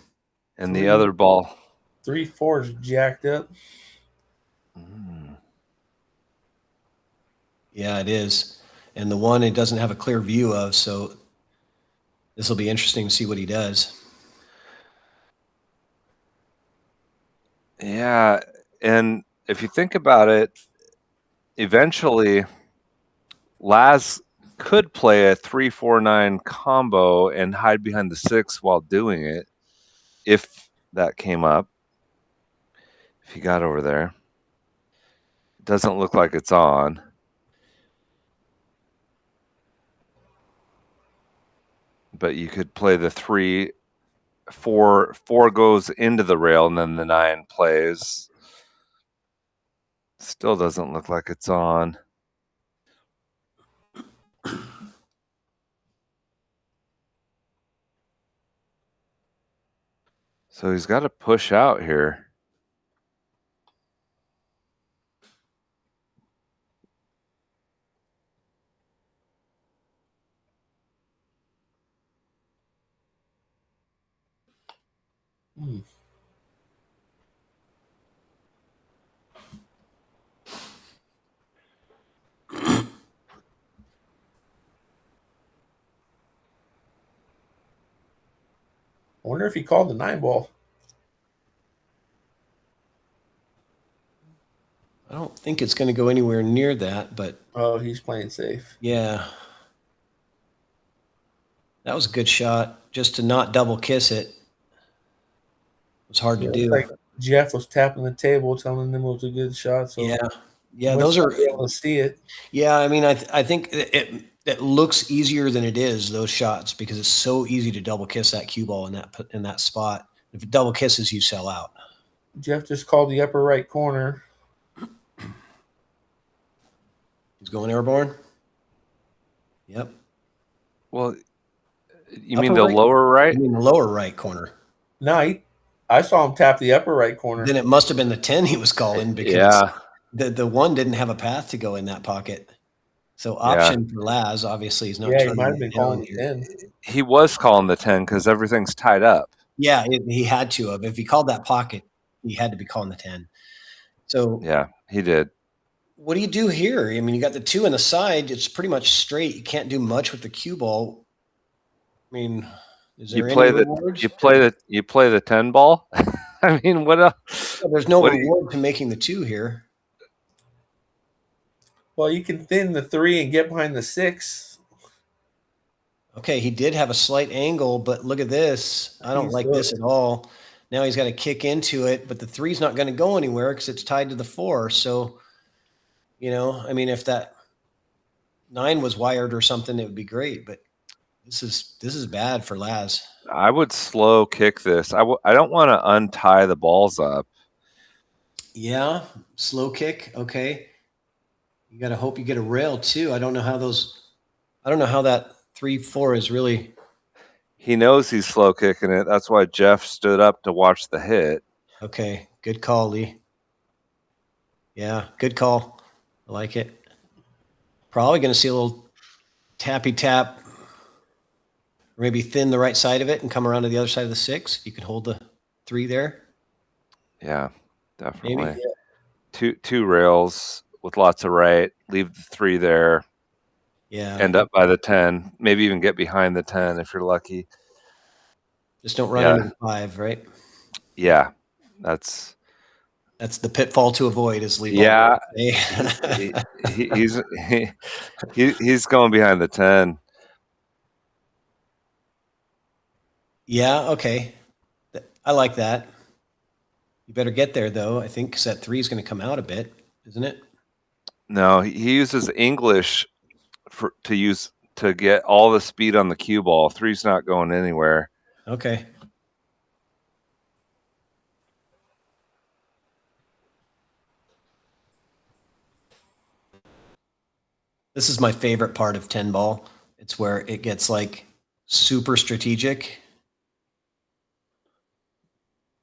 And the other ball. 3-4 is jacked up. Yeah, it is. And the one it doesn't have a clear view of, so this will be interesting to see what he does. Yeah, and if you think about it, eventually LAZ could play a 3-4-9 combo and hide behind the 6 while doing it, if that came up. If he got over there. It doesn't look like it's on. But you could play the 3, 4 goes into the rail, and then the 9 plays. Still doesn't look like it's on. So he's got to push out here. Hmm. I wonder if he called the 9-ball. I don't think it's going to go anywhere near that, but Oh, he's playing safe. yeah. That was a good shot. Just to not double kiss it. It was hard to do. Like Jeff was tapping the table, telling them it was a good shot. So yeah, those are be able to see it. Yeah, I mean, I think it looks easier than it is, those shots, because it's so easy to double kiss that cue ball in that spot. If it double kisses, you sell out. Jeff just called the upper right corner. He's going airborne. Yep. Well, you Upper mean the right? lower right? I mean the lower right corner. No, I saw him tap the upper right corner. Then it must have been the 10 he was calling, because Yeah. the 1 didn't have a path to go in that pocket. So option for LAZ, obviously, he's not Yeah, he turning might have it been down calling the here. 10. He was calling the 10 because everything's tied up. Yeah, he had to have. If he called that pocket, he had to be calling the 10. So Yeah, he did. what do you do here? I mean, you got the 2 on the side. It's pretty much straight. You can't do much with the cue ball. I mean, is there any rewards? You play the 10 ball. I mean, what else? Well, there's no reward to making the 2 here. Well, you can thin the 3 and get behind the 6. Okay, he did have a slight angle, but look at this. I don't like this at all. Now he's got to kick into it, but the 3's not going to go anywhere because it's tied to the 4. So, I mean, if that 9 was wired or something, it would be great. But this is bad for LAZ. I would slow kick this. I don't want to untie the balls up. Yeah, slow kick. Okay. You got to hope you get a rail too. I don't know how that 3-4 is really. He knows he's slow kicking it. That's why Jeff stood up to watch the hit. Okay, good call, Lee. Yeah, good call. I like it. Probably going to see a little tappy tap, or maybe thin the right side of it and come around to the other side of the 6. If you can hold the 3 there. Yeah, definitely. Maybe. Two rails with lots of right. Leave the 3 there. Yeah. End up by the 10. Maybe even get behind the 10 if you're lucky. Just don't run into the 5, right? Yeah, that's the pitfall to avoid, is Lee. Yeah, he's going behind the 10. Yeah, okay. I like that. You better get there, though, I think, because that 3 is going to come out a bit, isn't it? No, he uses English to get all the speed on the cue ball. 3's not going anywhere. Okay. This is my favorite part of 10 ball. It's where it gets like super strategic.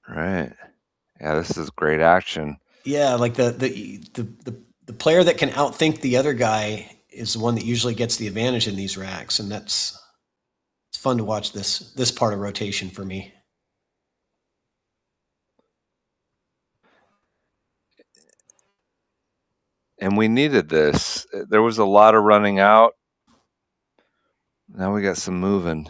Right. Yeah, this is great action. Yeah, like the player that can outthink the other guy is the one that usually gets the advantage in these racks, and it's fun to watch this part of rotation for me. And we needed this. There was a lot of running out. Now we got some moving.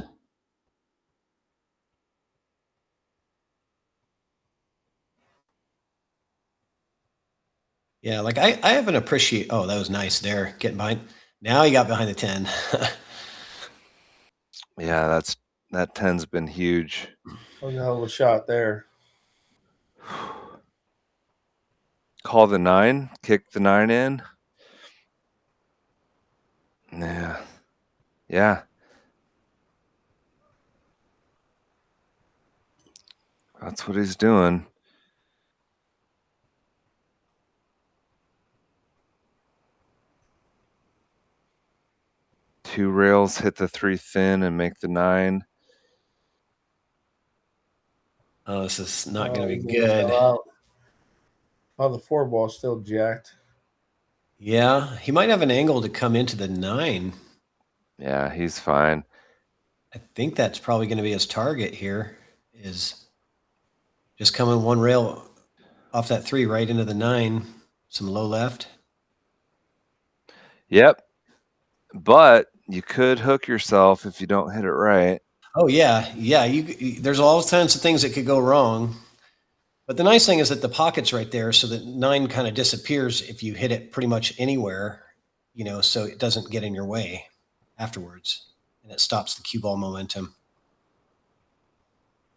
Yeah, like I haven't appreciated. Oh, that was nice there, getting behind. Now he got behind the 10. Yeah, that 10's been huge. Oh, a hell of a shot there. Call the 9, kick the 9 in. Yeah. That's what he's doing. Two rails hit the 3 thin and make the 9. Oh, this is not Oh, going to he's be gonna good. fell out. Oh, the 4-ball's still jacked. Yeah, he might have an angle to come into the 9. Yeah, he's fine. I think that's probably going to be his target here, is just coming one rail off that 3 right into the 9. Some low left. Yep. But you could hook yourself if you don't hit it right. Oh yeah, yeah. There's all kinds of things that could go wrong. But the nice thing is that the pocket's right there, so that 9 kind of disappears if you hit it pretty much anywhere, so it doesn't get in your way afterwards, and it stops the cue ball momentum.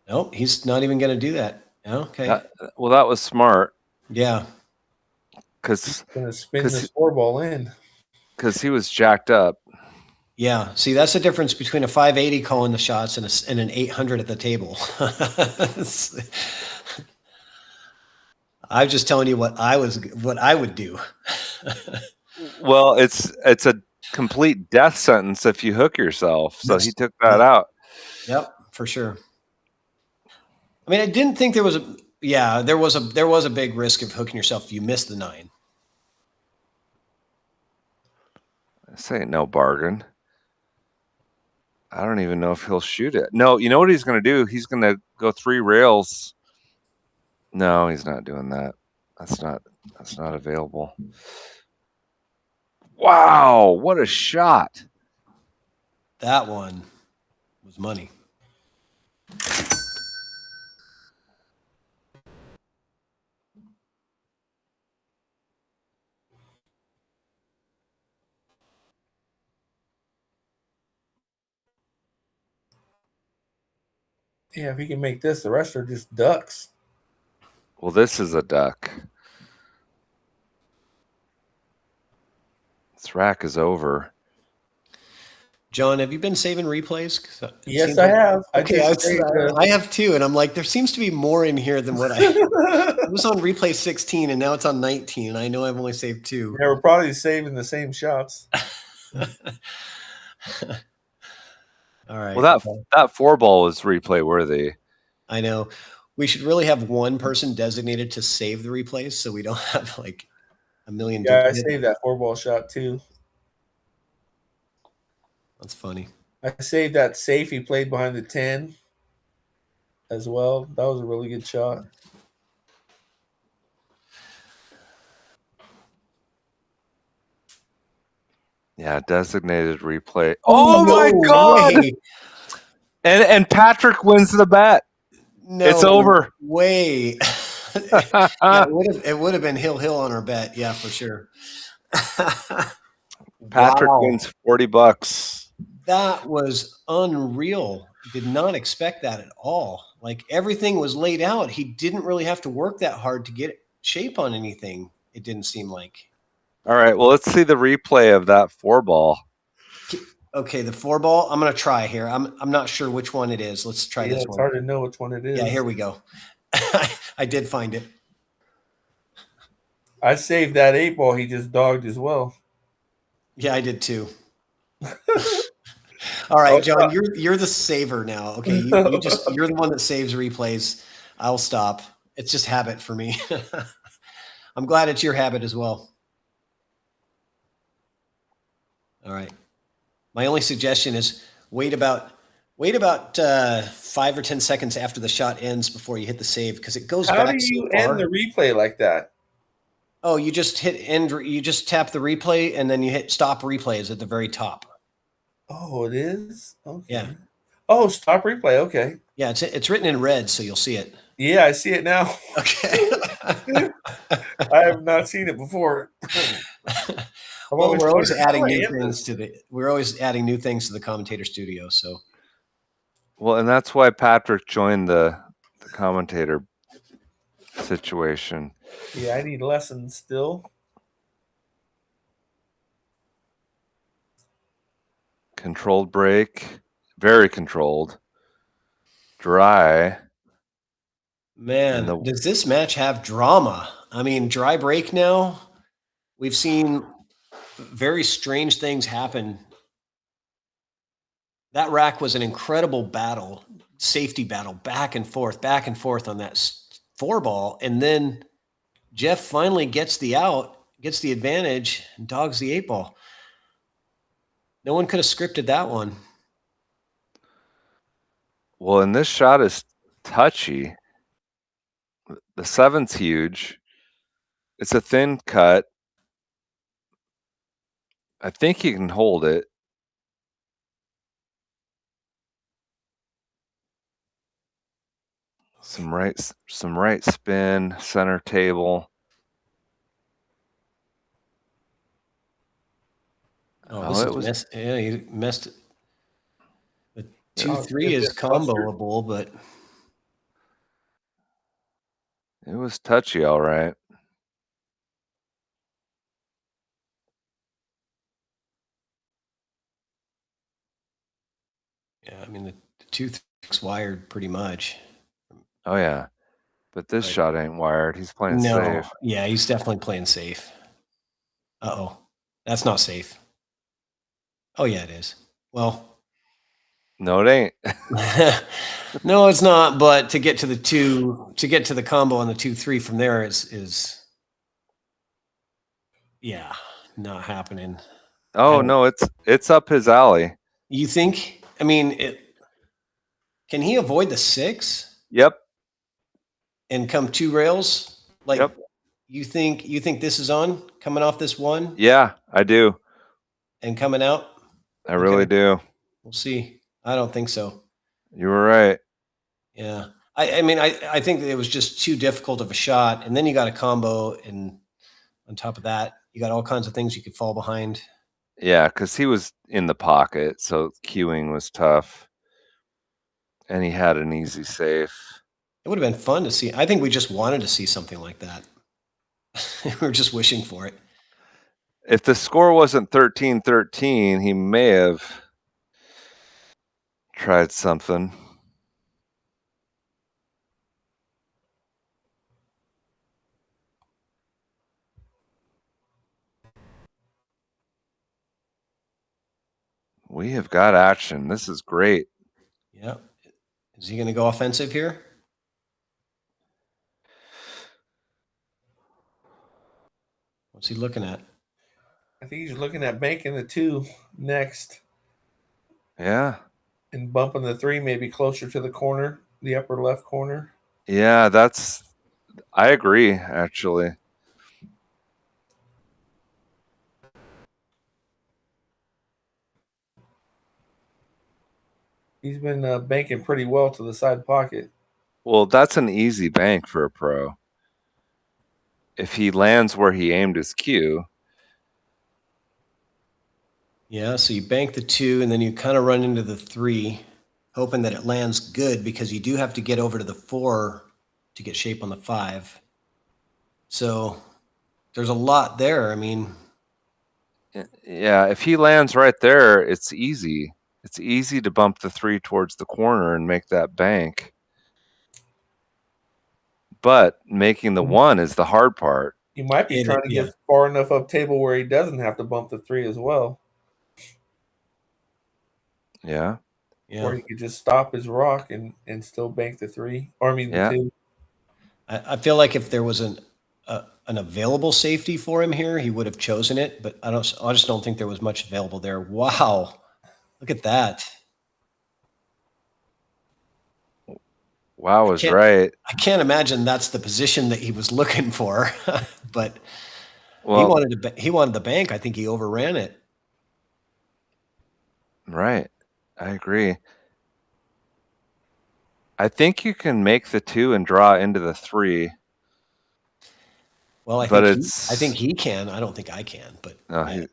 Nope, he's not even going to do that. Okay. Well, that was smart. Yeah. He's gonna spin this 4-ball in. Because he was jacked up. Yeah. See, that's the difference between a 580 calling the shots and an 800 at the table. I'm just telling you what I would do. Well, it's a complete death sentence if you hook yourself. So he took that out. Yep, for sure. I mean, I didn't think there was a big risk of hooking yourself if you missed the 9. This ain't no bargain. I don't even know if he'll shoot it. No, you know what he's going to do? He's going to go 3 rails. No, he's not doing that. That's not available. Wow, what a shot. That one was money. Yeah, if he can make this, the rest are just ducks. Well, this is a duck. This rack is over. John, have you been saving replays? Yes, I have. Okay, I have too, and I'm like, there seems to be more in here than what I was on replay 16, and now it's on 19, and I know I've only saved 2. Yeah, we're probably saving the same shots. All right. Well, that 4-ball is replay worthy. I know. We should really have one person designated to save the replays, so we don't have like a million. Yeah, I saved that 4-ball shot too. That's funny. I saved that safe he played behind the 10 as well. That was a really good shot. Yeah, designated replay. Oh my God! Way. And Patrick wins the bet. No, it's over. Way. Yeah, it would have been hill on our bet. Yeah, for sure. Patrick wins $40. That was unreal. Did not expect that at all. Like everything was laid out. He didn't really have to work that hard to get shape on anything. It didn't seem like. All right. Well, let's see the replay of that 4-ball. Okay, the 4-ball. I'm going to try here. I'm not sure which one it is. Let's try this one. It's hard to know which one it is. Yeah, here we go. I did find it. I saved that 8-ball he just dogged as well. Yeah, I did too. All right, John, you're the saver now. Okay, you're the one that saves replays. I'll stop. It's just habit for me. I'm glad it's your habit as well. All right. My only suggestion is wait about 5 or 10 seconds after the shot ends before you hit the save, because it goes back. How do you end the replay like that? Oh, you just hit end. You just tap the replay and then you hit stop replays at the very top. Oh, it is? Okay. Yeah. Oh, stop replay. Okay. Yeah, it's written in red, so you'll see it. Yeah, I see it now. Okay. I have not seen it before. Well, we're always adding new things to the commentator studio. So, well, and that's why Patrick joined the commentator situation. Yeah, I need lessons still. Controlled break, very controlled. Dry. Man, does this match have drama? I mean, dry break now. We've seen very strange things happen that rack was an incredible battle, safety battle, back and forth on that 4-ball. And then Jeff finally gets the out, gets the advantage, and dogs the 8-ball. No one could have scripted that one. Well, and this shot is touchy. The 7's huge. It's a thin cut. I think he can hold it. Some right spin, center table. Oh, it was. Yeah, he messed. The 2-3 it's is just clustered. comboable, but It was touchy, all right. yeah, I mean the 2-3's wired pretty much. Oh yeah, but this shot ain't wired. He's playing safe. Yeah, he's definitely playing safe. Uh-oh, that's not safe. Oh yeah, it is. Well, no, it ain't. no, it's not. But to get to the combo on the 2-3 from there is yeah, not happening. Oh no, it's up his alley. You think? I mean, can he avoid the 6? Yep. And come 2 rails? Like, yep. You think this is on coming off this 1? Yeah, I do. And coming out? I really do. We'll see. I don't think so. You were right. Yeah. I mean, I think that it was just too difficult of a shot. And then you got a combo, and on top of that, you got all kinds of things you could fall behind. Yeah, because he was in the pocket, so queuing was tough. And he had an easy safe. It would have been fun to see. I think we just wanted to see something like that. We were just wishing for it. If the score wasn't 13-13, he may have tried something. We have got action. This is great. Yep. Is he going to go offensive here? What's he looking at? I think he's looking at banking the 2 next. Yeah. And bumping the 3 maybe closer to the corner, the upper left corner. Yeah, I agree, actually. He's been banking pretty well to the side pocket. Well, that's an easy bank for a pro. If he lands where he aimed his cue. Yeah, so you bank the 2, and then you kind of run into the 3, hoping that it lands good, because you do have to get over to the 4 to get shape on the 5. So there's a lot there. I mean, yeah, if he lands right there, it's easy. It's easy to bump the 3 towards the corner and make that bank. But making the 1 is the hard part. You might be trying to get far enough up table where he doesn't have to bump the 3 as well. Yeah. Or he could just stop his rock and still bank the 3. Or I mean the 2. I feel like if there was an available safety for him here, he would have chosen it. But I just don't think there was much available there. Wow, look at that! Wow was right. I can't imagine that's the position that he was looking for, but well, he wanted the bank. I think he overran it. Right, I agree. I think you can make the 2 and draw into the 3. Well, I think he can. I don't think I can. But no,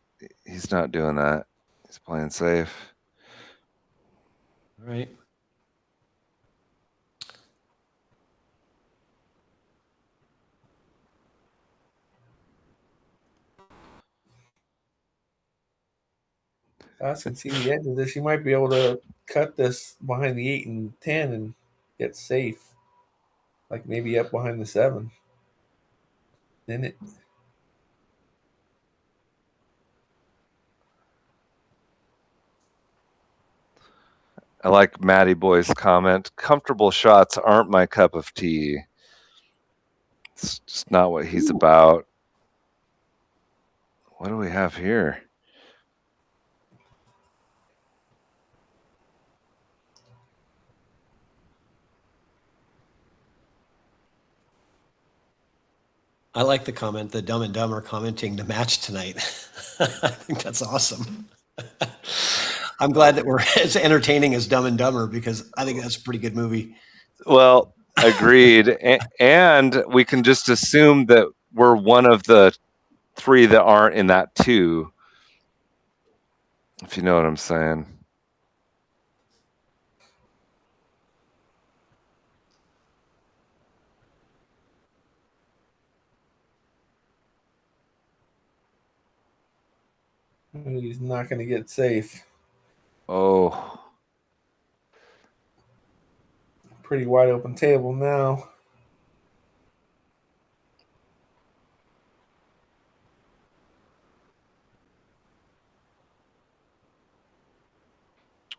he's not doing that. He's playing safe. All right. I can see the edge of this. You might be able to cut this behind the 8 and 10 and get safe. Like maybe up behind the 7. Then it. I like Matty Boy's comment. Comfortable shots aren't my cup of tea. It's just not what he's about. What do we have here? I like the comment, the Dumb and Dumber commenting the match tonight. I think that's awesome. I'm glad that we're as entertaining as Dumb and Dumber because I think that's a pretty good movie. Well, agreed. And we can just assume that we're one of the 3 that aren't in that 2. If you know what I'm saying. He's not going to get safe. Oh. Pretty wide open table now.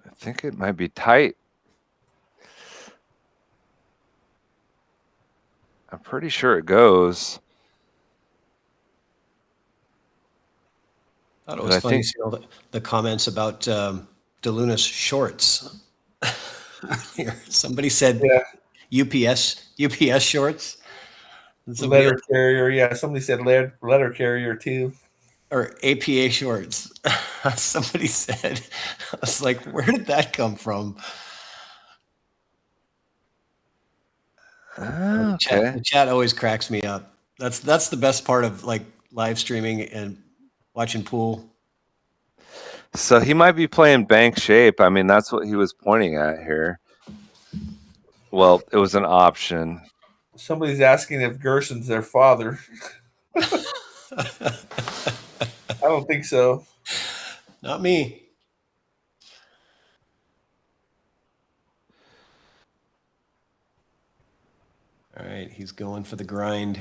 I think it might be tight. I'm pretty sure it goes. I thought it was funny to see all the comments about DeLuna's shorts. Somebody said UPS shorts. Letter carrier, yeah. Somebody said letter carrier too. Or APA shorts. Somebody said, I was like, where did that come from? Okay. The chat always cracks me up. That's the best part of like live streaming and watching pool. So he might be playing bank shape. I mean, that's what he was pointing at here. Well, it was an option. Somebody's asking if Gerson's their father. I don't think so. Not me. All right, he's going for the grind.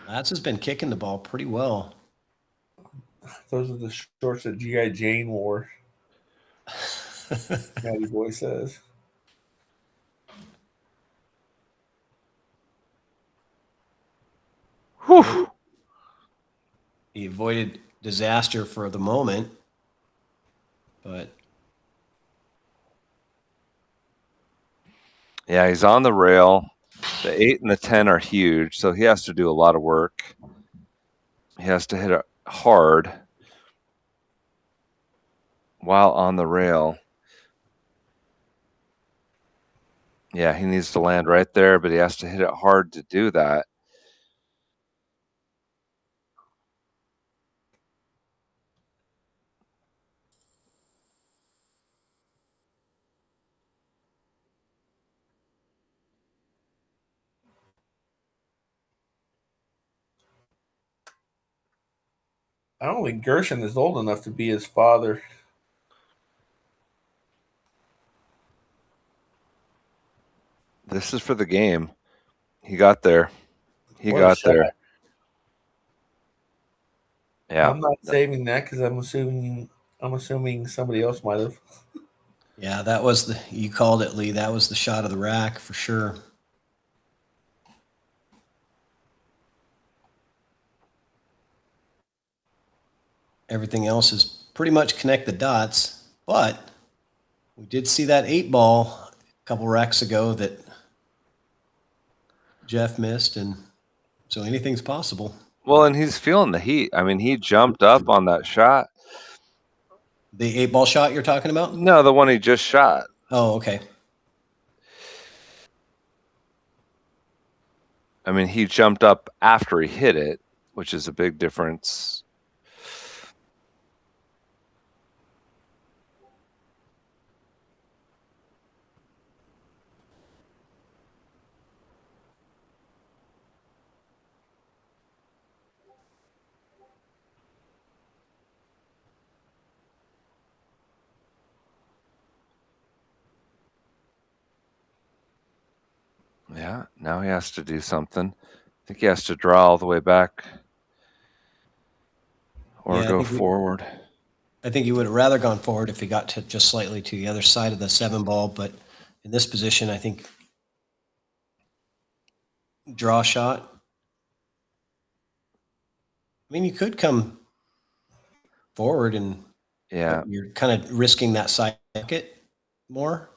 LAZ has been kicking the ball pretty well. Those are the shorts that G.I. Jane wore. Matty Boy says. Whew. He avoided disaster for the moment, but yeah, he's on the rail. The 8 and the 10 are huge, so he has to do a lot of work. He has to hit it hard while on the rail. Yeah, he needs to land right there, but he has to hit it hard to do that. I don't think Gershon is old enough to be his father. This is for the game. He got there. He What a got shot. there. Yeah. I'm not saving that because I'm assuming somebody else might have. yeah, that was you called it, Lee. That was the shot of the rack for sure. Everything else is pretty much connect the dots, but we did see that 8 ball a couple racks ago that Jeff missed, and so anything's possible. Well, and he's feeling the heat. I mean, he jumped up on that shot. The 8 ball shot you're talking about? No, the one he just shot. Oh, okay. I mean, he jumped up after he hit it, which is a big difference. Yeah, now he has to do something. I think he has to draw all the way back. or Yeah, go forward. I think you would have rather gone forward if he got to just slightly to the other side of the 7 ball, but in this position, I think draw shot. I mean, you could come forward and Yeah. you're kind of risking that side bucket more.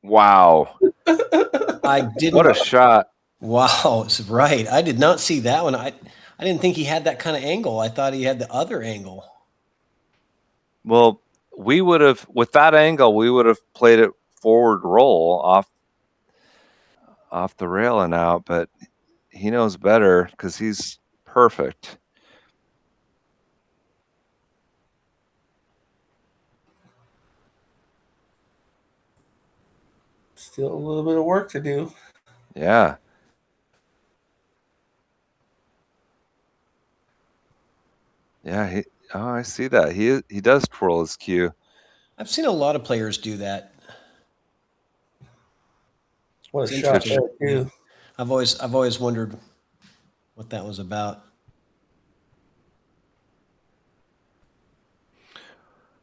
Wow. I didn't. What a shot. Wow, it's right. I did not see that one. I didn't think he had that kind of angle. I thought he had the other angle. Well, we would have, with that angle, we would have played it forward roll off the rail and out, but he knows better because he's perfect. Still a little bit of work to do. Yeah. Yeah, I see that. He does twirl his cue. I've seen a lot of players do that. What a It's shot interesting. there too. I've always wondered what that was about.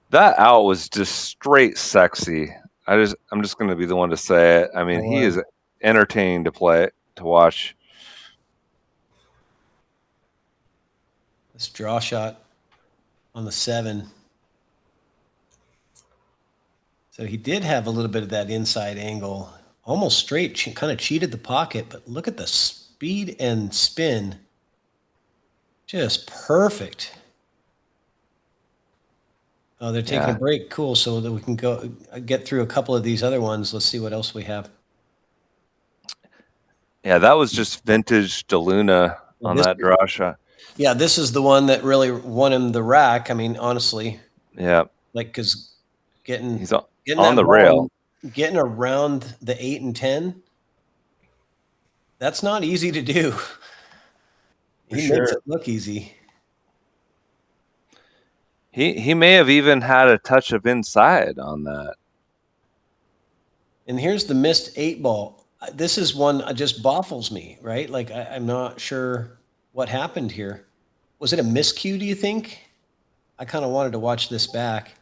That out was just straight sexy. I'm just going to be the one to say it. I mean, he is entertaining to watch. This draw shot on the 7. So he did have a little bit of that inside angle, almost straight, kind of cheated the pocket, but look at the speed and spin. Just perfect. Oh, they're taking a break. Cool. So that we can go get through a couple of these other ones. Let's see what else we have. Yeah, that was just vintage DeLuna on that draw shot. Yeah, this is the one that really won him the rack. I mean, honestly. Yeah. Like, because getting on the rail, getting around the 8 and 10, that's not easy to do. He makes it look easy. He may have even had a touch of inside on that. And here's the missed 8 ball. This is one that just baffles me, right? Like, I'm not sure what happened here. Was it a miscue, do you think? I kind of wanted to watch this back.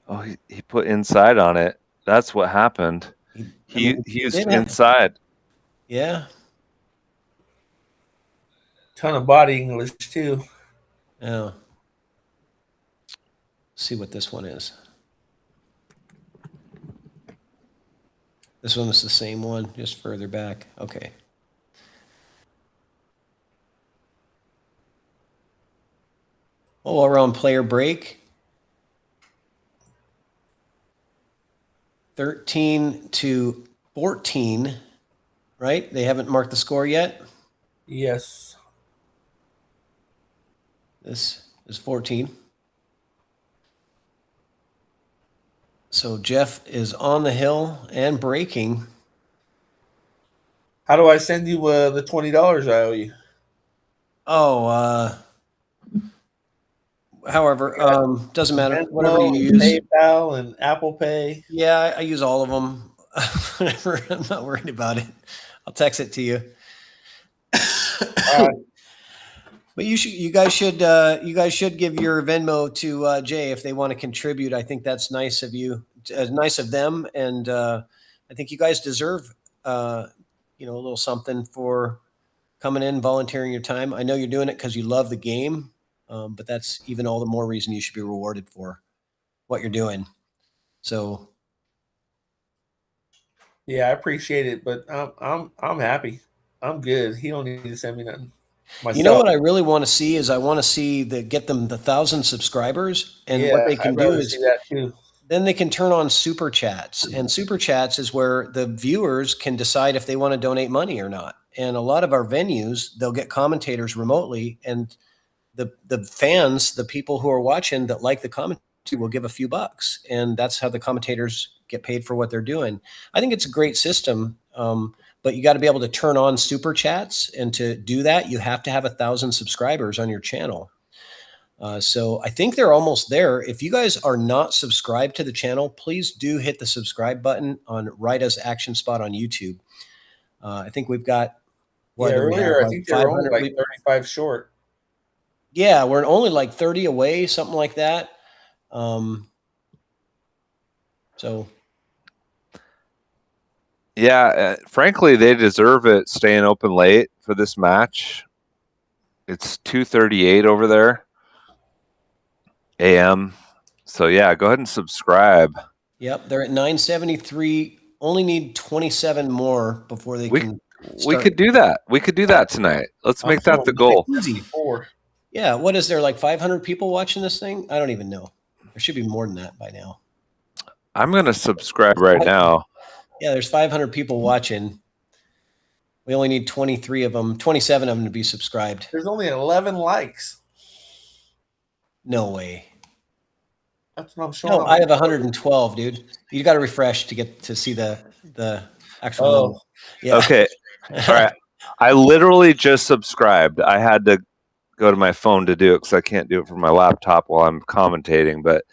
Oh, he put inside on it. That's what happened. He used inside. Yeah. Ton of body English too. Yeah. See what this one is. This one is the same one, just further back. Okay. Oh, we're on player break. 13-14, right? They haven't marked the score yet? Yes. This is 14. So Jeff is on the hill and breaking. How do I send you the $20 I owe you? Oh, however, doesn't matter. Venmo, whatever you use. PayPal and Apple Pay. Yeah, I use all of them. Whatever. I'm not worried about it. I'll text it to you. But you guys should give your Venmo to Jay if they want to contribute. I think that's nice of you, nice of them, and I think you guys deserve a little something for coming in, volunteering your time. I know you're doing it because you love the game, but that's even all the more reason you should be rewarded for what you're doing. So, yeah, I appreciate it, but I'm happy. I'm good. He don't need to send me nothing. Myself. You know what I really want to see is I want to see get them the 1,000 subscribers, and what they can do is that too. Then they can turn on super chats, and super chats is where the viewers can decide if they want to donate money or not. And a lot of our venues, they'll get commentators remotely, and the fans, the people who are watching that like the commentary, will give a few bucks, and that's how the commentators get paid for what they're doing. I think it's a great system. But you got to be able to turn on super chats, and to do that, you have to have 1,000 subscribers on your channel. So I think they're almost there. If you guys are not subscribed to the channel, please do hit the subscribe button on RYDA'S Action Spot on YouTube. I think we've got What do we have? Earlier I Like think they were only 500? like 35 short. Yeah, we're only like 30 away, something like that. So Yeah, frankly, they deserve it staying open late for this match. It's 2:38 over there a.m. So yeah, go ahead and subscribe. yep, they're at 973. Only need 27 more before they can We start. could do that. We could do that tonight. Let's make that the goal. Easy. Yeah, what is there, like 500 people watching this thing? I don't even know. There should be more than that by now. I'm going to subscribe right now. Yeah, there's 500 people watching. We only need 23 of them, 27 of them to be subscribed. There's only 11 likes. No way. That's what I'm showing. No, I have 112, dude. You got to refresh to get to see the actual. Oh, yeah. Okay. All right. I literally just subscribed. I had to go to my phone to do it because I can't do it from my laptop while I'm commentating. But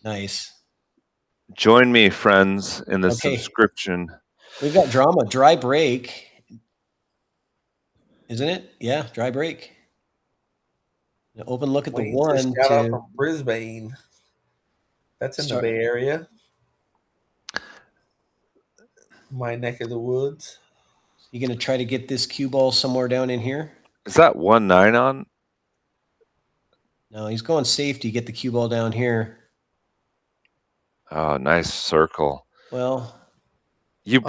Nice. join me, friends, in the Okay. subscription. We've got drama. Dry break. Isn't it? Yeah, dry break. An open look at the one. Shout out from Brisbane. That's in the Bay Area. My neck of the woods. You going to try to get this cue ball somewhere down in here? Is that 1-9 on? No, he's going safety. Get the cue ball down here. Oh, nice circle. Well, he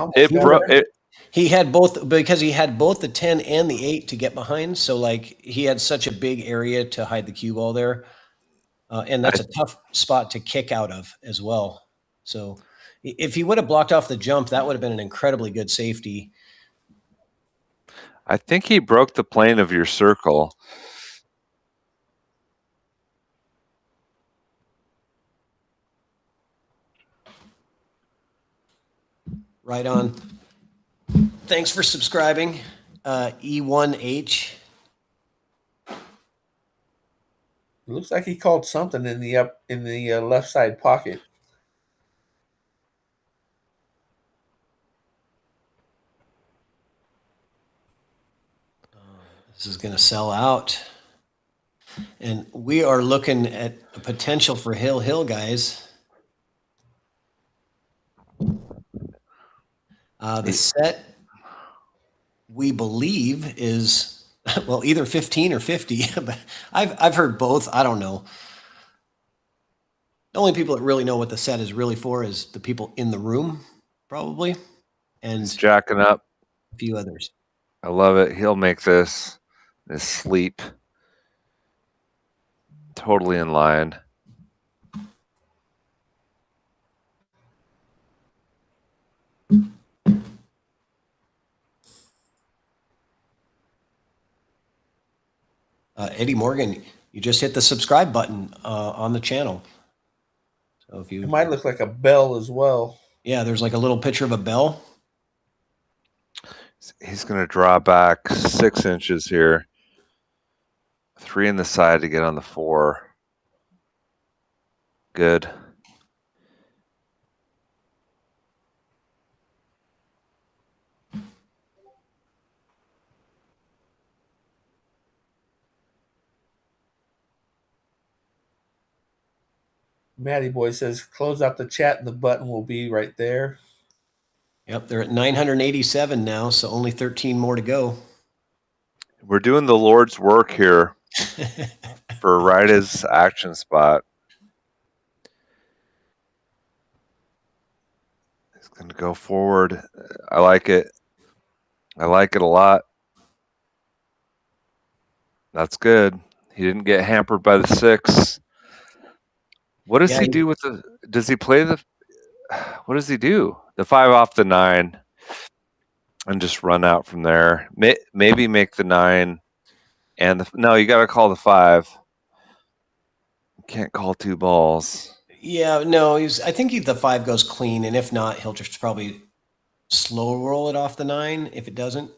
had both because he had both the 10 and the 8 to get behind. So like he had such a big area to hide the cue ball there. And that's a tough spot to kick out of as well. So if he would have blocked off the jump, that would have been an incredibly good safety. I think he broke the plane of your circle. Right on. Thanks for subscribing, E1H. It looks like he called something in the left side pocket. This is going to sell out. And we are looking at a potential for Hill, guys. The set, we believe, is, well, either 15 or 50. But I've heard both. I don't know. The only people that really know what the set is really for is the people in the room, probably. And he's jacking up. A few others. I love it. He'll make this sleep. Totally in line. Eddie Morgan, you just hit the subscribe button on the channel. So if you, it might look like a bell as well. Yeah, there's like a little picture of a bell. He's going to draw back 6 inches here. 3 in the side to get on the 4. Good. Matty Boy says, close out the chat and the button will be right there. Yep, they're at 987 now, so only 13 more to go. We're doing the Lord's work here for Rydas action spot. He's going to go forward. I like it. I like it a lot. That's good. He didn't get hampered by the 6. What does he do with the? Does he play the? What does he do? The 5 off the 9, and just run out from there. Maybe make the 9, and no, you got to call the 5. You can't call 2 balls. Yeah, no, I think the 5 goes clean, and if not, he'll just probably slow roll it off the 9 if it doesn't,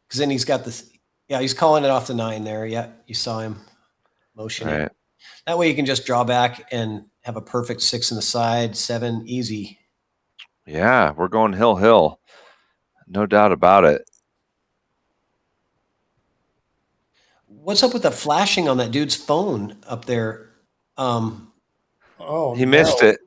because then he's got this. Yeah, he's calling it off the 9 there. Yeah, you saw him motioning. Right. That way you can just draw back and have a perfect 6 in the side, 7, easy. Yeah, we're going hill. No doubt about it. What's up with the flashing on that dude's phone up there? Oh, He missed no. it.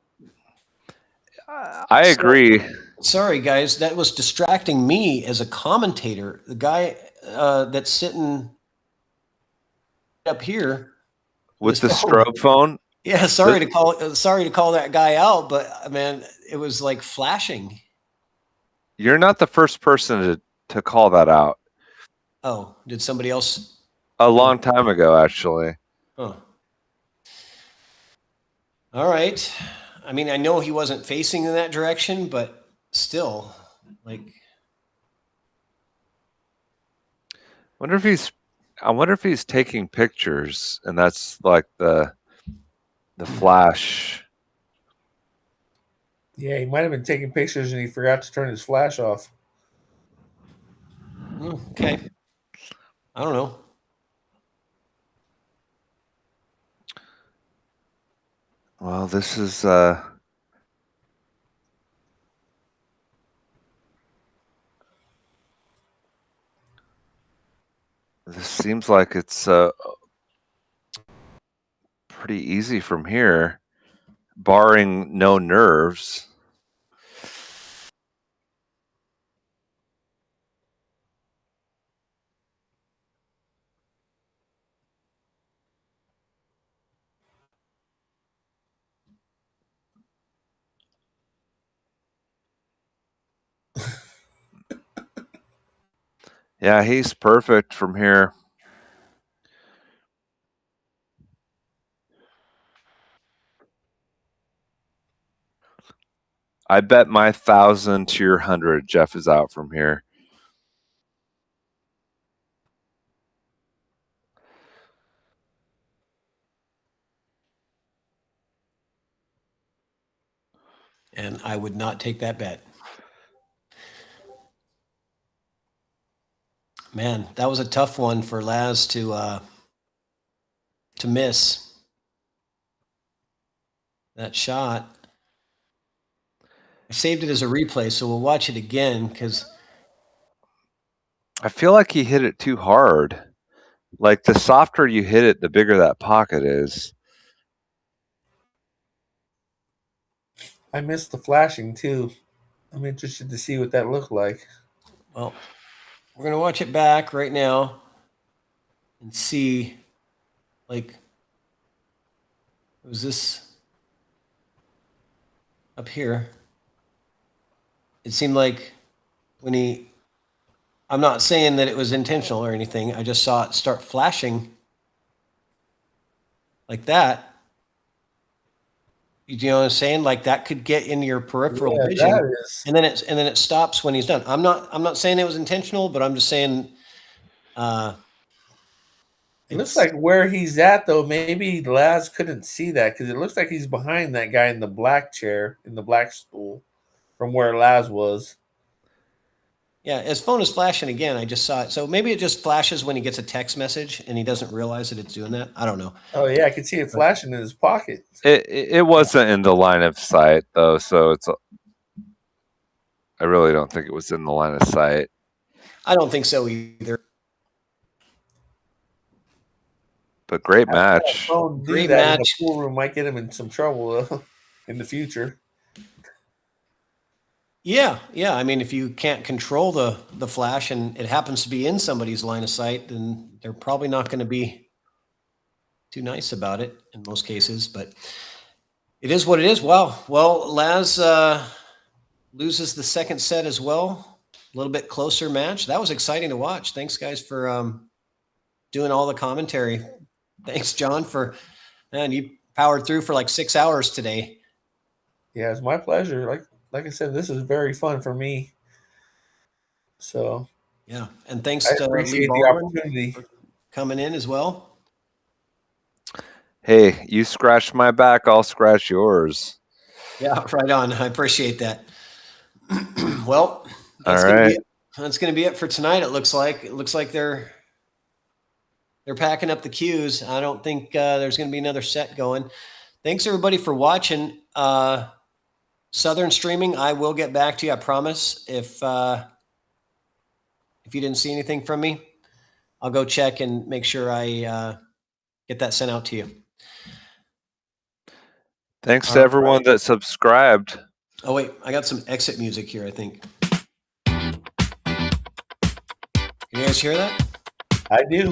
I agree. Sorry, guys. That was distracting me as a commentator. The guy that's sitting up here With the his phone. strobe phone. Yeah, sorry to call that guy out, but man, it was like flashing. You're not the first person to call that out. Oh, did somebody else? A long time ago, actually. Oh. All right. I mean, I know he wasn't facing in that direction, but still, like, I wonder if he's taking pictures, and that's like the flash. Yeah, he might have been taking pictures and he forgot to turn his flash off. okay. I don't know. Well, this is this seems like it's pretty easy from here, barring no nerves. Yeah, he's perfect from here. I bet my 1,000 to your 100, Jeff is out from here. And I would not take that bet. Man, that was a tough one for LAZ to miss that shot. I saved it as a replay, so we'll watch it again because I feel like he hit it too hard. Like the softer you hit it, the bigger that pocket is. I missed the flashing too. I'm interested to see what that looked like. well, we're gonna watch it back right now and see, like, was this up here? It seemed like when I'm not saying that it was intentional or anything. I just saw it start flashing like that. You know what I'm saying? Like that could get in your peripheral Yeah, vision, that is. and then it stops when he's done. I'm not saying it was intentional, but I'm just saying. It looks like where he's at though. Maybe Laz couldn't see that because it looks like he's behind that guy in the black chair in the black stool, from where Laz was. Yeah, his phone is flashing again. I just saw it. So maybe it just flashes when he gets a text message and he doesn't realize that it's doing that. I don't know. Oh yeah, I can see it flashing in his pocket. It wasn't in the line of sight though, so I really don't think it was in the line of sight. I don't think so either. But great match. Phone do Great that in the match. pool room might get him in some trouble though, in the future. Yeah. I mean, if you can't control the flash and it happens to be in somebody's line of sight, then they're probably not going to be too nice about it in most cases. But it is what it is. Wow. Well, Laz loses the second set as well. A little bit closer match. That was exciting to watch. Thanks, guys, for doing all the commentary. Thanks, John, man, you powered through for like 6 hours today. Yeah, it's my pleasure. Like I said, this is very fun for me. So yeah, and thanks I to appreciate Lee the Baldwin opportunity. for coming in as well. Hey, you scratch my back, I'll scratch yours. Yeah, right on. I appreciate that. Well, that's All right. That's going to be it for tonight. It looks like they're packing up the cues. I don't think there's going to be another set going. Thanks everybody for watching. Southern Streaming, I will get back to you. I promise. If you didn't see anything from me, I'll go check and make sure I get that sent out to you. Thanks to everyone that subscribed. Oh, wait, I got some exit music here, I think. Can you guys hear that? I do.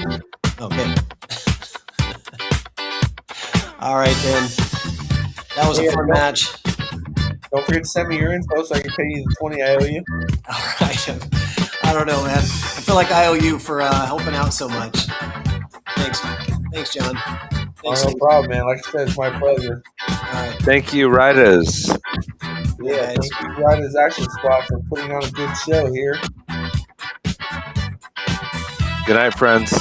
Okay. All right, then. That was a fun match. Don't forget to send me your info so I can pay you the 20 I owe you. All right. I don't know, man. I feel like I owe you for helping out so much. Thanks, John. Thanks, no problem, man. Like I said, it's my pleasure. All right. Thank you, Rydas. Yeah, thank you, Rydas Action Squad, for putting on a good show here. Good night, friends.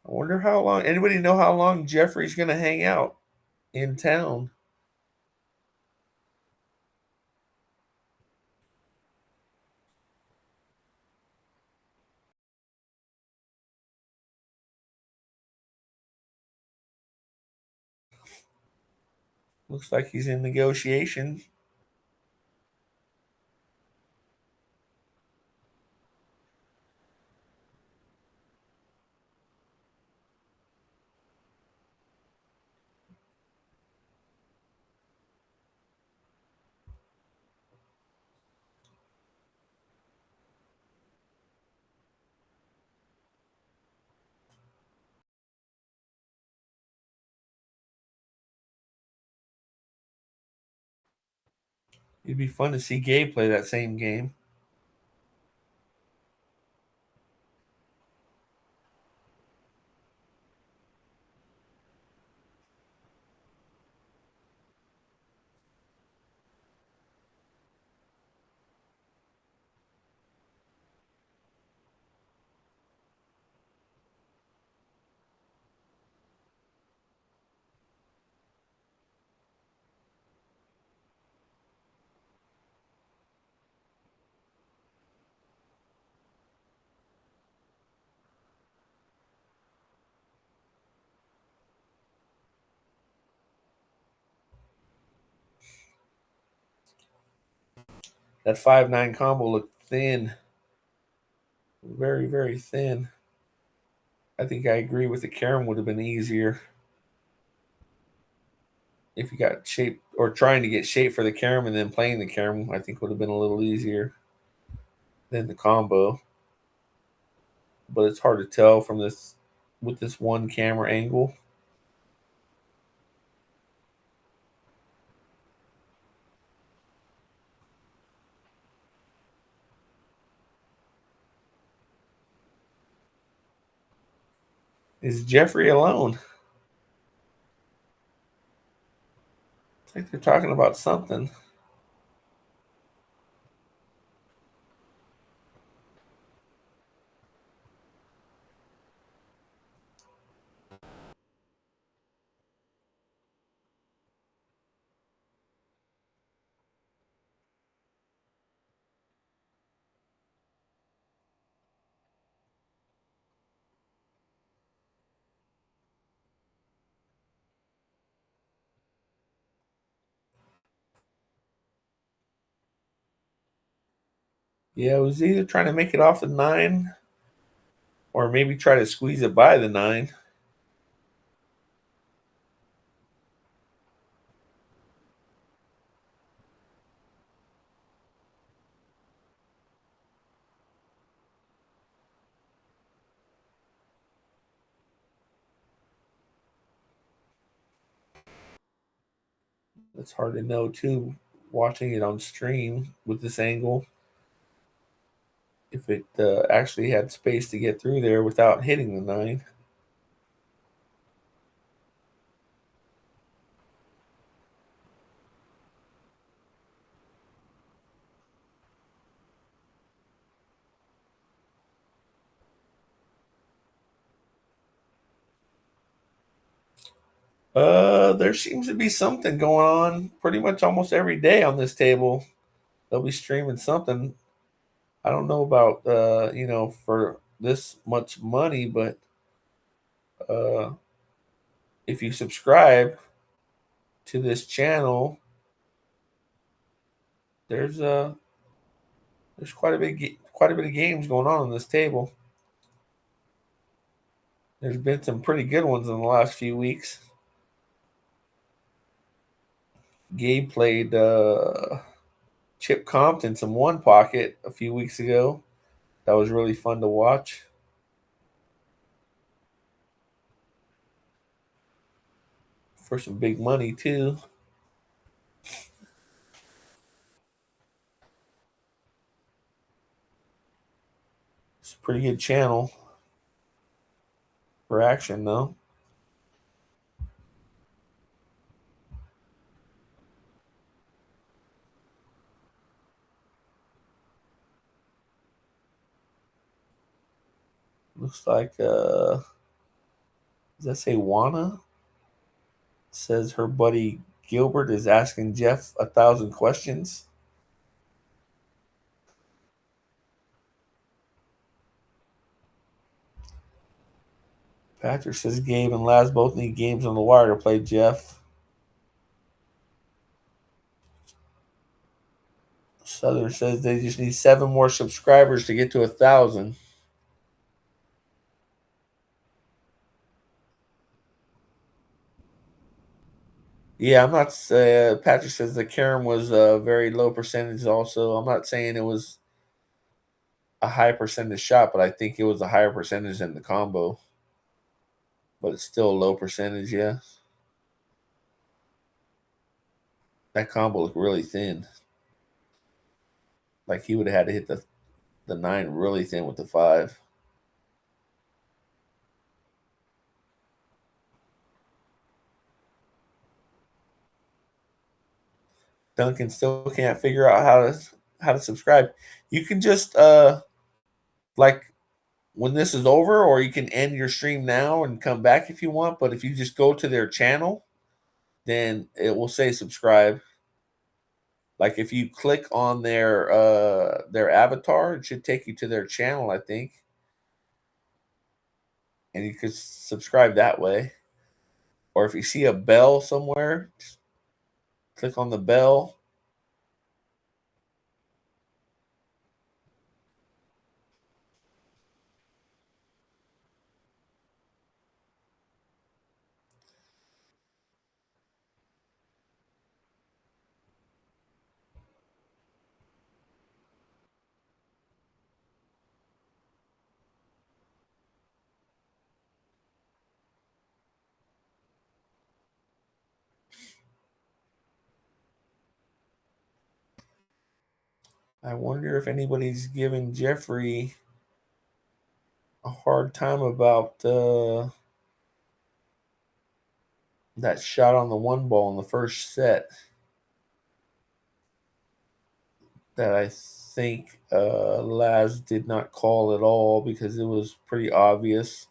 I wonder how long. Anybody know how long Jeffrey's going to hang out in town? Looks like he's in negotiation. It'd be fun to see Gabe play that same game. That 5-9 combo looked thin. Very, very thin. I think I agree with the carom would have been easier. If you got shape or trying to get shape for the carom and then playing the carom, I think would have been a little easier than the combo. But it's hard to tell from this with this one camera angle. Is Jeffrey alone? I think they're talking about something. Yeah, it was either trying to make it off the 9 or maybe try to squeeze it by the 9. It's hard to know, too, watching it on stream with this angle, if it actually had space to get through there without hitting the 9. There seems to be something going on pretty much almost every day on this table. They'll be streaming something. I don't know about for this much money, but if you subscribe to this channel, there's quite a bit of games going on this table. There's been some pretty good ones in the last few weeks. Gabe played Chip Compton some one pocket a few weeks ago. That was really fun to watch. For some big money too. It's a pretty good channel for action though. Looks like does that say Juana? It says her buddy Gilbert is asking Jeff 1,000 questions. Patrick says Gabe and Laz both need games on the wire to play Jeff. Southern says they just need 7 more subscribers to get to 1,000. Yeah, I'm not. Patrick says the Karen was a very low percentage. Also, I'm not saying it was a high percentage shot, but I think it was a higher percentage than the combo. But it's still a low percentage. Yeah, that combo looked really thin. Like he would have had to hit the 9 really thin with the 5. Duncan still can't figure out how to subscribe. You can just like when this is over, or you can end your stream now and come back if you want. But if you just go to their channel, then it will say subscribe. Like if you click on their avatar, it should take you to their channel, I think. And you could subscribe that way. Or if you see a bell somewhere, click on the bell. I wonder if anybody's giving Jeffrey a hard time about that shot on the 1 ball in the first set. That I think Laz did not call at all because it was pretty obvious.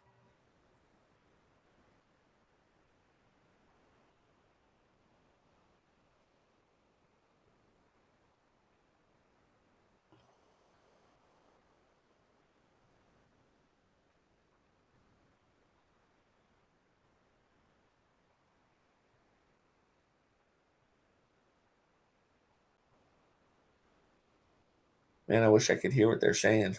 Man, I wish I could hear what they're saying.